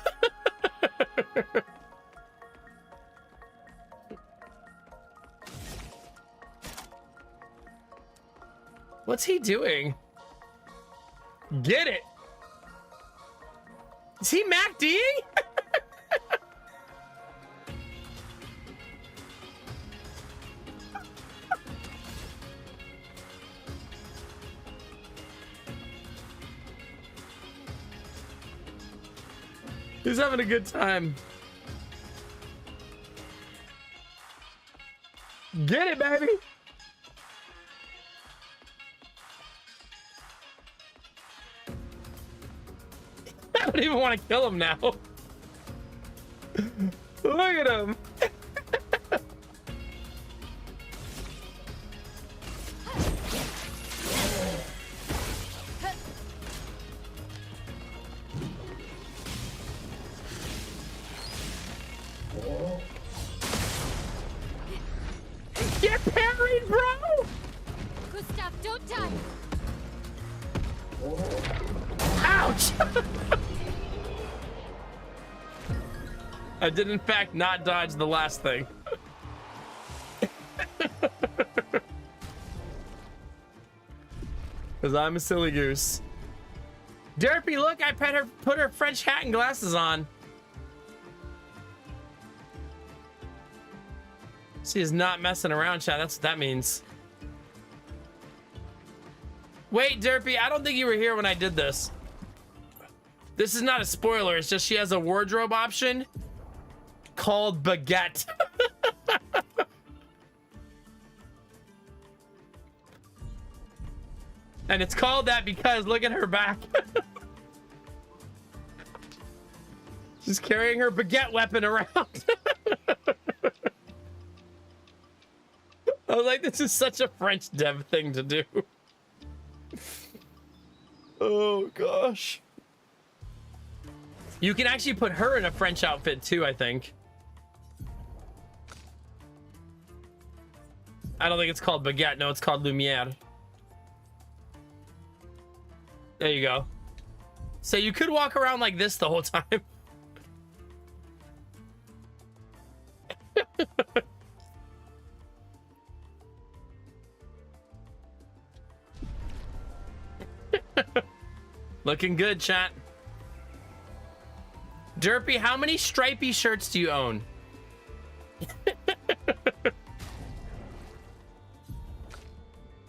What's he doing? Get it. Is he MacDing? He's having a good time. Get it, baby. I don't even want to kill him now. Look at him. Get parried, bro! Gustav, don't die! Ouch! I did in fact not dodge the last thing. Because I'm a silly goose. Derpy, look, I put her French hat and glasses on. She is not messing around, chat. That's what that means. Wait, Derpy, I don't think you were here when I did this. This is not a spoiler. It's just she has a wardrobe option called Baguette. And it's called that because look at her back. She's carrying her baguette weapon around. I was like, this is such a French dev thing to do. Oh, gosh. You can actually put her in a French outfit too, I think. I don't think it's called Baguette. No, it's called Lumiere. There you go. So you could walk around like this the whole time. Looking good, chat. Derpy, how many stripy shirts do you own?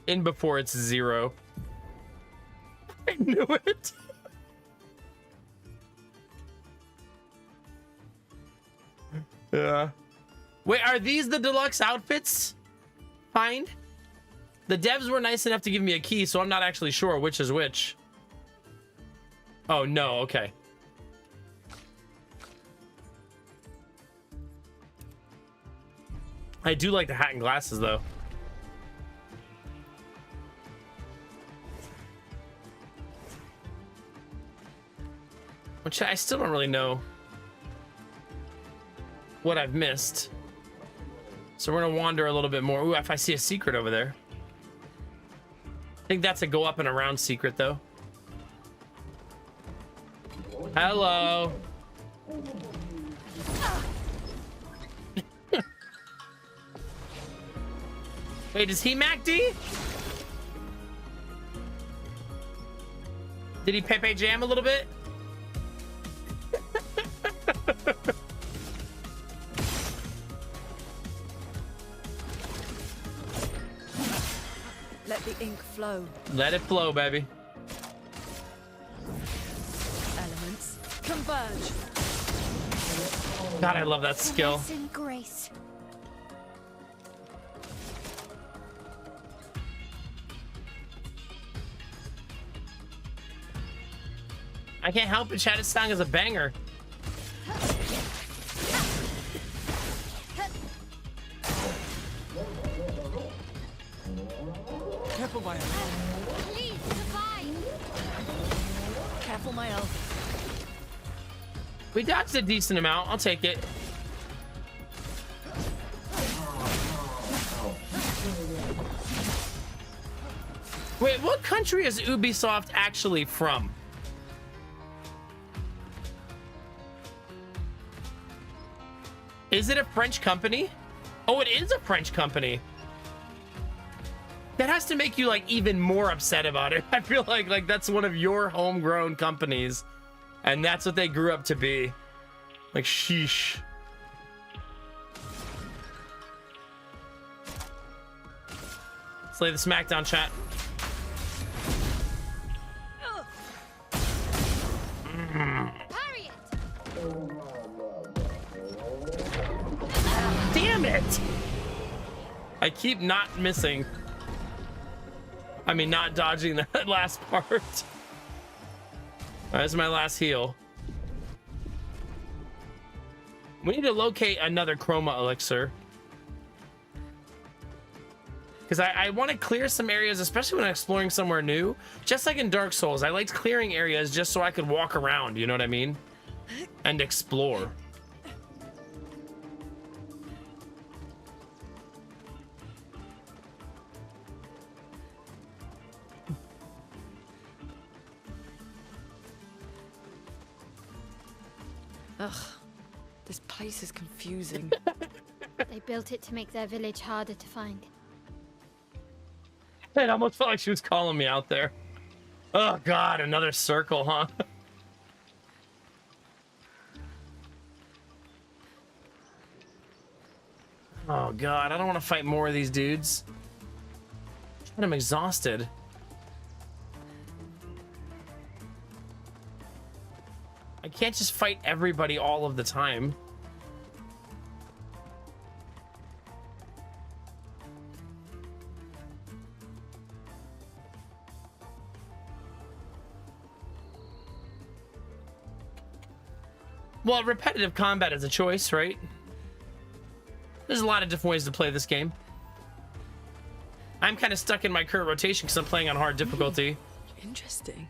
In before it's 0. I knew it. Yeah. Wait, are these the deluxe outfits? Fine. The devs were nice enough to give me a key, so I'm not actually sure which is which. Oh, no. Okay. I do like the hat and glasses, though. Which I still don't really know what I've missed. So we're gonna wander a little bit more. Ooh, if I see a secret over there. I think that's a go up and around secret, though. Hello. Wait, is he MacD? Did he Pepe Jam a little bit? Let the ink flow. Let it flow, baby. Elements converge. God, I love that skill. Finesse and grace. I can't help it, chat. This song is a banger. Careful, my elf. Please survive. Careful, my elf. We dodged a decent amount. I'll take it. Wait, what country is Ubisoft actually from? Is it a French company? Oh, it is a French company. That has to make you like even more upset about it. I feel like that's one of your homegrown companies, and that's what they grew up to be. Like, sheesh. Let's lay the smackdown, chat. Parry it. Damn it! I keep not missing. I mean, not dodging that last part. That's my last heal. We need to locate another chroma elixir. Because I want to clear some areas, especially when I'm exploring somewhere new. Just like in Dark Souls, I liked clearing areas just so I could walk around, you know what I mean? And explore. Ugh. This place is confusing. They built it to make their village harder to find. It almost felt like she was calling me out there. Oh god, another circle, huh? Oh god, I don't want to fight more of these dudes. I'm exhausted. I can't just fight everybody all of the time. Well, repetitive combat is a choice, right? There's a lot of different ways to play this game. I'm kind of stuck in my current rotation because I'm playing on hard difficulty. Interesting.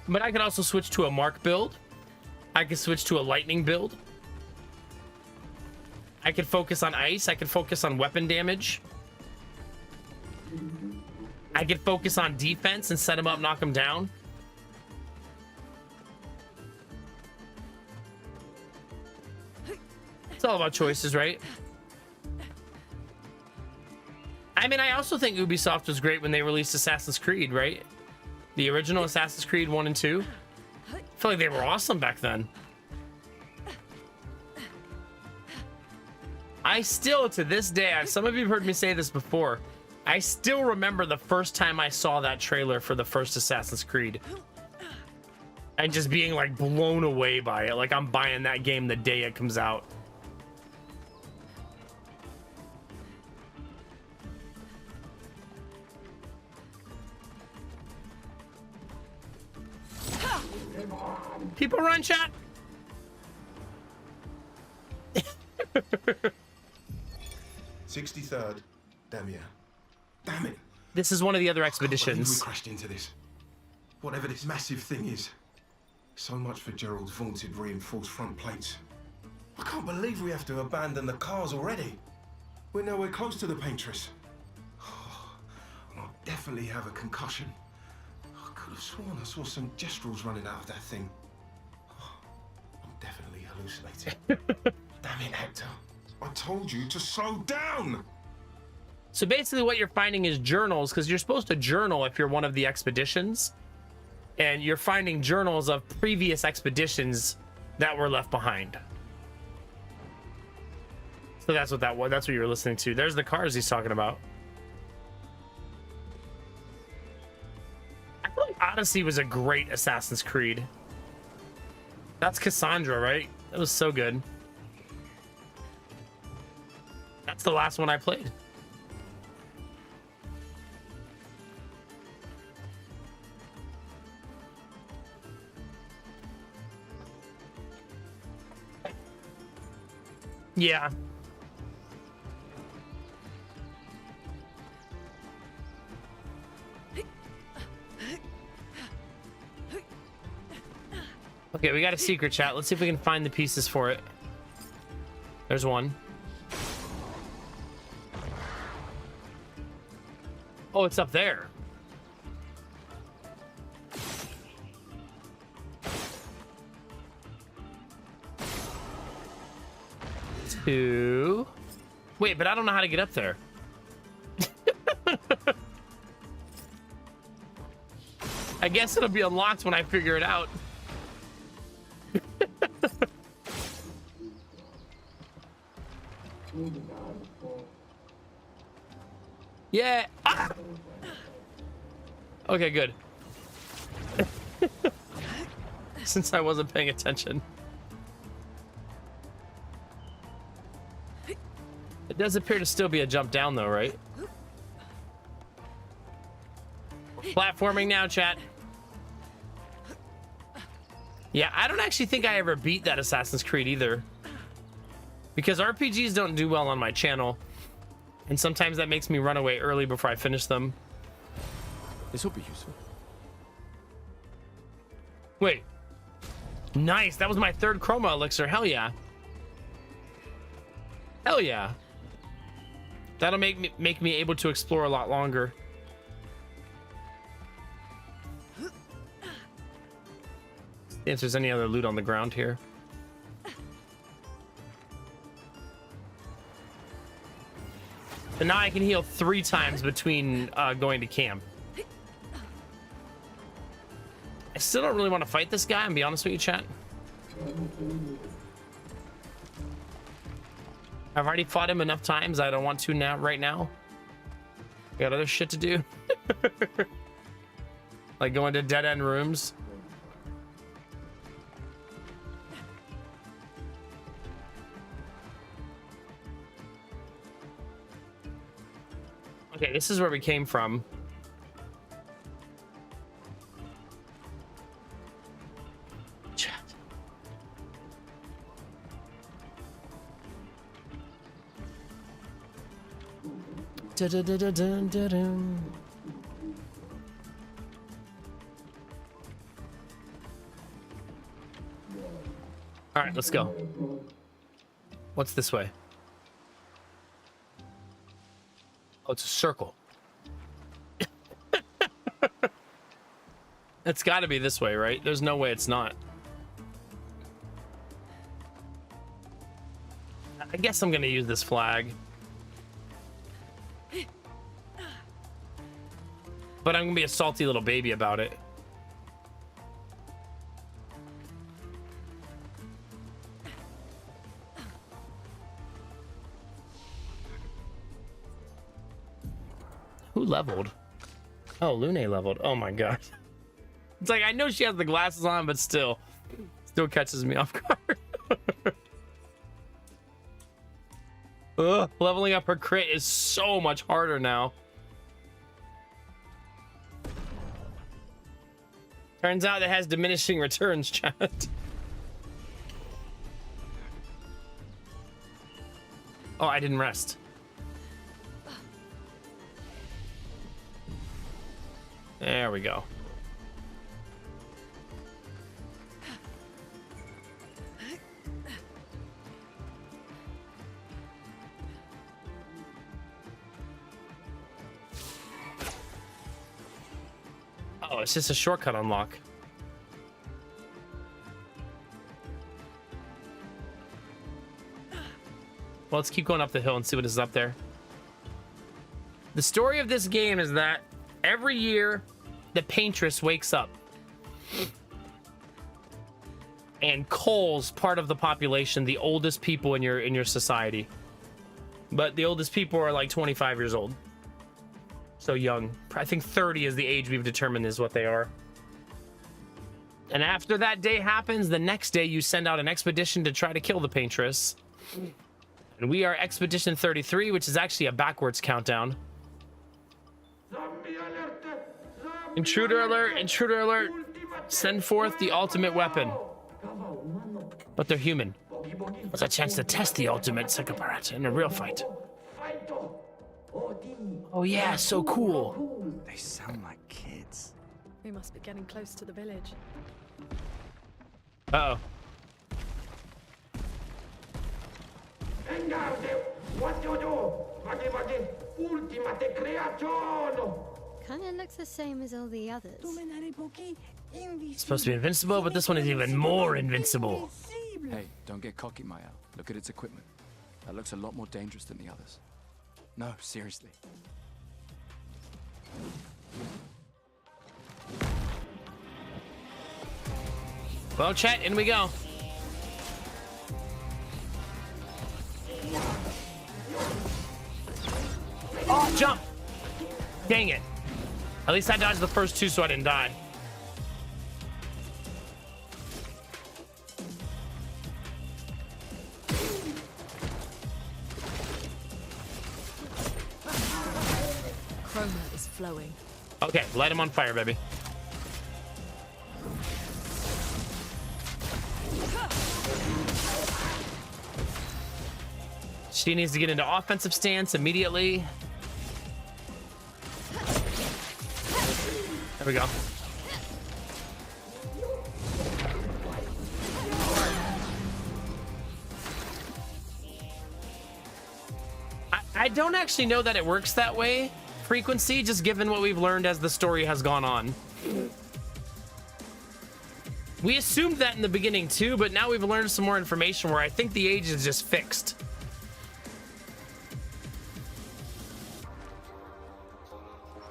But I could also switch to a mark build. I could switch to a lightning build. I could focus on ice. I could focus on weapon damage. I could focus on defense and set them up, knock them down. It's all about choices, right? I mean, I also think Ubisoft was great when they released Assassin's Creed, right? The original Assassin's Creed 1 and 2. I feel like they were awesome back then. I still, to this day, some of you have heard me say this before, I still remember the first time I saw that trailer for the first Assassin's Creed. And just being like blown away by it. Like I'm buying that game the day it comes out. People run, chat. 63rd, Damia. Damn it! This is one of the other I can't believe expeditions. we crashed into this. Whatever this massive thing is. So much for Gerald's vaunted reinforced front plates. I can't believe we have to abandon the cars already. We're nowhere close to the paintress. I'll definitely have a concussion. I could have sworn I saw some gestrels running out of that thing. I'm definitely hallucinating. Damn it, Hector. I told you to slow down! So basically what you're finding is journals, because you're supposed to journal if you're one of the expeditions. And you're finding journals of previous expeditions that were left behind. So that's what that was. That's what you were listening to. There's the cars he's talking about. I feel like Odyssey was a great Assassin's Creed. That's Cassandra, right? That was so good. That's the last one I played. Yeah. Okay, we got a secret, chat. Let's see if we can find the pieces for it. There's one. Oh, it's up there. Two. Wait, but I don't know how to get up there. I guess it'll be unlocked when I figure it out. Yeah. Ah! Okay, good. Since I wasn't paying attention. It does appear to still be a jump down though, right? Platforming now, chat. Yeah, I don't actually think I ever beat that Assassin's Creed either. Because RPGs don't do well on my channel. And sometimes that makes me run away early before I finish them. This will be useful. Wait. Nice, that was my third chroma elixir. Hell yeah. Hell yeah. That'll make me able to explore a lot longer. if there's any other loot on the ground here. So now I can heal 3 times between going to camp. I still don't really want to fight this guy, and be honest with you, chat. I've already fought him enough times. I don't want to now, right now. Got other shit to do. Like going to dead end rooms. Okay, this is where we came from. Chat. Da-da-da-da-dun-dun-dun. All right, let's go. What's this way? Oh, it's a circle. It's got to be this way, right? There's no way it's not. I guess I'm going to use this flag. But I'm going to be a salty little baby about it. Who leveled? Oh, Lune leveled. Oh my god. It's like, I know she has the glasses on, but still catches me off guard. Ugh, leveling up her crit is so much harder now. Turns out it has diminishing returns, chat. Oh, I didn't rest. There we go. Oh, it's just a shortcut unlock. Well, let's keep going up the hill and see what is up there. The story of this game is that every year the paintress wakes up and culls part of the population, the oldest people in your society. But the oldest people are like 25 years old. So young. I think 30 is the age we've determined is what they are. And after that day happens, the next day you send out an expedition to try to kill the paintress. And we are Expedition 33, which is actually a backwards countdown. Intruder alert, intruder alert. Send forth the ultimate weapon. But they're human. It's a chance to test the ultimate psychopath in a real fight. Oh yeah, so cool. They sound like kids. We must be getting close to the village. Uh-oh. Kinda looks the same as all the others. It's supposed to be invincible, but this one is even more invincible. Hey, don't get cocky, Maya. Look at its equipment. That looks a lot more dangerous than the others. No, seriously. Well, chat, in we go. Oh, jump! Dang it. At least I dodged the first two so I didn't die. Chroma is flowing. Okay, light him on fire, baby. She needs to get into offensive stance immediately. There we go. I don't actually know that it works that way, frequency, just given what we've learned as the story has gone on. We assumed that in the beginning too, but now we've learned some more information where I think the age is just fixed.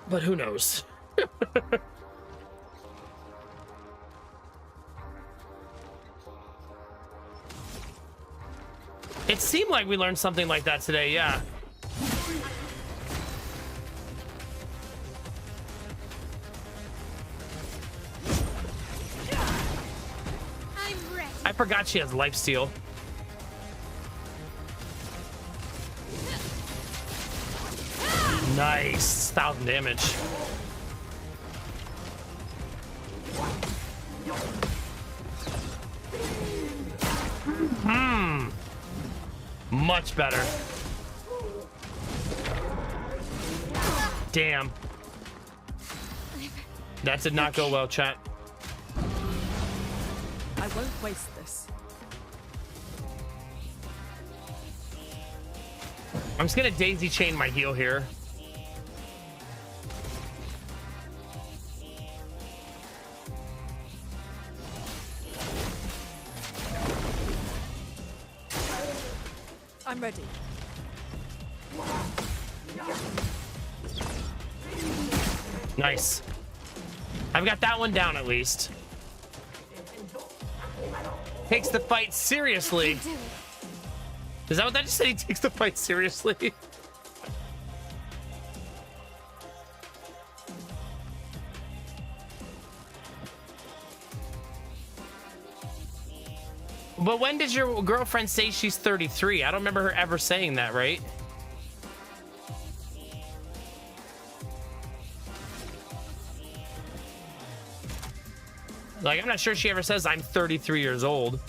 But who knows? It seemed like we learned something like that today, yeah. I'm ready. I forgot she has lifesteal. Nice. 1,000 damage. Much better. Damn. That did not go well, chat. I won't waste this. I'm just gonna daisy chain my heal here. I'm ready. Nice. I've got that one down at least. Takes the fight seriously. Do it. Is that what that just said? He takes the fight seriously? But when did your girlfriend say she's 33? I don't remember her ever saying that, right? Like, I'm not sure she ever says I'm 33 years old.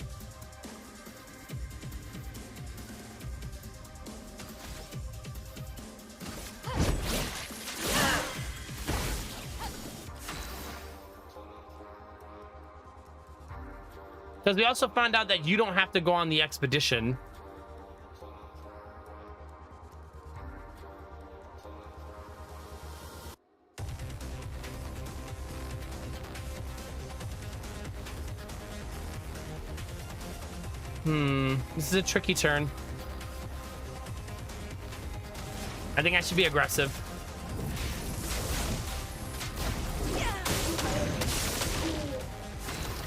Because we also found out that you don't have to go on the expedition. This is a tricky turn. I think I should be aggressive.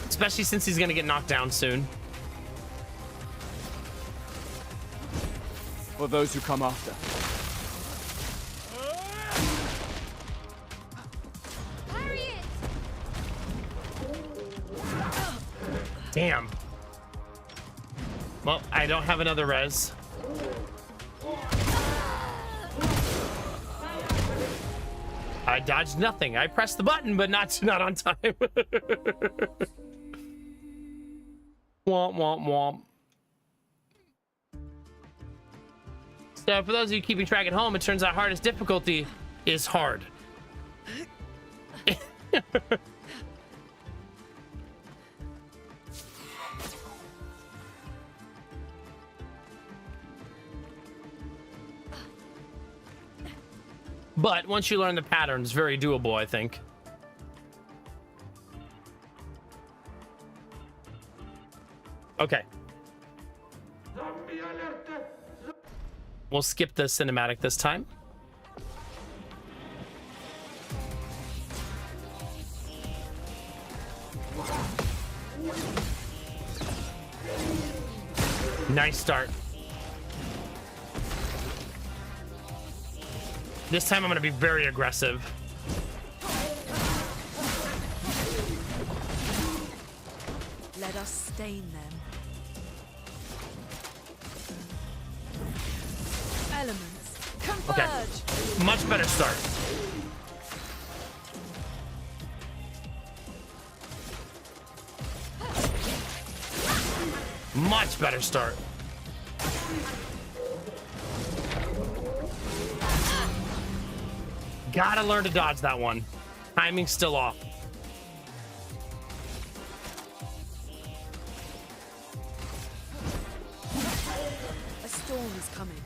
Especially since he's gonna get knocked down soon. For those who come after. Damn. Well, I don't have another res. I dodged nothing. I pressed the button, but not on time. Womp, womp, womp. So for those of you keeping track at home, it turns out hardest difficulty is hard. But once you learn the patterns, very doable, I think. Okay. We'll skip the cinematic this time. Nice start. This time I'm going to be very aggressive. Let us stain them. Elements, converge. Okay. Much better start. Much better start. Gotta learn to dodge that one. Timing's still off. A storm is coming.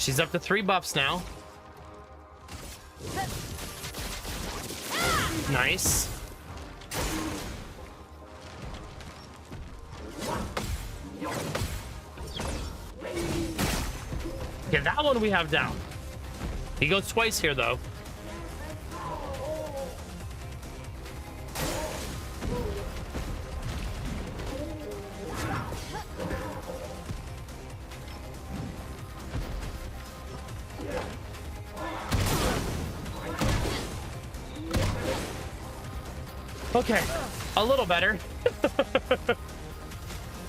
She's up to 3 buffs now. Nice. Okay, that one we have down. He goes twice here, though. Okay, a little better.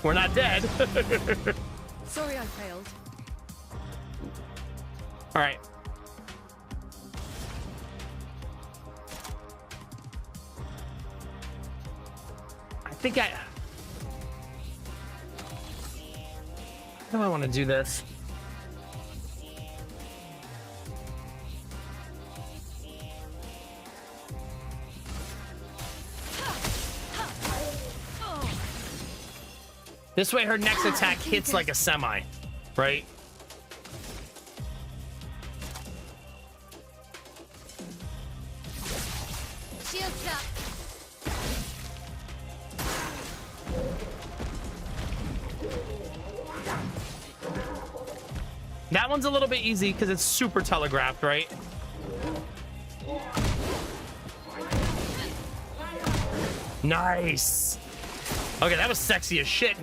We're not dead. Sorry I failed. All right. How do I want to do this? This way her next attack hits like a semi, right? Shields up. That one's a little bit easy because it's super telegraphed, right? Nice. Okay, that was sexy as shit.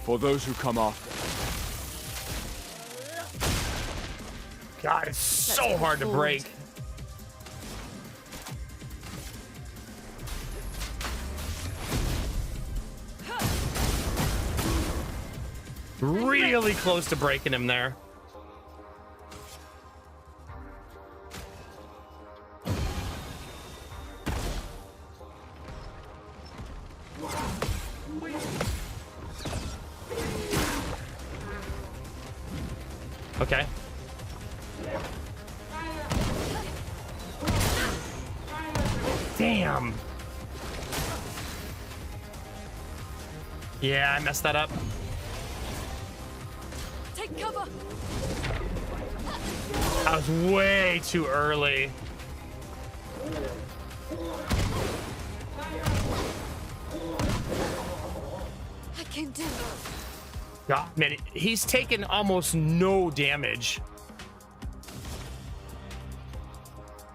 For those who come after. God, it's so hard to break. Really close to breaking him there. Okay. Damn. Yeah, I messed that up. Take cover. I was way too early. I can do it. God, man, he's taken almost no damage.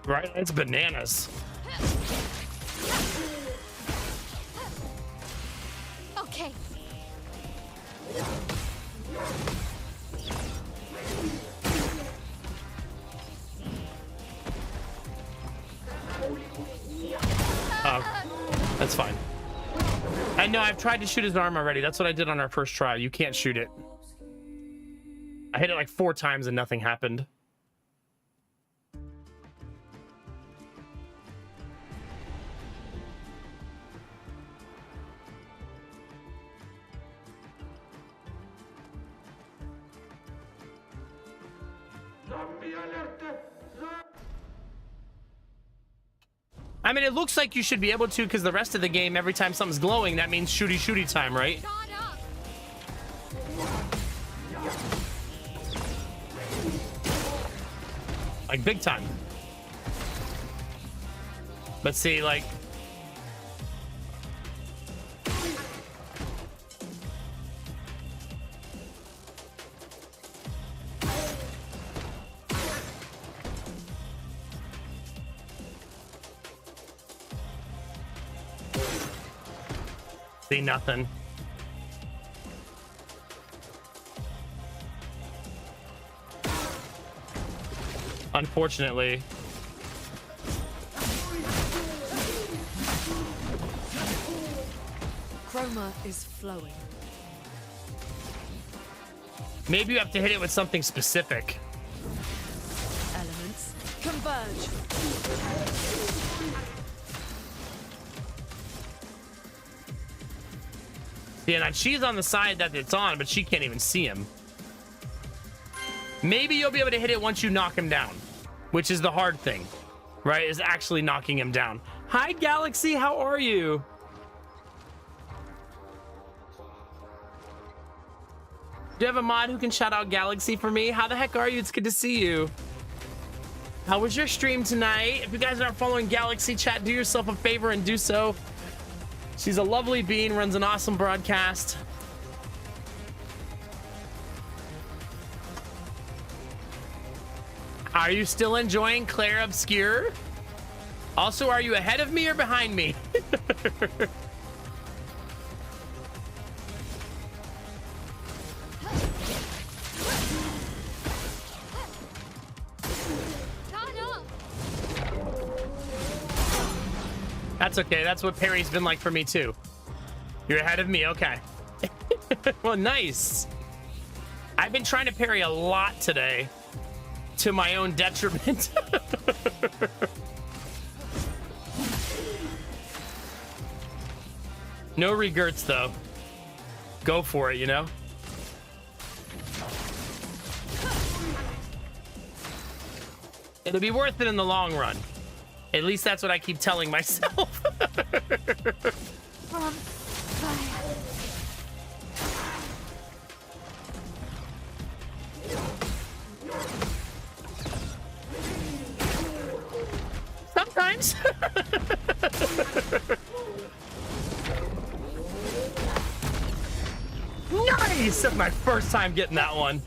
Right? It's bananas. Okay. Oh, that's fine. I know, I've tried to shoot his arm already. That's what I did on our first try. You can't shoot it. I hit it like 4 times and nothing happened. I mean, it looks like you should be able to, because the rest of the game, every time something's glowing, that means shooty time, right? Guard up. Like, big time. But see, like... See nothing. Unfortunately. Chroma is flowing. Maybe you have to hit it with something specific. Elements converge. Yeah, and she's on the side that it's on, but she can't even see him. Maybe you'll be able to hit it once you knock him down, which is the hard thing, right? Is actually knocking him down. Hi, Galaxy, how are you? Do you have a mod who can shout out Galaxy for me? How the heck are you? It's good to see you. How was your stream tonight? If you guys aren't following Galaxy chat, do yourself a favor and do so. She's a lovely being, runs an awesome broadcast. Are you still enjoying Clair Obscur? Also, are you ahead of me or behind me? That's okay. That's what parry's been like for me too. You're ahead of me. Okay. Well, nice. I've been trying to parry a lot today to my own detriment. No regrets though. Go for it, you know? It'll be worth it in the long run. At least that's what I keep telling myself. Sometimes. Nice! That's my first time getting that one.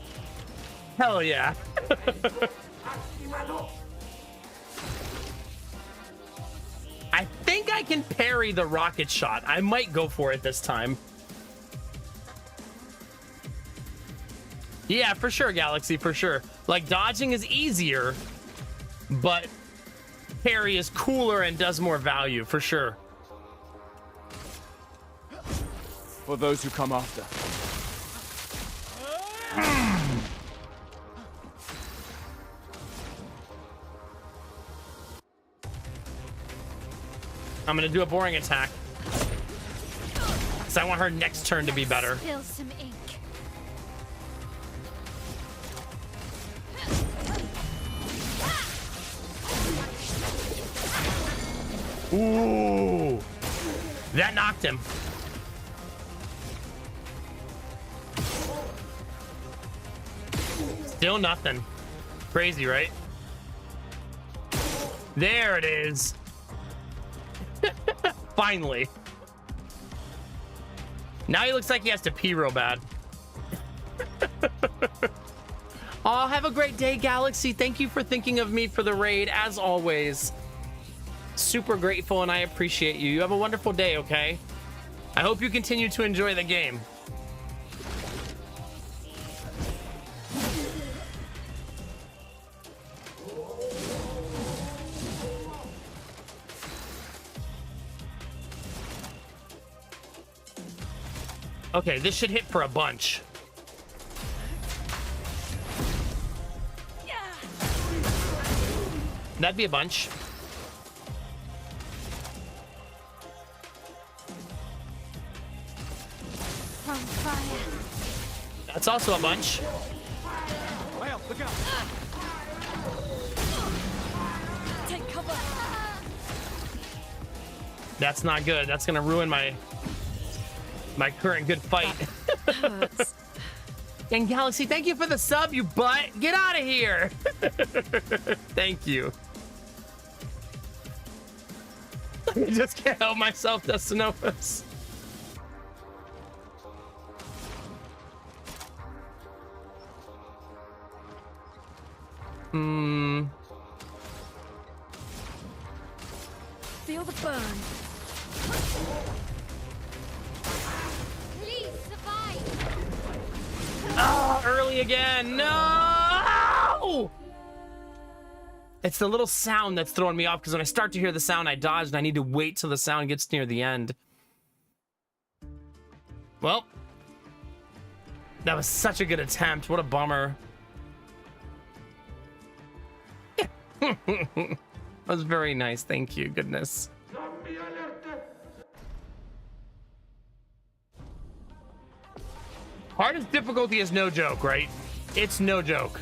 Hell yeah. I think I can parry the rocket shot. I might go for it this time. Yeah, for sure, Galaxy, for sure. Like, dodging is easier, but parry is cooler and does more value, for sure. For those who come after. I'm gonna do a boring attack. Because I want her next turn to be better. Spill some ink. Ooh. That knocked him. Still nothing. Crazy, right? There it is. Finally. Now he looks like he has to pee real bad. Oh, have a great day, Galaxy. Thank you for thinking of me for the raid, as always. Super grateful, and I appreciate you. You have a wonderful day, okay? I hope you continue to enjoy the game. Okay, this should hit for a bunch. That'd be a bunch. On fire. That's also a bunch. Well, look out. Take cover. That's not good. That's gonna ruin my current good fight. Hurts. And Galaxy, thank you for the sub, you butt. Get out of here. Thank you. I just can't help myself, Destinovas. Feel the burn. Please survive. Oh, early again. No! It's the little sound that's throwing me off, because when I start to hear the sound, I dodge, and I need to wait till the sound gets near the end. Well, that was such a good attempt. What a bummer. That was very nice. Thank you. Goodness. Hardest difficulty is no joke, right? It's no joke.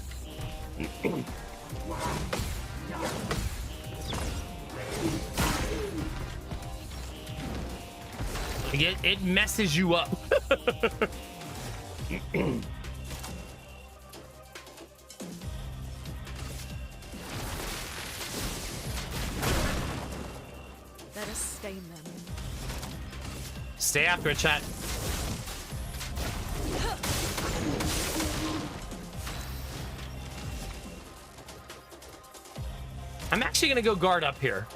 It messes you up. Stay after it, chat. I'm actually gonna go guard up here.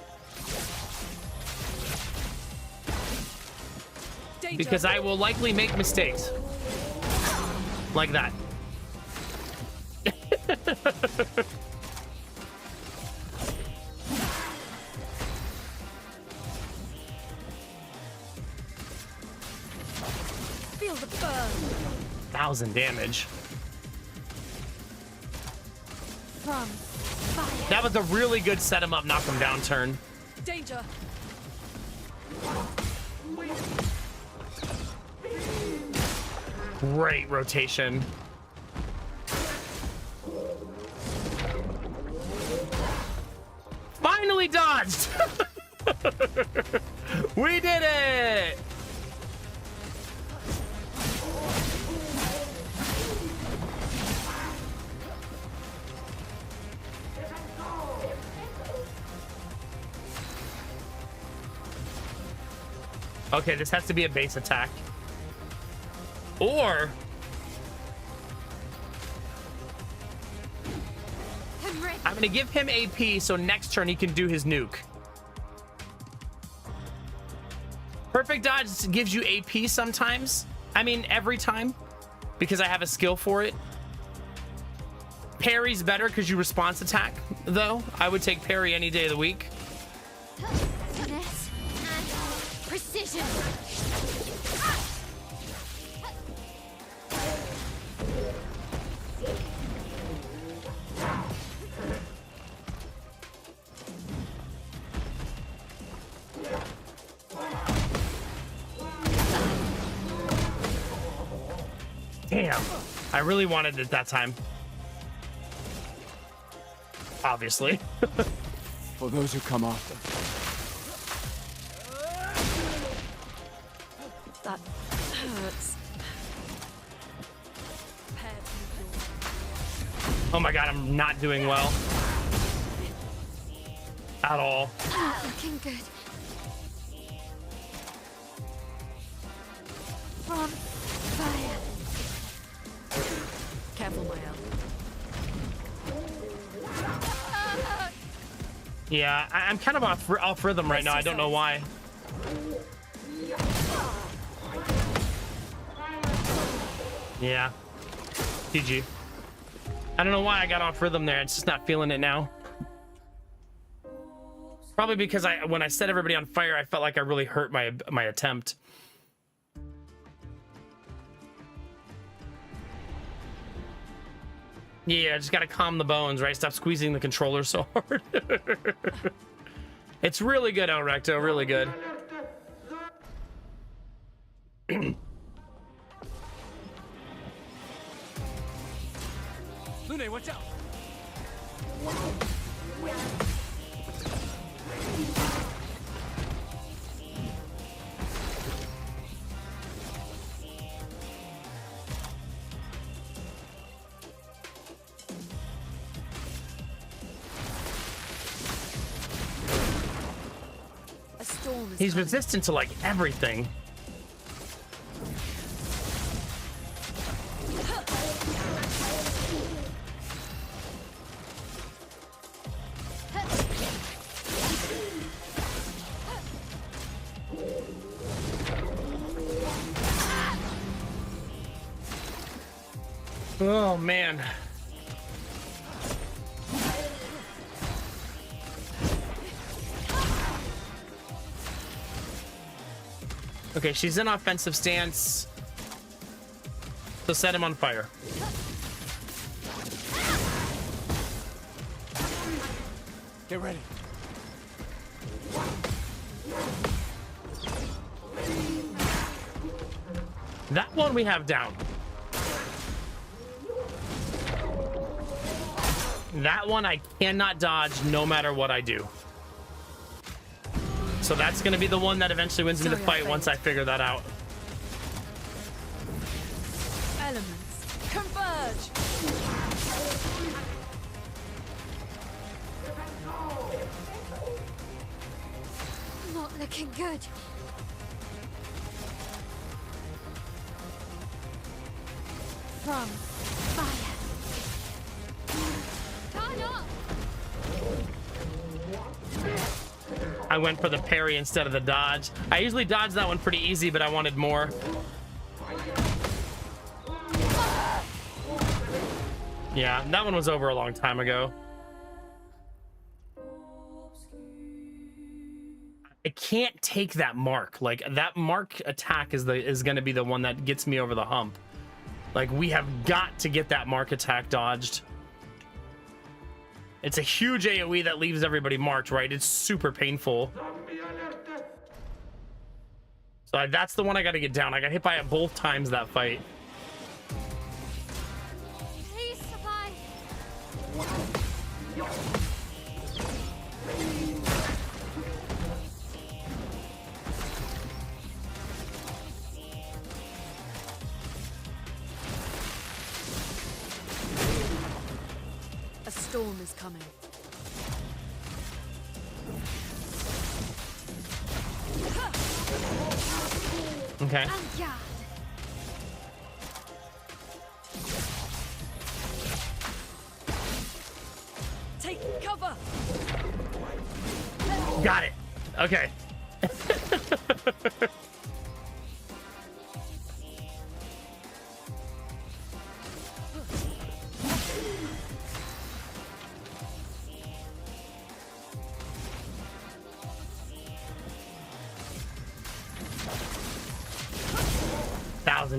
Danger. Because I will likely make mistakes. Like that. Feel the burn. 1,000 damage. From fire. That was a really good set him up, knock him down turn. Danger. Great rotation. Finally dodged! We did it! Okay, this has to be a base attack. Or I'm gonna give him AP so next turn he can do his nuke. Perfect dodge gives you AP sometimes. I mean, every time, because I have a skill for it. Parry's better because you response attack, though. I would take parry any day of the week. Finesse and precision. Damn, I really wanted it that time. Obviously. For those who come after. That hurts. Oh my god, I'm not doing well. At all. Looking good. From fire. Careful, my elf. Yeah, I'm kind of off rhythm right now. I don't know why. Yeah. GG. I don't know why I got off rhythm there. It's just not feeling it now. Probably because when I set everybody on fire, I felt like I really hurt my attempt. Yeah, just gotta calm the bones, right? Stop squeezing the controller so hard. It's really good, El Recto, really good. Lune, watch out! A storm is He's coming. resistant to like everything. Oh man. Okay, she's in offensive stance. So set him on fire. Get ready. That one we have down. That one I cannot dodge no matter what I do. So that's going to be the one that eventually wins me the fight once I figure that out. Elements converge. Not looking good. From fire. Turn up. I went for the parry instead of the dodge. I usually dodge that one pretty easy, but I wanted more. Yeah, that one was over a long time ago. I can't take that mark. Like, that mark attack is going to be the one that gets me over the hump. Like, we have got to get that mark attack dodged. It's a huge AoE that leaves everybody marked, right? It's super painful. So that's the one I got to get down. I got hit by it both times that fight. Please survive. A storm is coming. Okay. And yeah. Take cover. Got it. Okay.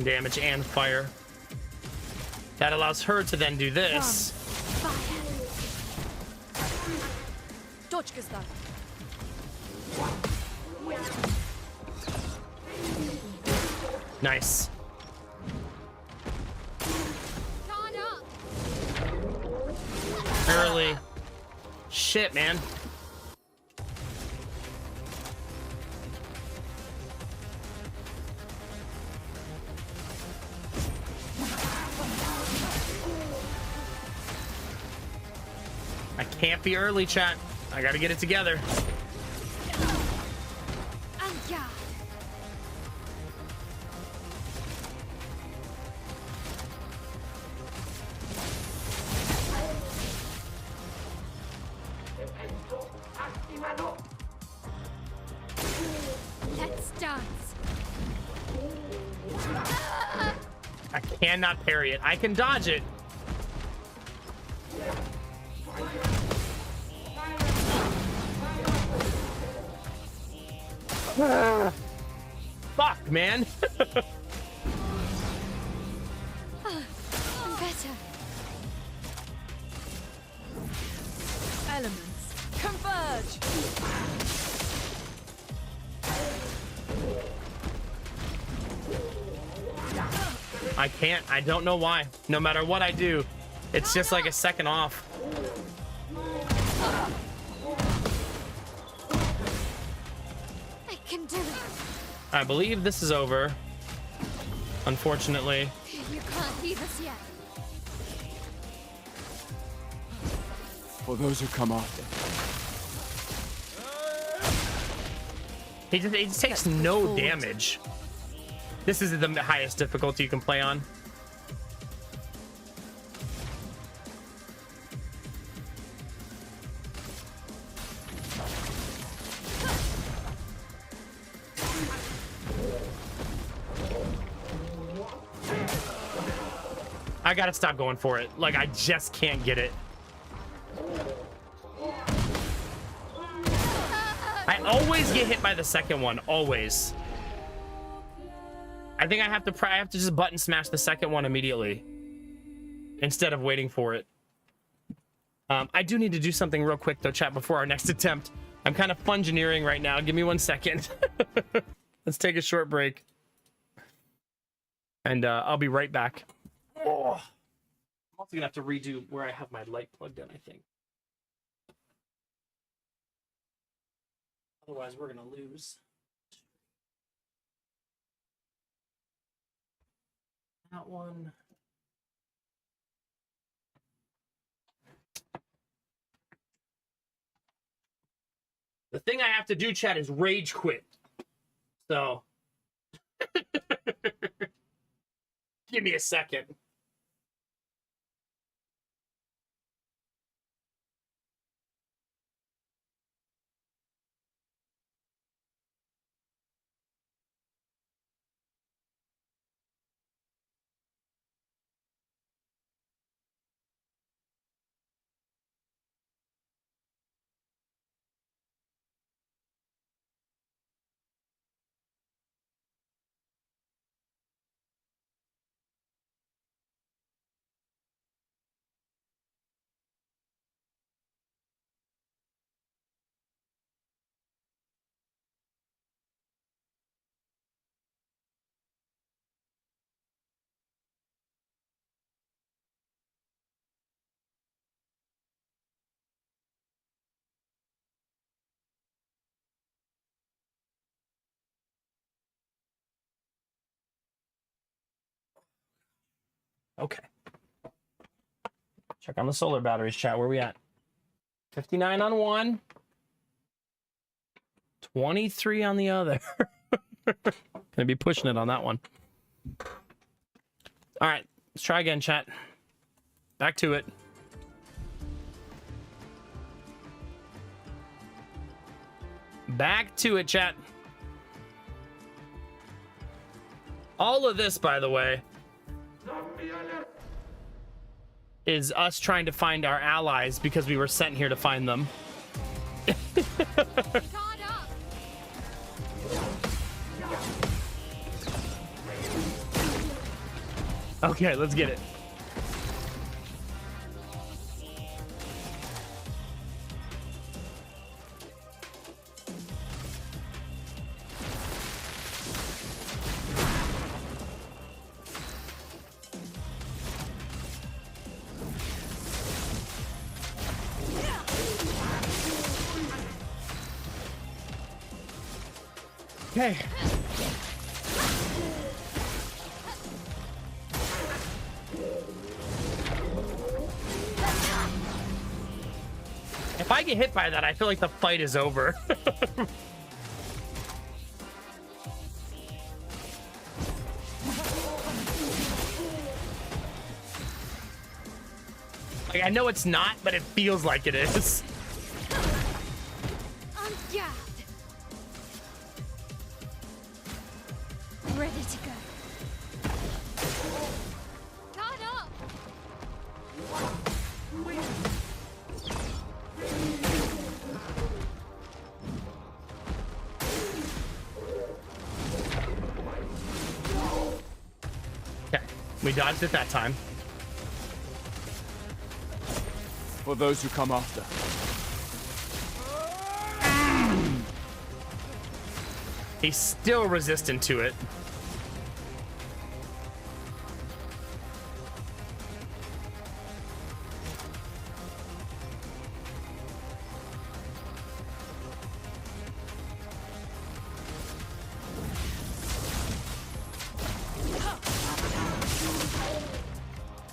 Damage and fire. That allows her to then do this. Dodge that. Nice. Early. Shit, man. I can't be early, chat. I gotta get it together. And yeah. Let's dance. I cannot parry it. I can dodge it. Fuck, man. Better. Elements converge. I can't. I don't know why. No matter what I do, it's just like a second off. I can do it. I believe this is over. Unfortunately. You can't leave us yet. For those who come after. He just takes no damage. This is the highest difficulty you can play on. I gotta stop going for it. Like, I just can't get it. I always get hit by the second one. Always. I think I have to just button smash the second one immediately instead of waiting for it. I do need to do something real quick though, chat, before our next attempt. I'm kind of fungineering right now. Give me 1 second. Let's take a short break. And I'll be right back. Oh. I'm also gonna have to redo where I have my light plugged in, I think. Otherwise, we're gonna lose. That one. The thing I have to do, chat, is rage quit. So give me a second. Okay. Check on the solar batteries, chat. Where we at? 59 on one. 23 on the other. Gonna be pushing it on that one. All right, let's try again, chat. Back to it. Back to it, chat. All of this, by the way, is us trying to find our allies because we were sent here to find them. Okay, let's get it. Okay. If I get hit by that, I feel like the fight is over. Like, I know it's not, but it feels like it is. Ready to go. Guard up! Okay, we dodged it that time. For those who come after. He's still resistant to it.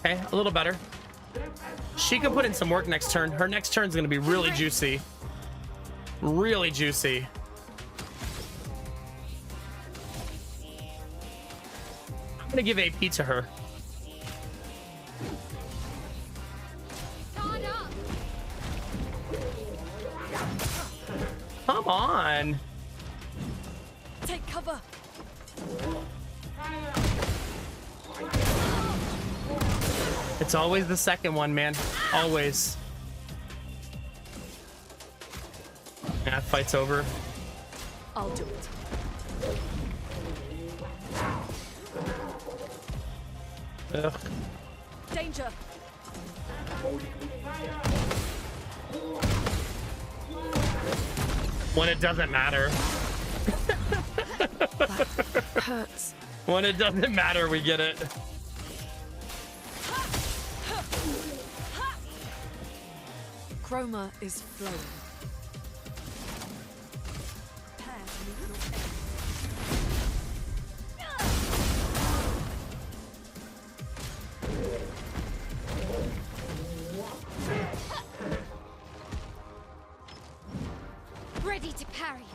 Okay, a little better. She could put in some work next turn. Her next turn is going to be really juicy. Really juicy. I'm going to give AP to her. Come on. Take cover. It's always the second one, man. Always. Yeah, fight's over. I'll do it. Ugh. Danger. When it doesn't matter. That hurts. When it doesn't matter, we get it. Chroma is flowing. Prepare to meet your end. Ready to parry.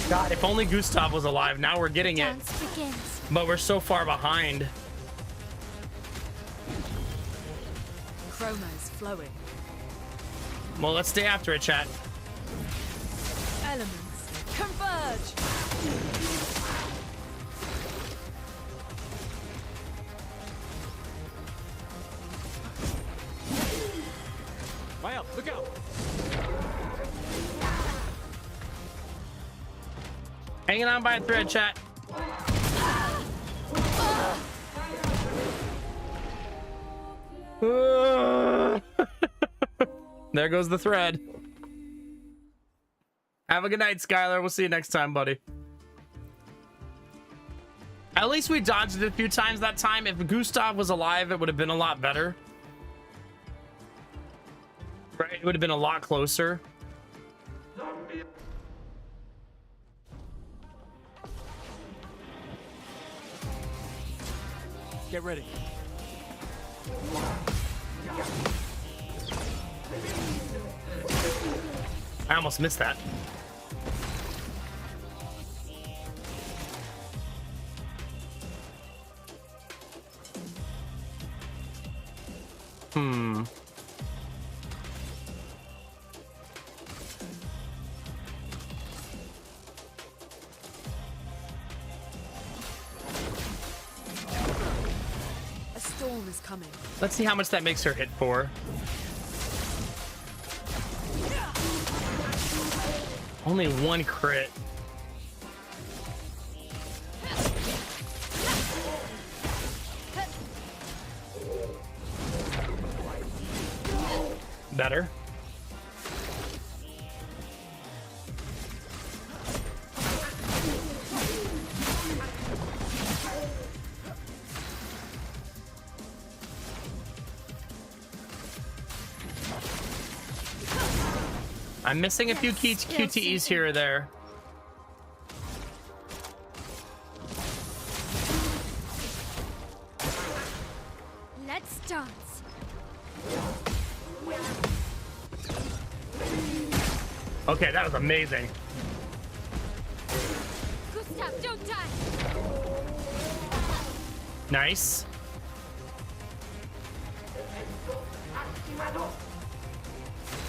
God, if only Gustav was alive. Now we're getting it. Dance begins. But we're so far behind. Chroma is flowing. Well, let's stay after it, chat. Elements converge. Maya, look out! Hanging on by a thread, chat. There goes the thread. Have a good night, Skylar. We'll see you next time, buddy. At least we dodged it a few times that time. If Gustav was alive, it would have been a lot better. Right? It would have been a lot closer. Get ready. I almost missed that. A storm is coming. Let's see how much that makes her hit for. Only one crit. Better. I'm missing a few QTEs here or there. Let's dance. Okay, that was amazing. Gustav, don't die. Nice.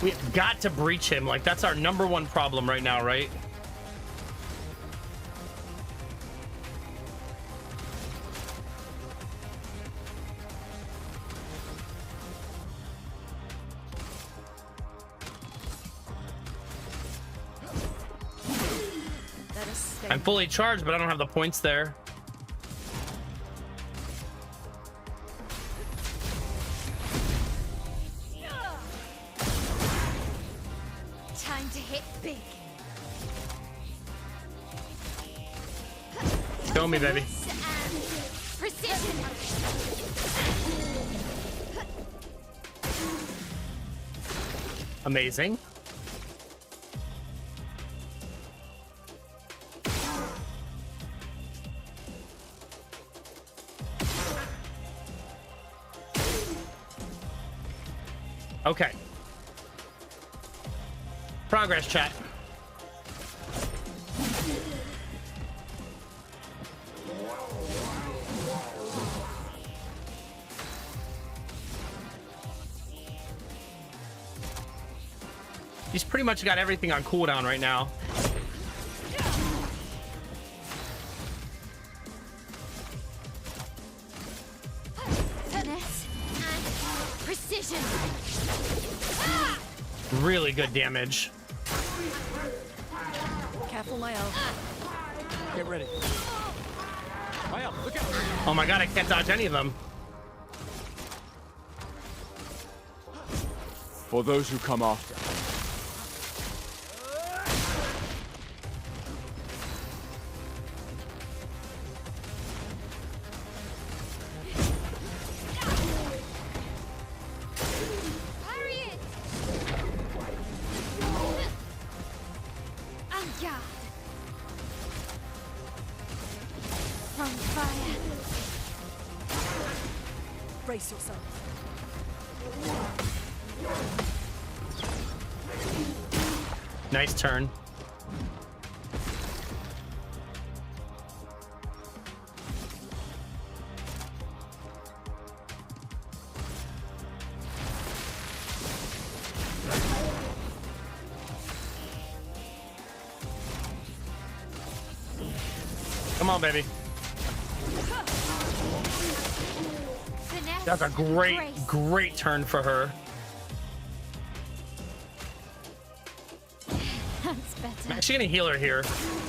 We've got to breach him. Like, that's our number one problem right now, right? Let us stay. I'm fully charged, but I don't have the points there. Time to hit big. Show me, baby. And precision. Amazing. Okay. Progress, chat. He's pretty much got everything on cooldown right now. Finesse and precision. Really good damage. Careful, my elf. Get ready. Fire, look out. Oh my god, I can't dodge any of them. For those who come after. Parry it. En garde. From fire. Brace yourself. Nice turn. Come on, baby. Finesse. That's a great, Grace. great turn for her. That's better. I'm actually gonna heal her here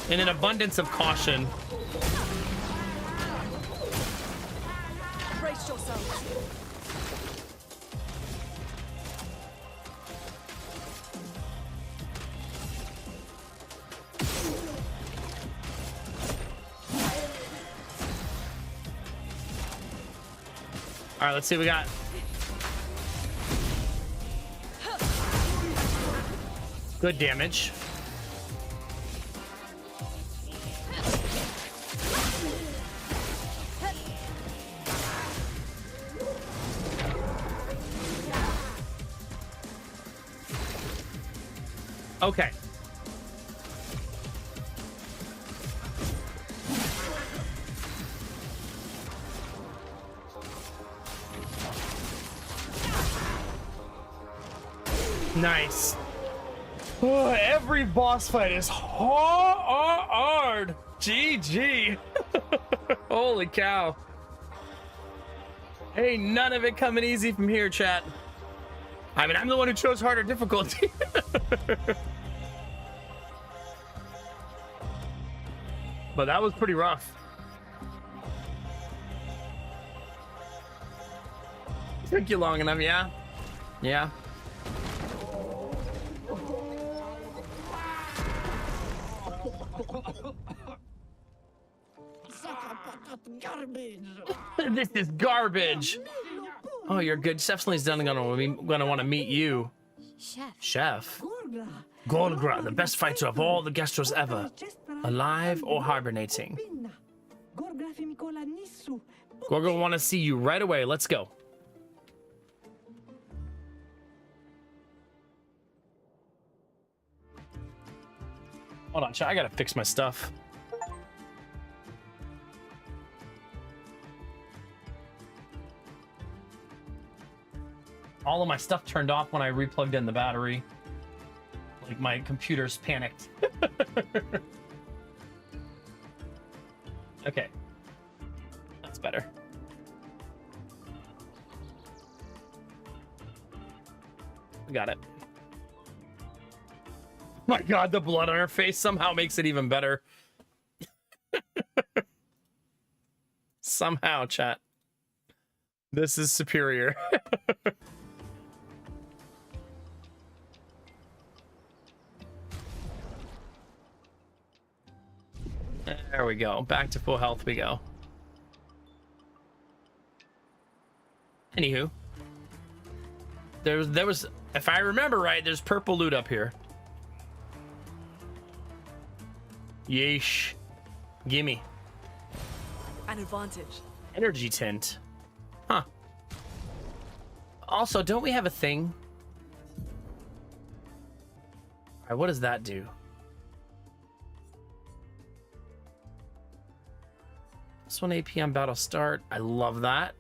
in an abundance of caution. Brace yourselves. All right, let's see what we got. Good damage. Okay. Nice. Oh, every boss fight is hard. GG. Holy cow. Hey, none of it coming easy from here, chat. I mean, I'm the one who chose harder difficulty. But that was pretty rough. Took you long enough, yeah? Yeah. This is garbage. Oh, you're good. Definitely gonna want to meet you. Chef. Golgra, the best fighter of all the gastros ever. Alive or hibernating. Gorga will want to see you right away. Let's go. Hold on, chat. I gotta fix my stuff. All of my stuff turned off when I replugged in the battery. Like my computer's panicked. Okay. That's better. We got it. My God, the blood on her face somehow makes it even better. Somehow, chat. This is superior. There we go. Back to full health we go. Anywho. There was, if I remember right, there's purple loot up here. Yeesh. Gimme. An advantage. Energy tint. Huh. Also, don't we have a thing? Alright, what does that do? This one AP on battle start. I love that.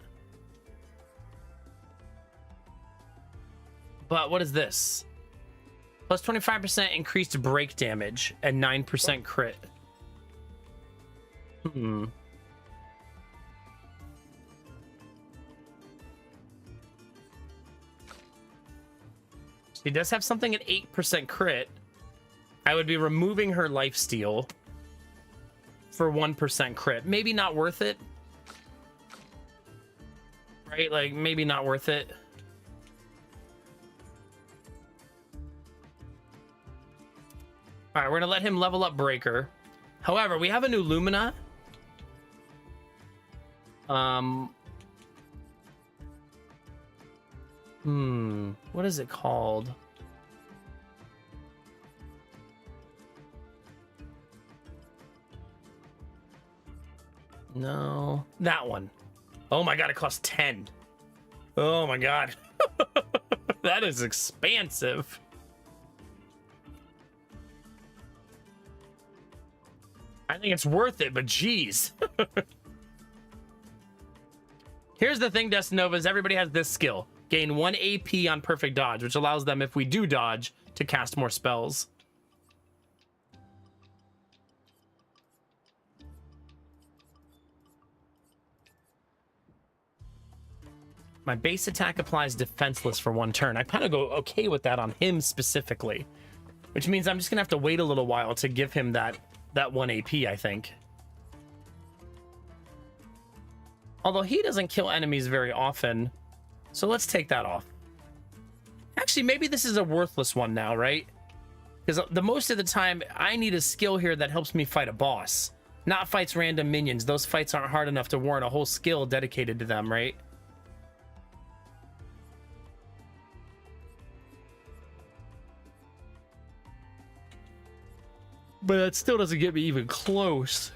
But what is this? Plus 25% increased break damage and 9% crit. She does have something at 8% crit. I would be removing her lifesteal for 1% crit. Maybe not worth it. Right? Like, maybe not worth it. All right, we're gonna let him level up Breaker. However, we have a new Lumina. What is it called? No, that one. Oh my God, it costs 10. Oh my God. That is expansive. I think it's worth it, but geez. Here's the thing, Destinovas. Everybody has this skill. Gain 1 AP on perfect dodge, which allows them, if we do dodge, to cast more spells. My base attack applies defenseless for 1 turn. I kind of go okay with that on him specifically, which means I'm just gonna have to wait a little while to give him that 1 AP, I think. Although he doesn't kill enemies very often, so let's take that off. Actually, maybe this is a worthless one now, right? Because the most of the time, I need a skill here that helps me fight a boss, not fights random minions. Those fights aren't hard enough to warrant a whole skill dedicated to them, right? But that still doesn't get me even close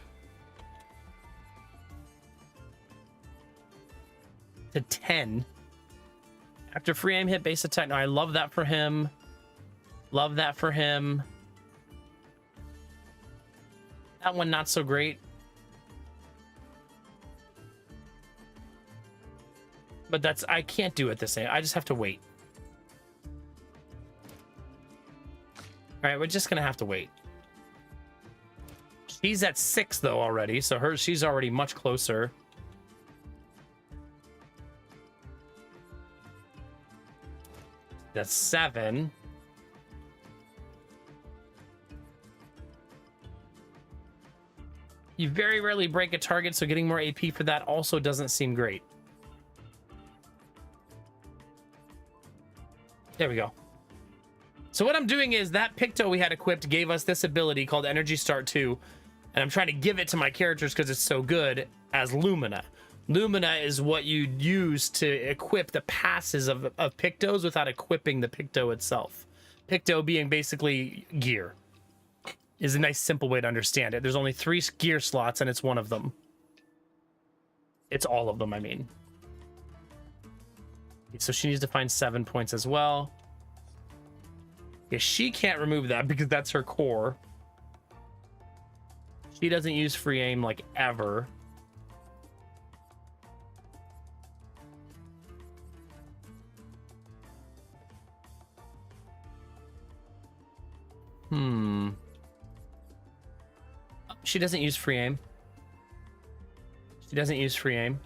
to 10. After free aim hit base attack. Now, I love that for him. Love that for him. That one, not so great. But that's, I can't do it the same. I just have to wait. All right, we're just gonna have to wait. She's at 6 though already, so she's already much closer. That's 7. You very rarely break a target, so getting more AP for that also doesn't seem great. There we go. So what I'm doing is that Picto we had equipped gave us this ability called Energy Start 2, and I'm trying to give it to my characters because it's so good as Lumina. Lumina is what you use to equip the passes of Pictos without equipping the Picto itself. Picto being basically gear is a nice simple way to understand it. There's only 3 gear slots and it's one of them. It's all of them, I mean. So she needs to find 7 points as well. Yeah, she can't remove that because that's her core. She doesn't use free aim like ever. Oh, she doesn't use free aim. She doesn't use free aim.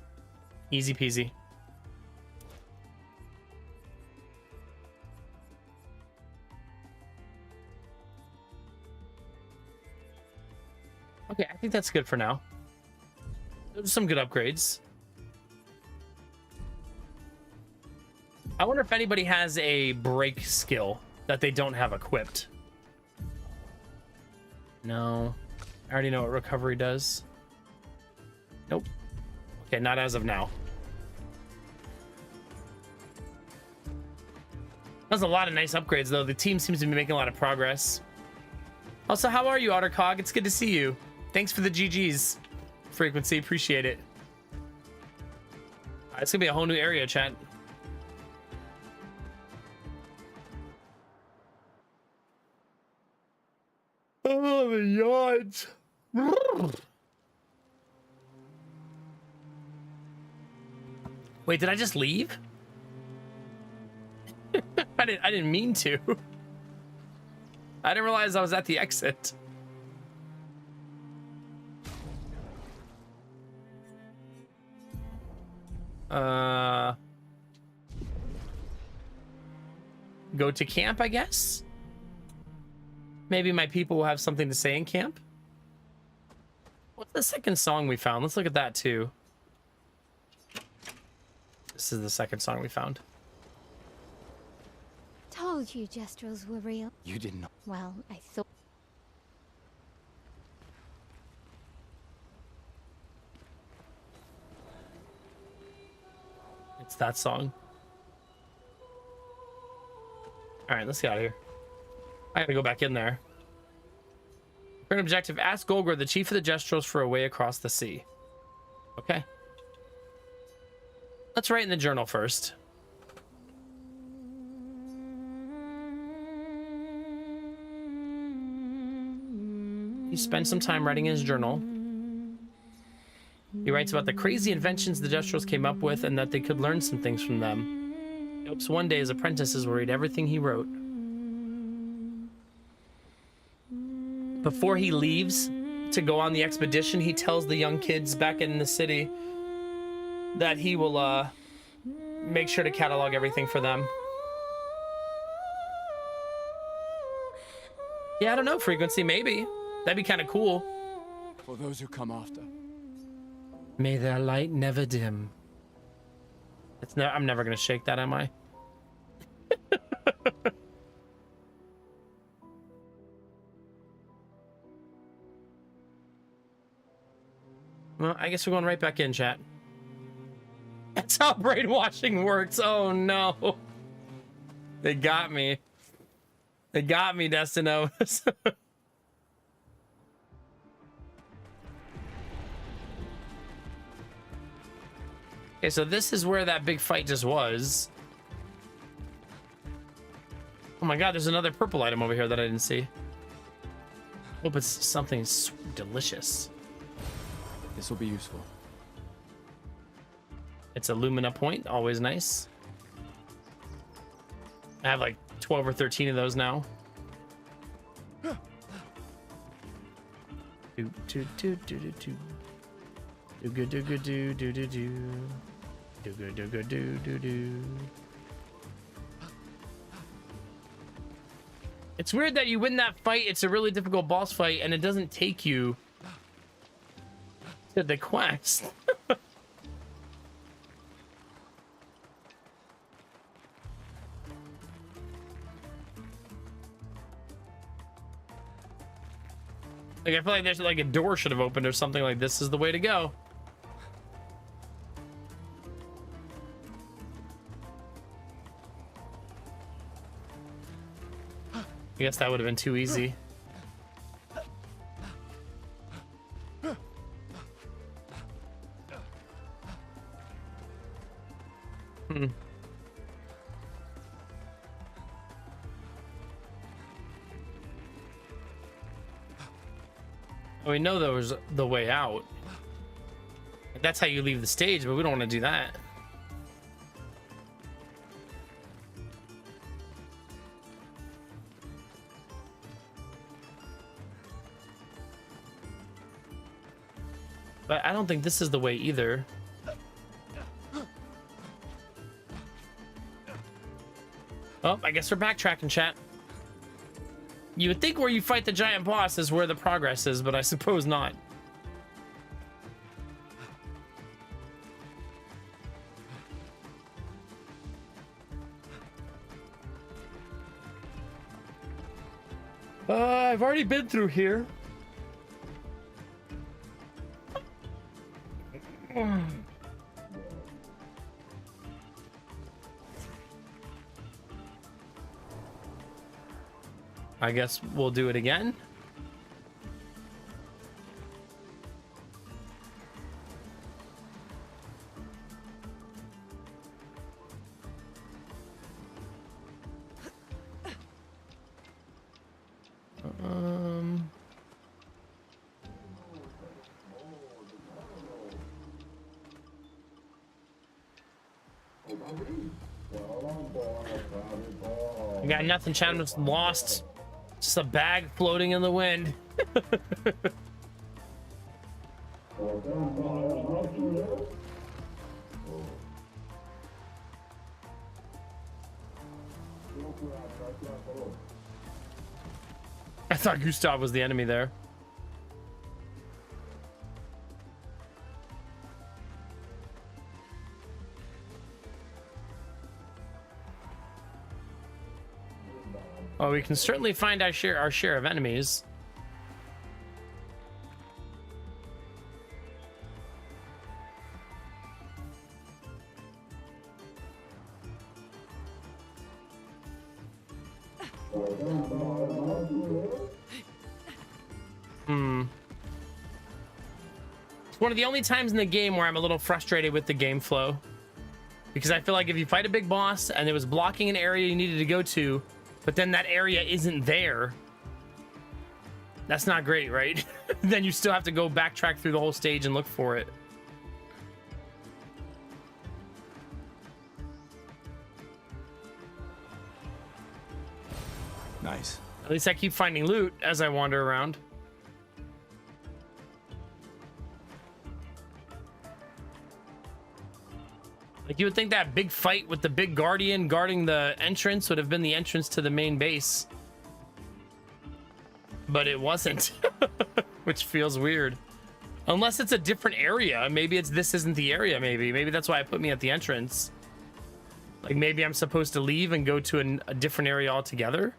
Easy peasy. Okay, I think that's good for now. Those are some good upgrades. I wonder if anybody has a break skill that they don't have equipped. No. I already know what recovery does. Nope. Okay, not as of now. That was a lot of nice upgrades, though. The team seems to be making a lot of progress. Also, how are you, Ottercog? It's good to see you. Thanks for the GGs. Frequency, appreciate it. It's gonna be a whole new area, chat. Oh, the yards. Wait, did I just leave? I didn't mean to. I didn't realize I was at the exit. Go to camp, I guess. Maybe my people will have something to say in camp. What's the second song we found? Let's look at that too. This is the second song we found. Told you Jestrels were real. You did not. Well, I thought. It's that song. All right, let's get out of here. I gotta go back in there. Current objective: ask Golgor, the chief of the Jestrels, for a way across the sea. Okay. Let's write in the journal first. He spends some time writing in his journal. He writes about the crazy inventions the Jestrels came up with and that they could learn some things from them. He hopes one day his apprentices will read everything he wrote. Before he leaves to go on the expedition, he tells the young kids back in the city that he will make sure to catalog everything for them. Yeah, I don't know, Frequency, maybe. That'd be kind of cool. For those who come after. May their light never dim. I'm never gonna shake that, am I? Well, I guess we're going right back in, chat. That's how brainwashing works. Oh no. They got me. They got me, Destinos. Okay, so this is where that big fight just was. Oh my god, there's another purple item over here that I didn't see. Hope it's something delicious. This will be useful. It's a Lumina point, always nice. I have like 12 or 13 of those now. Do do do do do do. Do good do good do do do do. Do good do good do do do. It's weird that you win that fight. It's a really difficult boss fight, and it doesn't take you to the quest. Like, I feel like there's like a door should have opened or something, like this is the way to go. I guess that would have been too easy. Hmm. We know there was the way out. That's how you leave the stage, but we don't want to do that. But I don't think this is the way either. Oh, I guess we're backtracking, chat. You would think where you fight the giant boss is where the progress is, but I suppose not. I've already been through here. I guess we'll do it again. I got nothing. Channel's lost. Just a bag floating in the wind. I thought Gustav was the enemy there. Oh, we can certainly find our share of enemies. It's one of the only times in the game where I'm a little frustrated with the game flow, because I feel like if you fight a big boss and it was blocking an area you needed to go to, but then that area isn't there, that's not great, right? Then you still have to go backtrack through the whole stage and look for it. Nice. At least I keep finding loot as I wander around. Like, you would think that big fight with the big guardian guarding the entrance would have been the entrance to the main base. But it wasn't. Which feels weird. Unless it's a different area. Maybe this isn't the area, maybe. Maybe that's why it put me at the entrance. Like, maybe I'm supposed to leave and go to a different area altogether.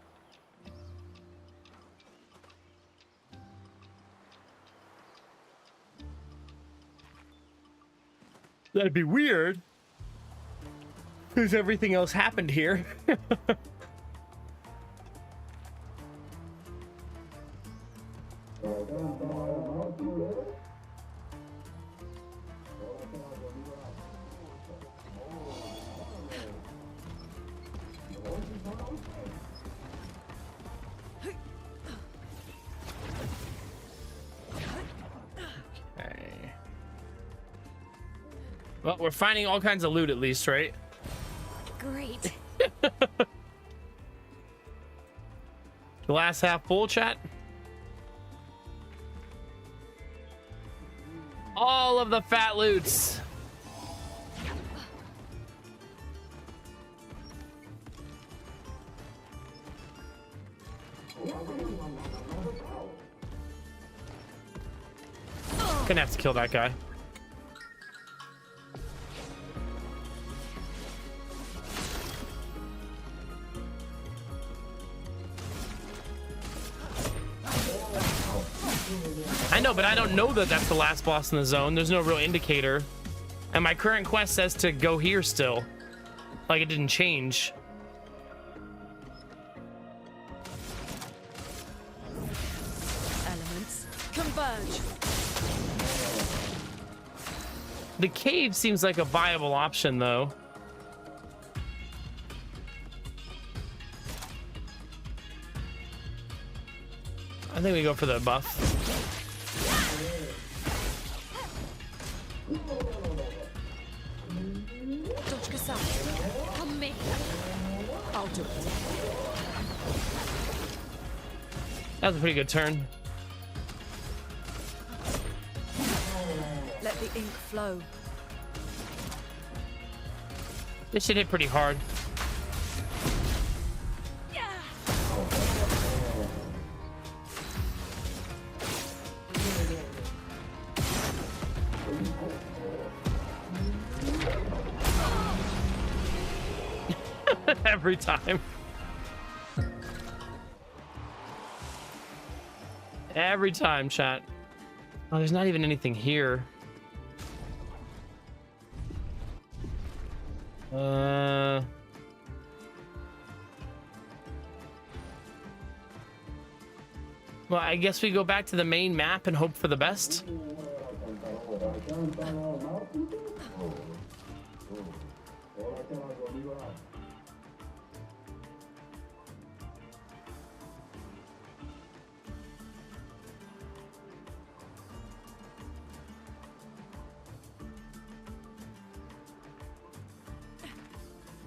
That'd be weird. Because everything else happened here. Well, we're finding all kinds of loot at least, right? Great. Glass half full, chat. All of the fat loots. Gonna have to kill that guy. I know, but I don't know that that's the last boss in the zone. There's no real indicator. And my current quest says to go here still. Like it didn't change. Elements converge. The cave seems like a viable option, though. I think we go for the buff. Come me. I'll do it. That was a pretty good turn. Let the ink flow. This should hit pretty hard. Every time. Every time, chat. Oh, there's not even anything here. Well, I guess we go back to the main map and hope for the best.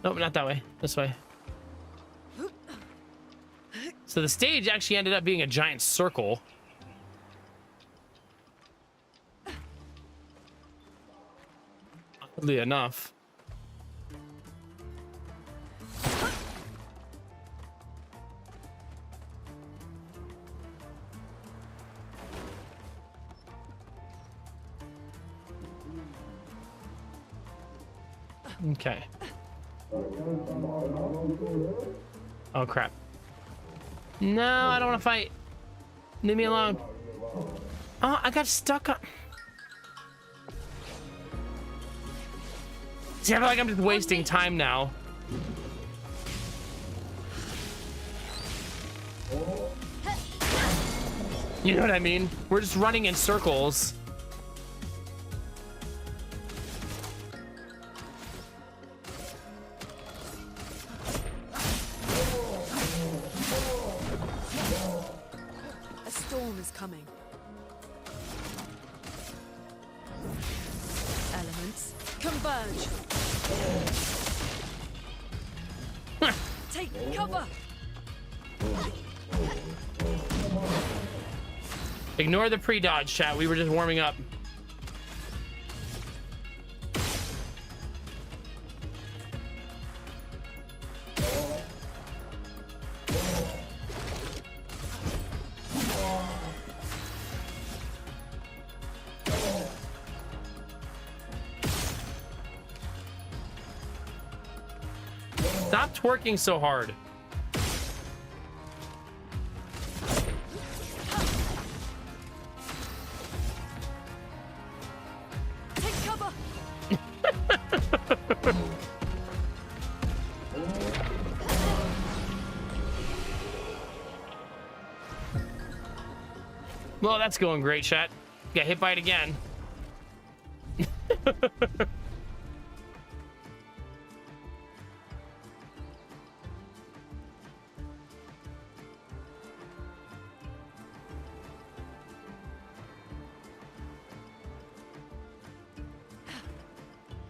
Nope, not that way. This way. So the stage actually ended up being a giant circle. Oddly enough. Okay. Oh crap. No, I don't want to fight. Leave me alone. Oh, I got stuck on... See, I feel like I'm just wasting time now. You know what I mean? We're just running in circles. Coming. Elements converge. Take cover. Ignore the pre-dodge, chat. We were just warming up. Stop twerking so hard. Take cover. Well, that's going great, chat. Got hit by it again.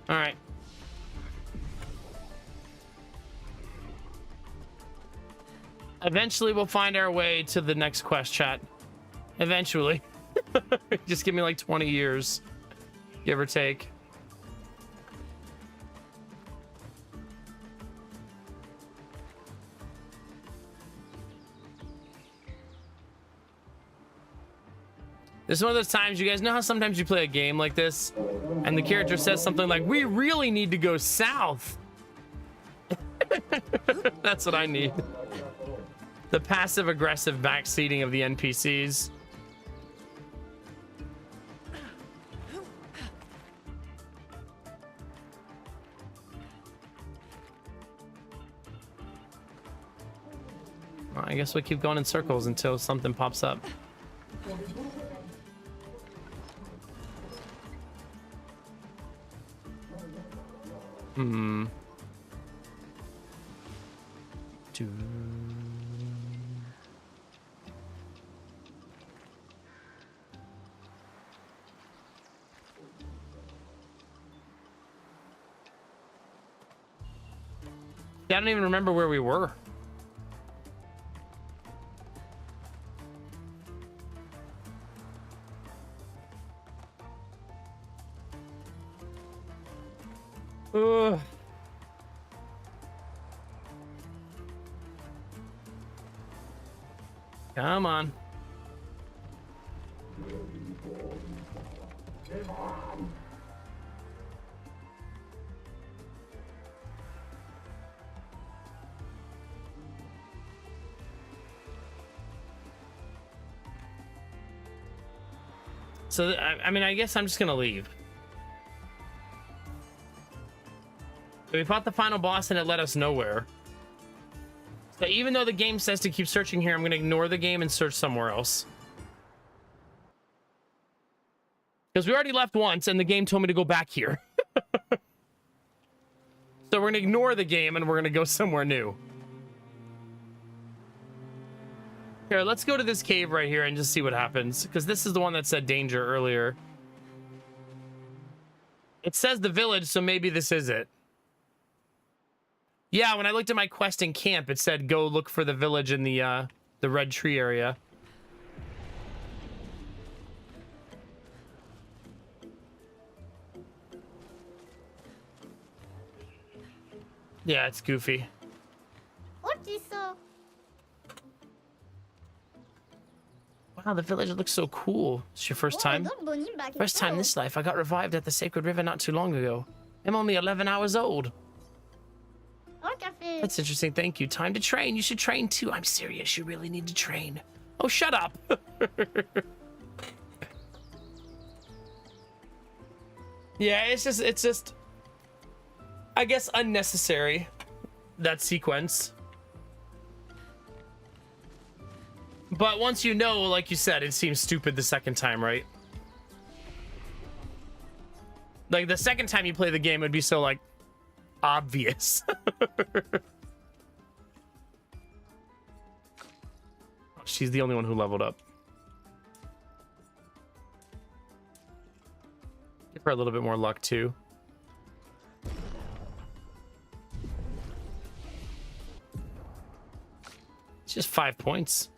All right. Eventually, we'll find our way to the next quest, chat. Eventually. Just give me like 20 years, give or take. This is one of those times, you guys know how sometimes you play a game like this and the character says something like, we really need to go south. That's what I need. The passive aggressive backseating of the NPCs. Well, I guess we keep going in circles until something pops up. Hmm. Yeah, I don't even remember where we were. Ugh. Come on. So, I mean, I guess I'm just gonna leave. We fought the final boss and it led us nowhere. So even though the game says to keep searching here, I'm gonna ignore the game and search somewhere else. Because we already left once and the game told me to go back here. So we're gonna ignore the game and we're gonna go somewhere new. Here, let's go to this cave right here and just see what happens. Because this is the one that said danger earlier. It says the village, so maybe this is it. Yeah, when I looked at my quest in camp, it said go look for the village in the red tree area. Yeah, it's goofy. Wow, the village looks so cool. It's your first time? First time this life. I got revived at the sacred river not too long ago. I'm only 11 hours old. That's interesting. Thank you. Time to train. You should train too. I'm serious. You really need to train. Oh, shut up. Yeah, it's just, I guess, unnecessary, that sequence. But once you know, like you said, it seems stupid the second time, right? Like, the second time you play the game, it'd be so, like, obvious. She's the only one who leveled up. Give her a little bit more luck, too. It's just 5 points.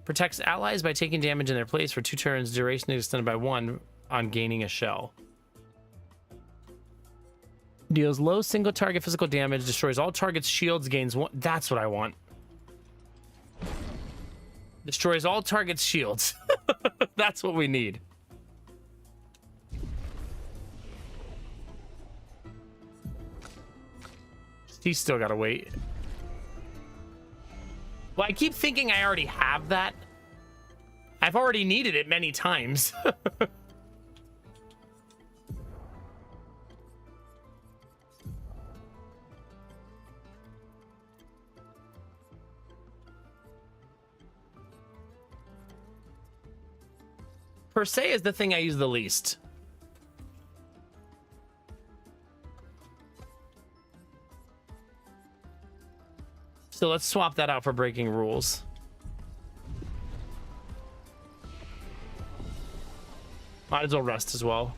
Protects allies by taking damage in their place for 2 turns. Duration is extended by 1 on gaining a shell. Deals low single target physical damage. Destroys all targets' shields. Gains 1. That's what I want. Destroys all targets' shields. That's what we need. He's still gotta wait. Well, I keep thinking I already have that. I've already needed it many times. Per se is the thing I use the least. So let's swap that out for breaking rules. Might as well rest as well.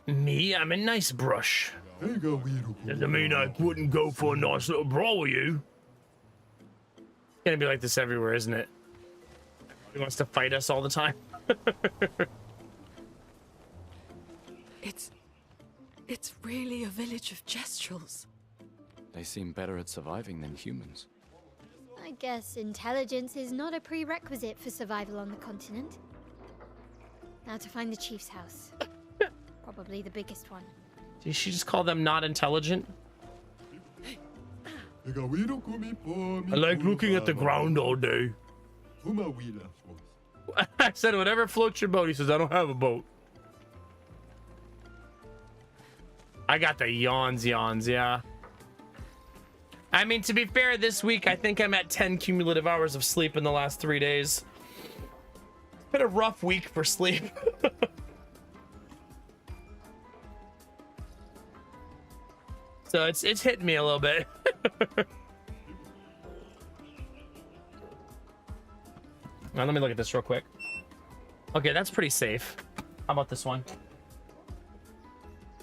Me, I'm a nice brush. Doesn't mean I wouldn't go for a nice little brawl with you. It's gonna be like this everywhere, isn't it? He wants to fight us all the time. It's really a village of Jestrels. They seem better at surviving than humans. I guess intelligence is not a prerequisite for survival on the continent. Now to find the chief's house. Probably the biggest one. Did she just call them not intelligent? I like looking at the ground all day. I said, whatever floats your boat. He says, I don't have a boat. I got the yawns, yeah. I mean, to be fair, this week, I think I'm at 10 cumulative hours of sleep in the last 3 days. It's been a rough week for sleep. So it's hitting me a little bit. Now, let me look at this real quick. Okay, that's pretty safe. How about this one?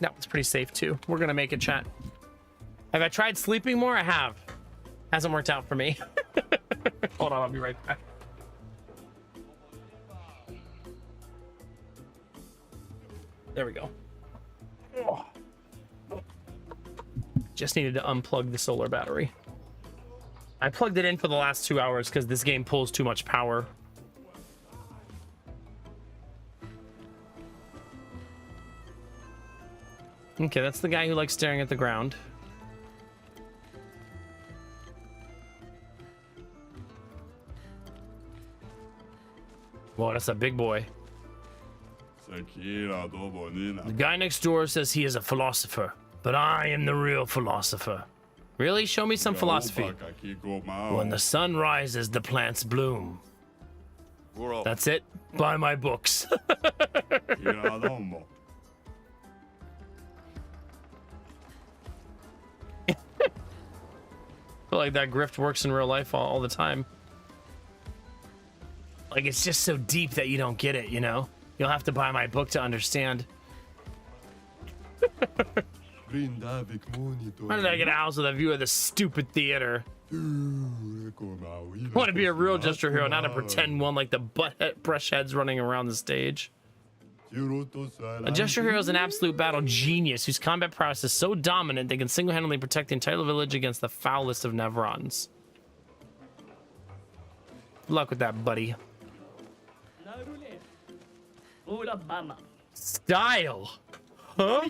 That one's pretty safe too. We're gonna make it, chat. Have I tried sleeping more? I have. Hasn't worked out for me. Hold on, I'll be right back. There we go. Oh. Just needed to unplug the solar battery. I plugged it in for the last 2 hours because this game pulls too much power. Okay, that's the guy who likes staring at the ground. Whoa, that's a big boy. The guy next door says he is a philosopher, but I am the real philosopher. Really? Show me some philosophy. When the sun rises, the plants bloom. That's it. Buy my books. I feel like that grift works in real life all the time. Like, it's just so deep that you don't get it, you know? You'll have to buy my book to understand. Why did I get a house with a view of the stupid theater? I want to be a real gesture hero, not a pretend one like the brush heads running around the stage. A gesture hero is an absolute battle genius whose combat prowess is so dominant they can single-handedly protect the entire village against the foulest of Nevrons. Good luck with that, buddy. Style? Huh?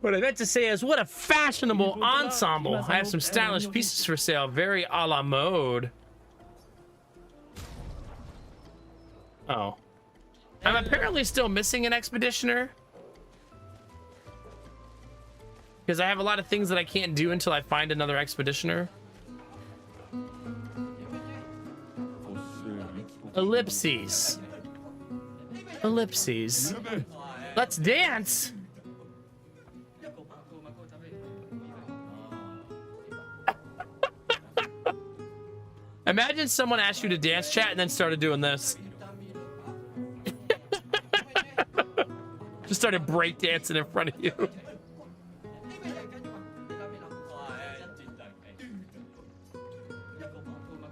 What I meant to say is, what a fashionable ensemble. I have some stylish pieces for sale, very a la mode. Oh. I'm apparently still missing an expeditioner. Because I have a lot of things that I can't do until I find another expeditioner. Ellipses. Ellipses. Let's dance. Imagine someone asked you to dance, chat, and then started doing this. Just started breakdancing in front of you.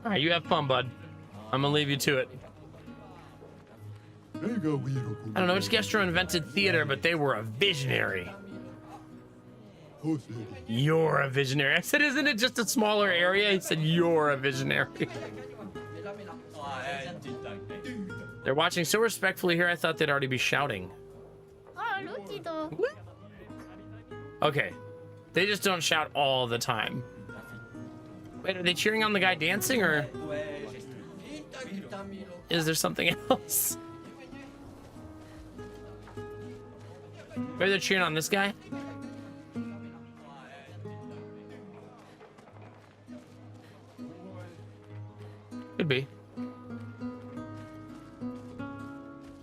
All right, you have fun, bud. I'm gonna leave you to it. I don't know which gesture invented theater, but they were a visionary. You're a visionary. I said, isn't it just a smaller area? He said, you're a visionary. They're watching so respectfully here, I thought they'd already be shouting. Okay. They just don't shout all the time. Wait, are they cheering on the guy dancing, or is there something else? Maybe they're cheering on this guy? Could be.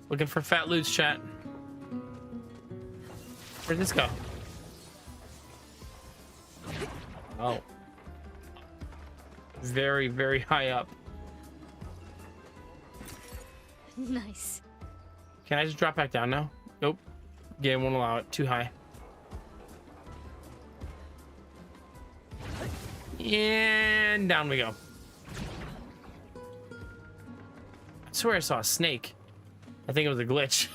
Looking for fat loots, chat. Where'd this go? Oh. Very, very high up. Nice. Can I just drop back down now? Nope. Game won't allow it. Too high. And down we go. I swear I saw a snake. I think it was a glitch.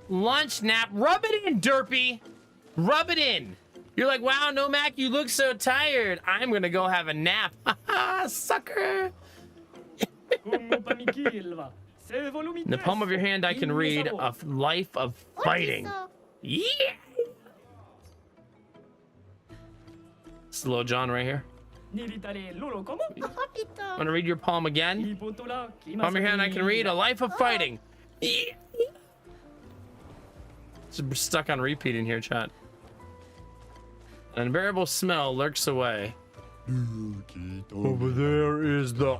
Lunch nap. Rub it in, Derpy. Rub it in. You're like, wow, no Mac, you look so tired. I'm gonna go have a nap. Sucker. In the palm of your hand, I can read A Life of Fighting. Yeah. It's Little John right here. Want to read your palm again? Palm of your hand, I can read A Life of Fighting. Yeah. It's stuck on repeat in here, chat. An unbearable smell lurks away. Over there is the...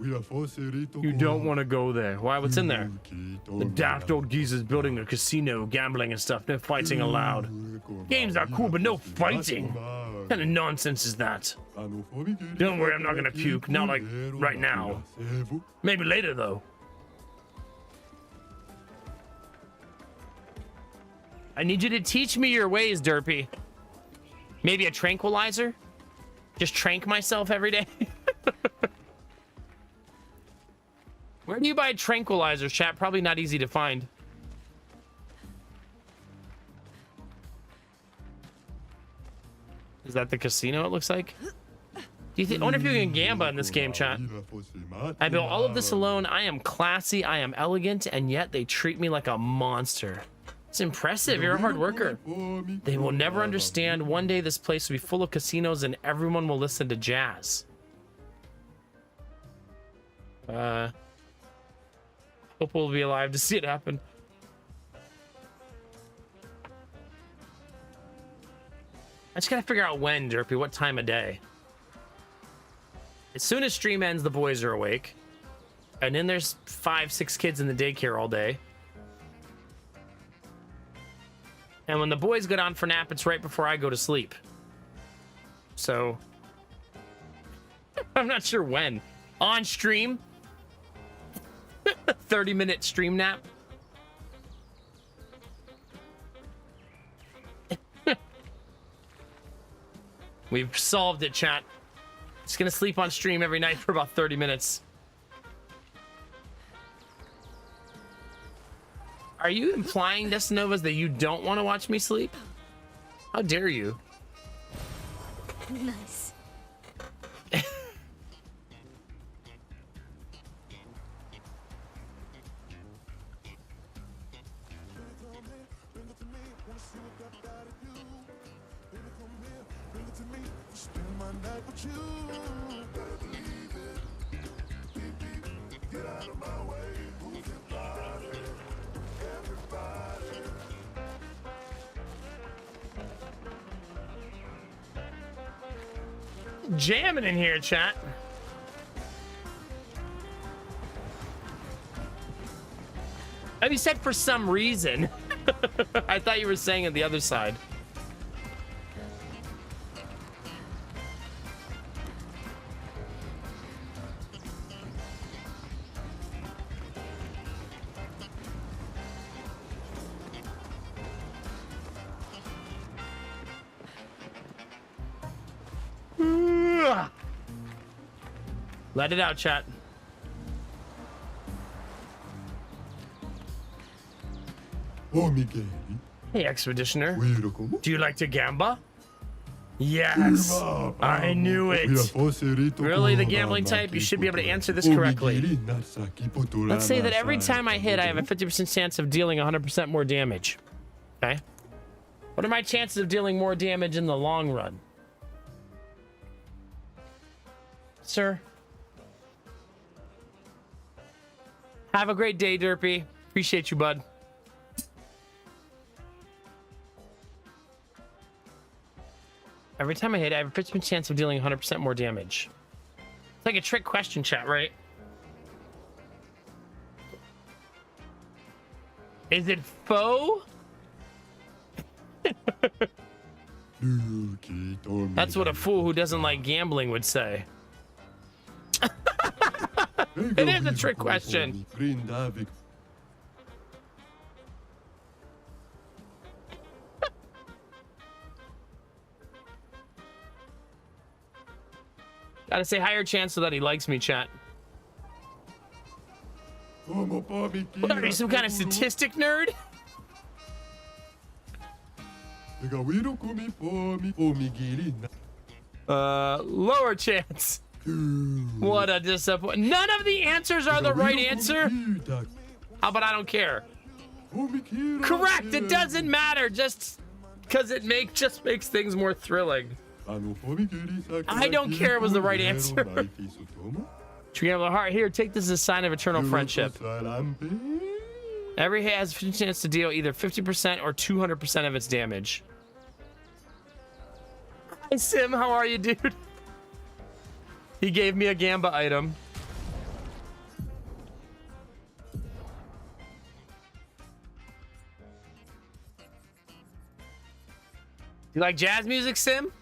You don't want to go there. Why? What's in there? The daft old geezers building a casino, gambling and stuff. No fighting allowed. Games are cool, but no fighting. What kind of nonsense is that? Don't worry, I'm not gonna puke. Not like right now. Maybe later, though. I need you to teach me your ways, Derpy. Maybe a tranquilizer? Just trank myself every day? Where do you buy tranquilizers, chat? Probably not easy to find. Is that the casino, it looks like? Do you think? I wonder if you can gamba in this game, chat. I built all of this alone. I am classy, I am elegant, and yet they treat me like a monster. It's impressive. You're a hard worker. They will never understand. One day this place will be full of casinos and everyone will listen to jazz. Hope we'll be alive to see it happen. I just gotta figure out when, Derpy, what time of day. As soon as stream ends, the boys are awake. And then there's 5-6 kids in the daycare all day. And when the boys go down for nap, it's right before I go to sleep. So, I'm not sure when. On stream. 30-minute stream nap. We've solved it, chat. Just gonna sleep on stream every night for about 30 minutes. Are you implying, Destinovas, that you don't want to watch me sleep? How dare you? Nice. Jamming in here, chat. I mean, said for some reason. I thought you were saying it the other side. Let it out, chat. Hey, Expeditioner. Do you like to gamba? Yes, I knew it. Really, the gambling type? You should be able to answer this correctly. Let's say that every time I hit, I have a 50% chance of dealing 100% more damage. Okay. What are my chances of dealing more damage in the long run? Sir? Have a great day, Derpy. Appreciate you, bud. Every time I hit, I have a 50% chance of dealing 100% more damage. It's like a trick question, chat, right? Is it faux? That's what a fool who doesn't like gambling would say. It is a trick question. Gotta say higher chance so that he likes me, chat. What are you, some kind of statistic nerd? Lower chance. What a disappointment. None of the answers are the right answer. How about I don't care? Correct, it doesn't matter, just because it makes things more thrilling. I don't care it was the right answer. Tree of the heart. Here, take this as a sign of eternal friendship. Every hit has a chance to deal either 50% or 200% of its damage. Hi, Sim. How are you, dude? He gave me a Gamba item. You like jazz music, Sim?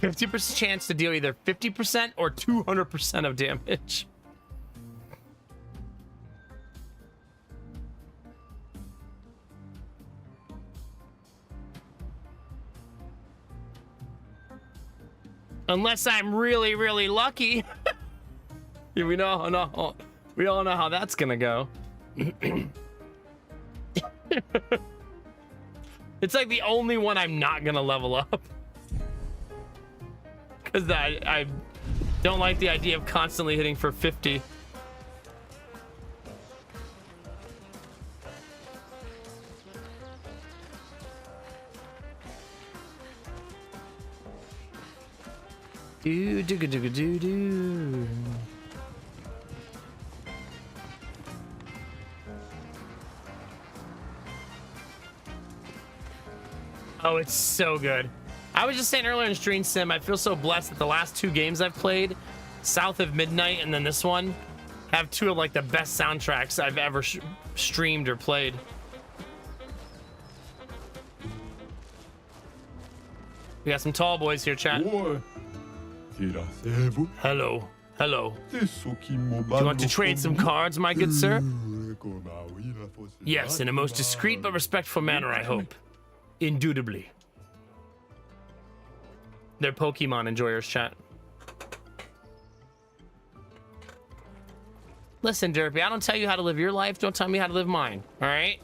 50% chance to deal either 50% or 200% of damage. Unless I'm really, really lucky. Yeah, we all know how that's gonna go. It's like the only one I'm not gonna level up. Because I don't like the idea of constantly hitting for 50. Do do do do do do. Oh, it's so good. I was just saying earlier in Stream Sim, I feel so blessed that the last two games I've played, South of Midnight and then this one, have two of like the best soundtracks I've ever streamed or played. We got some tall boys here, chat. Hello. Hello. Do you want to trade some cards, my good sir? Yes, in a most discreet but respectful manner, I hope. Indubitably. They're Pokemon enjoyers, chat. Listen, Derpy, I don't tell you how to live your life. Don't tell me how to live mine. All right?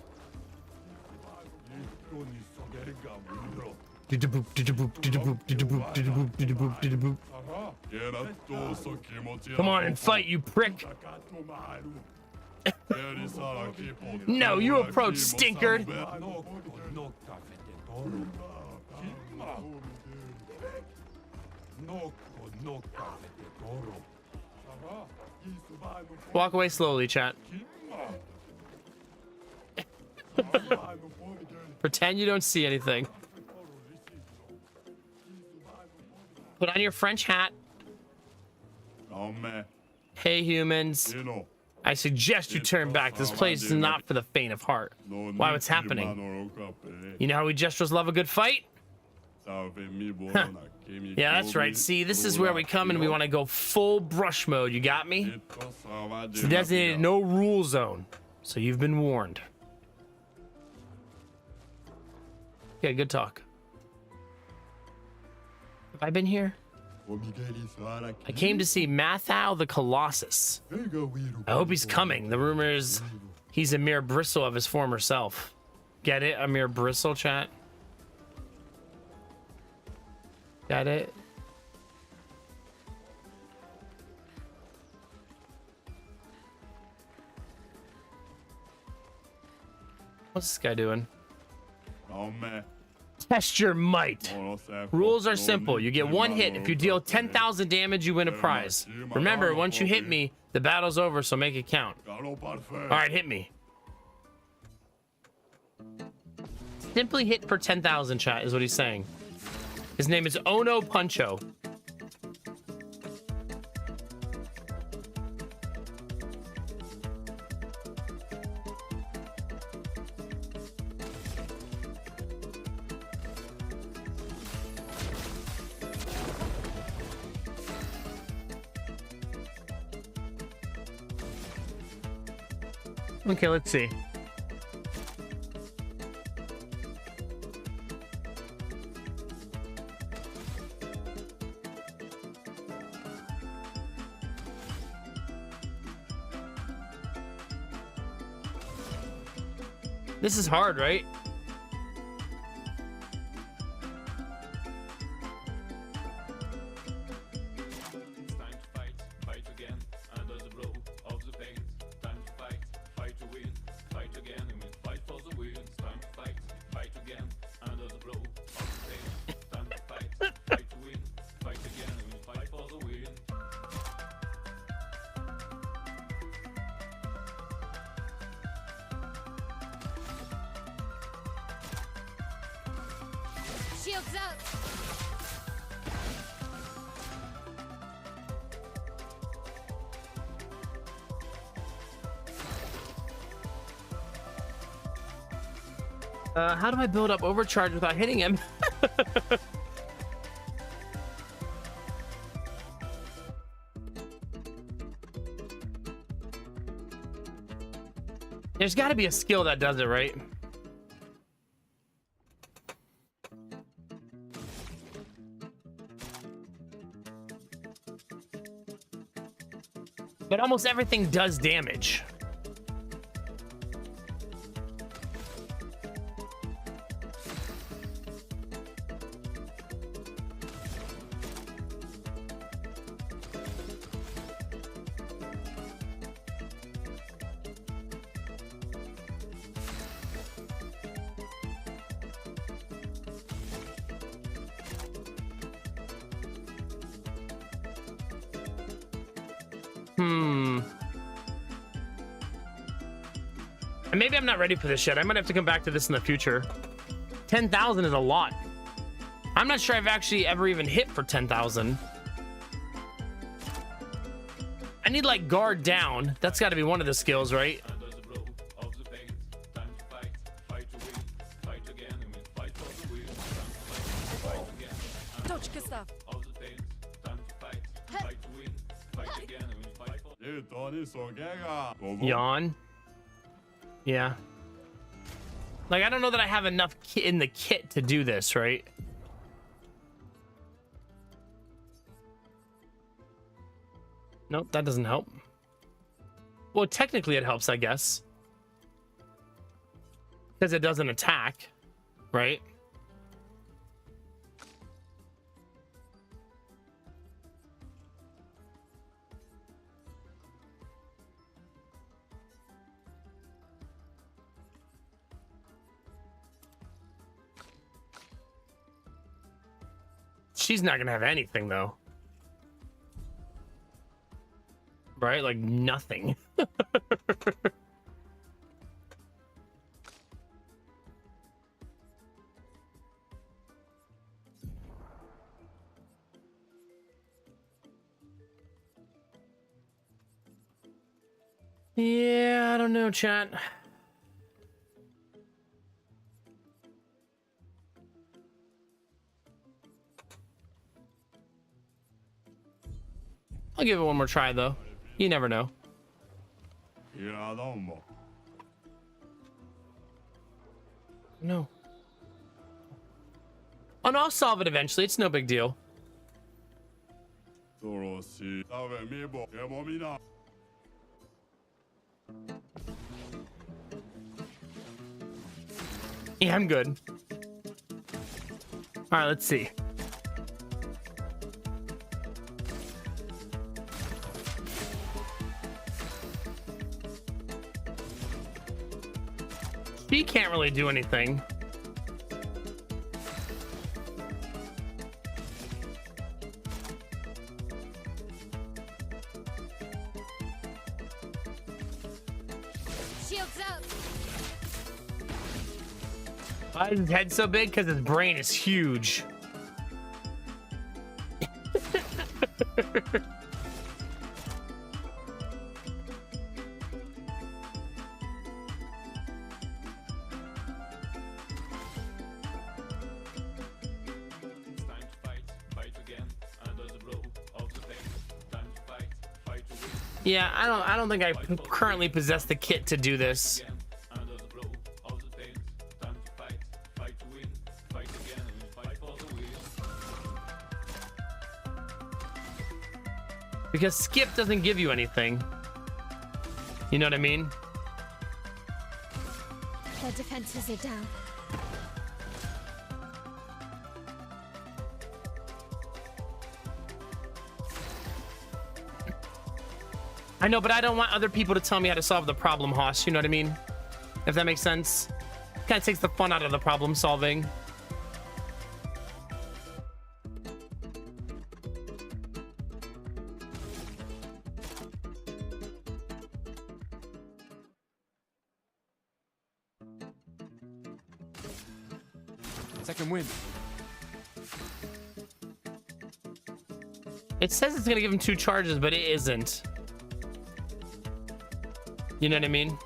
Come on and fight, you prick. No, you approach, stinkard. Walk away slowly, chat. Pretend you don't see anything. Put on your French hat. Hey, humans. I suggest you turn back. This place is not for the faint of heart. Why, what's happening? You know how we Jestros love a good fight? Huh. Yeah, that's right. See, this is where we come and we want to go full brush mode. You got me? It's the designated no rule zone. So you've been warned. Yeah, good talk. Have I been here? I came to see Mathau the Colossus. I hope he's coming. The rumor is he's a mere bristle of his former self. Get it? A mere bristle, chat? Got it? What's this guy doing? Test your might. Rules are simple. You get one hit. If you deal 10,000 damage, you win a prize. Remember, once you hit me, the battle's over, so make it count. All right, hit me. Simply hit for 10,000, chat, is what he's saying. His name is Ono Puncho. Okay, let's see. This is hard, right? It's time to fight, fight again, under the blow of the pain. Time to fight, fight to win, fight again, and we'll fight for the win. It's time to fight, fight again, under the blow of the pain. Time to fight, fight to win, fight again, and we'll fight for the win. Shields up! How do I build up overcharge without hitting him? There's got to be a skill that does it, right? But almost everything does damage. And maybe I'm not ready for this yet. I might have to come back to this in the future. 10,000 is a lot. I'm not sure I've actually ever even hit for 10,000. I need like guard down. That's got to be one of the skills, right? Under the blow of the pain. Time to fight, fight to win, fight again, and we'll fight for the win. Time to fight again, under Точка став. of the pain. Time to fight, fight to win, fight again, and we'll fight for Yawn. Yeah. Like, I don't know that I have enough in the kit to do this, right? Nope, that doesn't help. Well, technically it helps, I guess. Because it doesn't attack, right? She's not gonna have anything though. Right? Like nothing. Yeah, I don't know, chat. I'll give it one more try, though. You never know. No. Oh, no, I'll solve it eventually. It's no big deal. Yeah, I'm good. All right, let's see. She can't really do anything. Shields up! Why is his head so big? Because his brain is huge. It's time to fight, fight again, under the blow of the pain. Time to fight, fight to win, Yeah, I don't think I currently possess the kit to do this. Under the blow of the pains. Time to fight, fight to win, fight again, and fight for the win. Because skip doesn't give you anything. You know what I mean? Their defenses are down. I know, but I don't want other people to tell me how to solve the problem, Hoss. You know what I mean? If that makes sense. Kind of takes the fun out of the problem solving. Second win. It says it's gonna give him 2 charges, but it isn't. You know what I mean?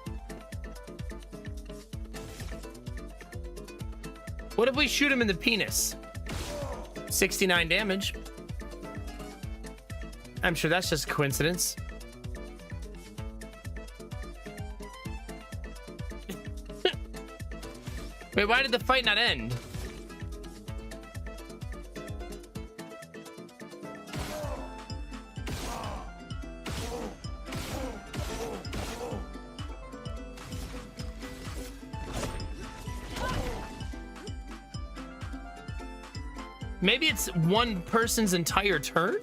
What if we shoot him in the penis? 69 damage. I'm sure that's just a coincidence. Wait, why did the fight not end? Maybe it's one person's entire turn?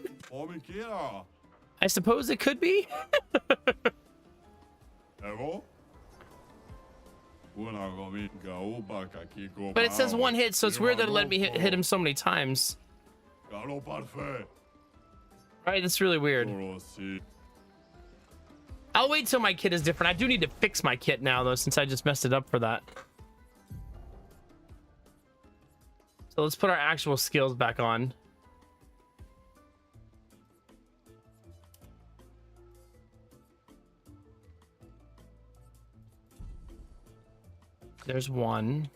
I suppose it could be. But it says 1 hit, so it's weird that it let me hit him so many times. Right, that's really weird. I'll wait till my kit is different. I do need to fix my kit now, though, since I just messed it up for that. So let's put our actual skills back on. There's 1.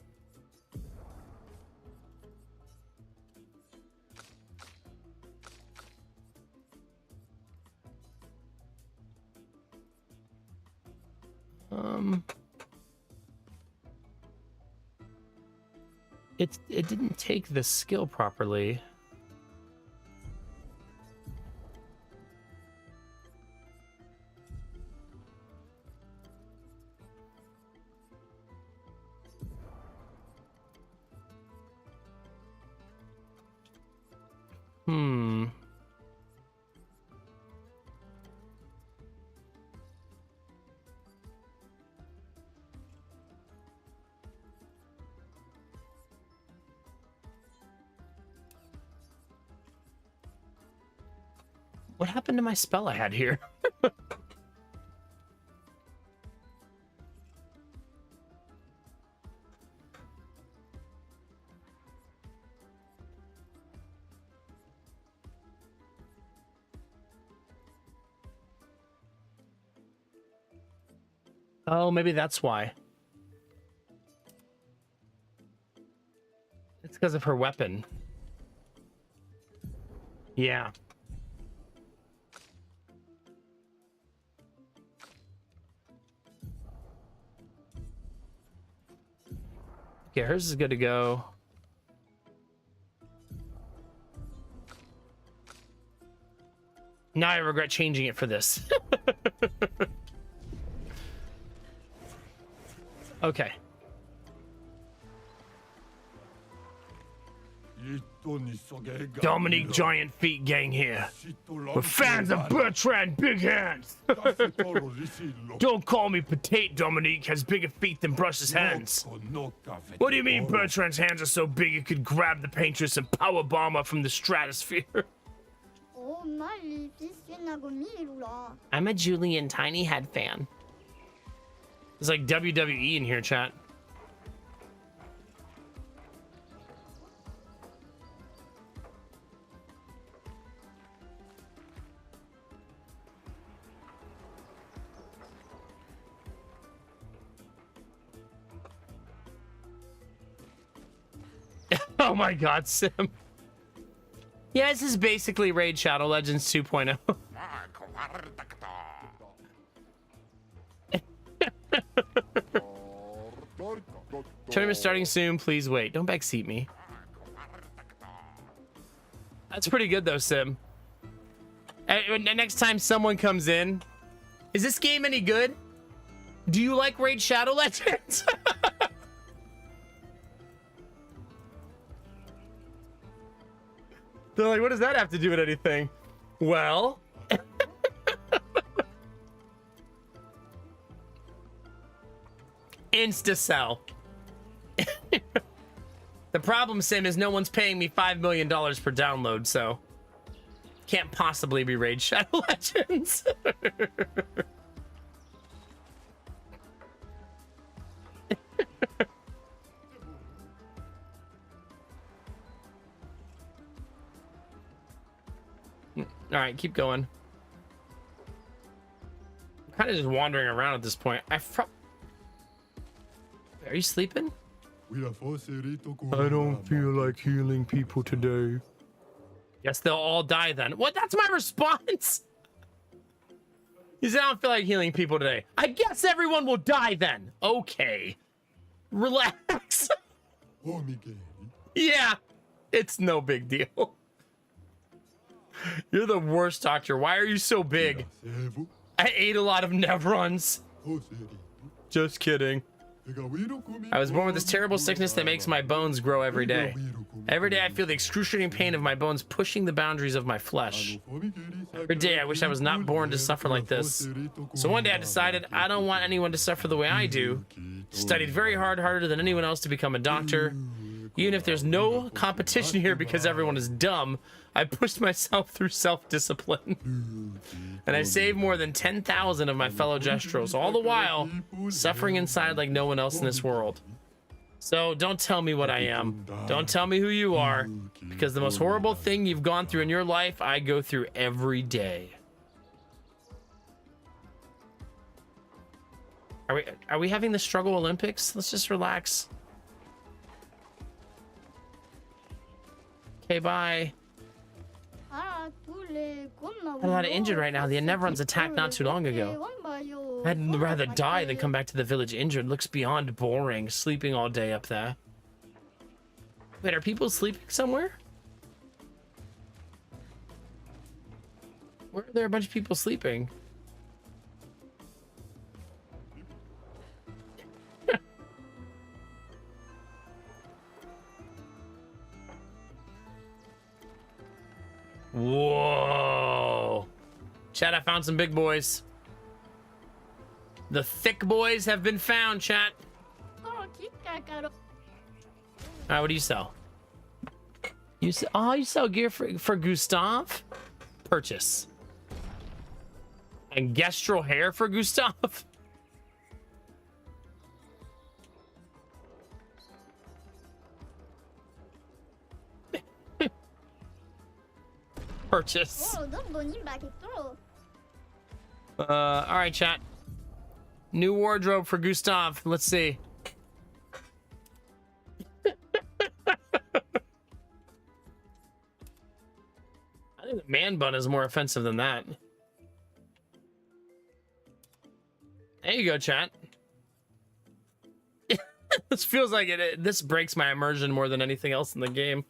It didn't take the skill properly. What happened to my spell I had here? Oh, maybe that's why. It's because of her weapon. Yeah. Okay, hers is good to go. Now I regret changing it for this. Okay. Dominique Giant Feet gang here. We're fans of Bertrand Big Hands. Don't call me Petite. Dominique has bigger feet than Brush's hands. What do you mean Bertrand's hands are so big it could grab the paintress and powerbomb her from the stratosphere? I'm a Julian Tiny Head fan. It's like WWE in here, chat. Oh my god, Sim. Yeah, this is basically Raid Shadow Legends 2.0. Tournament starting soon. Please wait. Don't backseat me. That's pretty good though, Sim. Next time someone comes in, is this game any good? Do you like Raid Shadow Legends? They're like, what does that have to do with anything? Well, insta sell. The problem, Sim, is no one's paying me $5 million per download, so can't possibly be Raid Shadow Legends. All right, keep going. I'm kind of just wandering around at this point. Are you sleeping? I don't feel like healing people today. Guess they'll all die then. What? That's my response? He said, I don't feel like healing people today. I guess everyone will die then. Okay. Relax. Yeah, it's no big deal. You're the worst, Doctor. Why are you so big? I ate a lot of Nevrons. Just kidding. I was born with this terrible sickness that makes my bones grow every day. Every day I feel the excruciating pain of my bones pushing the boundaries of my flesh. Every day I wish I was not born to suffer like this. So one day I decided I don't want anyone to suffer the way I do. Studied very hard, harder than anyone else to become a doctor. Even if there's no competition here because everyone is dumb, I pushed myself through self-discipline. And I saved more than 10,000 of my fellow Gestros, all the while suffering inside like no one else in this world. So don't tell me what I am. Don't tell me who you are, because the most horrible thing you've gone through in your life, I go through every day. Are we having the Struggle Olympics? Let's just relax. Okay, bye. I'm a lot of injured right now. The Nevrons attacked not too long ago. I'd rather die than come back to the village injured. Looks beyond boring, sleeping all day up there. Wait, are people sleeping somewhere? Where are there a bunch of people sleeping? Whoa. Chat, I found some big boys. The thick boys have been found, chat. Alright, what do you sell? You sell gear for Gustav? Purchase. And Gestral hair for Gustav? Purchase. All right, chat. New wardrobe for Gustav. Let's see. I think the man bun is more offensive than that. There you go, chat. This feels like this breaks my immersion more than anything else in the game.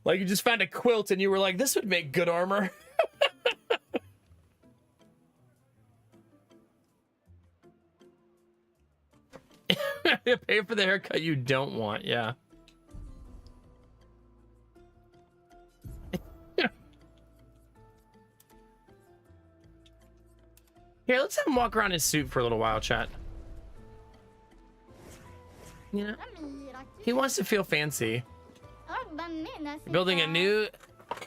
Like you just found a quilt and you were like, this would make good armor. Pay for the haircut you don't want, yeah. Here, let's have him walk around in his suit for a little while, chat. You know, he wants to feel fancy. Building a new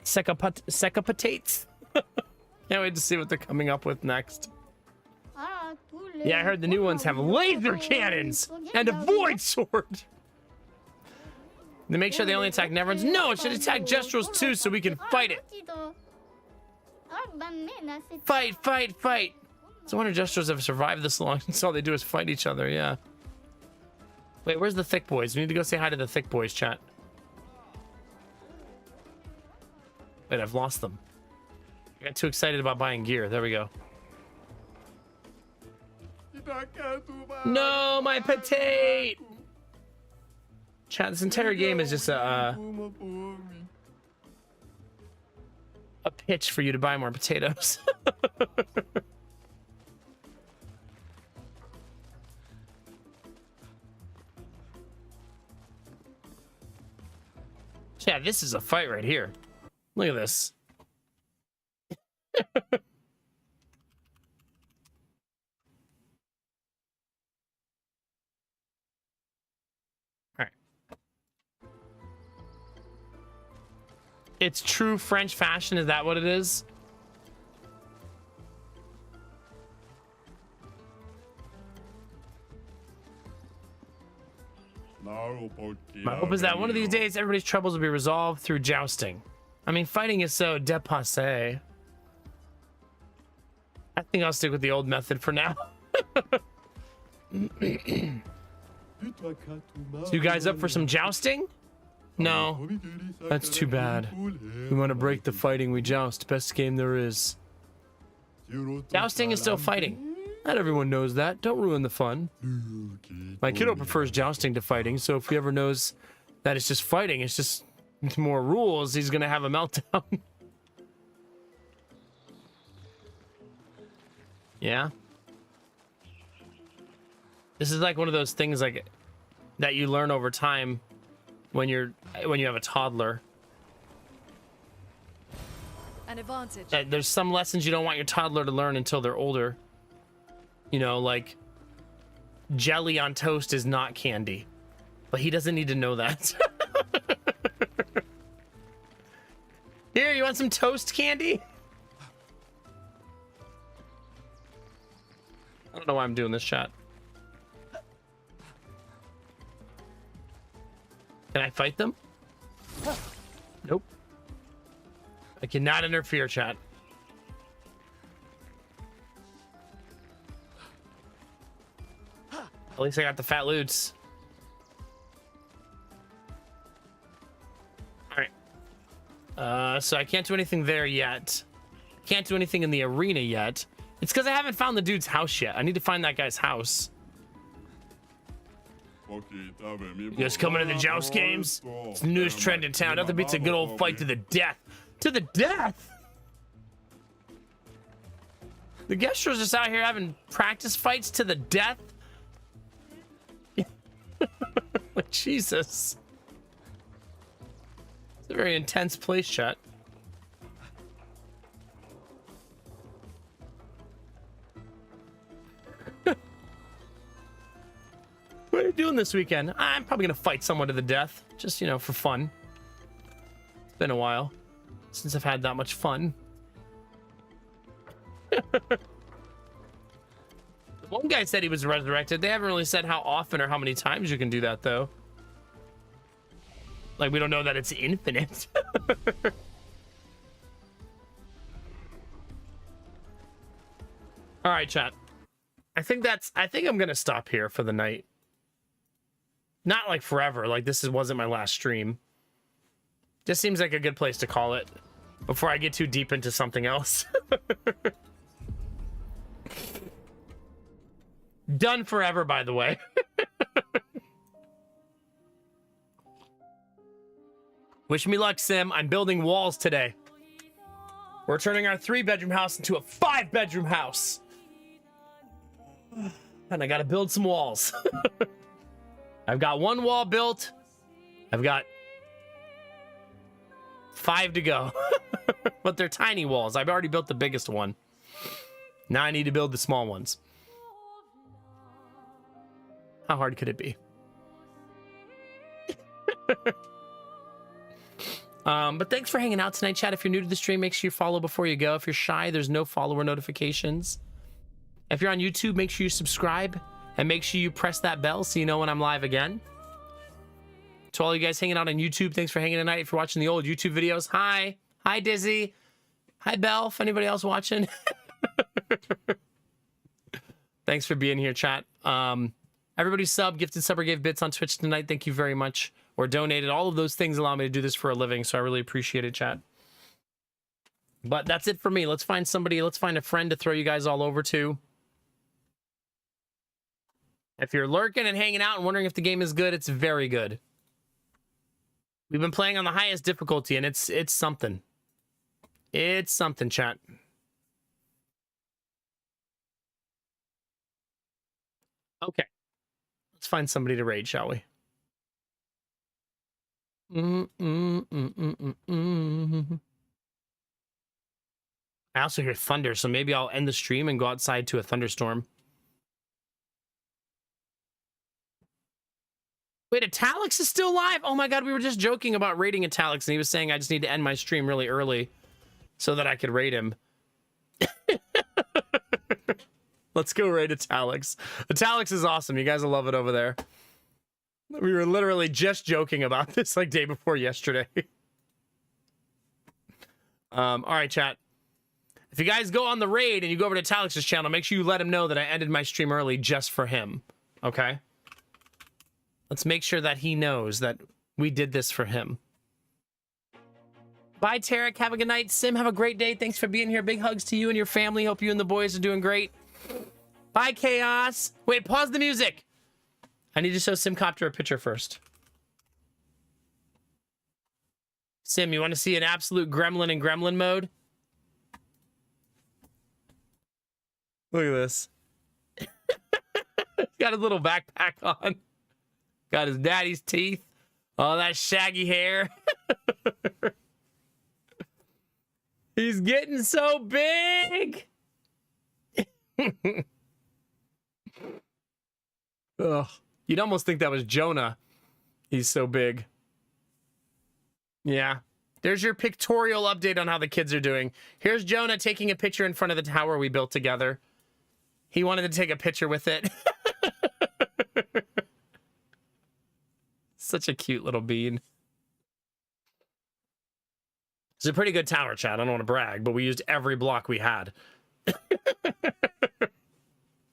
Secapatates. Can't wait to see what they're coming up with next. Yeah, I heard the new ones have laser cannons and a void sword. They make sure they only attack Nevrons. No, it should attack Gestrals too so we can fight it. Fight, fight, fight. So I wonder Gestrals have survived this long since all they do is fight each other, yeah. Wait, where's the thick boys? We need to go say hi to the thick boys, chat. Wait, I've lost them. I got too excited about buying gear. There we go. No, my potato! Chat, this entire game is just a pitch for you to buy more potatoes. Yeah, this is a fight right here. Look at this. All right. It's true French fashion. Is that what it is? My hope is that one of these days everybody's troubles will be resolved through jousting. I mean, fighting is so dépassé. I think I'll stick with the old method for now. So you guys up for some jousting? No. That's too bad. We want to break the fighting, we joust. Best game there is. Jousting is still fighting. Not everyone knows that. Don't ruin the fun. My kiddo prefers jousting to fighting, so if he ever knows that it's just fighting, it's just more rules, he's gonna have a meltdown. Yeah. This is like one of those things like that you learn over time when you have a toddler. An advantage. There's some lessons you don't want your toddler to learn until they're older. You know, like jelly on toast is not candy, but he doesn't need to know that. Here, you want some toast candy? I don't know why I'm doing this, chat. Can I fight them? Nope. I cannot interfere, chat. At least I got the fat loots. Alright. So I can't do anything there yet. Can't do anything in the arena yet. It's because I haven't found the dude's house yet. I need to find that guy's house. You guys coming to the joust games? It's the newest trend in town. Nothing beats a good old fight to the death. To the death? The Gestrels just out here having practice fights to the death? Like, Jesus. It's a very intense place, chat. What are you doing this weekend? I'm probably gonna fight someone to the death. Just, you know, for fun. It's been a while since I've had that much fun. One guy said he was resurrected. They haven't really said how often or how many times you can do that, though. Like, we don't know that it's infinite. All right, chat. I think I'm gonna stop here for the night. Not like forever. Like, this wasn't my last stream. Just seems like a good place to call it before I get too deep into something else. Done forever, by the way. Wish me luck, Sim. I'm building walls today. We're turning our 3-bedroom house into a 5-bedroom house. And I gotta build some walls. I've got 1 wall built. I've got 5 to go. But they're tiny walls. I've already built the biggest one. Now I need to build the small ones. How hard could it be? But thanks for hanging out tonight, chat. If you're new to the stream, make sure you follow before you go. If you're shy, there's no follower notifications. If you're on YouTube, make sure you subscribe and make sure you press that bell so you know when I'm live again. To all you guys hanging out on YouTube, thanks for hanging tonight. If you're watching the old YouTube videos, hi. Hi, Dizzy. Hi, Belf. Anybody else watching? Thanks for being here, chat. Everybody gifted sub or gave bits on Twitch tonight. Thank you very much. Or donated. All of those things allow me to do this for a living, so I really appreciate it, chat. But that's it for me. Let's find somebody. Let's find a friend to throw you guys all over to. If you're lurking and hanging out and wondering if the game is good, it's very good. We've been playing on the highest difficulty, and it's something. It's something, chat. Okay. Let's find somebody to raid, shall we? I also hear thunder, so maybe I'll end the stream and go outside to a thunderstorm. Wait, Italix is still live? Oh my god, we were just joking about raiding Italix, and he was saying I just need to end my stream really early so that I could raid him. Let's go raid Italix. Italix is awesome. You guys will love it over there. We were literally just joking about this like day before yesterday. All right, chat. If you guys go on the raid and you go over to Italix's channel, make sure you let him know that I ended my stream early just for him. Okay? Let's make sure that he knows that we did this for him. Bye, Tarek. Have a good night. Sim, have a great day. Thanks for being here. Big hugs to you and your family. Hope you and the boys are doing great. Bye, Chaos. Wait, pause the music. I need to show Simcopter a picture first. Sim, you want to see an absolute gremlin in gremlin mode? Look at this. Got his little backpack on. Got his daddy's teeth. All that shaggy hair. He's getting so big. Ugh. You'd almost think that was Jonah. He's so big. Yeah. There's your pictorial update on how the kids are doing. Here's Jonah taking a picture in front of the tower we built together. He wanted to take a picture with it. Such a cute little bean. It's a pretty good tower, chat. I don't want to brag, but we used every block we had.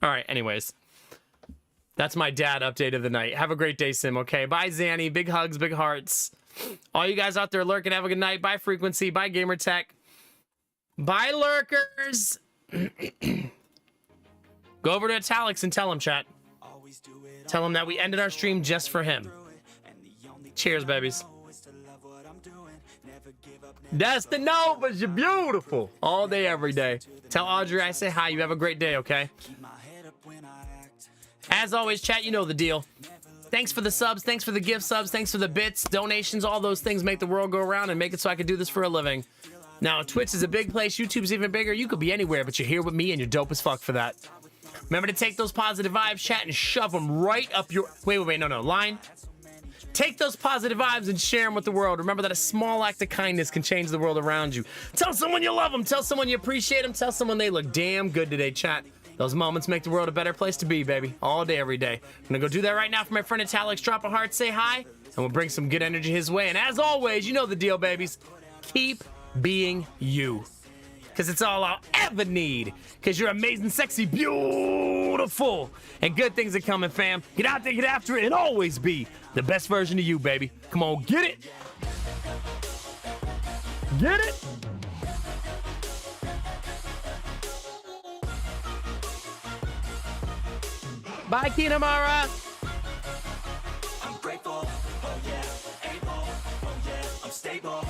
All right, anyways. That's my dad update of the night. Have a great day, Sim, okay? Bye, Zanny. Big hugs, big hearts. All you guys out there lurking, have a good night. Bye, Frequency. Bye, Gamertech. Bye, lurkers. Go over to Italix and tell him, chat. Tell him that we ended our stream just for him. Cheers, babies. Destinova's, you're beautiful. All day, every day. Tell Audrey I say hi. You have a great day, okay? As always, chat, you know the deal. Thanks for the subs. Thanks for the gift subs. Thanks for the bits, donations. All those things make the world go around and make it so I can do this for a living. Now, Twitch is a big place. YouTube's even bigger. You could be anywhere, but you're here with me, and you're dope as fuck for that. Remember to take those positive vibes, chat, and shove them right up your... Wait, no. Line. Take those positive vibes and share them with the world. Remember that a small act of kindness can change the world around you. Tell someone you love them. Tell someone you appreciate them. Tell someone they look damn good today, chat. Those moments make the world a better place to be, baby. All day, every day. I'm gonna go do that right now for my friend Italix. Drop a heart, say hi, and we'll bring some good energy his way. And as always, you know the deal, babies. Keep being you. Because it's all I'll ever need. Because you're amazing, sexy, beautiful. And good things are coming, fam. Get out there, get after it, and always be the best version of you, baby. Come on, get it. Get it. Bye, Kinamara. I'm grateful, oh yeah, able, oh yeah, I'm stable.